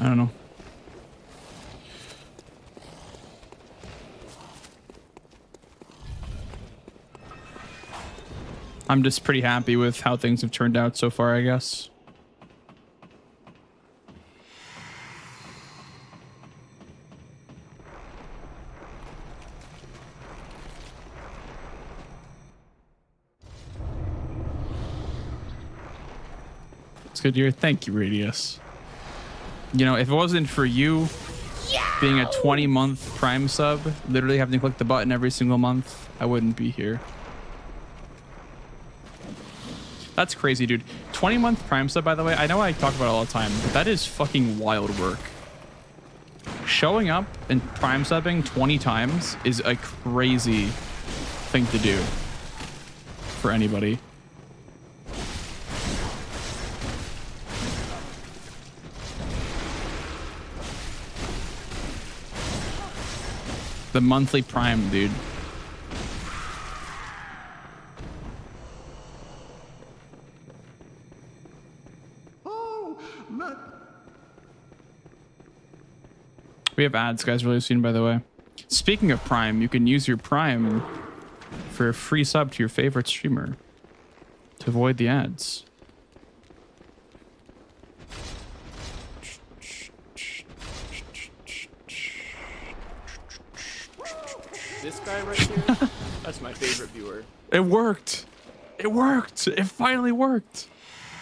I don't know. I'm just pretty happy with how things have turned out so far, I guess. It's good to hear. Thank you, Radius. You know, if it wasn't for you being a 20-month Prime sub, literally having to click the button every single month, I wouldn't be here. That's crazy, dude. 20-month Prime sub, by the way, I know I talk about it all the time, but that is fucking wild work. Showing up and Prime subbing 20 times is a crazy thing to do for anybody. The monthly Prime, dude. We have ads, guys, really soon, by the way. Speaking of Prime, you can use your Prime for a free sub to your favorite streamer to avoid the ads. This guy right here, that's my favorite viewer. It worked. It worked. It finally worked.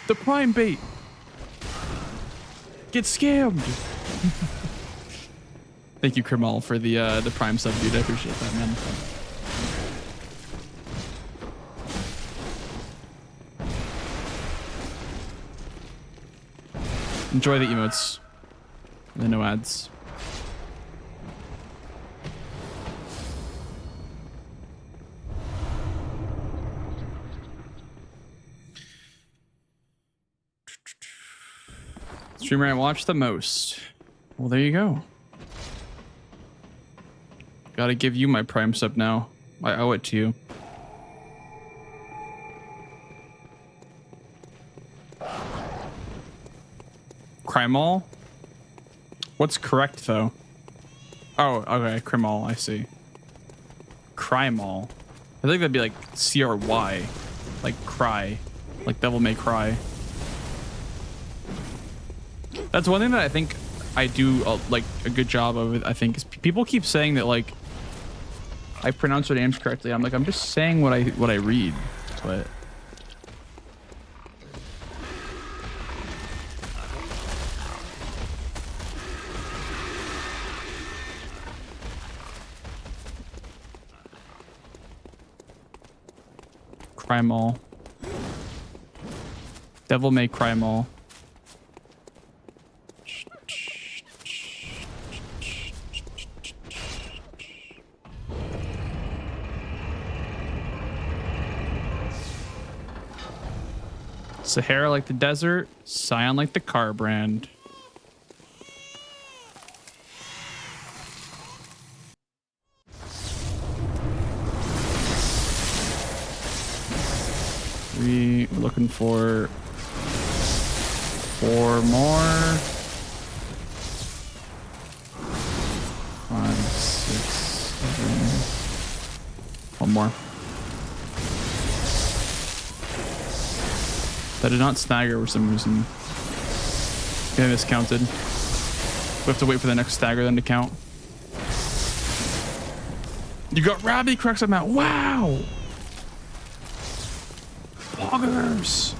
The Prime bait. Get scammed. Thank you, Krimal, for the Prime sub, dude. I appreciate that, man. Enjoy the emotes. And the no ads. Streamer I watch the most. Well, there you go. Gotta give you my Prime sub now. I owe it to you. Crimal? What's correct though? Oh, okay, Crimal, I see. Crimal. I think that'd be like C-R-Y. Like cry. Like Devil May Cry. That's one thing that I think I do like a good job of. I think is people keep saying that like I pronounce their names correctly. I'm like, I'm just saying what I read, but Crimal. Devil May Crimal. Sahara like the desert, Scion like the car brand. We're looking for 4 more. 5, 6, 7. 1 more. That did not stagger for some reason. Yeah, miscounted. We have to wait for the next stagger then to count. You got Rabby corrects on that. Wow. Poggers!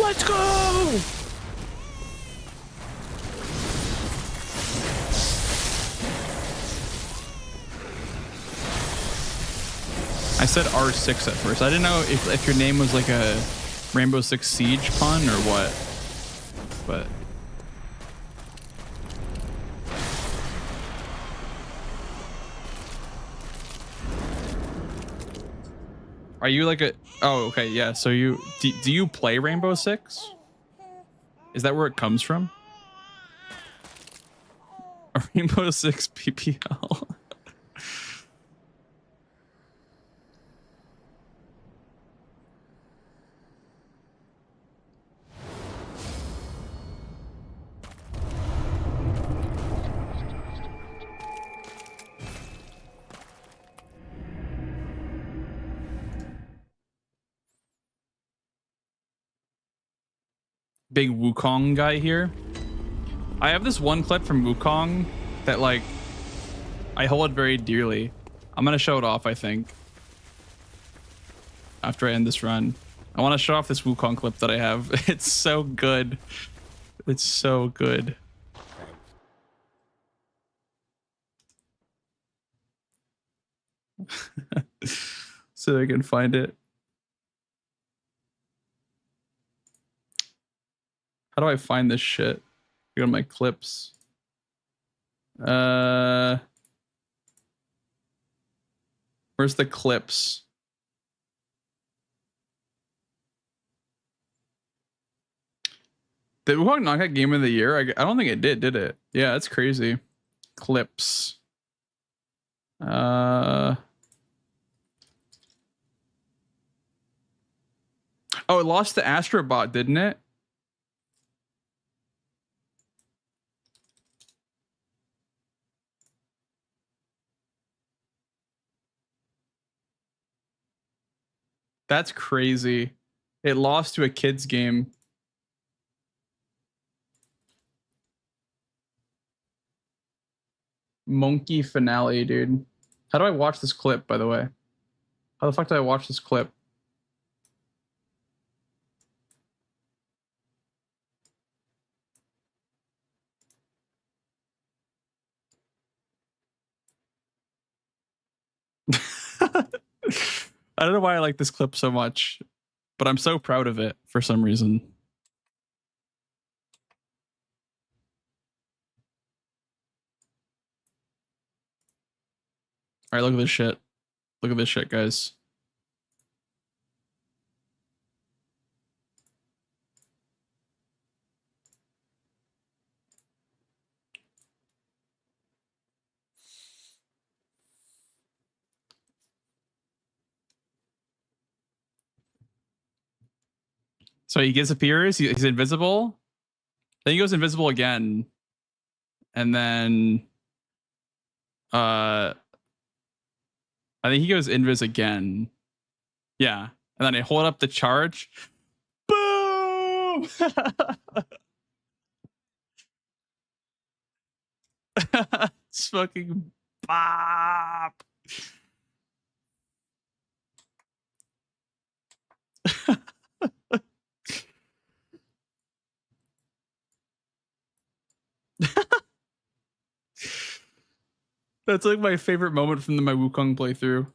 Let's go! I said R6 at first. I didn't know if your name was like a Rainbow Six Siege pun or what, but. Are you like a, oh, okay, yeah. So do you play Rainbow Six? Is that where it comes from? A Rainbow Six PPL. Big Wukong guy here. I have this one clip from Wukong that like I hold very dearly. I'm gonna show it off, I think, after I end this run. I want to show off this Wukong clip that I have. It's so good. It's so good. So I can find it. How do I find this shit? Go to my clips. Where's the clips? Did Wukong not get Game of the Year? I don't think it did it? Yeah, that's crazy. Clips. Oh, it lost to Astrobot, didn't it? That's crazy. It lost to a kids game. Monkey finale, dude. How do I watch this clip, by the way? How the fuck do I watch this clip? I don't know why I like this clip so much, but I'm so proud of it for some reason. All right, look at this shit. Look at this shit, guys. So he disappears. He's invisible. Then he goes invisible again, and then I think he goes invis again. Yeah, and then I hold up the charge. Boom! It's fucking bop. That's like my favorite moment from my Wukong playthrough.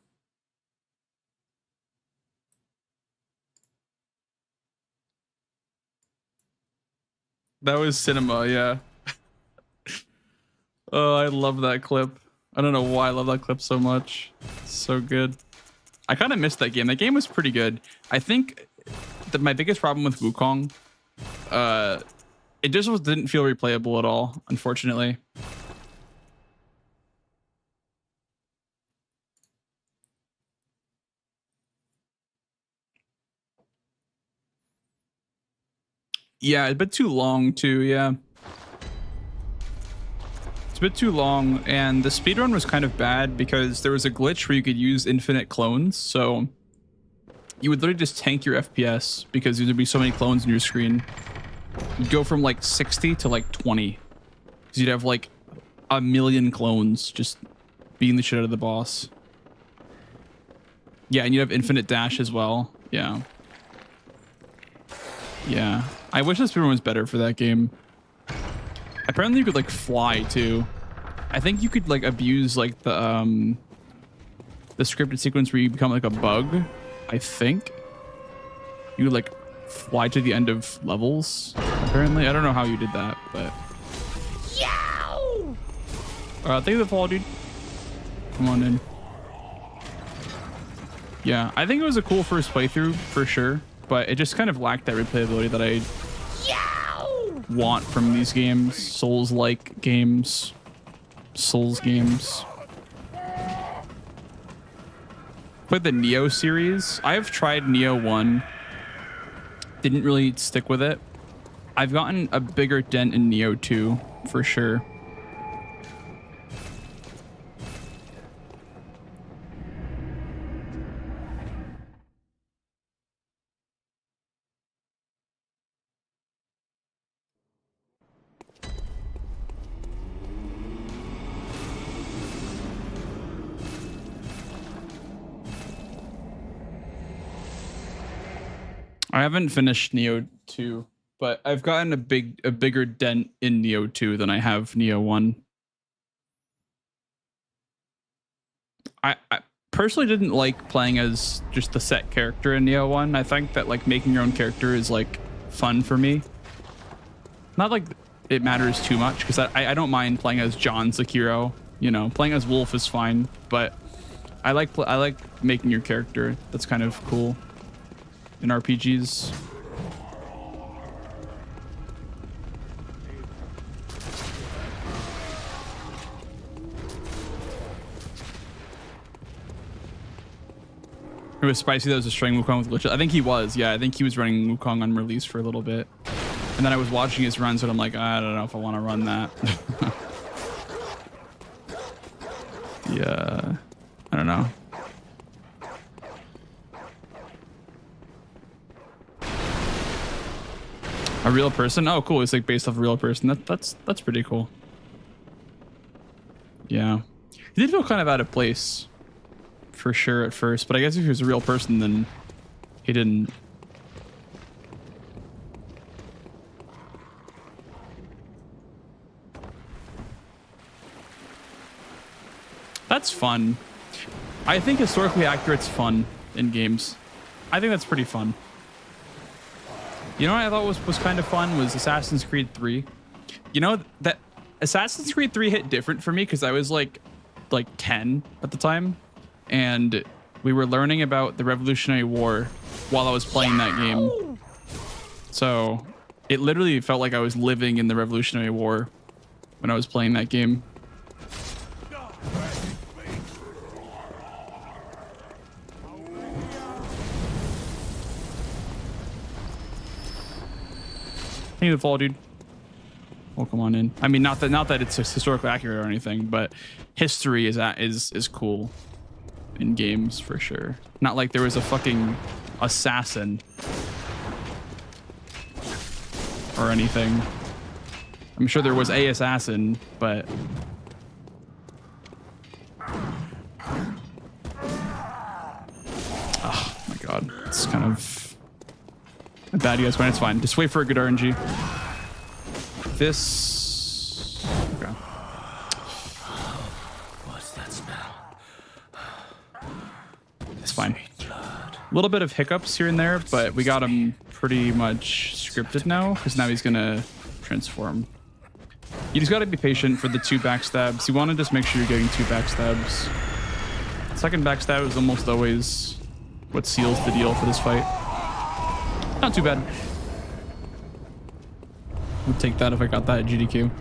That was cinema, yeah. Oh, I love that clip. I don't know why I love that clip so much. It's so good. I kind of missed that game. That game was pretty good. I think that my biggest problem with Wukong, it just didn't feel replayable at all, unfortunately. Yeah, a bit too long too, yeah. It's a bit too long, and the speedrun was kind of bad because there was a glitch where you could use infinite clones, so you would literally just tank your FPS because there'd be so many clones on your screen. You'd go from like 60 to like 20. Because you'd have like a million clones just beating the shit out of the boss. Yeah, and you'd have infinite dash as well. Yeah. Yeah. I wish the speedrun was better for that game. Apparently you could like fly too. I think you could like abuse like the scripted sequence where you become like a bug. I think you would like fly to the end of levels. Apparently, I don't know how you did that, but. Yow! Thank you for the follow, dude. Come on in. Yeah, I think it was a cool first playthrough for sure, but it just kind of lacked that replayability that I want from these games. Souls-like games. Souls games. Played the Neo series. I have tried Neo 1. Didn't really stick with it. I've gotten a bigger dent in Neo 2 for sure. I haven't finished Neo 2, but I've gotten a bigger dent in Neo 2 than I have Neo 1. I personally didn't like playing as just the set character in Neo 1. I think that like making your own character is like fun for me. Not like it matters too much because I don't mind playing as John Sekiro. You know, playing as Wolf is fine, but I like making your character. That's kind of cool in RPGs. It was spicy that was destroying Wukong with Glitchless. I think he was, yeah. I think he was running Wukong on release for a little bit. And then I was watching his runs and I'm like, I don't know if I want to run that. Yeah, I don't know. A real person? Oh, cool. It's like based off a real person. That's pretty cool. Yeah. He did feel kind of out of place for sure at first, but I guess if he was a real person, then he didn't. That's fun. I think historically accurate's fun in games. I think that's pretty fun. You know what I thought was kind of fun was Assassin's Creed 3. You know that Assassin's Creed 3 hit different for me because I was like 10 at the time, and we were learning about the Revolutionary War while I was playing that game. So it literally felt like I was living in the Revolutionary War when I was playing that game. Thank you for the follow, dude. Welcome on in. I mean, not that it's historically accurate or anything, but history is cool in games for sure. Not like there was a fucking assassin or anything. I'm sure there was a assassin, but oh my god, it's kind of bad, you guys. When it's fine. Just wait for a good RNG. This. Okay. What's that smell? It's fine. A little bit of hiccups here and there, but we got him pretty much scripted now because now he's gonna transform. You just gotta be patient for the 2 backstabs. You want to just make sure you're getting 2 backstabs. Second backstab is almost always what seals the deal for this fight. Not too bad. I'll take that if I got that at GDQ.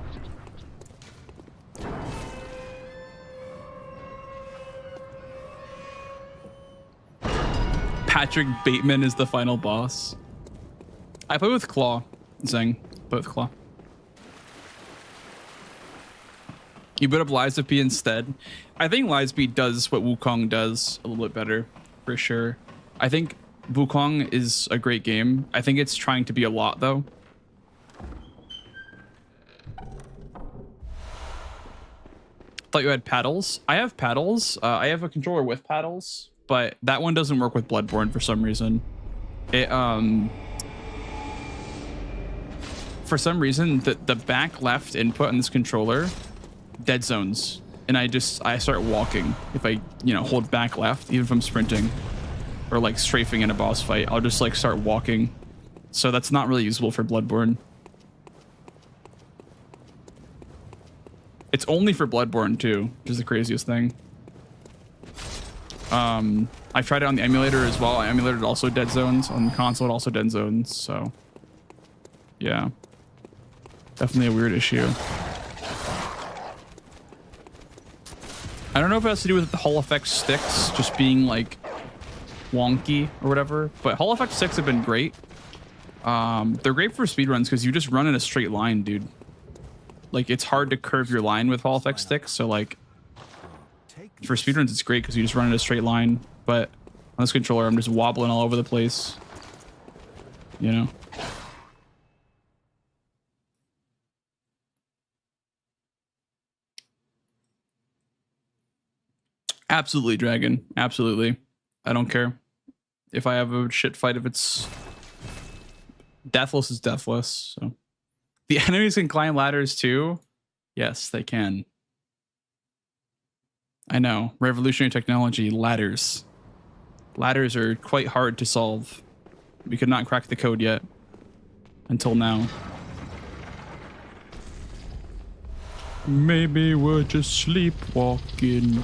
Patrick Bateman is the final boss. I play with Claw. Zeng. Play with Claw. You put up Liza P instead. I think Liza P does what Wukong does a little bit better, for sure. I think Wukong is a great game. I think it's trying to be a lot, though. Thought you had paddles. I have paddles. I have a controller with paddles, but that one doesn't work with Bloodborne for some reason. It for some reason the back left input on this controller dead zones, and I start walking if I hold back left, even if I'm sprinting or like strafing in a boss fight. I'll just like start walking, so that's not really usable for Bloodborne. It's only for Bloodborne too, which is the craziest thing. I tried it on the emulator as well. I emulated also dead zones on the console, also dead zones. So yeah, definitely a weird issue. I don't know if it has to do with the Hall effect sticks just being like wonky or whatever, but Hall effect sticks have been great. They're great for speedruns because you just run in a straight line, dude. Like, it's hard to curve your line with Hall effect sticks, so like for speedruns it's great because you just run in a straight line. But on this controller I'm just wobbling all over the place, you know. Absolutely, Dragon. Absolutely. I don't care if I have a shit fight. If it's deathless, is deathless. So the enemies can climb ladders too. Yes, they can. I know. Revolutionary technology. Ladders. Ladders are quite hard to solve. We could not crack the code yet. Until now. Maybe we're just sleepwalking.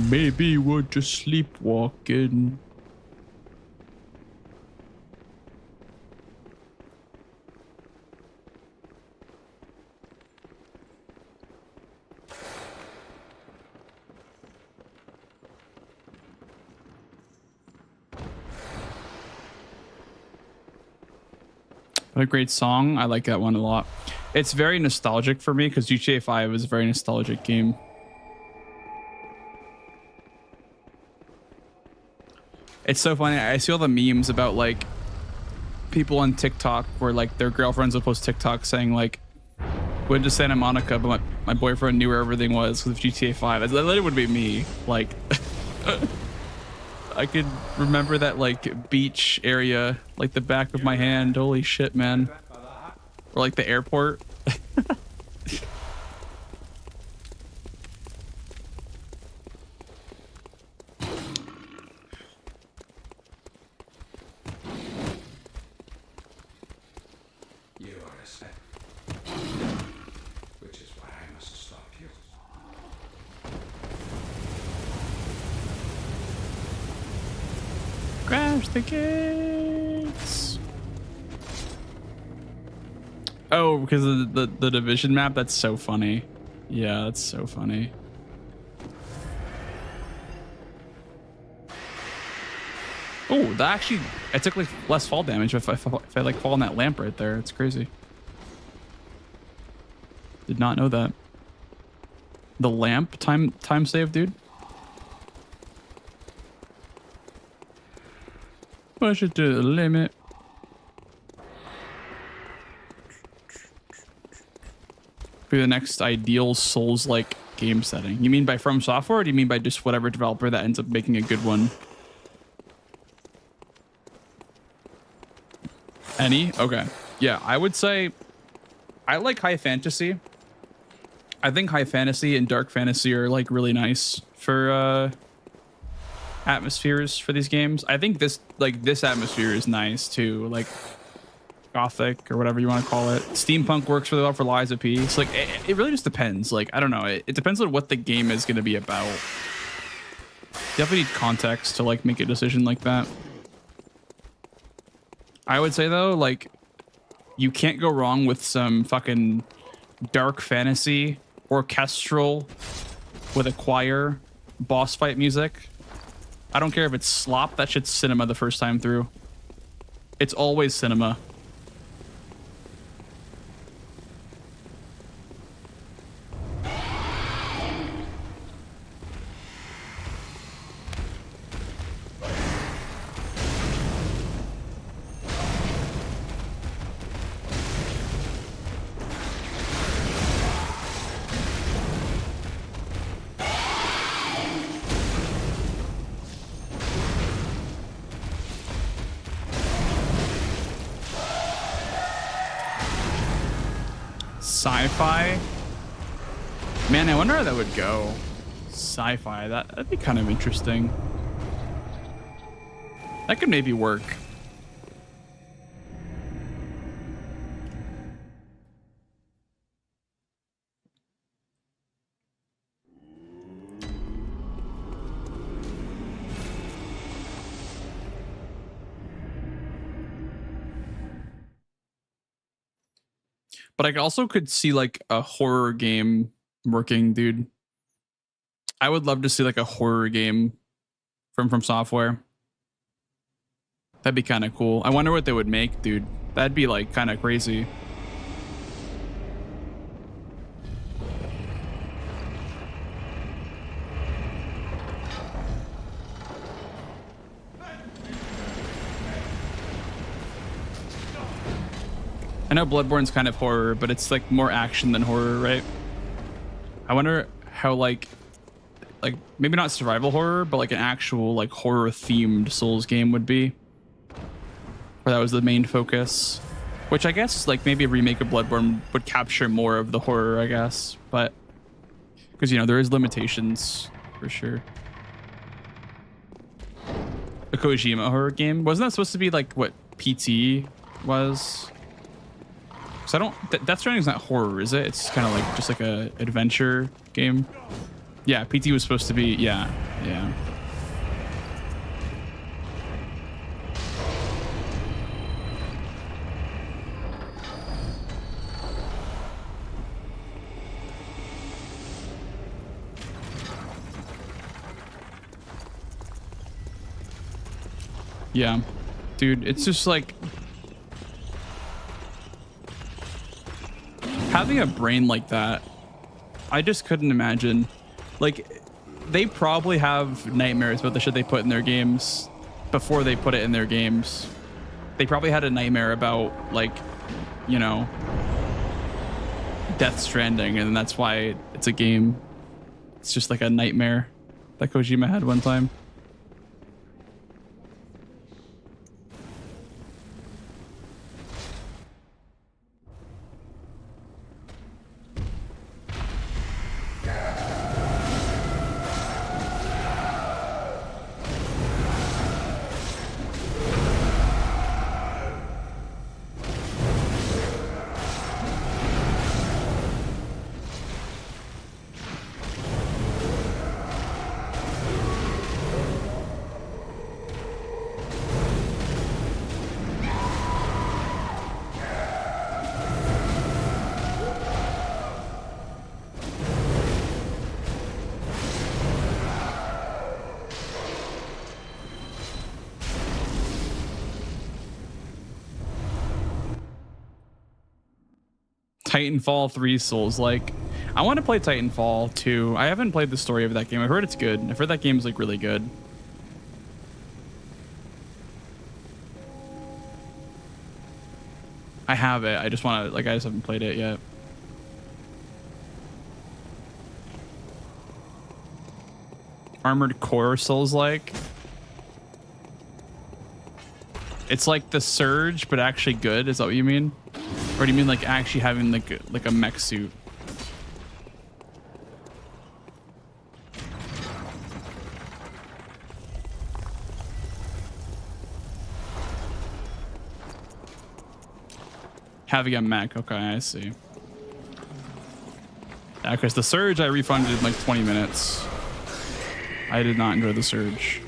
Maybe we're just sleepwalking. What a great song. I like that one a lot. It's very nostalgic for me because GTA 5 is a very nostalgic game. It's so funny. I see all the memes about like people on TikTok where like their girlfriends will post TikTok saying like, went to Santa Monica, but my boyfriend knew where everything was with GTA 5. That literally would be me. Like, I could remember that like beach area like the back of my hand. Holy shit, man. Or like the airport. Crash the gates. Oh, because of the division map. That's so funny. Yeah, that's so funny. Oh, that actually, I took like less fall damage if I like fall on that lamp right there. It's crazy. Did not know that. The lamp time save, dude. Push it to the limit. Be the next ideal Souls-like game setting. You mean by From Software, or do you mean by just whatever developer that ends up making a good one? Any? Okay. Yeah, I would say I like high fantasy. I think high fantasy and dark fantasy are like really nice for atmospheres for these games. I think this atmosphere is nice too, like gothic or whatever you want to call it. Steampunk works really well for Lies of P. It's like it really just depends. Like, I don't know, it depends on what the game is going to be about. Definitely need context to like make a decision like that. I would say though, like, you can't go wrong with some fucking dark fantasy orchestral with a choir boss fight music. I don't care if it's slop, that shit's cinema the first time through. It's always cinema. sci-fi. Man, I wonder how that would go. Sci-fi, that'd be kind of interesting. That could maybe work. But I also could see like a horror game working, dude. I would love to see like a horror game from software. That'd be kind of cool. I wonder what they would make, dude. That'd be like kind of crazy. I know Bloodborne's kind of horror, but it's like more action than horror, right? I wonder how like maybe not survival horror, but like an actual like horror themed Souls game would be. Where that was the main focus. Which I guess like maybe a remake of Bloodborne would capture more of the horror, I guess. But because, you know, there is limitations for sure. A Kojima horror game. Wasn't that supposed to be like what PT was? So I don't, Death Stranding is not horror, is it? It's kind of like just like a adventure game. Yeah, PT was supposed to be, yeah. Yeah, dude, it's just like having a brain like that. I just couldn't imagine. Like, they probably have nightmares about the shit they put in their games before they put it in their games. They probably had a nightmare about, like, you know, Death Stranding, and that's why it's a game. It's just like a nightmare that Kojima had one time. Titanfall 3 Souls-like. I want to play Titanfall 2. I haven't played the story of that game. I've heard it's good. I've heard that game's like really good. I have it. I just want to, like, I just haven't played it yet. Armored Core Souls-like. It's like the Surge, but actually good. Is that what you mean? Or do you mean like actually having like a mech suit? Having a mech, okay, I see. Yeah, because the Surge I refunded in like 20 minutes. I did not enjoy the Surge.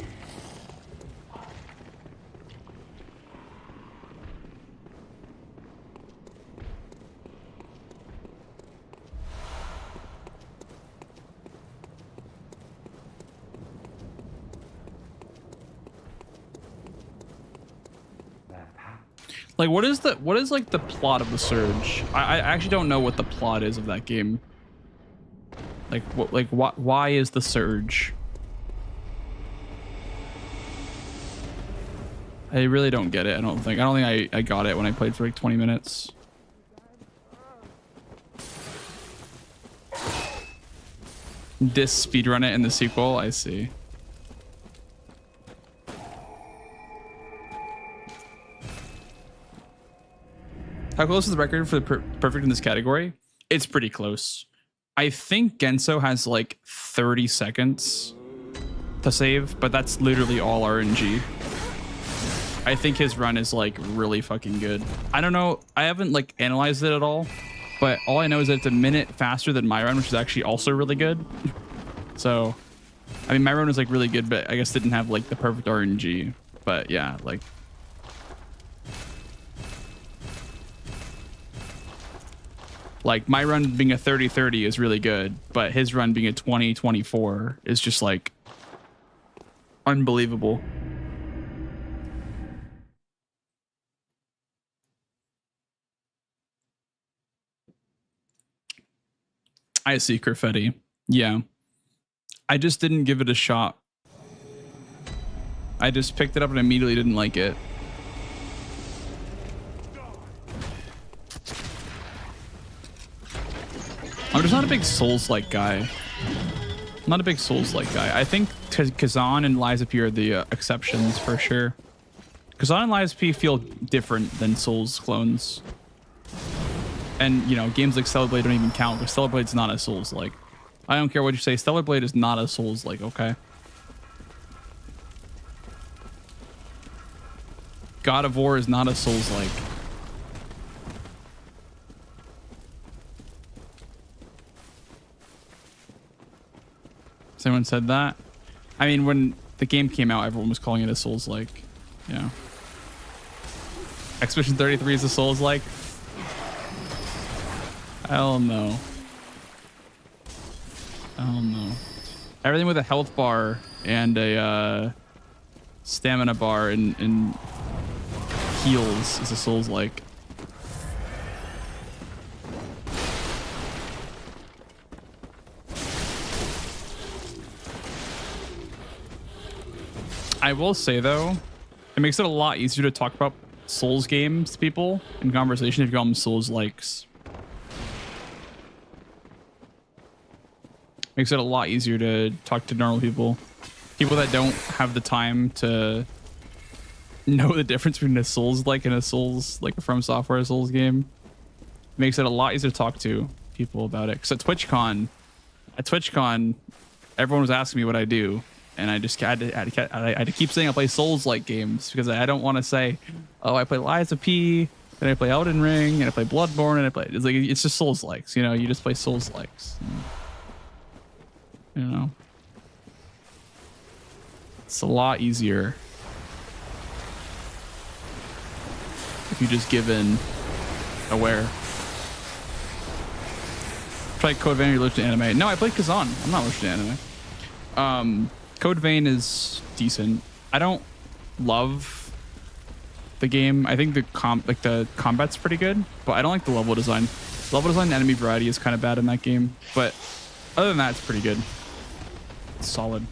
Like, what is like the plot of the Surge? I actually don't know what the plot is of that game. Like, why is the Surge? I really don't get it. I don't think I got it when I played for like 20 minutes. Speedrun it in the sequel, I see. How close is the record for the perfect in this category? It's pretty close. I think Genso has like 30 seconds to save, but that's literally all RNG. I think his run is like really fucking good. I don't know. I haven't like analyzed it at all, but all I know is that it's a minute faster than my run, which is actually also really good. So, I mean, my run was like really good, but I guess didn't have like the perfect RNG. But yeah, like. Like my run being a 30-30 is really good, but his run being a 20-24 is just like unbelievable. I see Graffiti. Yeah. I just didn't give it a shot. I just picked it up and immediately didn't like it. I'm just not a big Souls-like guy. I'm not a big Souls-like guy. I think Kazan and Lies of P are the exceptions for sure. Kazan and Lies of P feel different than Souls clones. And, you know, games like Stellar Blade don't even count, because Stellar Blade's not a Souls-like. I don't care what you say. Stellar Blade is not a Souls-like, okay? God of War is not a Souls-like. Has anyone said that? I mean, when the game came out, everyone was calling it a Souls-like. Yeah. Expedition 33 is a Souls-like? Hell no. Hell no. Everything with a health bar and a stamina bar and heals is a Souls-like. I will say though, it makes it a lot easier to talk about Souls games to people in conversation if you call them Souls-likes. Makes it a lot easier to talk to normal people. People that don't have the time to know the difference between a Souls-like and a Souls, like a From Software Souls game. Makes it a lot easier to talk to people about it. Because at TwitchCon, everyone was asking me what I do. And I just had to keep saying I play Souls-like games because I don't want to say, oh, I play Lies of P, and I play Elden Ring, and I play Bloodborne, and I play. It's like it's just Souls-likes, you know. You just play Souls-likes, you know. It's a lot easier if you just give in, aware. Try Code Vein or allergic to anime. No, I played Kazan. I'm not allergic to anime. Code Vein is decent. I don't love the game. I think the combat's pretty good, but I don't like the level design. Level design and enemy variety is kind of bad in that game, but other than that, it's pretty good. It's solid.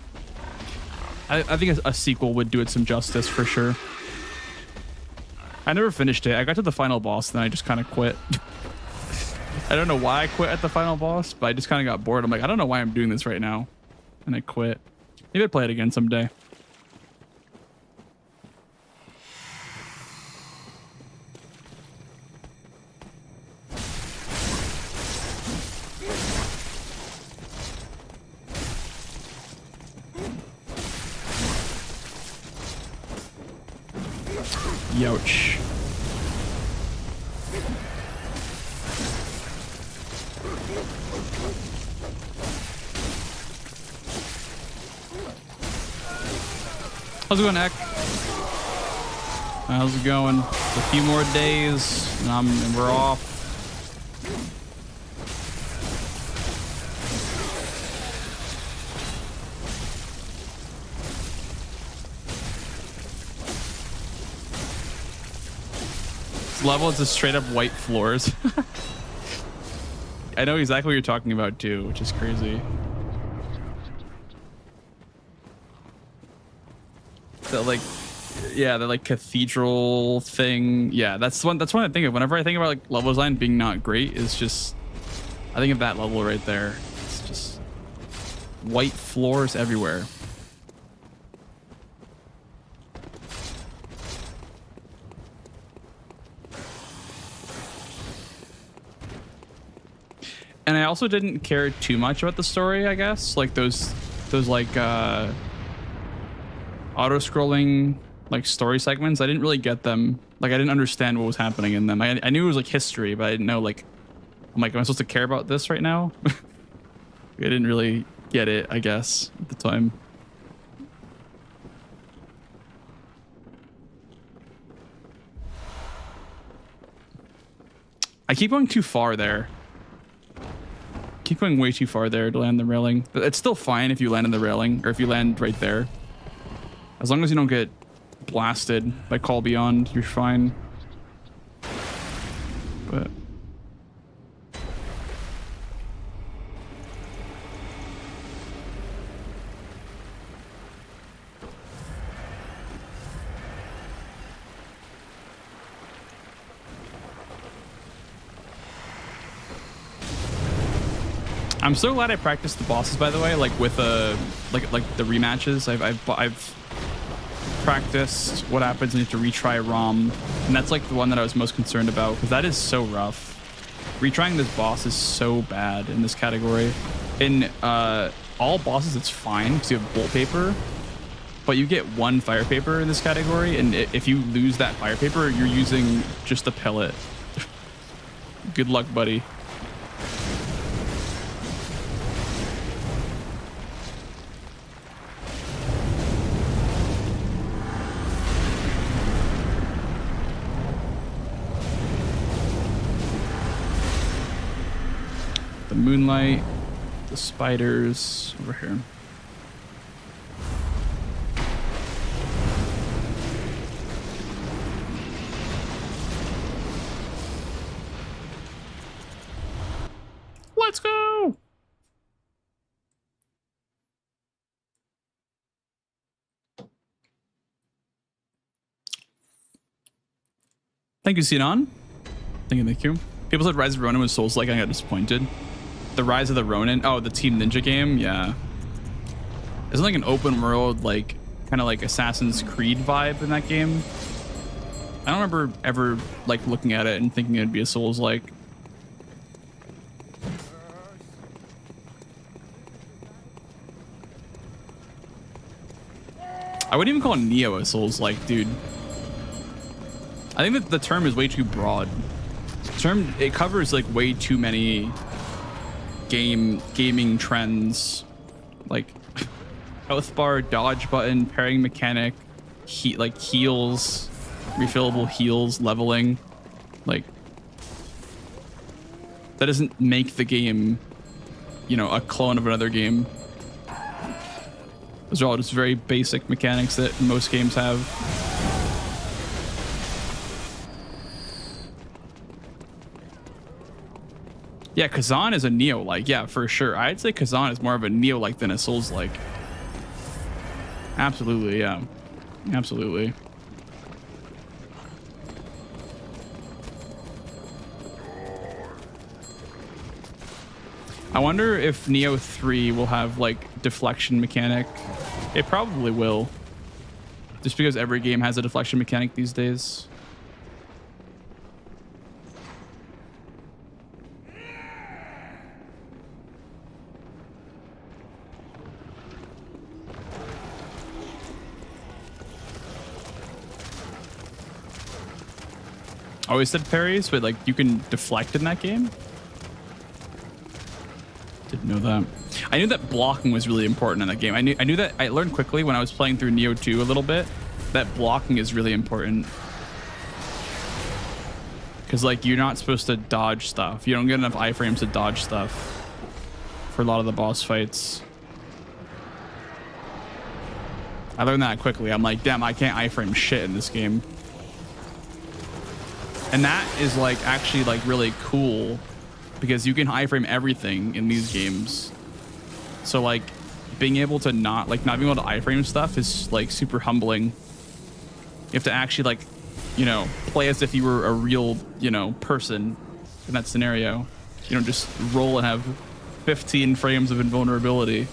I think a sequel would do it some justice for sure. I never finished it. I got to the final boss, then I just kind of quit. I don't know why I quit at the final boss, but I just kind of got bored. I'm like, I don't know why I'm doing this right now, and I quit. Maybe I'd play it again someday. Youch. How's it going, Eck? How's it going? It's a few more days, and we're off. This level is just straight up white floors. I know exactly what you're talking about too, which is crazy. That like, yeah, the like cathedral thing. Yeah, that's one I think of whenever I think about like level design being not great. Is just, I think of that level right there. It's just white floors everywhere. And I also didn't care too much about the story, I guess. Like those like auto-scrolling like story segments. I didn't really get them. Like I didn't understand what was happening in them. I knew it was like history, but I didn't know like, I'm like, am I supposed to care about this right now? I didn't really get it, I guess, at the time. I keep going too far there. Keep going way too far there to land the railing. It's still fine if you land on the railing or if you land right there. As long as you don't get blasted by Call Beyond, you're fine. But I'm so glad I practiced the bosses, by the way, like with like the rematches. I've practiced what happens when you have to retry ROM, and that's like the one that I was most concerned about because that is so rough. Retrying this boss is so bad in this category. In all bosses, it's fine because you have bolt paper, but you get one fire paper in this category, and if you lose that fire paper, you're using just a pellet. Good luck, buddy. The moonlight, the spiders over here. Let's go. Thank you, Sinan. Thank you. People said Rise of Ronin was Souls-like. I got disappointed. The Rise of the Ronin. Oh, the Team Ninja game. Yeah. Isn't like an open world, like kind of like Assassin's Creed vibe in that game. I don't remember ever like looking at it and thinking it'd be a Souls-like. I wouldn't even call Neo a Souls-like, dude. I think that the term is way too broad. The term, it covers like way too many gaming trends, like health bar, dodge button, parrying mechanic, like heals, refillable heals, leveling. Like that doesn't make the game, you know, a clone of another game. Those are all just very basic mechanics that most games have. Yeah, Kazan is a Neo-like. Yeah, for sure. I'd say Kazan is more of a Neo-like than a Souls-like. Absolutely, yeah. Absolutely. I wonder if Neo 3 will have, like, deflection mechanic. It probably will. Just because every game has a deflection mechanic these days. Always said parries, but like you can deflect in that game. Didn't know that. I knew that blocking was really important in that game. I knew that. I learned quickly when I was playing through Neo 2 a little bit that blocking is really important. Because like you're not supposed to dodge stuff. You don't get enough iframes to dodge stuff for a lot of the boss fights. I learned that quickly. I'm like, damn, I can't iframe shit in this game. And that is like actually like really cool because you can iframe everything in these games. So like being able to not being able to iframe stuff is like super humbling. You have to actually like, you know, play as if you were a real, you know, person in that scenario. You don't just roll and have 15 frames of invulnerability.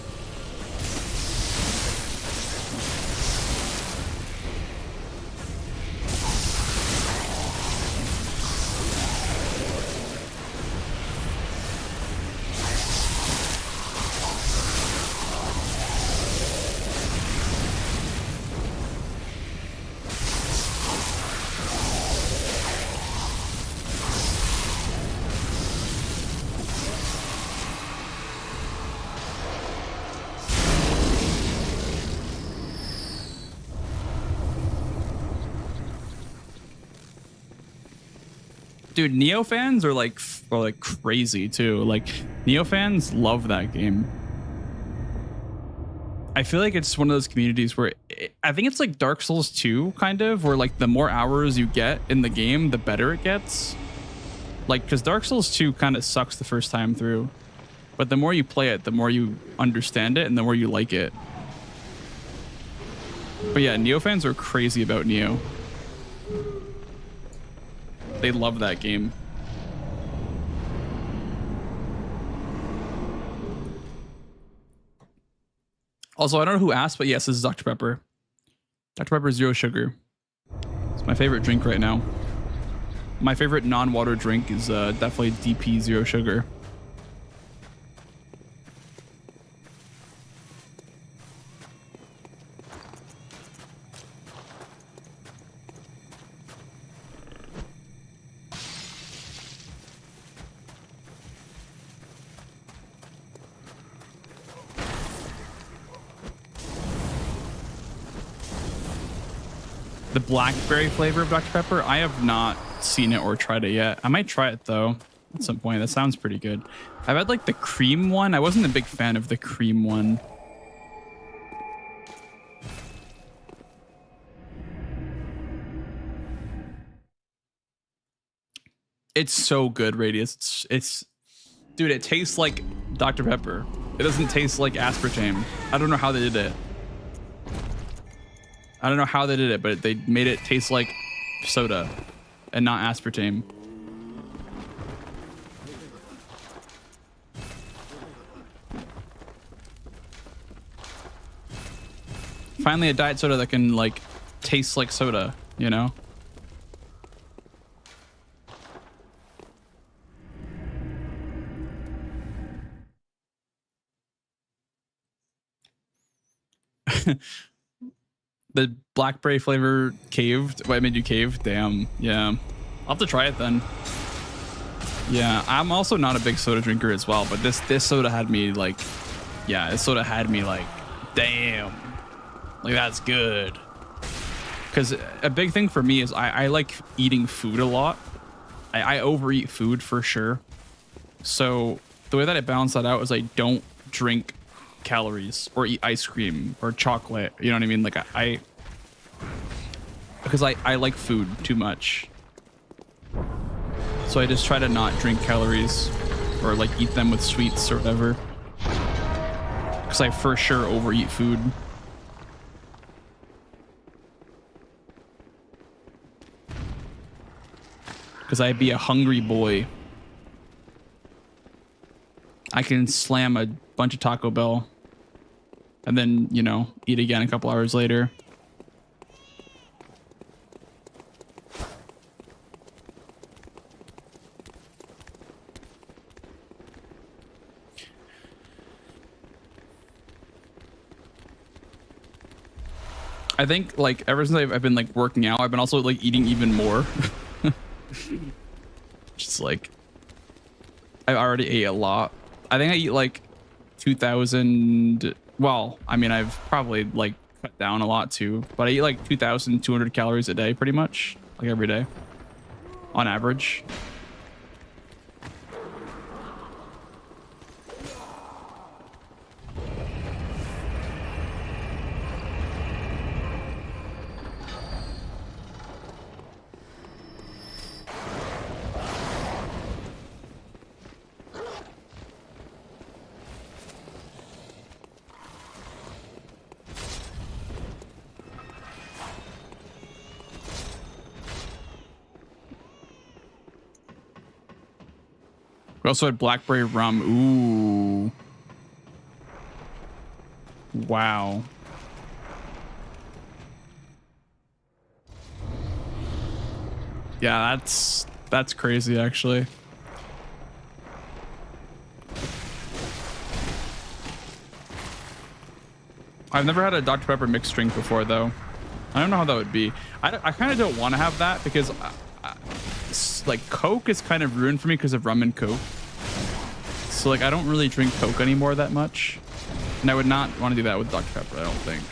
Dude, Neo fans are like crazy too. Like Neo fans love that game. I feel like it's one of those communities where I think it's like Dark Souls 2 kind of, where like the more hours you get in the game, the better it gets. Like, because Dark Souls 2 kind of sucks the first time through, but the more you play it, the more you understand it and the more you like it. But yeah, Neo fans are crazy about Neo. They love that game. Also, I don't know who asked, but yes, this is Dr. Pepper. Dr. Pepper Zero Sugar. It's my favorite drink right now. My favorite non-water drink is definitely DP Zero Sugar. The blackberry flavor of Dr. Pepper, I have not seen it or tried it yet. I might try it though at some point. That sounds pretty good. I've had like the cream one. I wasn't a big fan of the cream one. It's so good, Radius. It's dude, it tastes like Dr. Pepper. It doesn't taste like aspartame. I don't know how they did it. I don't know how they did it, but they made it taste like soda and not aspartame. Finally, a diet soda that can like taste like soda, you know? The blackberry flavor caved. What made you cave? Damn. Yeah. I'll have to try it then. Yeah, I'm also not a big soda drinker as well, but this soda had me like, yeah, this soda had me like, damn. Like that's good. Because a big thing for me is I like eating food a lot. I overeat food for sure. So the way that I balance that out is I don't drink calories or eat ice cream or chocolate, you know what I mean? Like because I like food too much, so I just try to not drink calories or like eat them with sweets or whatever, because I for sure overeat food. Because I be a hungry boy. I can slam a bunch of Taco Bell and then, you know, eat again a couple hours later. I think like ever since I've been like working out, I've been also like eating even more. Just like I already ate a lot. I think I eat like 2,000. Well, I mean, I've probably like cut down a lot too, but I eat like 2,200 calories a day, pretty much, like every day, on average. We also had blackberry rum. Ooh. Wow. Yeah, that's crazy actually. I've never had a Dr. Pepper mixed drink before though. I don't know how that would be. I kind of don't want to have that because like Coke is kind of ruined for me because of rum and Coke. So like I don't really drink Coke anymore that much, and I would not want to do that with Dr. Pepper, I don't think.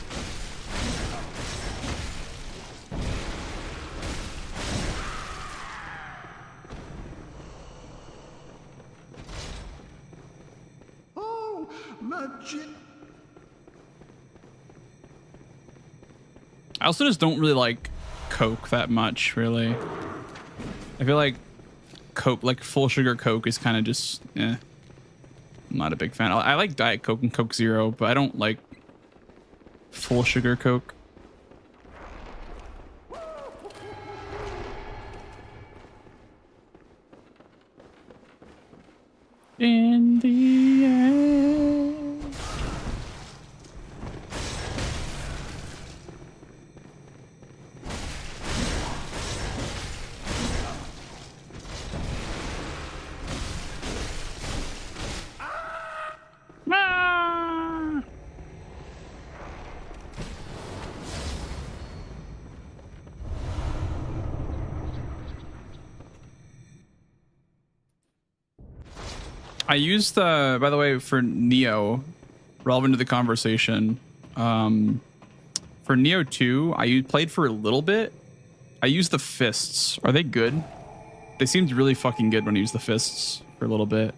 I also just don't really like Coke that much, really. I feel like Coke, like full sugar Coke, is kind of just, I'm not a big fan. I like Diet Coke and Coke Zero, but I don't like full sugar Coke. In the end. Ah! I used, by the way, for Neo, relevant to the conversation, for Neo 2, I played for a little bit. I used the fists. Are they good? They seemed really fucking good when I used the fists for a little bit.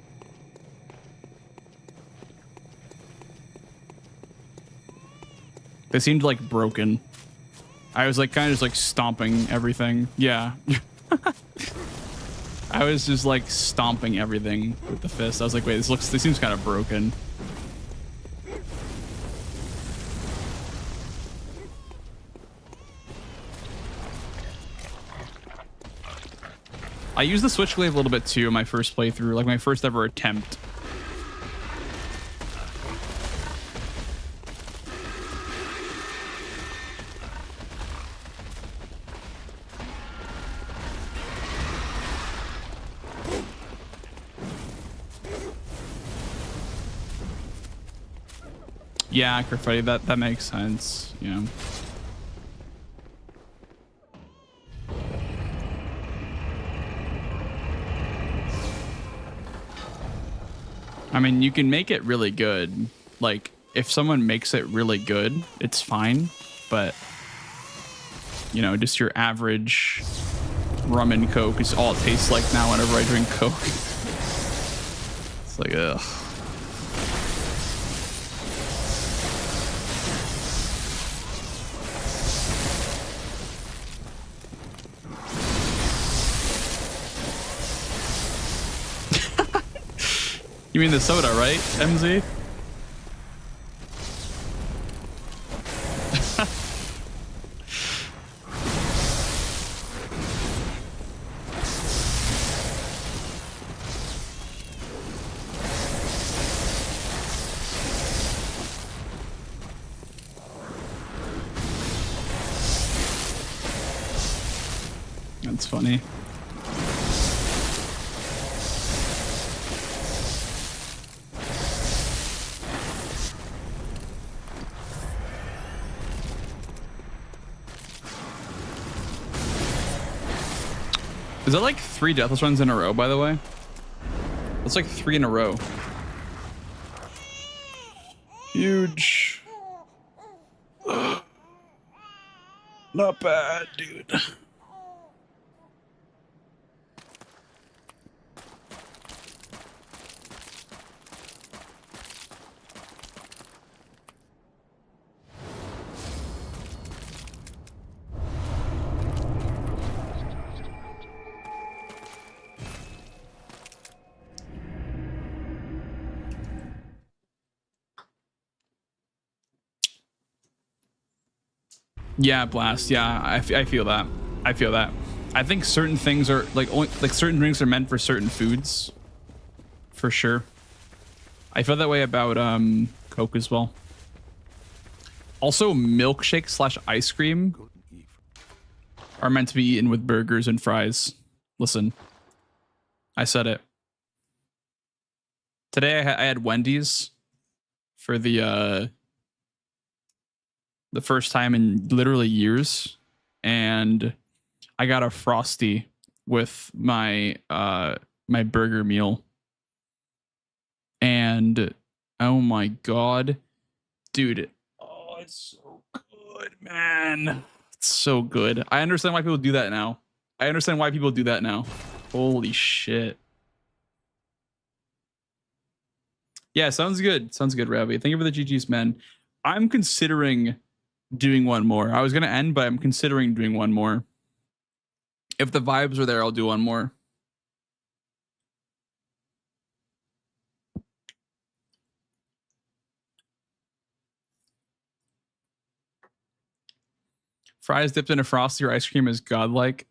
They seemed like broken. I was like kind of just like stomping everything. Yeah. I was just like stomping everything with the fist. I was like, wait, this seems kind of broken. I used the switchglaive a little bit too in my first playthrough, like my first ever attempt. Yeah, graffiti, that makes sense. Yeah. I mean, you can make it really good. Like, if someone makes it really good, it's fine. But, you know, just your average rum and Coke is all it tastes like now whenever I drink Coke. It's like, ugh. You mean the soda, right, MZ? That's funny. Is that like 3 deathless runs in a row, by the way? That's like 3 in a row. Huge. Not bad, dude. Yeah, Blast. Yeah, I feel that. I feel that. I think certain things are like only like certain drinks are meant for certain foods. For sure. I feel that way about Coke as well. Also, milkshake / ice cream are meant to be eaten with burgers and fries. Listen, I said it. Today I had Wendy's for the first time in literally years, and I got a Frosty with my my burger meal, and oh my god, dude, oh, it's so good, man. It's so good. I understand why people do that now. I understand why people do that now. Holy shit. Yeah, sounds good. Sounds good, Ravi. Thank you for the GGs, man. I'm considering doing one more. I was gonna end, but I'm considering doing one more. If the vibes are there, I'll do one more. Fries dipped in a Frosty or ice cream is godlike.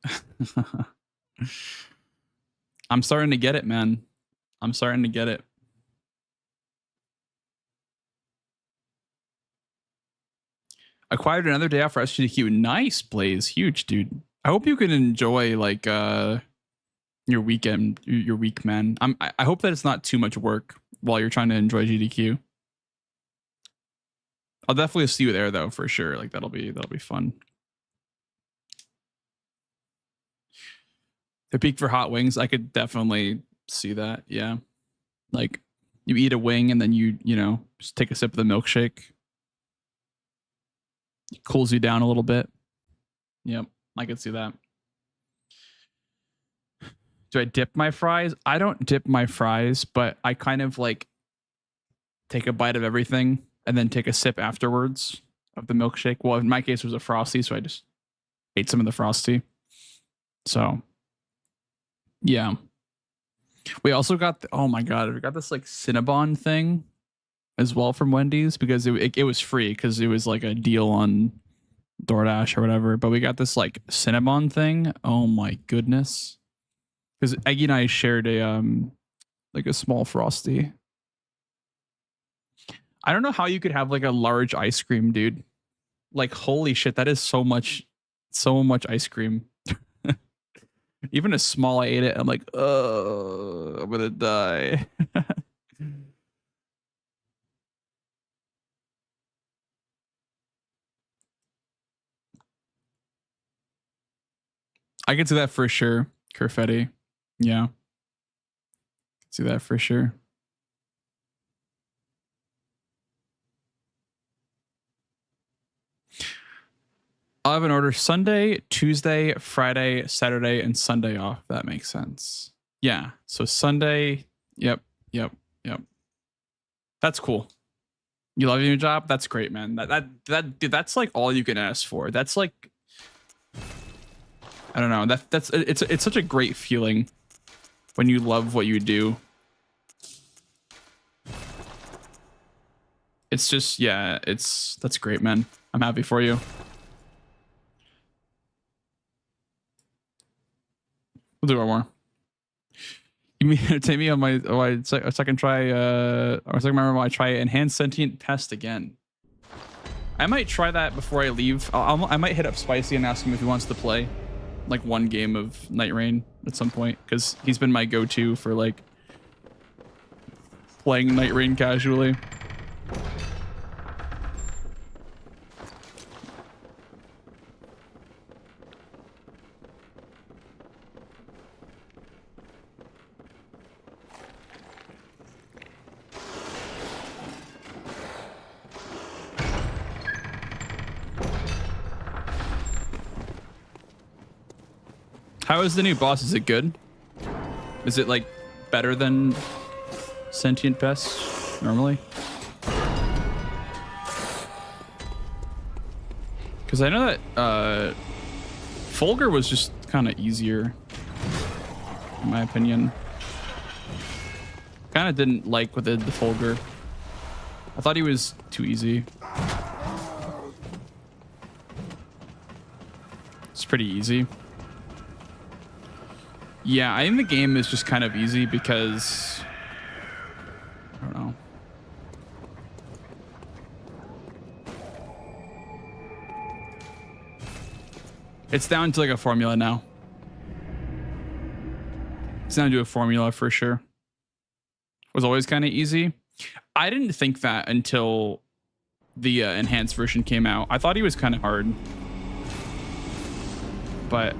I'm starting to get it, man. I'm starting to get it. Acquired another day off for SGDQ. Nice, Blaze. Huge, dude. I hope you can enjoy like your weekend, your week, man. I hope that it's not too much work while you're trying to enjoy GDQ. I'll definitely see you there though, for sure. Like that'll be fun. The peak for hot wings, I could definitely see that. Yeah. Like you eat a wing and then you know, just take a sip of the milkshake. It cools you down a little bit. Yep, I could see that. Do I dip my fries? I don't dip my fries, but I kind of like take a bite of everything and then take a sip afterwards of the milkshake. Well, in my case, it was a Frosty, so I just ate some of the Frosty. So, yeah. We also got, oh my God, we got this like Cinnabon thing as well from Wendy's because it was free because it was like a deal on DoorDash or whatever. But we got this like Cinnabon thing. Oh my goodness. Because Eggy and I shared a like a small Frosty. I don't know how you could have like a large ice cream, dude. Like holy shit, that is so much ice cream. Even a small, I ate it. I'm like, oh, I'm gonna die. I can see that for sure, Kerfetti. Yeah, see that for sure. I'll have an order Sunday, Tuesday, Friday, Saturday, and Sunday off. If that makes sense. Yeah. So Sunday. Yep. That's cool. You love your job? That's great, man. Dude, that's like all you can ask for. That's like, I don't know. It's such a great feeling when you love what you do. It's just, yeah, that's great, man. I'm happy for you. We'll do one more. You mean entertain me on my second try or second member while I try enhanced sentient pest again? I might try that before I leave. I might hit up Spicy and ask him if he wants to play like one game of Night Rain at some point because he's been my go-to for like playing Night Rain casually. How is the new boss? Is it good? Is it like better than Sentient Pest normally? Because I know that Fulgur was just kind of easier, in my opinion. Kind of didn't like with the Fulgur. I thought he was too easy. It's pretty easy. Yeah, I think the game is just kind of easy because I don't know. It's down to like a formula now. It's down to a formula for sure. It was always kind of easy. I didn't think that until the enhanced version came out. I thought he was kind of hard, but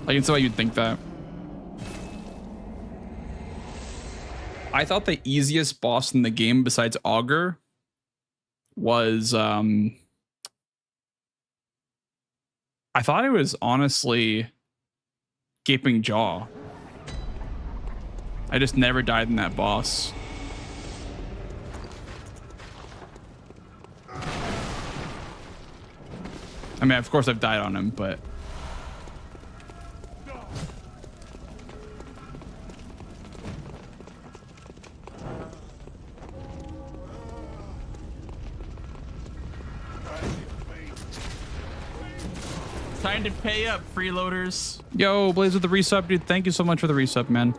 I can see why you'd think that. I thought the easiest boss in the game besides Augur was I thought it was honestly Gaping Jaw. I just never died in that boss. I mean, of course I've died on him, but time to pay up, freeloaders. Yo, Blaze with the resub, dude. Thank you so much for the resub, man.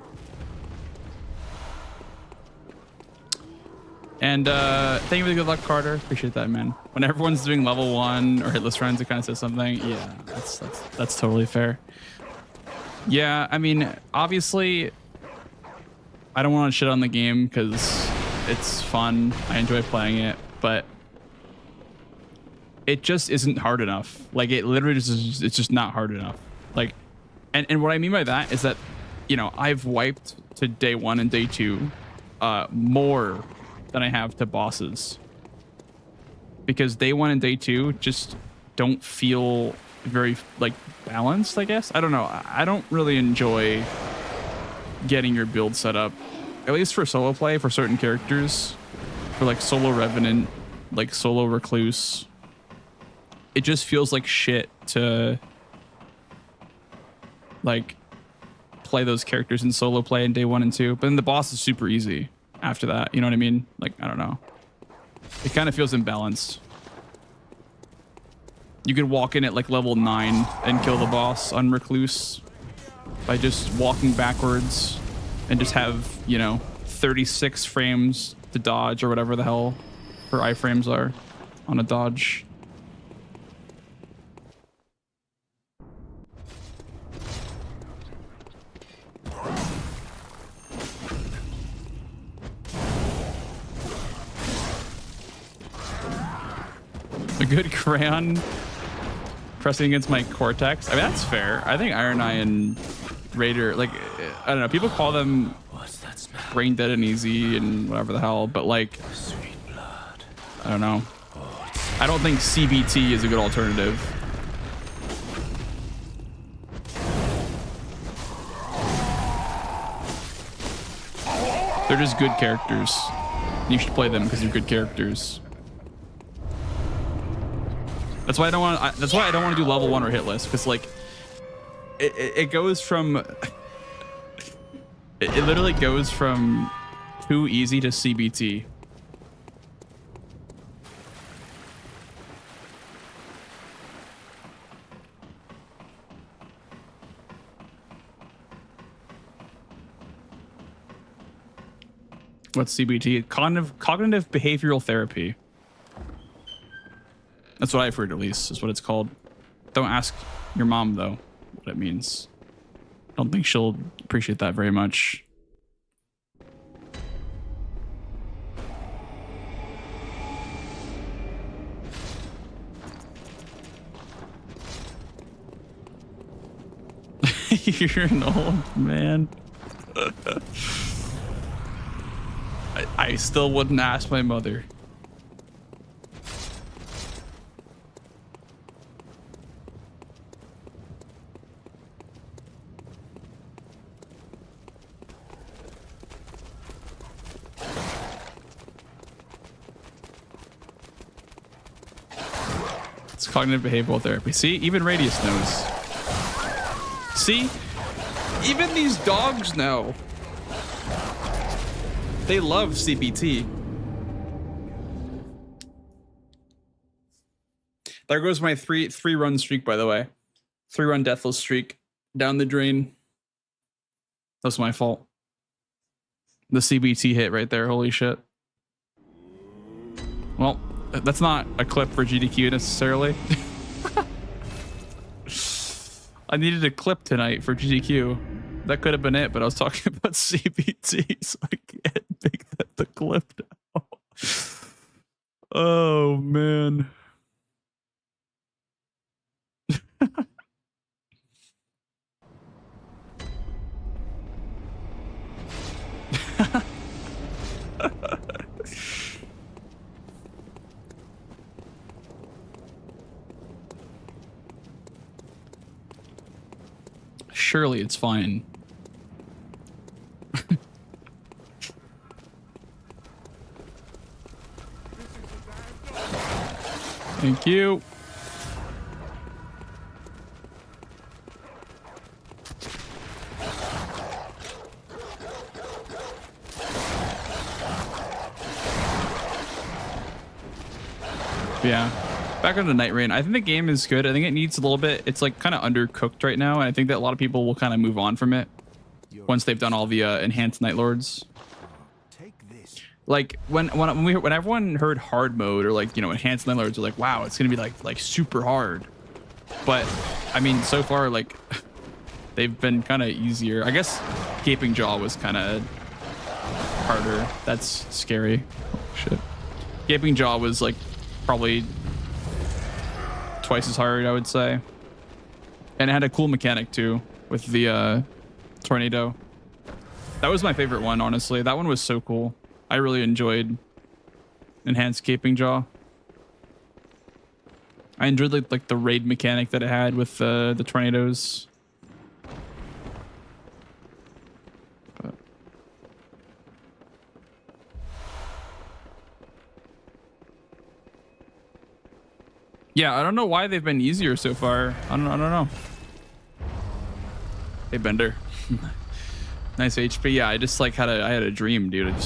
And thank you for the good luck, Carter. Appreciate that, man. When everyone's doing level 1 or hitless runs, it kind of says something. Yeah, that's totally fair. Yeah, I mean, obviously, I don't want to shit on the game because it's fun. I enjoy playing it, but it just isn't hard enough. Like, it literally just it's just not hard enough. Like, and what I mean by that is that, you know, I've wiped to day 1 and day 2 more than I have to bosses, because day 1 and day 2 just don't feel very like balanced, I guess. I don't know. I don't really enjoy getting your build set up, at least for solo play, for certain characters, for like solo Revenant, like solo Recluse. It just feels like shit to like play those characters in solo play in day 1 and 2, but then the boss is super easy after that, you know what I mean? Like, I don't know. It kind of feels imbalanced. You could walk in at like level 9 and kill the boss on Recluse by just walking backwards and just have, you know, 36 frames to dodge or whatever the hell her iframes are on a dodge. A good crayon pressing against my cortex. I mean, that's fair. I think Iron Eye and Raider, like, I don't know, people call them brain dead and easy and whatever the hell, but like, Sweet blood. I don't know. I don't think CBT is a good alternative. They're just good characters. You should play them because they're good characters. That's why I don't want. That's why I don't want to do level 1 or hitless, because like, it goes from. It literally goes from too easy to CBT. What's CBT? Cognitive behavioral therapy. That's what I've heard, at least, is what it's called. Don't ask your mom, though, what it means. Don't think she'll appreciate that very much. You're an old man. I still wouldn't ask my mother. It's cognitive behavioral therapy. See, even Radius knows. See, even these dogs know. They love CBT. There goes my three run streak, by the way. 3-run deathless streak down the drain. That's my fault. The CBT hit right there. Holy shit. Well, that's not a clip for GDQ necessarily. I needed a clip tonight for GDQ. That could have been it, but I was talking about CBT, so I can't make that the clip now. Oh, man. Surely it's fine. Thank you. Yeah. Back on the Night Rain. I think the game is good. I think it needs a little bit. It's like kind of undercooked right now. And I think that a lot of people will kind of move on from it once they've done all the enhanced Night Lords. Take this. Like when everyone heard hard mode or like, you know, enhanced Night Lords, are like, wow, it's gonna be like super hard. But I mean, so far, like they've been kind of easier. I guess Gaping Jaw was kind of harder. That's scary. Oh, shit. Gaping Jaw was like probably twice as hard, I would say. And it had a cool mechanic too with the tornado. That was my favorite one, honestly. That one was so cool. I really enjoyed enhanced Gaping Jaw. I enjoyed like the raid mechanic that it had with the tornadoes. But yeah, I don't know why they've been easier so far. I don't know. Hey, Bender. Nice HP. Yeah, I just like had a dream, dude. I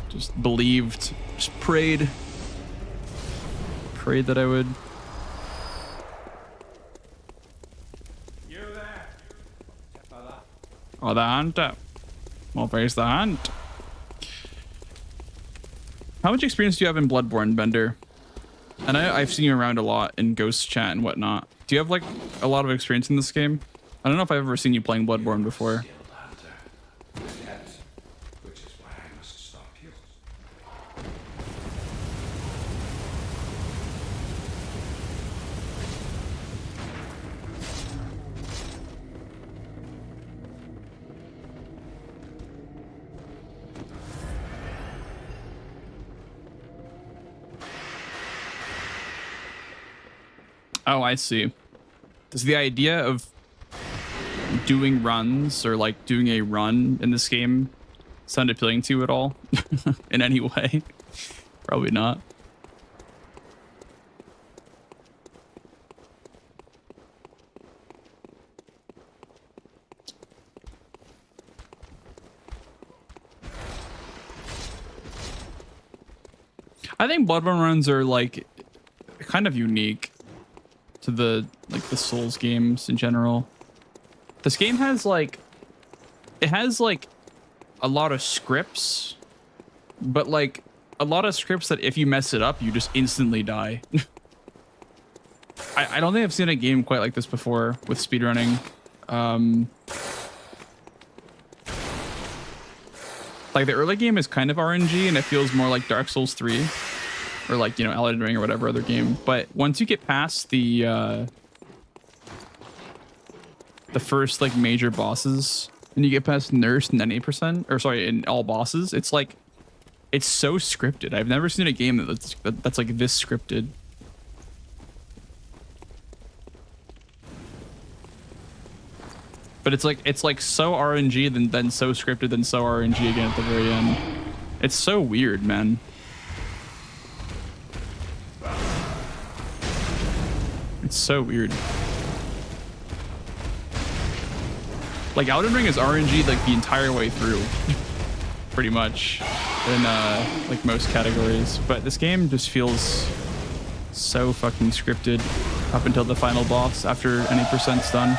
just believed, just prayed that I would. You there? Oh, the hunter. Well, face the hunt. How much experience do you have in Bloodborne, Bender? And I've seen you around a lot in Ghost Chat and whatnot. Do you have like a lot of experience in this game? I don't know if I've ever seen you playing Bloodborne before. Which is why I must stop you. Oh, I see. Does the idea of doing runs or like doing a run in this game sound appealing to you at all in any way? Probably not. I think Bloodborne runs are like kind of unique to the Souls games in general. This game has like a lot of scripts, but like a lot of scripts that if you mess it up, you just instantly die. I don't think I've seen a game quite like this before with speedrunning. Like the early game is kind of RNG and it feels more like Dark Souls 3 or like, you know, Elden Ring or whatever other game. But once you get past the first like major bosses and you get past Nurse and 98%, or sorry, in all bosses, it's like, it's so scripted. I've never seen a game that's like this scripted. But it's like so RNG, then so scripted, then so RNG again at the very end. It's so weird, man. It's so weird. Like Elden Ring is RNG like the entire way through, pretty much, in like most categories. But this game just feels so fucking scripted up until the final boss after any percent's done.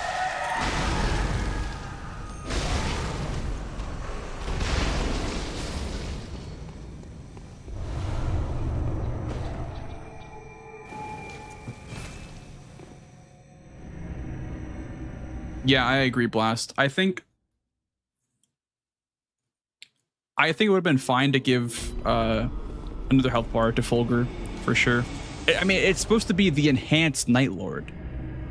Yeah, I agree, Blast. I think it would have been fine to give another health bar to Fulgur, for sure. I mean, it's supposed to be the enhanced Night Lord.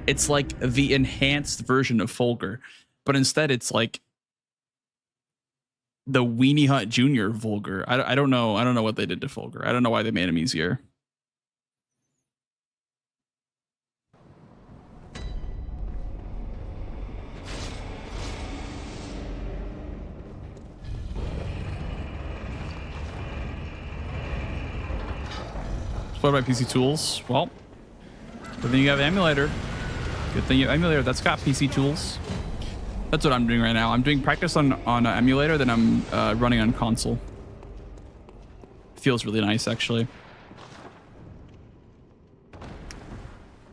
It's like the enhanced version of Fulgur, but instead it's like the Weenie Hut Jr. Fulgur. I don't know. I don't know what they did to Fulgur. I don't know why they made him easier. What about PC tools? Well, good thing you have emulator. Good thing you have emulator that's got PC tools. That's what I'm doing right now. I'm doing practice on emulator, then I'm running on console. Feels really nice, actually.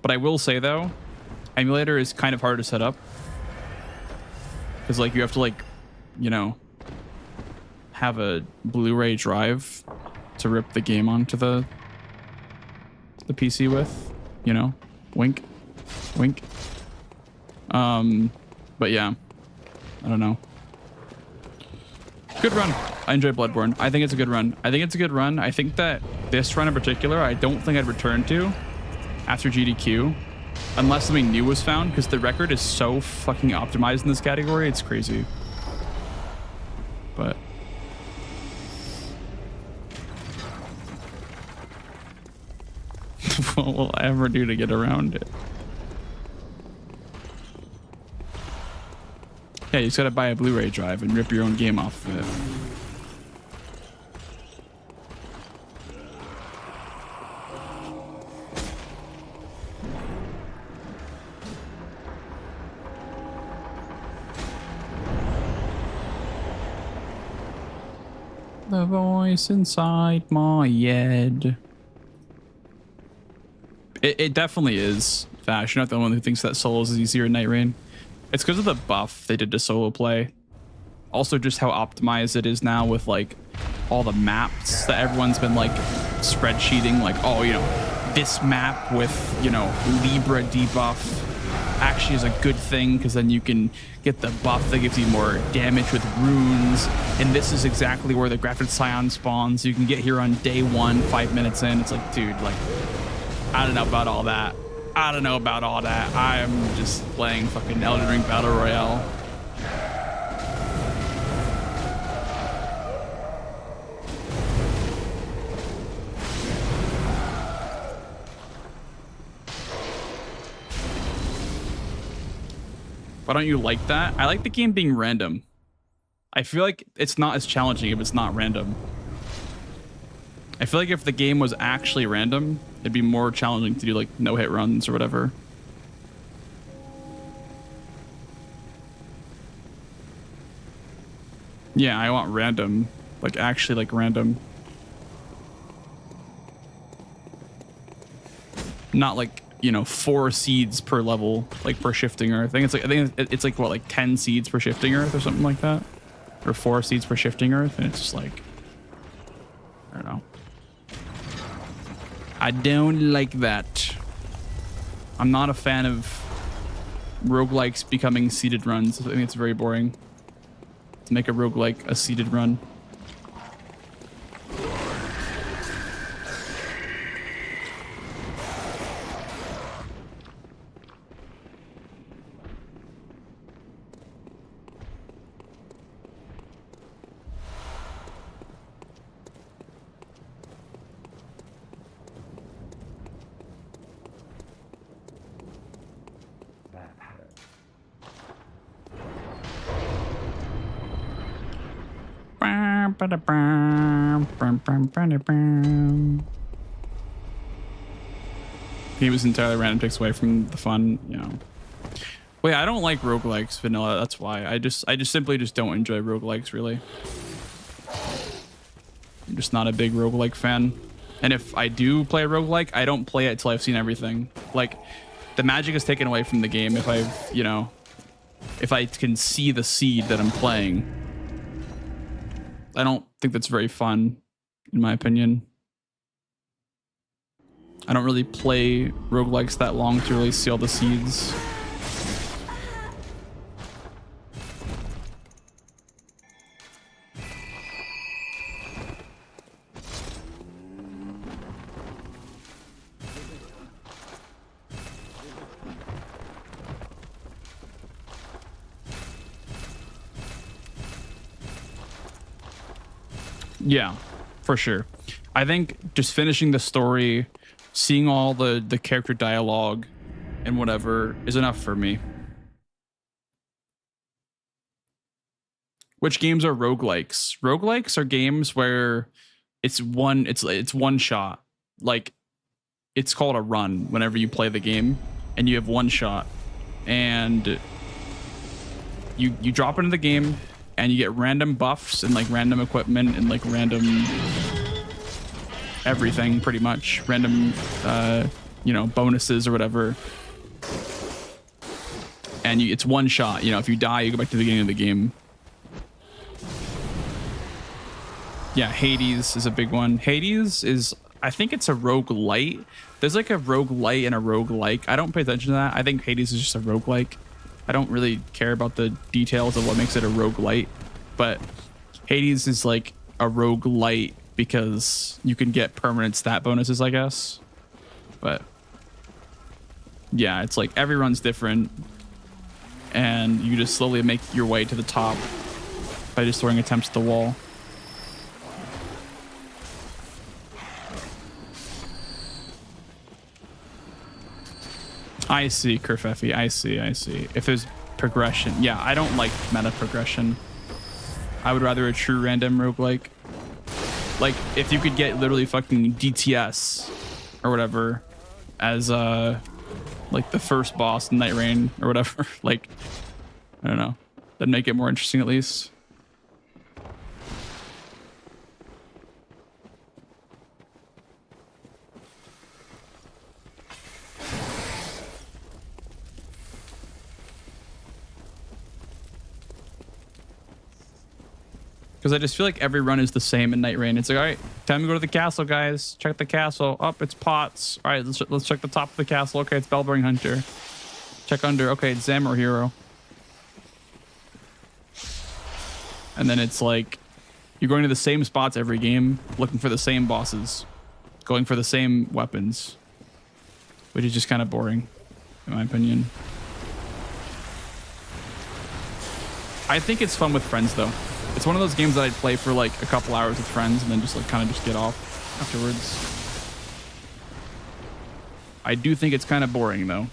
But I will say though, emulator is kind of hard to set up because like you have to like, you know, have a Blu-ray drive to rip the game onto the PC with, you know, wink, wink. But yeah, I don't know. Good run. I enjoy Bloodborne. I think it's a good run. I think that this run in particular, I don't think I'd return to after GDQ unless something new was found, because the record is so fucking optimized in this category. It's crazy. But what will I ever do to get around it? Yeah, you just gotta buy a Blu-ray drive and rip your own game off of it. The voice inside my head. It definitely is. Vash, you're not the one who thinks that solos is easier in Night Rain. It's because of the buff they did to solo play. Also just how optimized it is now with like all the maps that everyone's been like spreadsheeting, like, oh, you know, this map with, you know, Libra debuff actually is a good thing because then you can get the buff that gives you more damage with runes. And this is exactly where the Graphic Scion spawns. You can get here on day 1, 5 minutes in. It's like, dude, like, I don't know about all that. I don't know about all that. I am just playing fucking Elden Ring Battle Royale. Why don't you like that? I like the game being random. I feel like it's not as challenging if it's not random. I feel like if the game was actually random, it'd be more challenging to do like no-hit runs or whatever. Yeah, I want random. Like actually like random. Not like, you know, 4 seeds per level, like per shifting earth. I think it's like what, like 10 seeds per shifting earth or something like that, or 4 seeds per shifting earth, and it's just like, I don't know. I don't like that. I'm not a fan of roguelikes becoming seeded runs. I think it's very boring to make a roguelike a seeded run. Game is entirely random, takes away from the fun, you know. Wait, I don't like roguelikes vanilla. That's why. I just simply just don't enjoy roguelikes, really. I'm just not a big roguelike fan. And if I do play a roguelike, I don't play it till I've seen everything. Like, the magic is taken away from the game if I've, you know, if I can see the seed that I'm playing. I don't think that's very fun, in my opinion. I don't really play roguelikes that long to really see all the seeds. Yeah, for sure. I think just finishing the story, seeing all the character dialogue and whatever is enough for me. Which games are roguelikes? Roguelikes are games where it's one shot. Like, it's called a run whenever you play the game and you have one shot, and you drop into the game and you get random buffs and like random equipment and like random everything, pretty much random you know, bonuses or whatever. And it's one shot. You know, if you die, you go back to the beginning of the game. Yeah, Hades is a big one. Hades is, I think it's a roguelite. There's like a roguelite and a roguelike. I don't pay attention to that. I think Hades is just a roguelike. I don't really care about the details of what makes it a roguelite. But Hades is like a roguelite because you can get permanent stat bonuses, I guess. But yeah, it's like every run's different. And you just slowly make your way to the top by just throwing attempts at the wall. I see, Kerfefi. I see. If there's progression. Yeah, I don't like meta progression. I would rather a true random roguelike. Like, if you could get literally fucking DTS or whatever as, like, the first boss in Night Rain or whatever. Like, I don't know. That'd make it more interesting at least. Because I just feel like every run is the same in Night Rain. It's like, all right, time to go to the castle, guys. Check the castle. Up, it's pots. All right, let's check the top of the castle. Okay, it's Bellbearing Hunter. Check under. Okay, it's Zamor Hero. And then it's like you're going to the same spots every game, looking for the same bosses, going for the same weapons, which is just kind of boring, in my opinion. I think it's fun with friends, though. It's one of those games that I'd play for like a couple hours with friends and then just like kind of just get off afterwards. I do think it's kind of boring though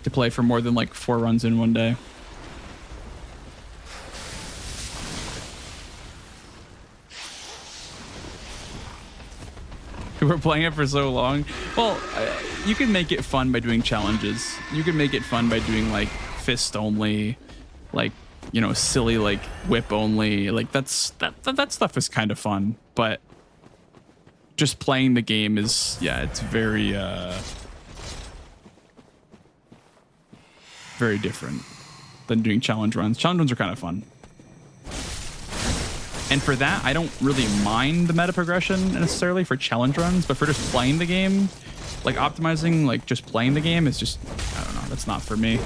to play for more than like 4 runs in one day. We're playing it for so long. Well, you can make it fun by doing challenges. You can make it fun by doing like fist only, like, you know, silly like whip only. Like that stuff is kind of fun, but just playing the game is, yeah, it's very very different than doing challenge runs. Challenge runs are kind of fun. And for that, I don't really mind the meta progression necessarily for challenge runs, but for just playing the game, like optimizing, like just playing the game is just, I don't know, that's not for me.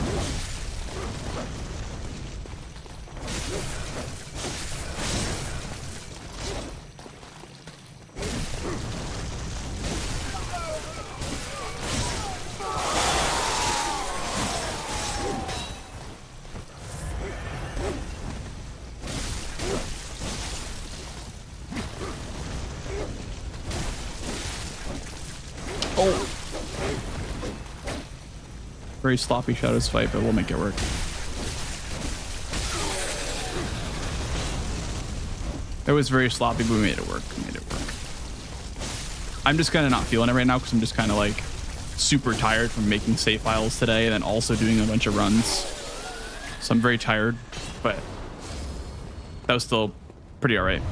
Very sloppy Shadows fight, but we'll make it work. It was very sloppy, but we made it work. I'm just kind of not feeling it right now because I'm just kind of like super tired from making save files today and then also doing a bunch of runs. So I'm very tired, but that was still pretty all right.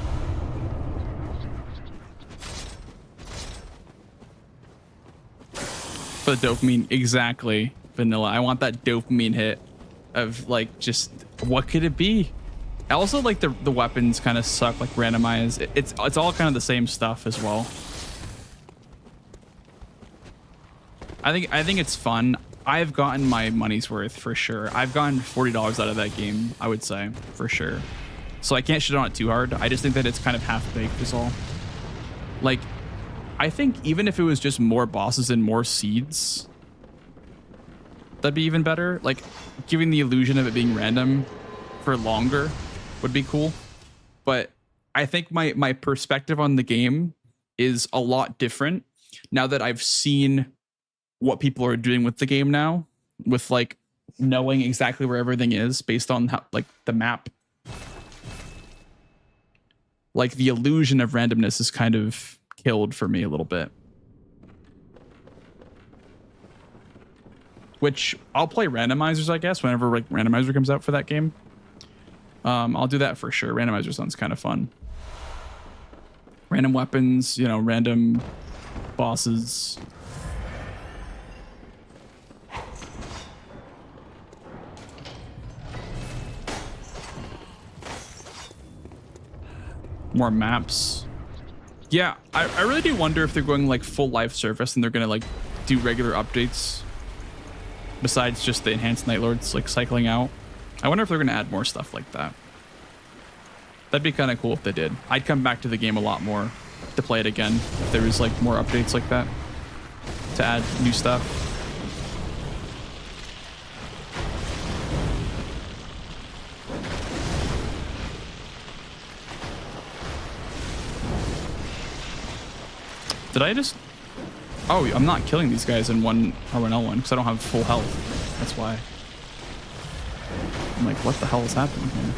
For the dopamine, exactly. Vanilla. I want that dopamine hit of like, just what could it be? I also like the weapons kind of suck, like randomized. It's all kind of the same stuff as well. I think it's fun. I've gotten my money's worth for sure. I've gotten $40 out of that game, I would say, for sure. So I can't shit on it too hard. I just think that it's kind of half-baked is all. Like, I think even if it was just more bosses and more seeds, that'd be even better. Like, giving the illusion of it being random for longer would be cool. But I think my perspective on the game is a lot different now that I've seen what people are doing with the game now, with like knowing exactly where everything is based on how, like, the map. Like, the illusion of randomness is kind of killed for me a little bit. Which I'll play randomizers, I guess, whenever like randomizer comes out for that game. I'll do that for sure. Randomizer sounds kind of fun. Random weapons, you know, random bosses. More maps. Yeah, I really do wonder if they're going like full live service and they're gonna like do regular updates besides just the enhanced Night Lords like cycling out. I wonder if they're gonna add more stuff like that. That'd be kind of cool if they did. I'd come back to the game a lot more to play it again if there was like more updates like that to add new stuff. Did I just... Oh, I'm not killing these guys in one R1L1 because I don't have full health. That's why. I'm like, what the hell is happening here?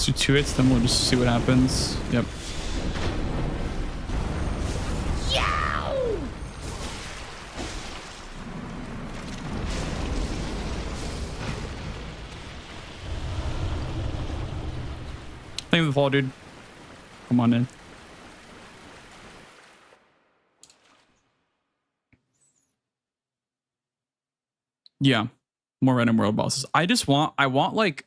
Do 2 hits, then we'll just see what happens. Yep. Thank you for the fall, dude. Come on in. Yeah. More random world bosses. I want like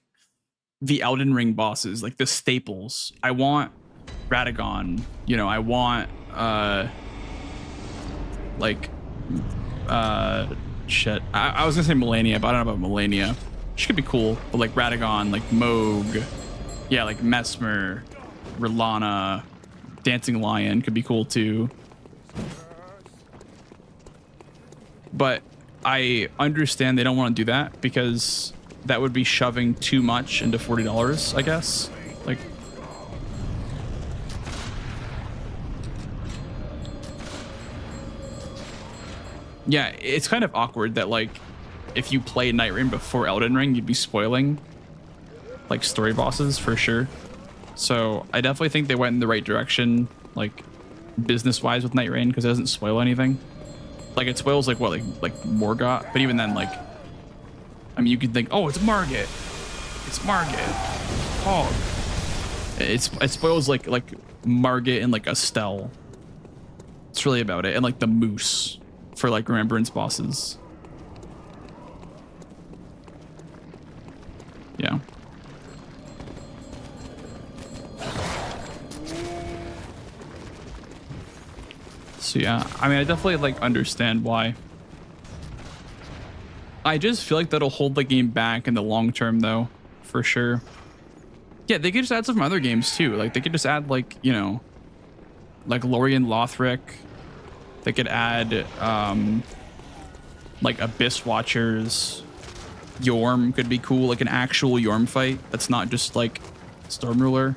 the Elden Ring bosses, like the staples. I want Radagon, you know, I want shit. I was gonna say Melania, but I don't know about Melania. She could be cool, but like Radagon, like Moog, yeah, like Mesmer, Rilana, Dancing Lion could be cool too. But I understand they don't want to do that because that would be shoving too much into $40, I guess. Like, yeah, it's kind of awkward that like if you play Night Rain before Elden Ring, you'd be spoiling like story bosses for sure. So I definitely think they went in the right direction, like business-wise with Night Rain, because it doesn't spoil anything. Like it spoils like what, like Morgott, but even then, like, I mean, you could think, oh, it's Margit. It's Margit. Hog. It spoils like Margit and like Estelle. It's really about it. And like the Moose for like Remembrance bosses. Yeah. So yeah, I mean, I definitely like understand why. I just feel like that'll hold the game back in the long term though, for sure. Yeah, they could just add some other games too. Like they could just add like, you know, like Lorien Lothric. They could add like Abyss Watchers. Yorm could be cool, like an actual Yorm fight that's not just like Storm Ruler.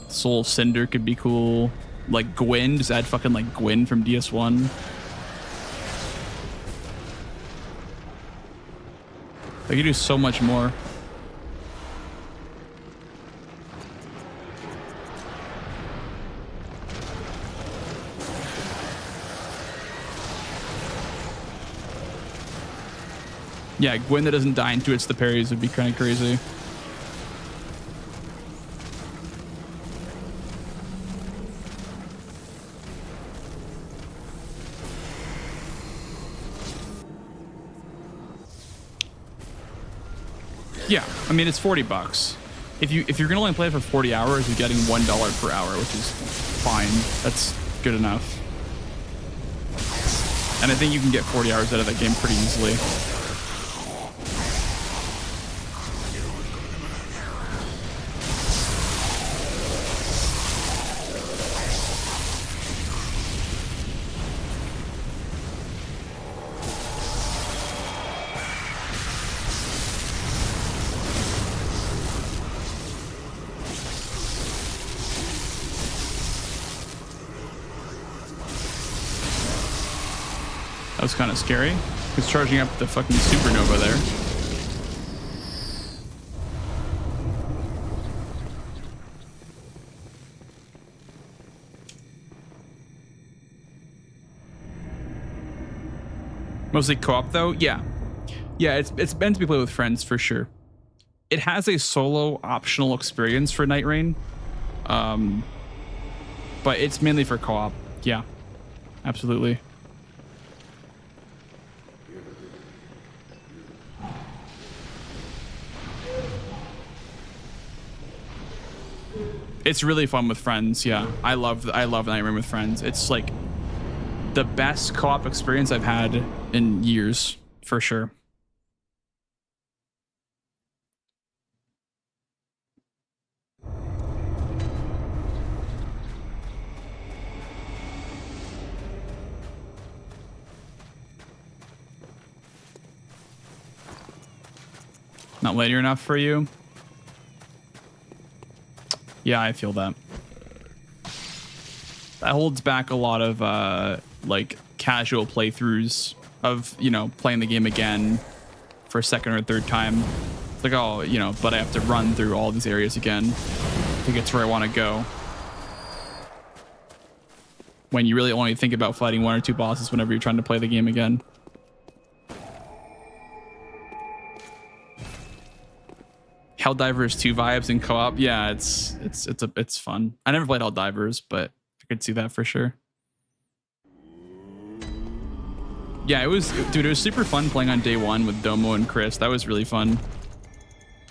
Soul of Cinder could be cool. Like Gwyn, just add fucking like Gwyn from DS1. They could do so much more. Yeah, Gwyn that doesn't die into it's the parries would be kind of crazy. Yeah, I mean, it's $40. If you're gonna only play it for 40 hours, you're getting $1 per hour, which is fine. That's good enough. And I think you can get 40 hours out of that game pretty easily. That was kind of scary. He's charging up the fucking supernova there. Mostly co-op though, yeah. Yeah, it's meant to be played with friends for sure. It has a solo optional experience for Night Rain. But it's mainly for co-op. Yeah, absolutely. It's really fun with friends. Yeah, I love Night Rain with friends. It's like the best co-op experience I've had in years, for sure. Not linear enough for you? Yeah, I feel that. That holds back a lot of like casual playthroughs of, you know, playing the game again for a second or third time. It's like, oh, you know, but I have to run through all these areas again to get to where I want to go. When you really only think about fighting one or two bosses whenever you're trying to play the game again. Helldivers 2 vibes in co-op. Yeah, it's fun. I never played Helldivers, but I could see that for sure. Yeah, it was super fun playing on day one with Domo and Chris. That was really fun.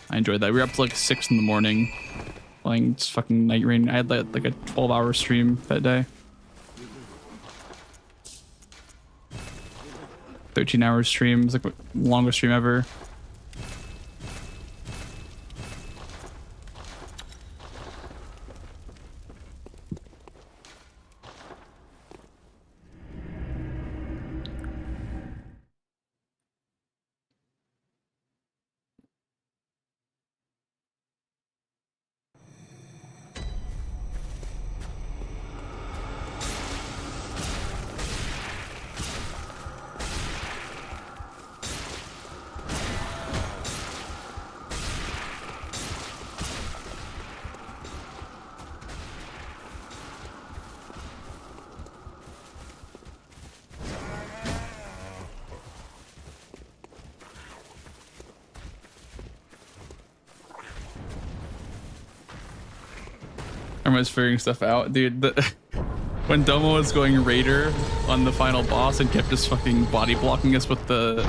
I enjoyed that. We were up to like 6 in the morning playing just fucking Night Rain. I had like a 12-hour stream that day. 13-hour stream. It was like the longest stream ever. Everyone's figuring stuff out, dude. When Domo was going Raider on the final boss and kept just fucking body blocking us with the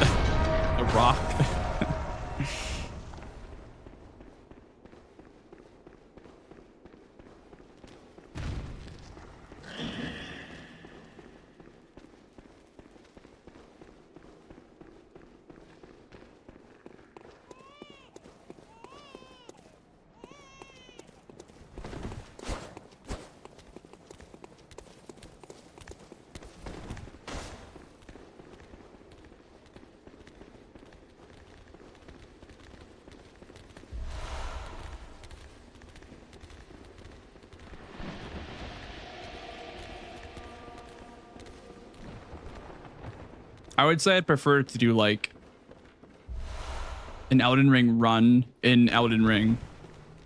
rock. I would say I prefer to do like an Elden Ring run in Elden Ring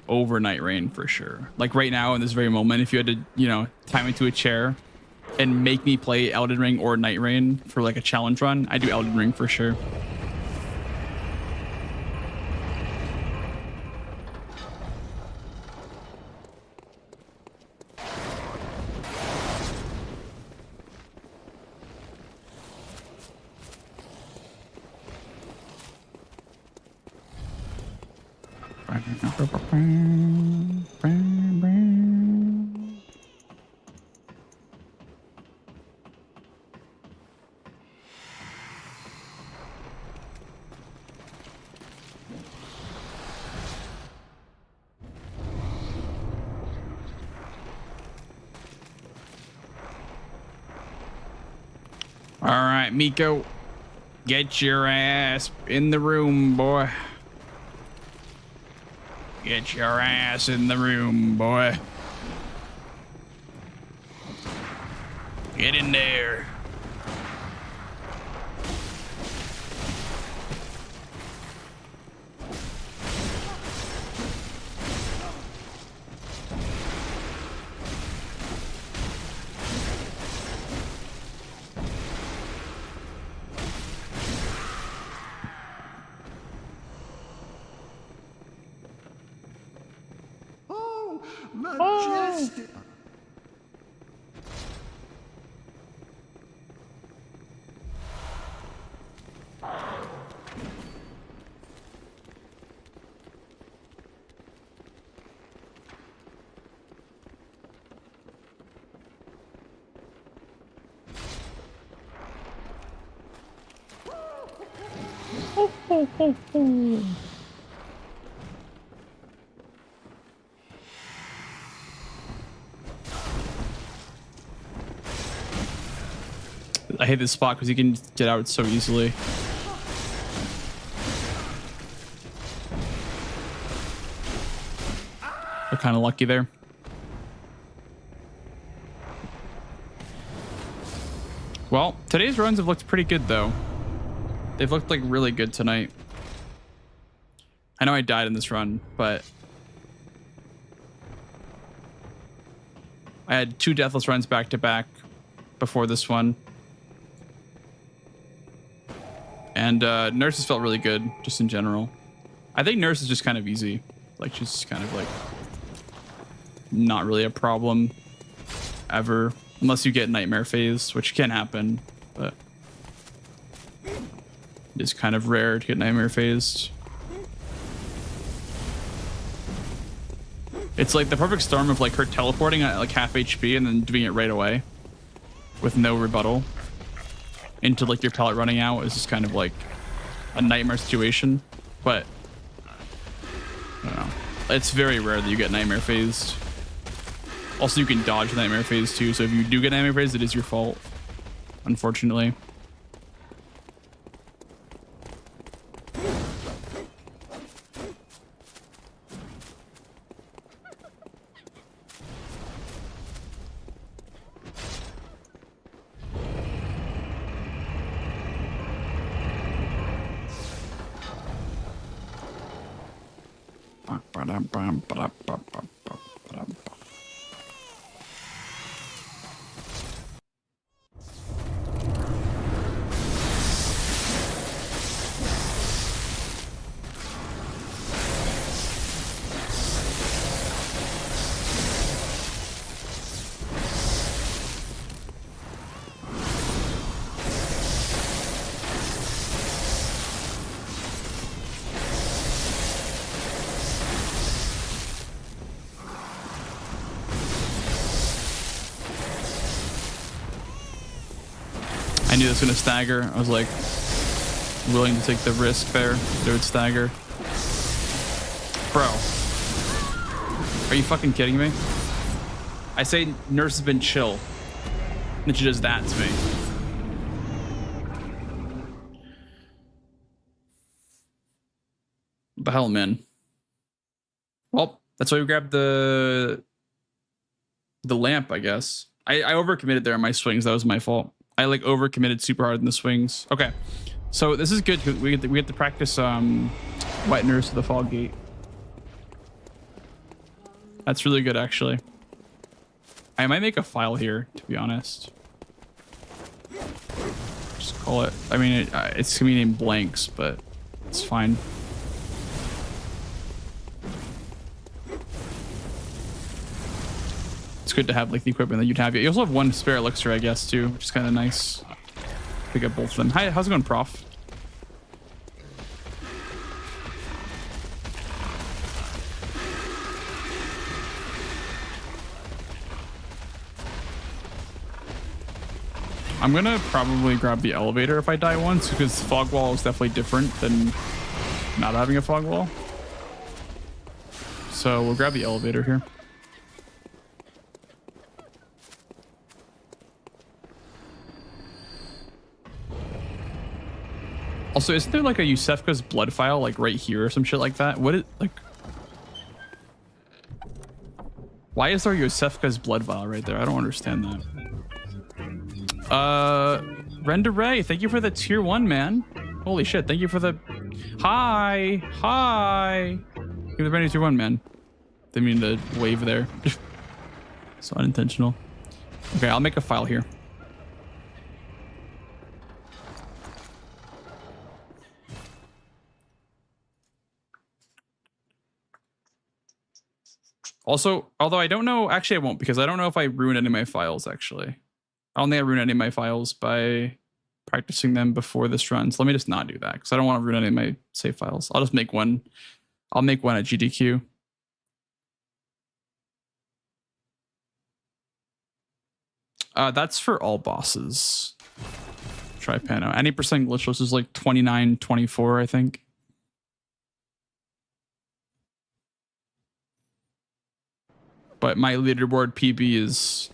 over Night Rain for sure. Like right now in this very moment, if you had to, you know, tie me to a chair and make me play Elden Ring or Night Rain for like a challenge run, I do Elden Ring for sure. All right, Miko, get your ass in the room, boy. Get your ass in the room, boy. Get in there. Majestic. I hate this spot because you can get out so easily. We're kind of lucky there. Well, today's runs have looked pretty good though. They've looked like really good tonight. I know I died in this run, but I had 2 deathless runs back to back before this one. And Nurses felt really good, just in general. I think Nurse is just kind of easy. Like, she's kind of like not really a problem ever. Unless you get Nightmare Phase, which can happen, but it is kind of rare to get Nightmare Phased. It's like the perfect storm of like her teleporting at like half HP and then doing it right away with no rebuttal into like your pellet running out is just kind of like a nightmare situation. But I don't know. It's very rare that you get Nightmare Phased. Also, you can dodge Nightmare Phase too, so if you do get Nightmare Phase, it is your fault, unfortunately. I knew it was gonna stagger. I was like willing to take the risk there. They would stagger. Bro. Are you fucking kidding me? I say Nurse has been chill. And she does that to me. What the hell, man? Well, that's why we grabbed the lamp, I guess. I overcommitted there on my swings. That was my fault. I like overcommitted super hard in the swings. Okay, so this is good. We get to practice White Nurse to the Fog Gate. That's really good, actually. I might make a file here, to be honest. Just call it. I mean, it's gonna be named Blanks, but it's fine. It's good to have like the equipment that you'd have. You also have 1 spare elixir, I guess, too, which is kind of nice. Pick up both of them. Hi, how's it going, Prof? I'm gonna probably grab the elevator if I die once, because fog wall is definitely different than not having a fog wall. So we'll grab the elevator here. Also, isn't there like a Yusefka's blood file like right here or some shit like that? What is like? Why is there Yusefka's blood file right there? I don't understand that. Render Ray, thank you for the tier 1, man. Holy shit, thank you for the hi. You're the brand new tier 1, man. Didn't mean to wave there. It's unintentional. Okay, I'll make a file here. Also, although I don't know, actually I won't, because I don't know if I ruin any of my files, actually. I don't think I ruin any of my files by practicing them before this run. So let me just not do that, because I don't want to ruin any of my save files. I'll just make one. I'll make one at GDQ. That's for all bosses. Try Pano. Any percent glitchless is like 29, 24, I think. But my leaderboard PB is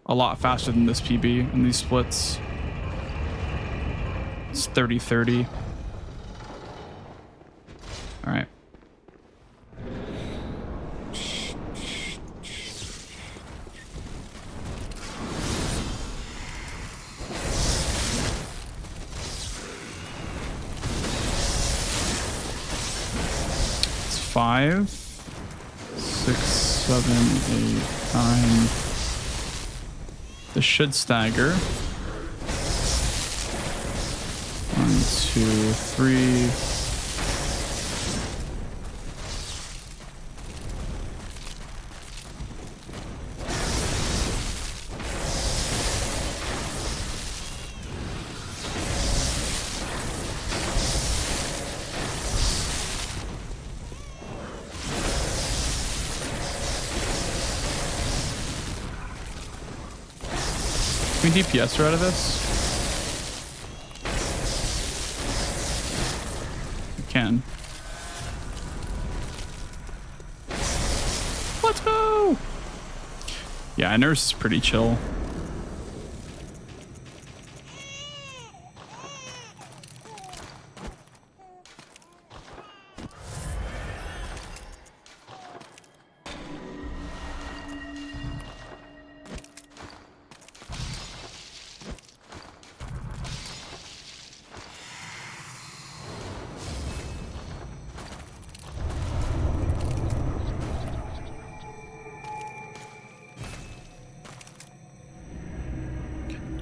a lot faster than this PB in these splits. It's 30-30. All right. It's 5, 6, 7, 8, 9. This should stagger. 1, 2, 3. Can we DPS her out of this? We can. Let's go! Yeah, Nurse is pretty chill.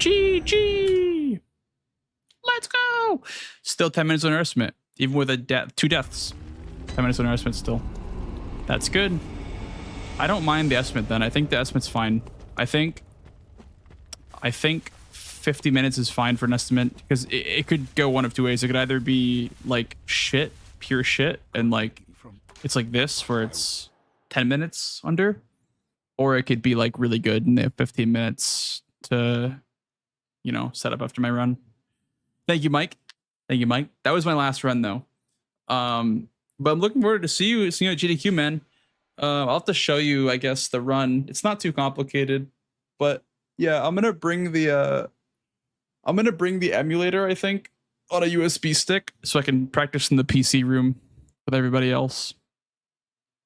GG! Let's go! Still 10 minutes on estimate, even with a death, 2 deaths. 10 minutes on estimate still. That's good. I don't mind the estimate then. I think the estimate's fine. I think 50 minutes is fine for an estimate, because it could go one of 2 ways. It could either be like shit, pure shit, and like it's like this where it's 10 minutes under, or it could be like really good and they have 15 minutes to, you know, set up after my run. Thank you, Mike. Thank you, Mike. That was my last run though. But I'm looking forward to seeing you at GDQ, man. I'll have to show you, I guess, the run. It's not too complicated, but yeah, I'm gonna bring the emulator, I think, on a USB stick so I can practice in the PC room with everybody else.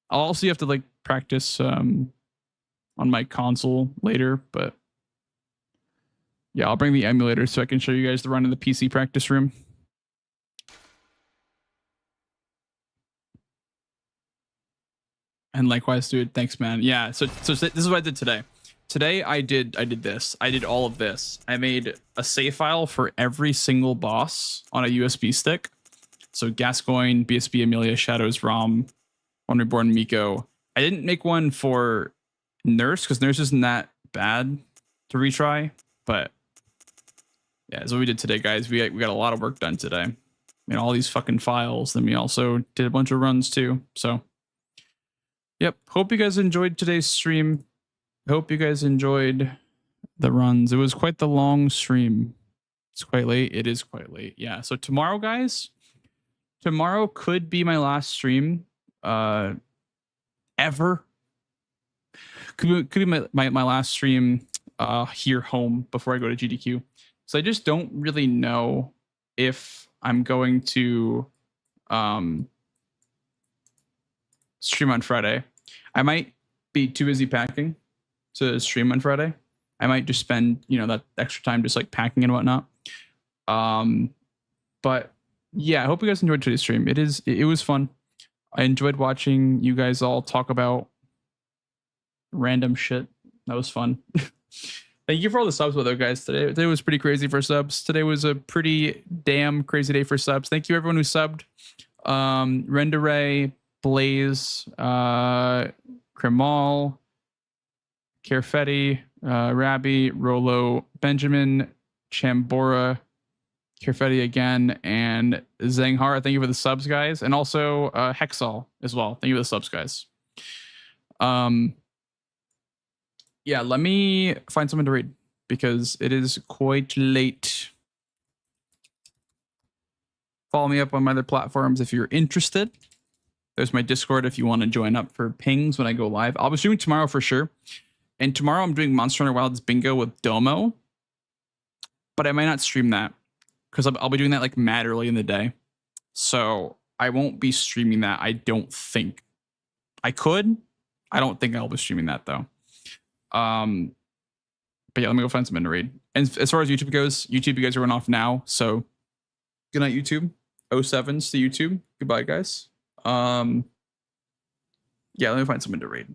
I'll also have to like practice on my console later, but yeah, I'll bring the emulator so I can show you guys the run in the PC practice room. And likewise, dude, thanks, man. Yeah, so this is what I did today. Today I did this. I did all of this. I made a save file for every single boss on a USB stick. So Gascoigne, BSB, Amelia, Shadows, Rom, One Reborn, Miko. I didn't make one for Nurse because Nurse isn't that bad to retry, but yeah, that's what we did today, guys. We got a lot of work done today. Made all these fucking files. Then we also did a bunch of runs too. So, yep. Hope you guys enjoyed today's stream. Hope you guys enjoyed the runs. It was quite the long stream. It's quite late. It is quite late. Yeah. So tomorrow, guys, tomorrow could be my last stream ever. Could be my last stream here home before I go to GDQ. So I just don't really know if I'm going to stream on Friday. I might be too busy packing to stream on Friday. I might just spend, you know, that extra time just like packing and whatnot. But yeah, I hope you guys enjoyed today's stream. It was fun. I enjoyed watching you guys all talk about random shit. That was fun. Thank you for all the subs, though, guys. Today was pretty crazy for subs. Today was a pretty damn crazy day for subs. Thank you everyone who subbed. Renderay, Blaze, Kremal, Carefetti, Rabbi, Rolo, Benjamin, Chambora, Carefetti again, and Zanghar. Thank you for the subs, guys. And also Hexal as well. Thank you for the subs, guys. Yeah, let me find someone to read because it is quite late. Follow me up on my other platforms if you're interested. There's my Discord if you want to join up for pings when I go live. I'll be streaming tomorrow for sure. And tomorrow I'm doing Monster Hunter Wilds Bingo with Domo. But I might not stream that because I'll be doing that like mad early in the day. So I won't be streaming that, I don't think. I could. I don't think I'll be streaming that though. But yeah, let me go find something to read. And as far as YouTube goes, YouTube, you guys are running off now. So good night, YouTube. 07s to YouTube. Goodbye, guys. Yeah, let me find something to read.